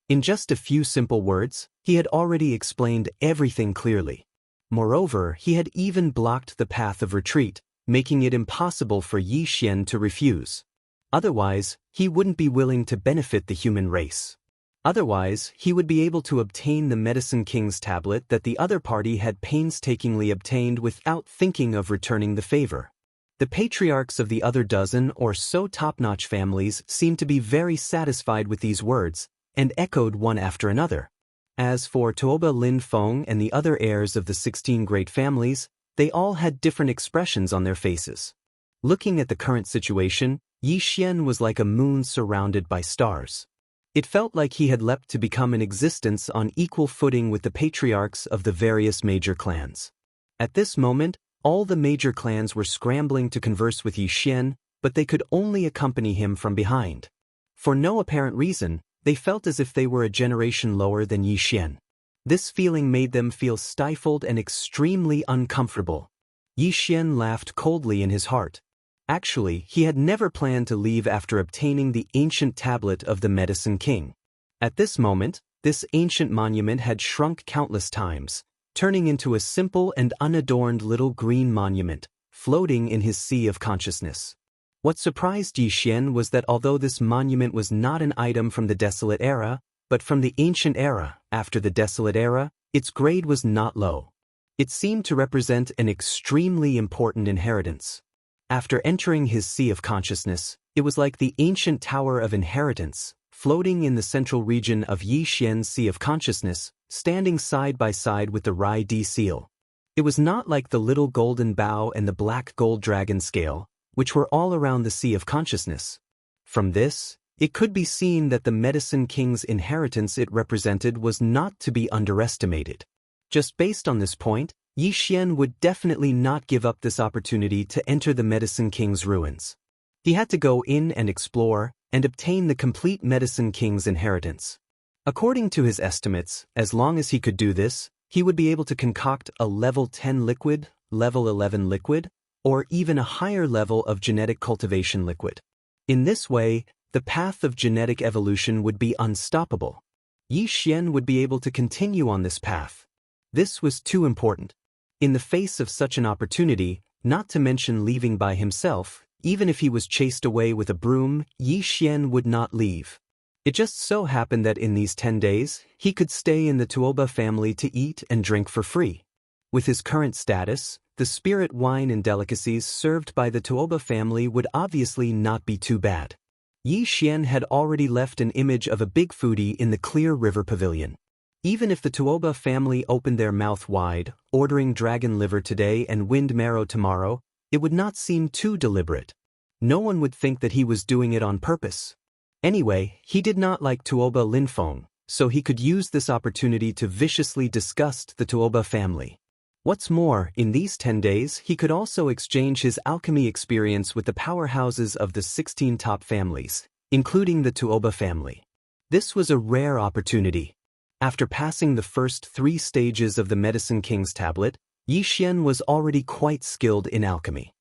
In just a few simple words, he had already explained everything clearly. Moreover, he had even blocked the path of retreat, making it impossible for Yi Xian to refuse. Otherwise, he wouldn't be willing to benefit the human race. Otherwise, he would be able to obtain the Medicine King's tablet that the other party had painstakingly obtained without thinking of returning the favor. The patriarchs of the other dozen or so top-notch families seemed to be very satisfied with these words, and echoed one after another. As for Tuoba Lin Feng and the other heirs of the 16 great families, they all had different expressions on their faces. Looking at the current situation, Yi Xian was like a moon surrounded by stars. It felt like he had leapt to become an existence on equal footing with the patriarchs of the various major clans. At this moment, all the major clans were scrambling to converse with Yi Xian, but they could only accompany him from behind. For no apparent reason, they felt as if they were a generation lower than Yi Xian. This feeling made them feel stifled and extremely uncomfortable. Yi Xian laughed coldly in his heart. Actually, he had never planned to leave after obtaining the ancient tablet of the Medicine King. At this moment, this ancient monument had shrunk countless times, turning into a simple and unadorned little green monument, floating in his sea of consciousness. What surprised Yi Xian was that although this monument was not an item from the Desolate Era, but from the Ancient Era, after the Desolate Era, its grade was not low. It seemed to represent an extremely important inheritance. After entering his sea of consciousness, it was like the ancient Tower of Inheritance, floating in the central region of Yi Xian's sea of consciousness, standing side by side with the Rai Di seal. It was not like the little golden bow and the black gold dragon scale, which were all around the sea of consciousness. From this, it could be seen that the Medicine King's inheritance it represented was not to be underestimated. Just based on this point, Yi Xian would definitely not give up this opportunity to enter the Medicine King's ruins. He had to go in and explore, and obtain the complete Medicine King's inheritance. According to his estimates, as long as he could do this, he would be able to concoct a level 10 liquid, level 11 liquid, or even a higher level of genetic cultivation liquid. In this way, the path of genetic evolution would be unstoppable. Yi Xian would be able to continue on this path. This was too important. In the face of such an opportunity, not to mention leaving by himself, even if he was chased away with a broom, Yi Xian would not leave. It just so happened that in these 10 days, he could stay in the Tuoba family to eat and drink for free. With his current status, the spirit wine and delicacies served by the Tuoba family would obviously not be too bad. Yi Xian had already left an image of a big foodie in the Clear River Pavilion. Even if the Tuoba family opened their mouth wide, ordering dragon liver today and wind marrow tomorrow, it would not seem too deliberate. No one would think that he was doing it on purpose. Anyway, he did not like Tuoba Linfeng, so he could use this opportunity to viciously disgust the Tuoba family. What's more, in these 10 days, he could also exchange his alchemy experience with the powerhouses of the 16 top families, including the Tuoba family. This was a rare opportunity. After passing the first 3 stages of the Medicine King's tablet, Yi Xian was already quite skilled in alchemy.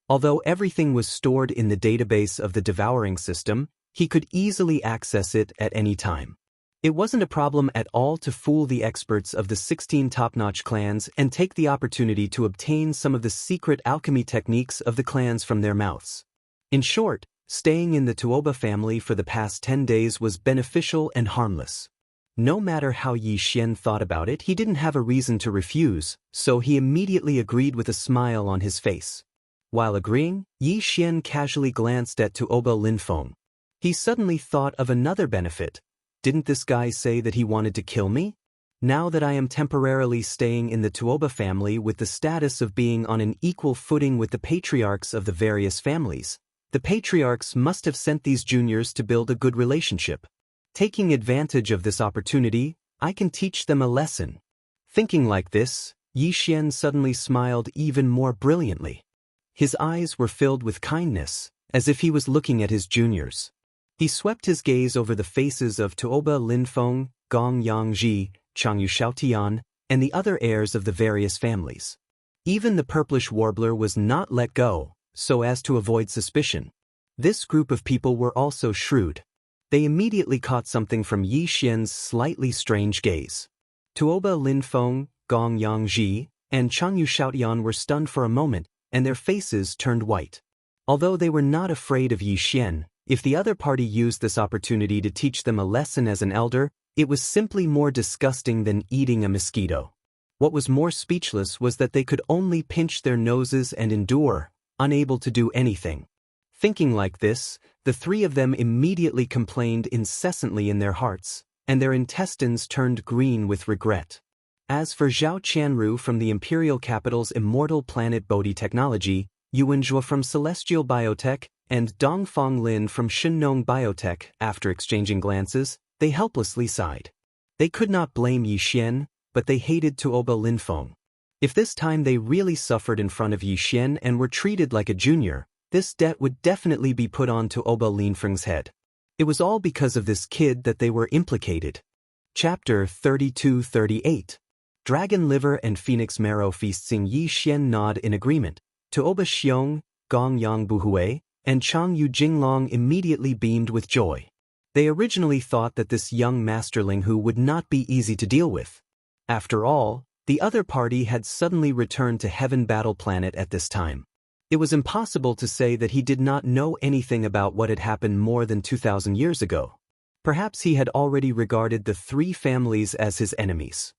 Although everything was stored in the database of the Devouring system, he could easily access it at any time. It wasn't a problem at all to fool the experts of the 16 top-notch clans and take the opportunity to obtain some of the secret alchemy techniques of the clans from their mouths. In short, staying in the Tuoba family for the past 10 days was beneficial and harmless. No matter how Yi Xian thought about it, he didn't have a reason to refuse, so he immediately agreed with a smile on his face. While agreeing, Yi Xian casually glanced at Tuoba Linfeng. He suddenly thought of another benefit. Didn't this guy say that he wanted to kill me? Now that I am temporarily staying in the Tuoba family with the status of being on an equal footing with the patriarchs of the various families, the patriarchs must have sent these juniors to build a good relationship. Taking advantage of this opportunity, I can teach them a lesson. Thinking like this, Yi Xian suddenly smiled even more brilliantly. His eyes were filled with kindness, as if he was looking at his juniors. He swept his gaze over the faces of Tuoba Linfeng, Gong Yangji, Changyu Xiaotian, and the other heirs of the various families. Even the purplish warbler was not let go, so as to avoid suspicion. This group of people were also shrewd. They immediately caught something from Yi Xian's slightly strange gaze. Tuoba Linfeng, Gong Yangji, and Changyu Xiaotian were stunned for a moment, and their faces turned white. Although they were not afraid of Yi Xian, if the other party used this opportunity to teach them a lesson as an elder, it was simply more disgusting than eating a mosquito. What was more speechless was that they could only pinch their noses and endure, unable to do anything. Thinking like this, the 3 of them immediately complained incessantly in their hearts, and their intestines turned green with regret. As for Zhao Qianru from the Imperial Capital's immortal planet Bodhi Technology, Yuan Zhuo from Celestial Biotech, and Dongfang Lin from Shinnong Biotech, after exchanging glances, they helplessly sighed. They could not blame Yi Xian, but they hated Tuoba Linfeng. If this time they really suffered in front of Yi Xian and were treated like a junior, this debt would definitely be put on Tuoba Linfeng's head. It was all because of this kid that they were implicated. Chapter 32-38. dragon liver and phoenix marrow feasts. Yi Xian nod in agreement. Tuoba Xiong, Gong Yang Buhui, and Chang Yu Jinglong immediately beamed with joy. They originally thought that this young masterling who would not be easy to deal with. After all, the other party had suddenly returned to Heaven Battle Planet at this time. It was impossible to say that he did not know anything about what had happened more than 2,000 years ago. Perhaps he had already regarded the three families as his enemies.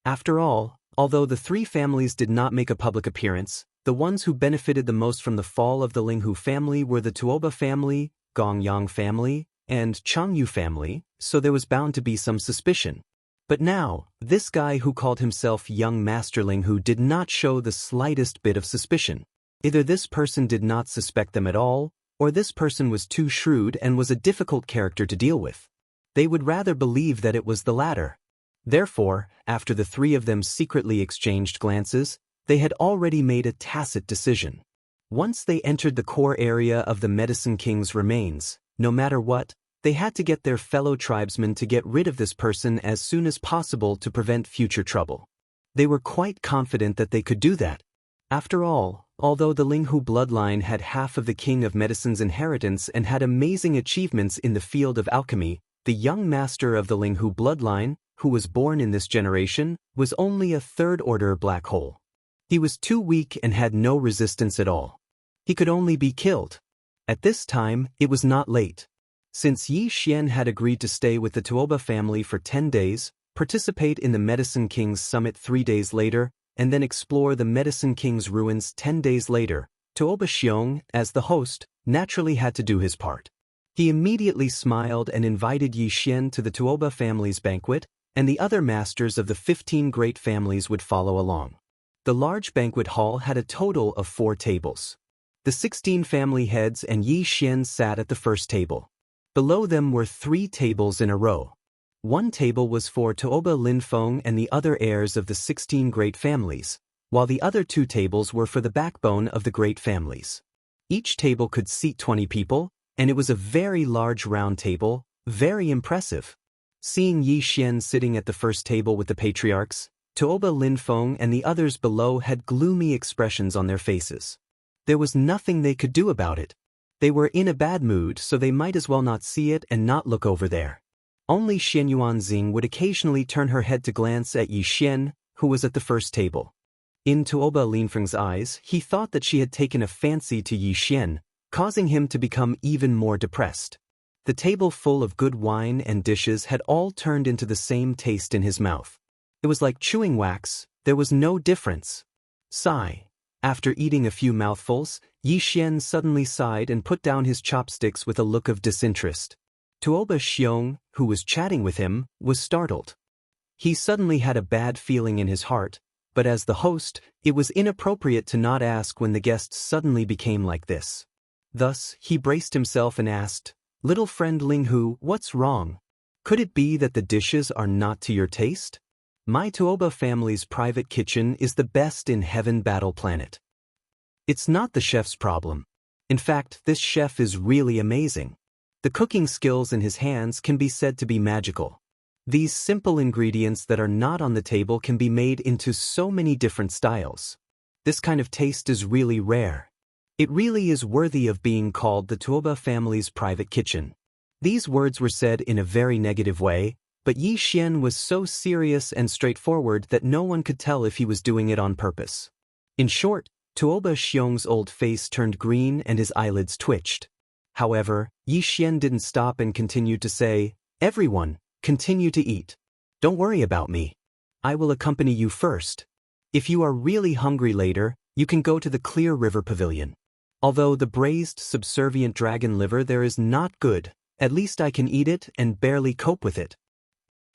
After all, although the three families did not make a public appearance, the ones who benefited the most from the fall of the Linghu family were the Tuoba family, Gongyang family, and Changyu family, so there was bound to be some suspicion. But now, this guy who called himself Young Masterling who did not show the slightest bit of suspicion. Either this person did not suspect them at all, or this person was too shrewd and was a difficult character to deal with. They would rather believe that it was the latter. Therefore, after the three of them secretly exchanged glances, they had already made a tacit decision. Once they entered the core area of the Medicine King's remains, no matter what, they had to get their fellow tribesmen to get rid of this person as soon as possible to prevent future trouble. They were quite confident that they could do that. After all, although the Linghu bloodline had half of the King of Medicine's inheritance and had amazing achievements in the field of alchemy, the young master of the Linghu bloodline, who was born in this generation, was only a third-order black hole. He was too weak and had no resistance at all. He could only be killed. At this time, it was not late. Since Yi Xian had agreed to stay with the Tuoba family for 10 days, participate in the Medicine King's summit 3 days later, and then explore the Medicine King's ruins 10 days later, Tuoba Xiong, as the host, naturally had to do his part. He immediately smiled and invited Yi Xian to the Tuoba family's banquet, and the other masters of the 15 great families would follow along. The large banquet hall had a total of 4 tables. The 16 family heads and Yi Xian sat at the first table. Below them were 3 tables in a row. One table was for Tuoba Linfeng and the other heirs of the 16 great families, while the other 2 tables were for the backbone of the great families. Each table could seat 20 people, and it was a very large round table, very impressive. Seeing Yi Xian sitting at the first table with the patriarchs, Tuoba Linfeng and the others below had gloomy expressions on their faces. There was nothing they could do about it. They were in a bad mood, so they might as well not see it and not look over there. Only Xian Yuanxing would occasionally turn her head to glance at Yi Xian, who was at the first table. In Tuoba Linfeng's eyes, he thought that she had taken a fancy to Yi Xian, causing him to become even more depressed. The table full of good wine and dishes had all turned into the same taste in his mouth. It was like chewing wax, there was no difference. Sigh. After eating a few mouthfuls, Yi Xian suddenly sighed and put down his chopsticks with a look of disinterest. Tuoba Xiong, who was chatting with him, was startled. He suddenly had a bad feeling in his heart, but as the host, it was inappropriate to not ask when the guests suddenly became like this. Thus, he braced himself and asked, "Little friend Linghu, what's wrong? Could it be that the dishes are not to your taste? My Tuoba family's private kitchen is the best in Heaven Battle Planet. It's not the chef's problem. In fact, this chef is really amazing. The cooking skills in his hands can be said to be magical. These simple ingredients that are not on the table can be made into so many different styles. This kind of taste is really rare. It really is worthy of being called the Tuoba family's private kitchen." These words were said in a very negative way, but Yi Xian was so serious and straightforward that no one could tell if he was doing it on purpose. In short, Tuoba Xiong's old face turned green and his eyelids twitched. However, Yi Xian didn't stop and continued to say, "Everyone, continue to eat. Don't worry about me. I will accompany you first. If you are really hungry later, you can go to the Clear River Pavilion. Although the braised subservient dragon liver there is not good, at least I can eat it and barely cope with it.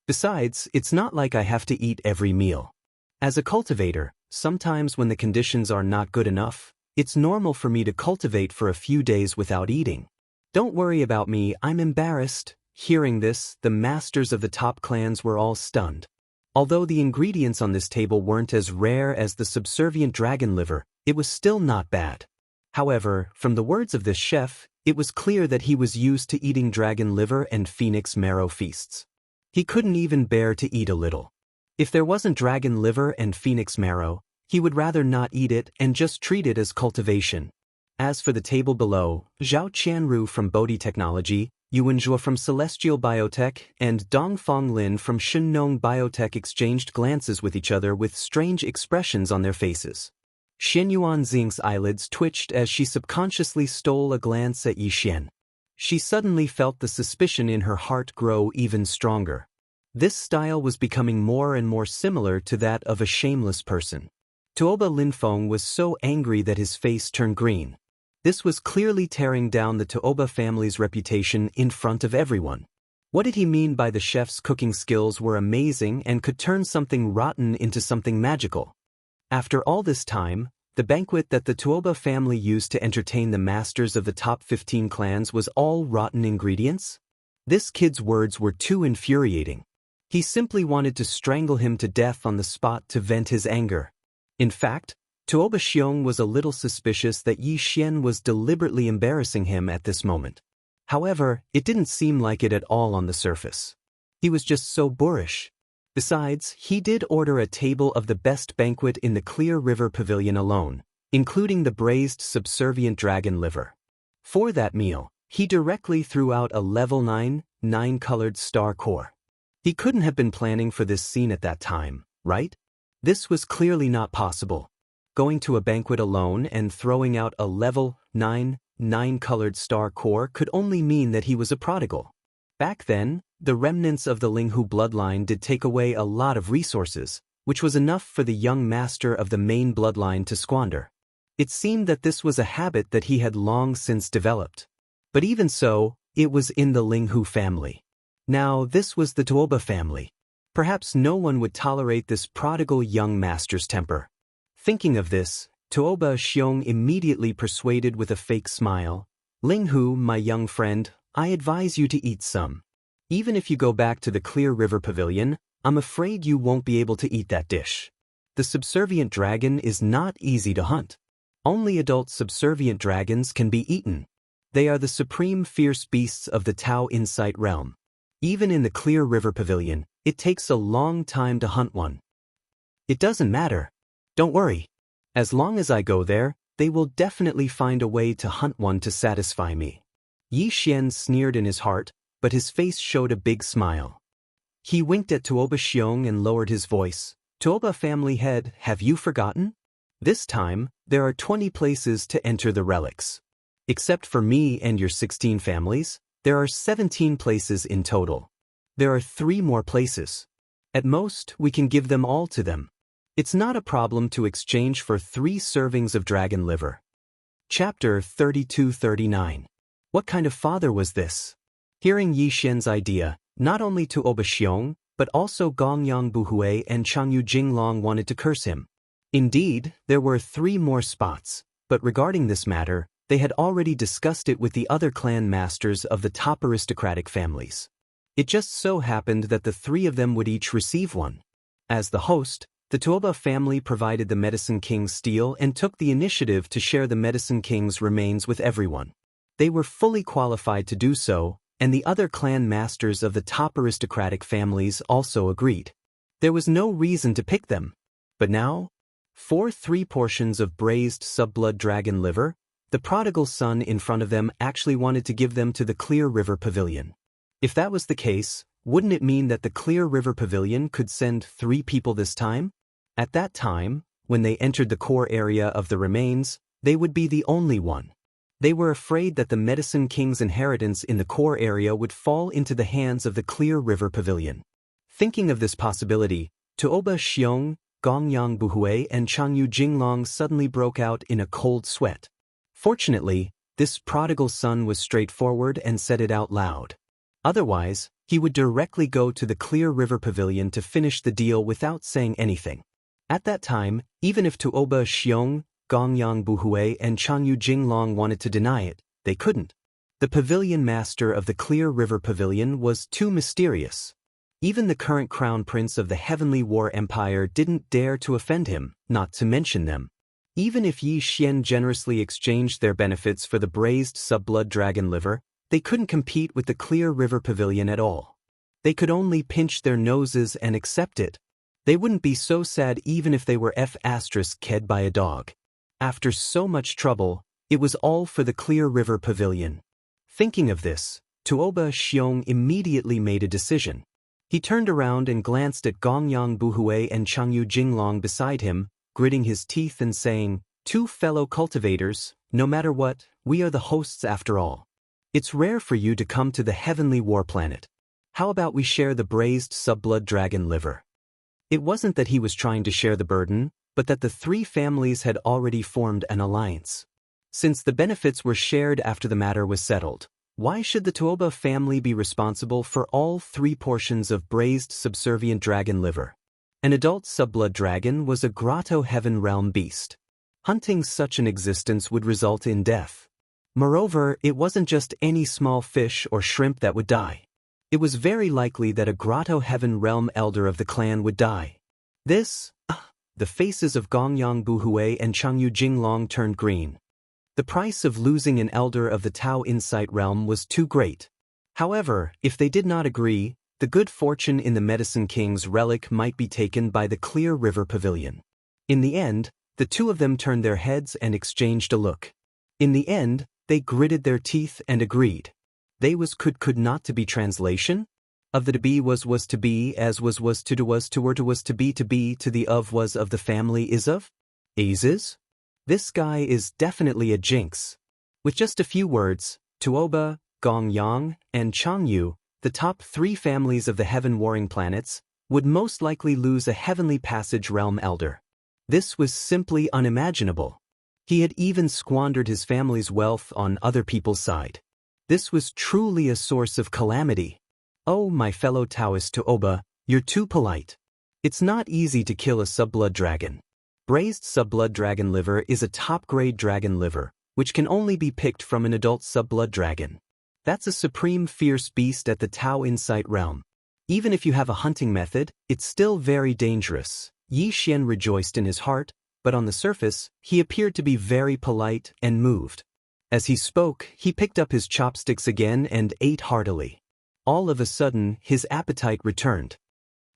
Besides, it's not like I have to eat every meal. As a cultivator, sometimes when the conditions are not good enough, it's normal for me to cultivate for a few days without eating. Don't worry about me, I'm embarrassed." Hearing this, the masters of the top clans were all stunned. Although the ingredients on this table weren't as rare as the subservient dragon liver, it was still not bad. However, from the words of this chef, it was clear that he was used to eating dragon liver and phoenix marrow feasts. He couldn't even bear to eat a little. If there wasn't dragon liver and phoenix marrow, he would rather not eat it and just treat it as cultivation. As for the table below, Zhao Qianru from Bodhi Technology, Yuan Zhuo from Celestial Biotech, and Dongfang Lin from Shunnong Biotech exchanged glances with each other with strange expressions on their faces. Xianyuan Xing's eyelids twitched as she subconsciously stole a glance at Yi Xian. She suddenly felt the suspicion in her heart grow even stronger. This style was becoming more and more similar to that of a shameless person. Tuoba Linfeng was so angry that his face turned green. This was clearly tearing down the Tuoba family's reputation in front of everyone. What did he mean by the chef's cooking skills were amazing and could turn something rotten into something magical? After all this time, the banquet that the Tuoba family used to entertain the masters of the top 15 clans was all rotten ingredients? This kid's words were too infuriating. He simply wanted to strangle him to death on the spot to vent his anger. In fact, Tuoba Xiong was a little suspicious that Yi Xian was deliberately embarrassing him at this moment. However, it didn't seem like it at all on the surface. He was just so boorish. Besides, he did order a table of the best banquet in the Clear River Pavilion alone, including the braised subservient dragon liver. For that meal, he directly threw out a level 9, 9-colored star core. He couldn't have been planning for this scene at that time, right? This was clearly not possible. Going to a banquet alone and throwing out a level 9, 9-colored star core could only mean that he was a prodigal. Back then, the remnants of the Linghu bloodline did take away a lot of resources, which was enough for the young master of the main bloodline to squander. It seemed that this was a habit that he had long since developed. But even so, it was in the Linghu family. Now, this was the Tuoba family. Perhaps no one would tolerate this prodigal young master's temper. Thinking of this, Tuoba Xiong immediately persuaded with a fake smile, "Linghu, my young friend, I advise you to eat some. Even if you go back to the Clear River Pavilion, I'm afraid you won't be able to eat that dish. The subservient dragon is not easy to hunt. Only adult subservient dragons can be eaten. They are the supreme fierce beasts of the Tao Insight realm. Even in the Clear River Pavilion, it takes a long time to hunt one. It doesn't matter. Don't worry. As long as I go there, they will definitely find a way to hunt one to satisfy me." Yi Xian sneered in his heart, but his face showed a big smile. He winked at Tuoba Xiong and lowered his voice. "Tuoba family head, have you forgotten? This time, there are 20 places to enter the relics. Except for me and your 16 families, there are 17 places in total. There are 3 more places. At most, we can give them all to them. It's not a problem to exchange for 3 servings of dragon liver." Chapter 32-39. What kind of father was this? Hearing Yi Xian's idea, not only Tuoba Xiong, but also Gongyang Buhui and Changyu Jinglong wanted to curse him. Indeed, there were 3 more spots, but regarding this matter, they had already discussed it with the other clan masters of the top aristocratic families. It just so happened that the 3 of them would each receive one. As the host, the Tuoba family provided the Medicine King's steel and took the initiative to share the Medicine King's remains with everyone. They were fully qualified to do so, and the other clan masters of the top aristocratic families also agreed. There was no reason to pick them. But now, for 3 portions of braised subblood dragon liver, the prodigal son in front of them actually wanted to give them to the Clear River Pavilion. If that was the case, wouldn't it mean that the Clear River Pavilion could send 3 people this time? At that time, when they entered the core area of the remains, they would be the only one. They were afraid that the Medicine King's inheritance in the core area would fall into the hands of the Clear River Pavilion. Thinking of this possibility, Tuoba Xiong, Gongyang Buhui and Changyu Jinglong suddenly broke out in a cold sweat. Fortunately, this prodigal son was straightforward and said it out loud. Otherwise, he would directly go to the Clear River Pavilion to finish the deal without saying anything. At that time, even if Tuoba Xiong, Gongyang Buhui and Changyu Jinglong wanted to deny it, they couldn't. The pavilion master of the Clear River Pavilion was too mysterious. Even the current crown prince of the Heavenly War Empire didn't dare to offend him, not to mention them. Even if Yi Xian generously exchanged their benefits for the braised subblood dragon liver, they couldn't compete with the Clear River Pavilion at all. They could only pinch their noses and accept it. They wouldn't be so sad even if they were ked by a dog. After so much trouble, it was all for the Clear River Pavilion. Thinking of this, Tuoba Xiong immediately made a decision. He turned around and glanced at Gongyang Buhui and Changyu Jinglong beside him, gritting his teeth and saying, "Two fellow cultivators, no matter what, we are the hosts after all. It's rare for you to come to the heavenly war planet. How about we share the braised subblood dragon liver?" It wasn't that he was trying to share the burden, but that the three families had already formed an alliance. Since the benefits were shared after the matter was settled, why should the Tuoba family be responsible for all 3 portions of braised subservient dragon liver? An adult subblood dragon was a grotto heaven realm beast. Hunting such an existence would result in death. Moreover, it wasn't just any small fish or shrimp that would die. It was very likely that a grotto heaven realm elder of the clan would die. The faces of Gongyang Buhui and Changyu Jinglong turned green. The price of losing an elder of the Tao Insight realm was too great. However, if they did not agree, the good fortune in the Medicine King's relic might be taken by the Clear River Pavilion. In the end, the two of them turned their heads and exchanged a look. In the end, they gritted their teeth and agreed. They could not to be translation? Of the to be was to be, as was to do was to were to was to be to the of was of the family is of? Is? This guy is definitely a jinx. With just a few words, Tuoba, Gongyang, and Changyu, the top 3 families of the heaven warring planets, would most likely lose a heavenly passage realm elder. This was simply unimaginable. He had even squandered his family's wealth on other people's side. This was truly a source of calamity. Oh, my fellow Taoist Tuoba, you're too polite. It's not easy to kill a subblood dragon. Braised subblood dragon liver is a top-grade dragon liver, which can only be picked from an adult subblood dragon. That's a supreme fierce beast at the Tao Insight realm. Even if you have a hunting method, it's still very dangerous. Yi Xian rejoiced in his heart, but on the surface, he appeared to be very polite and moved. As he spoke, he picked up his chopsticks again and ate heartily. All of a sudden, his appetite returned.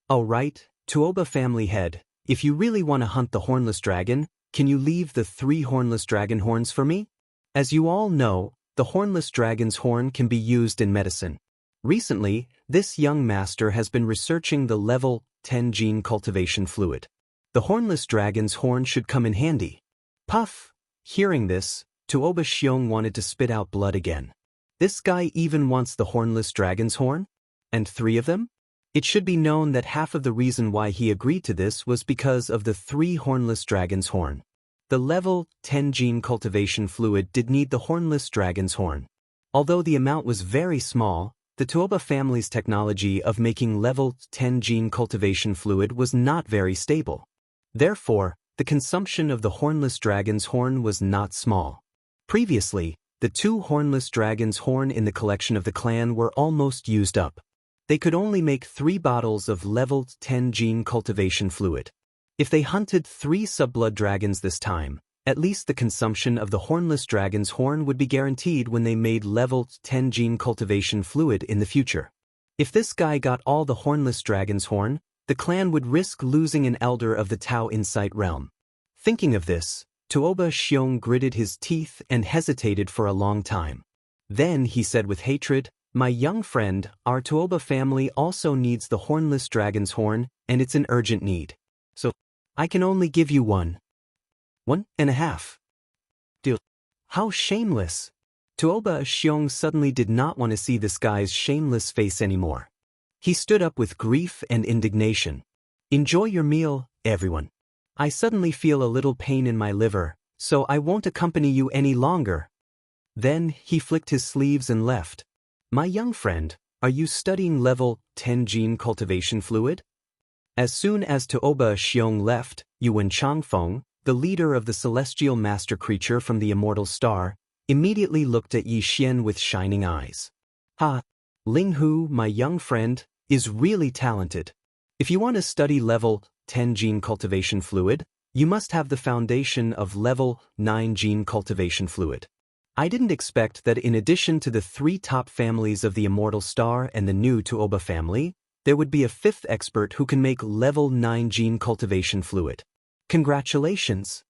"All right, Tuoba family head, if you really want to hunt the hornless dragon, can you leave the 3 hornless dragon horns for me? As you all know, the hornless dragon's horn can be used in medicine. Recently, this young master has been researching the level 10 gene cultivation fluid. The hornless dragon's horn should come in handy." Puff! Hearing this, Tuoba Xiong wanted to spit out blood again. This guy even wants the hornless dragon's horn? And 3 of them? It should be known that half of the reason why he agreed to this was because of the 3 hornless dragon's horn. The level 10 gene cultivation fluid did need the hornless dragon's horn. Although the amount was very small, the Tuoba family's technology of making level 10 gene cultivation fluid was not very stable. Therefore, the consumption of the hornless dragon's horn was not small. Previously, the 2 hornless dragon's horn in the collection of the clan were almost used up. They could only make 3 bottles of level 10 gene cultivation fluid. If they hunted 3 subblood dragons this time, at least the consumption of the hornless dragon's horn would be guaranteed when they made level 10 gene cultivation fluid in the future. If this guy got all the hornless dragon's horn, the clan would risk losing an elder of the Tao Insight realm. Thinking of this, Tuoba Xiong gritted his teeth and hesitated for a long time. Then he said with hatred, "My young friend, our Tuoba family also needs the hornless dragon's horn, and it's an urgent need. So, I can only give you 1.5. Deal." How shameless! Tuoba Xiong suddenly did not want to see this guy's shameless face anymore. He stood up with grief and indignation. "Enjoy your meal, everyone. I suddenly feel a little pain in my liver, so I won't accompany you any longer." Then he flicked his sleeves and left. "My young friend, are you studying level 10 gene cultivation fluid?" As soon as Tuoba Xiong left, Yuan Changfeng, the leader of the celestial master creature from the immortal star, immediately looked at Yi Xian with shining eyes. "Ha! Ling Hu, my young friend, is really talented. If you want to study level 10 gene cultivation fluid, you must have the foundation of level 9 gene cultivation fluid. I didn't expect that in addition to the 3 top families of the immortal star and the new Tuoba family, there would be a fifth expert who can make level 9 gene cultivation fluid. Congratulations!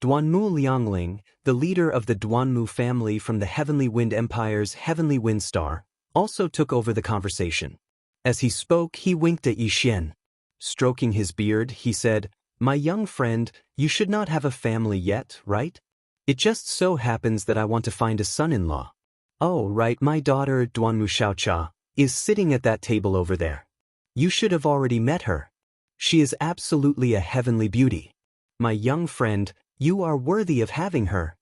Duanmu Liangling, the leader of the Duanmu family from the Heavenly Wind Empire's Heavenly Wind Star, also took over the conversation. As he spoke, he winked at Yixian. Stroking his beard, he said, "My young friend, you should not have a family yet, right? It just so happens that I want to find a son-in-law." "Oh, right, my daughter Duanmu Xiaocha is sitting at that table over there. You should have already met her. She is absolutely a heavenly beauty. My young friend, you are worthy of having her."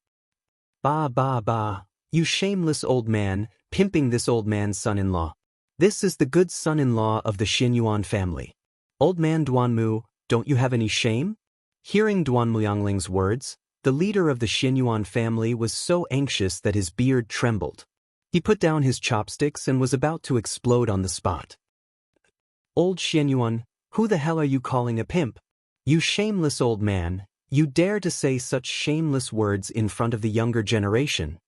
"Bah, bah, bah, you shameless old man, pimping this old man's son-in-law. This is the good son-in-law of the Xinyuan family. Old man Duanmu, don't you have any shame?" Hearing Duanmu Yangling's words, the leader of the Xinyuan family was so anxious that his beard trembled. He put down his chopsticks and was about to explode on the spot. "Old Xinyuan, who the hell are you calling a pimp? You shameless old man, you dare to say such shameless words in front of the younger generation."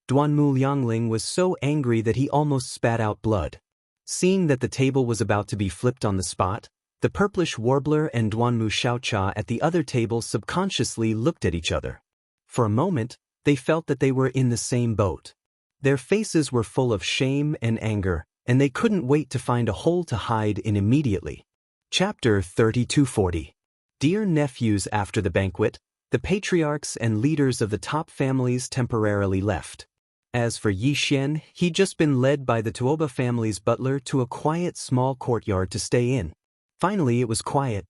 Duanmu Liangling was so angry that he almost spat out blood. Seeing that the table was about to be flipped on the spot, the purplish warbler and Duanmu Xiaocha at the other table subconsciously looked at each other. For a moment, they felt that they were in the same boat. Their faces were full of shame and anger, and they couldn't wait to find a hole to hide in immediately. Chapter 3240. Dear nephews, after the banquet, the patriarchs and leaders of the top families temporarily left. As for Yixian, he'd just been led by the Tuoba family's butler to a quiet small courtyard to stay in. Finally, it was quiet.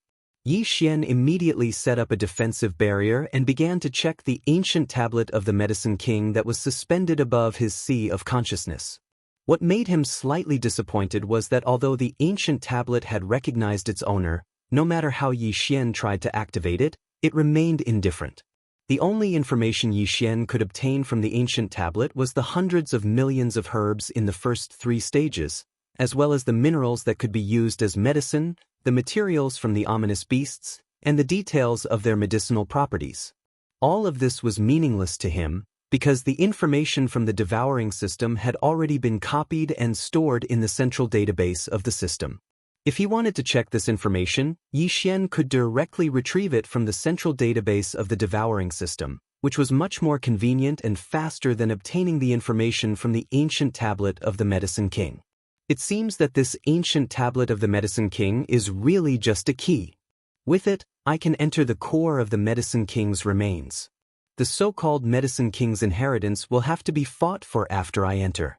Yixian immediately set up a defensive barrier and began to check the ancient tablet of the Medicine King that was suspended above his sea of consciousness. What made him slightly disappointed was that although the ancient tablet had recognized its owner, no matter how Yixian tried to activate it, it remained indifferent. The only information Yixian could obtain from the ancient tablet was the hundreds of millions of herbs in the first 3 stages, as well as the minerals that could be used as medicine, the materials from the ominous beasts, and the details of their medicinal properties. All of this was meaningless to him, because the information from the devouring system had already been copied and stored in the central database of the system. If he wanted to check this information, Yixian could directly retrieve it from the central database of the devouring system, which was much more convenient and faster than obtaining the information from the ancient tablet of the Medicine King. It seems that this ancient tablet of the Medicine King is really just a key. With it, I can enter the core of the Medicine King's remains. The so-called Medicine King's inheritance will have to be fought for after I enter.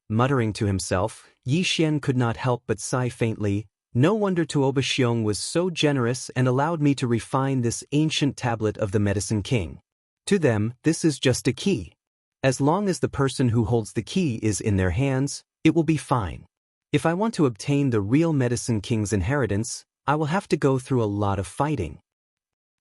Muttering to himself, Yixian could not help but sigh faintly. No wonder Tuoba Xiong was so generous and allowed me to refine this ancient tablet of the Medicine King. To them, this is just a key. As long as the person who holds the key is in their hands, it will be fine. If I want to obtain the real Medicine King's inheritance, I will have to go through a lot of fighting.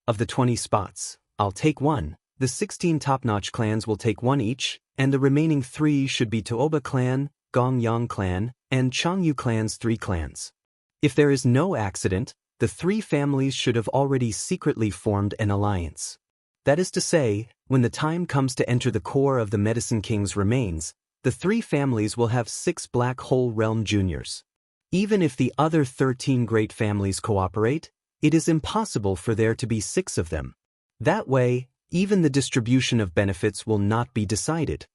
Of the 20 spots, I'll take 1. The 16 top-notch clans will take 1 each, and the remaining 3 should be Tuoba clan, Gongyang clan, and Changyu clan's 3 clans. If there is no accident, the 3 families should have already secretly formed an alliance. That is to say, when the time comes to enter the core of the Medicine King's remains, the 3 families will have 6 Black Hole Realm juniors. Even if the other 13 great families cooperate, it is impossible for there to be 6 of them. That way, even the distribution of benefits will not be decided.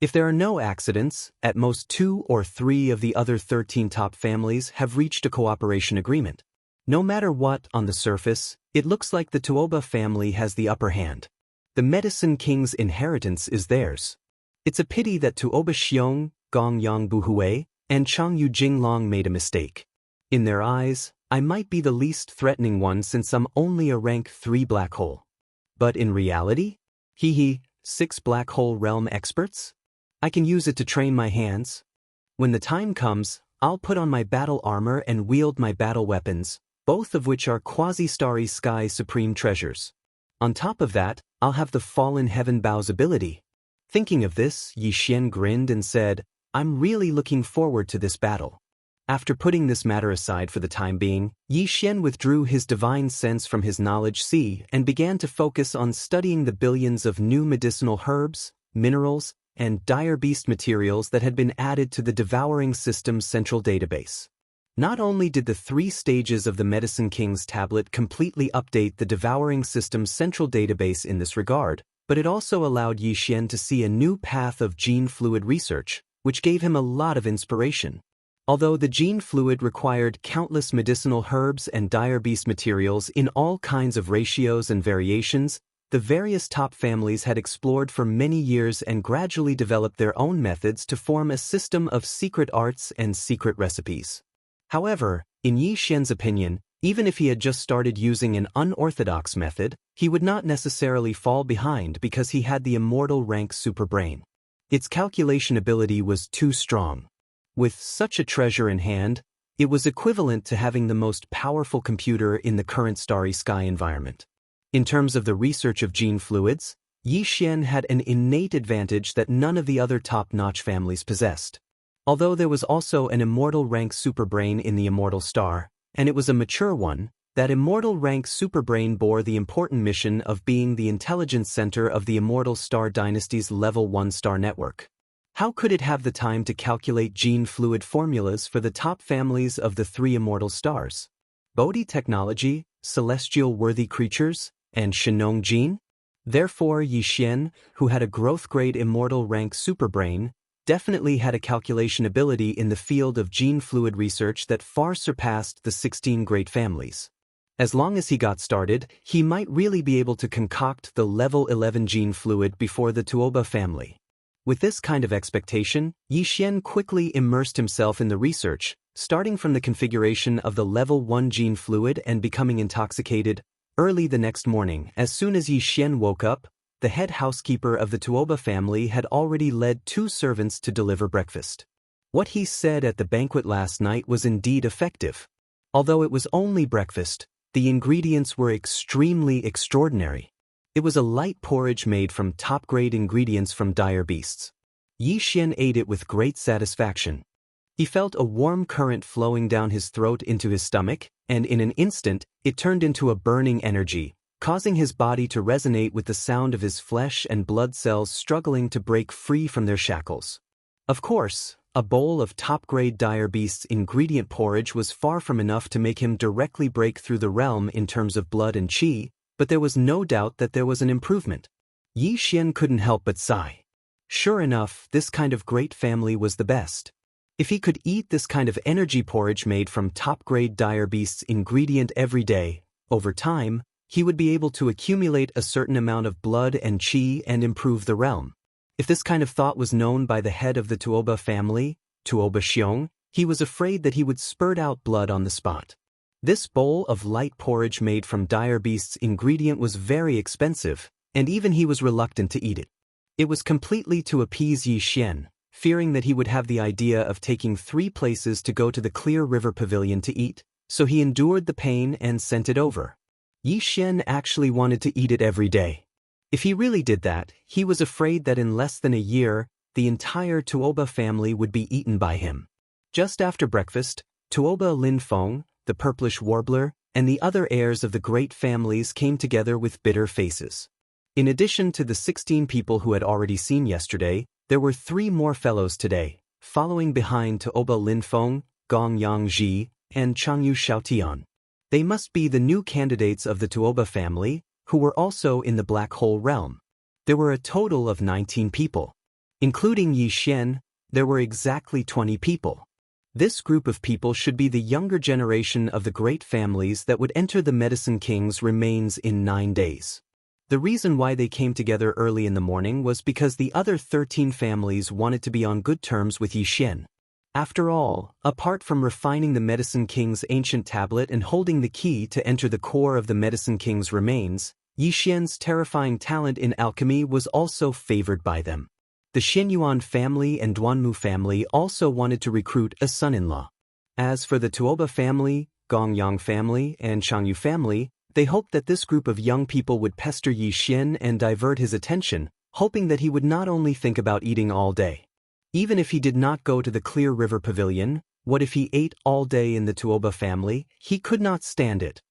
If there are no accidents, at most 2 or 3 of the other 13 top families have reached a cooperation agreement. No matter what, on the surface, it looks like the Tuoba family has the upper hand. The Medicine King's inheritance is theirs. It's a pity that Tuoba Xiong, Gongyang Buhui, and Changyu Jinglong made a mistake. In their eyes, I might be the least threatening one since I'm only a rank 3 black hole. But in reality? 6 black hole realm experts? I can use it to train my hands. When the time comes, I'll put on my battle armor and wield my battle weapons, both of which are Quasi-Starry Sky Supreme treasures. On top of that, I'll have the Fallen Heaven Bow's ability. Thinking of this, Yixian grinned and said, I'm really looking forward to this battle. After putting this matter aside for the time being, Yixian withdrew his divine sense from his knowledge sea and began to focus on studying the billions of new medicinal herbs, minerals, and dire beast materials that had been added to the devouring system's central database. Not only did the 3 stages of the Medicine King's tablet completely update the devouring system's central database in this regard, but it also allowed Yi Xian to see a new path of gene fluid research, which gave him a lot of inspiration. Although the gene fluid required countless medicinal herbs and dire beast materials in all kinds of ratios and variations, the various top families had explored for many years and gradually developed their own methods to form a system of secret arts and secret recipes. However, in Yi Xian's opinion, even if he had just started using an unorthodox method, he would not necessarily fall behind because he had the immortal rank superbrain. Its calculation ability was too strong. With such a treasure in hand, it was equivalent to having the most powerful computer in the current starry sky environment. In terms of the research of gene fluids, Yi Xian had an innate advantage that none of the other top-notch families possessed. Although there was also an immortal rank superbrain in the immortal star, and it was a mature one, that immortal rank superbrain bore the important mission of being the intelligence center of the immortal star dynasty's level 1 star network. How could it have the time to calculate gene fluid formulas for the top families of the 3 immortal stars? Bodhi technology, celestial worthy creatures, and Shenong gene? Therefore Yi Xian, who had a growth grade immortal rank superbrain, definitely had a calculation ability in the field of gene fluid research that far surpassed the 16 great families. As long as he got started, he might really be able to concoct the level 11 gene fluid before the Tuoba family. With this kind of expectation, Yi Xian quickly immersed himself in the research, starting from the configuration of the level 1 gene fluid and becoming intoxicated. Early the next morning, as soon as Yi Xian woke up, the head housekeeper of the Tuoba family had already led 2 servants to deliver breakfast. What he said at the banquet last night was indeed effective. Although it was only breakfast, the ingredients were extremely extraordinary. It was a light porridge made from top-grade ingredients from dire beasts. Yi Xian ate it with great satisfaction. He felt a warm current flowing down his throat into his stomach, and in an instant, it turned into a burning energy, causing his body to resonate with the sound of his flesh and blood cells struggling to break free from their shackles. Of course, a bowl of top-grade dire beasts ingredient porridge was far from enough to make him directly break through the realm in terms of blood and qi, but there was no doubt that there was an improvement. Yi Xian couldn't help but sigh. Sure enough, this kind of great family was the best. If he could eat this kind of energy porridge made from top-grade dire beasts ingredient every day, over time, he would be able to accumulate a certain amount of blood and qi and improve the realm. If this kind of thought was known by the head of the Tuoba family, Tuoba Xiong, he was afraid that he would spurt out blood on the spot. This bowl of light porridge made from dire beasts ingredient was very expensive, and even he was reluctant to eat it. It was completely to appease Yi Xian, fearing that he would have the idea of taking 3 places to go to the Clear River Pavilion to eat, so he endured the pain and sent it over. Yi Xian actually wanted to eat it every day. If he really did that, he was afraid that in less than a year, the entire Tuoba family would be eaten by him. Just after breakfast, Tuoba Linfeng, the purplish warbler, and the other heirs of the great families came together with bitter faces. In addition to the 16 people who had already seen yesterday, there were 3 more fellows today, following behind Tuoba Linfeng, Gongyang Ji, and Changyu Xiaotian. They must be the new candidates of the Tuoba family, who were also in the Black Hole realm. There were a total of 19 people. Including Yi Xian, there were exactly 20 people. This group of people should be the younger generation of the great families that would enter the Medicine King's remains in 9 days. The reason why they came together early in the morning was because the other 13 families wanted to be on good terms with Yi Xian. After all, apart from refining the Medicine King's ancient tablet and holding the key to enter the core of the Medicine King's remains, Yi Xian's terrifying talent in alchemy was also favored by them. The Xinyuan family and Duanmu family also wanted to recruit a son-in-law. As for the Tuoba family, Gongyang family, and Changyu family, they hoped that this group of young people would pester Yi Xian and divert his attention, hoping that he would not only think about eating all day. Even if he did not go to the Clear River Pavilion, what if he ate all day in the Tuoba family? He could not stand it.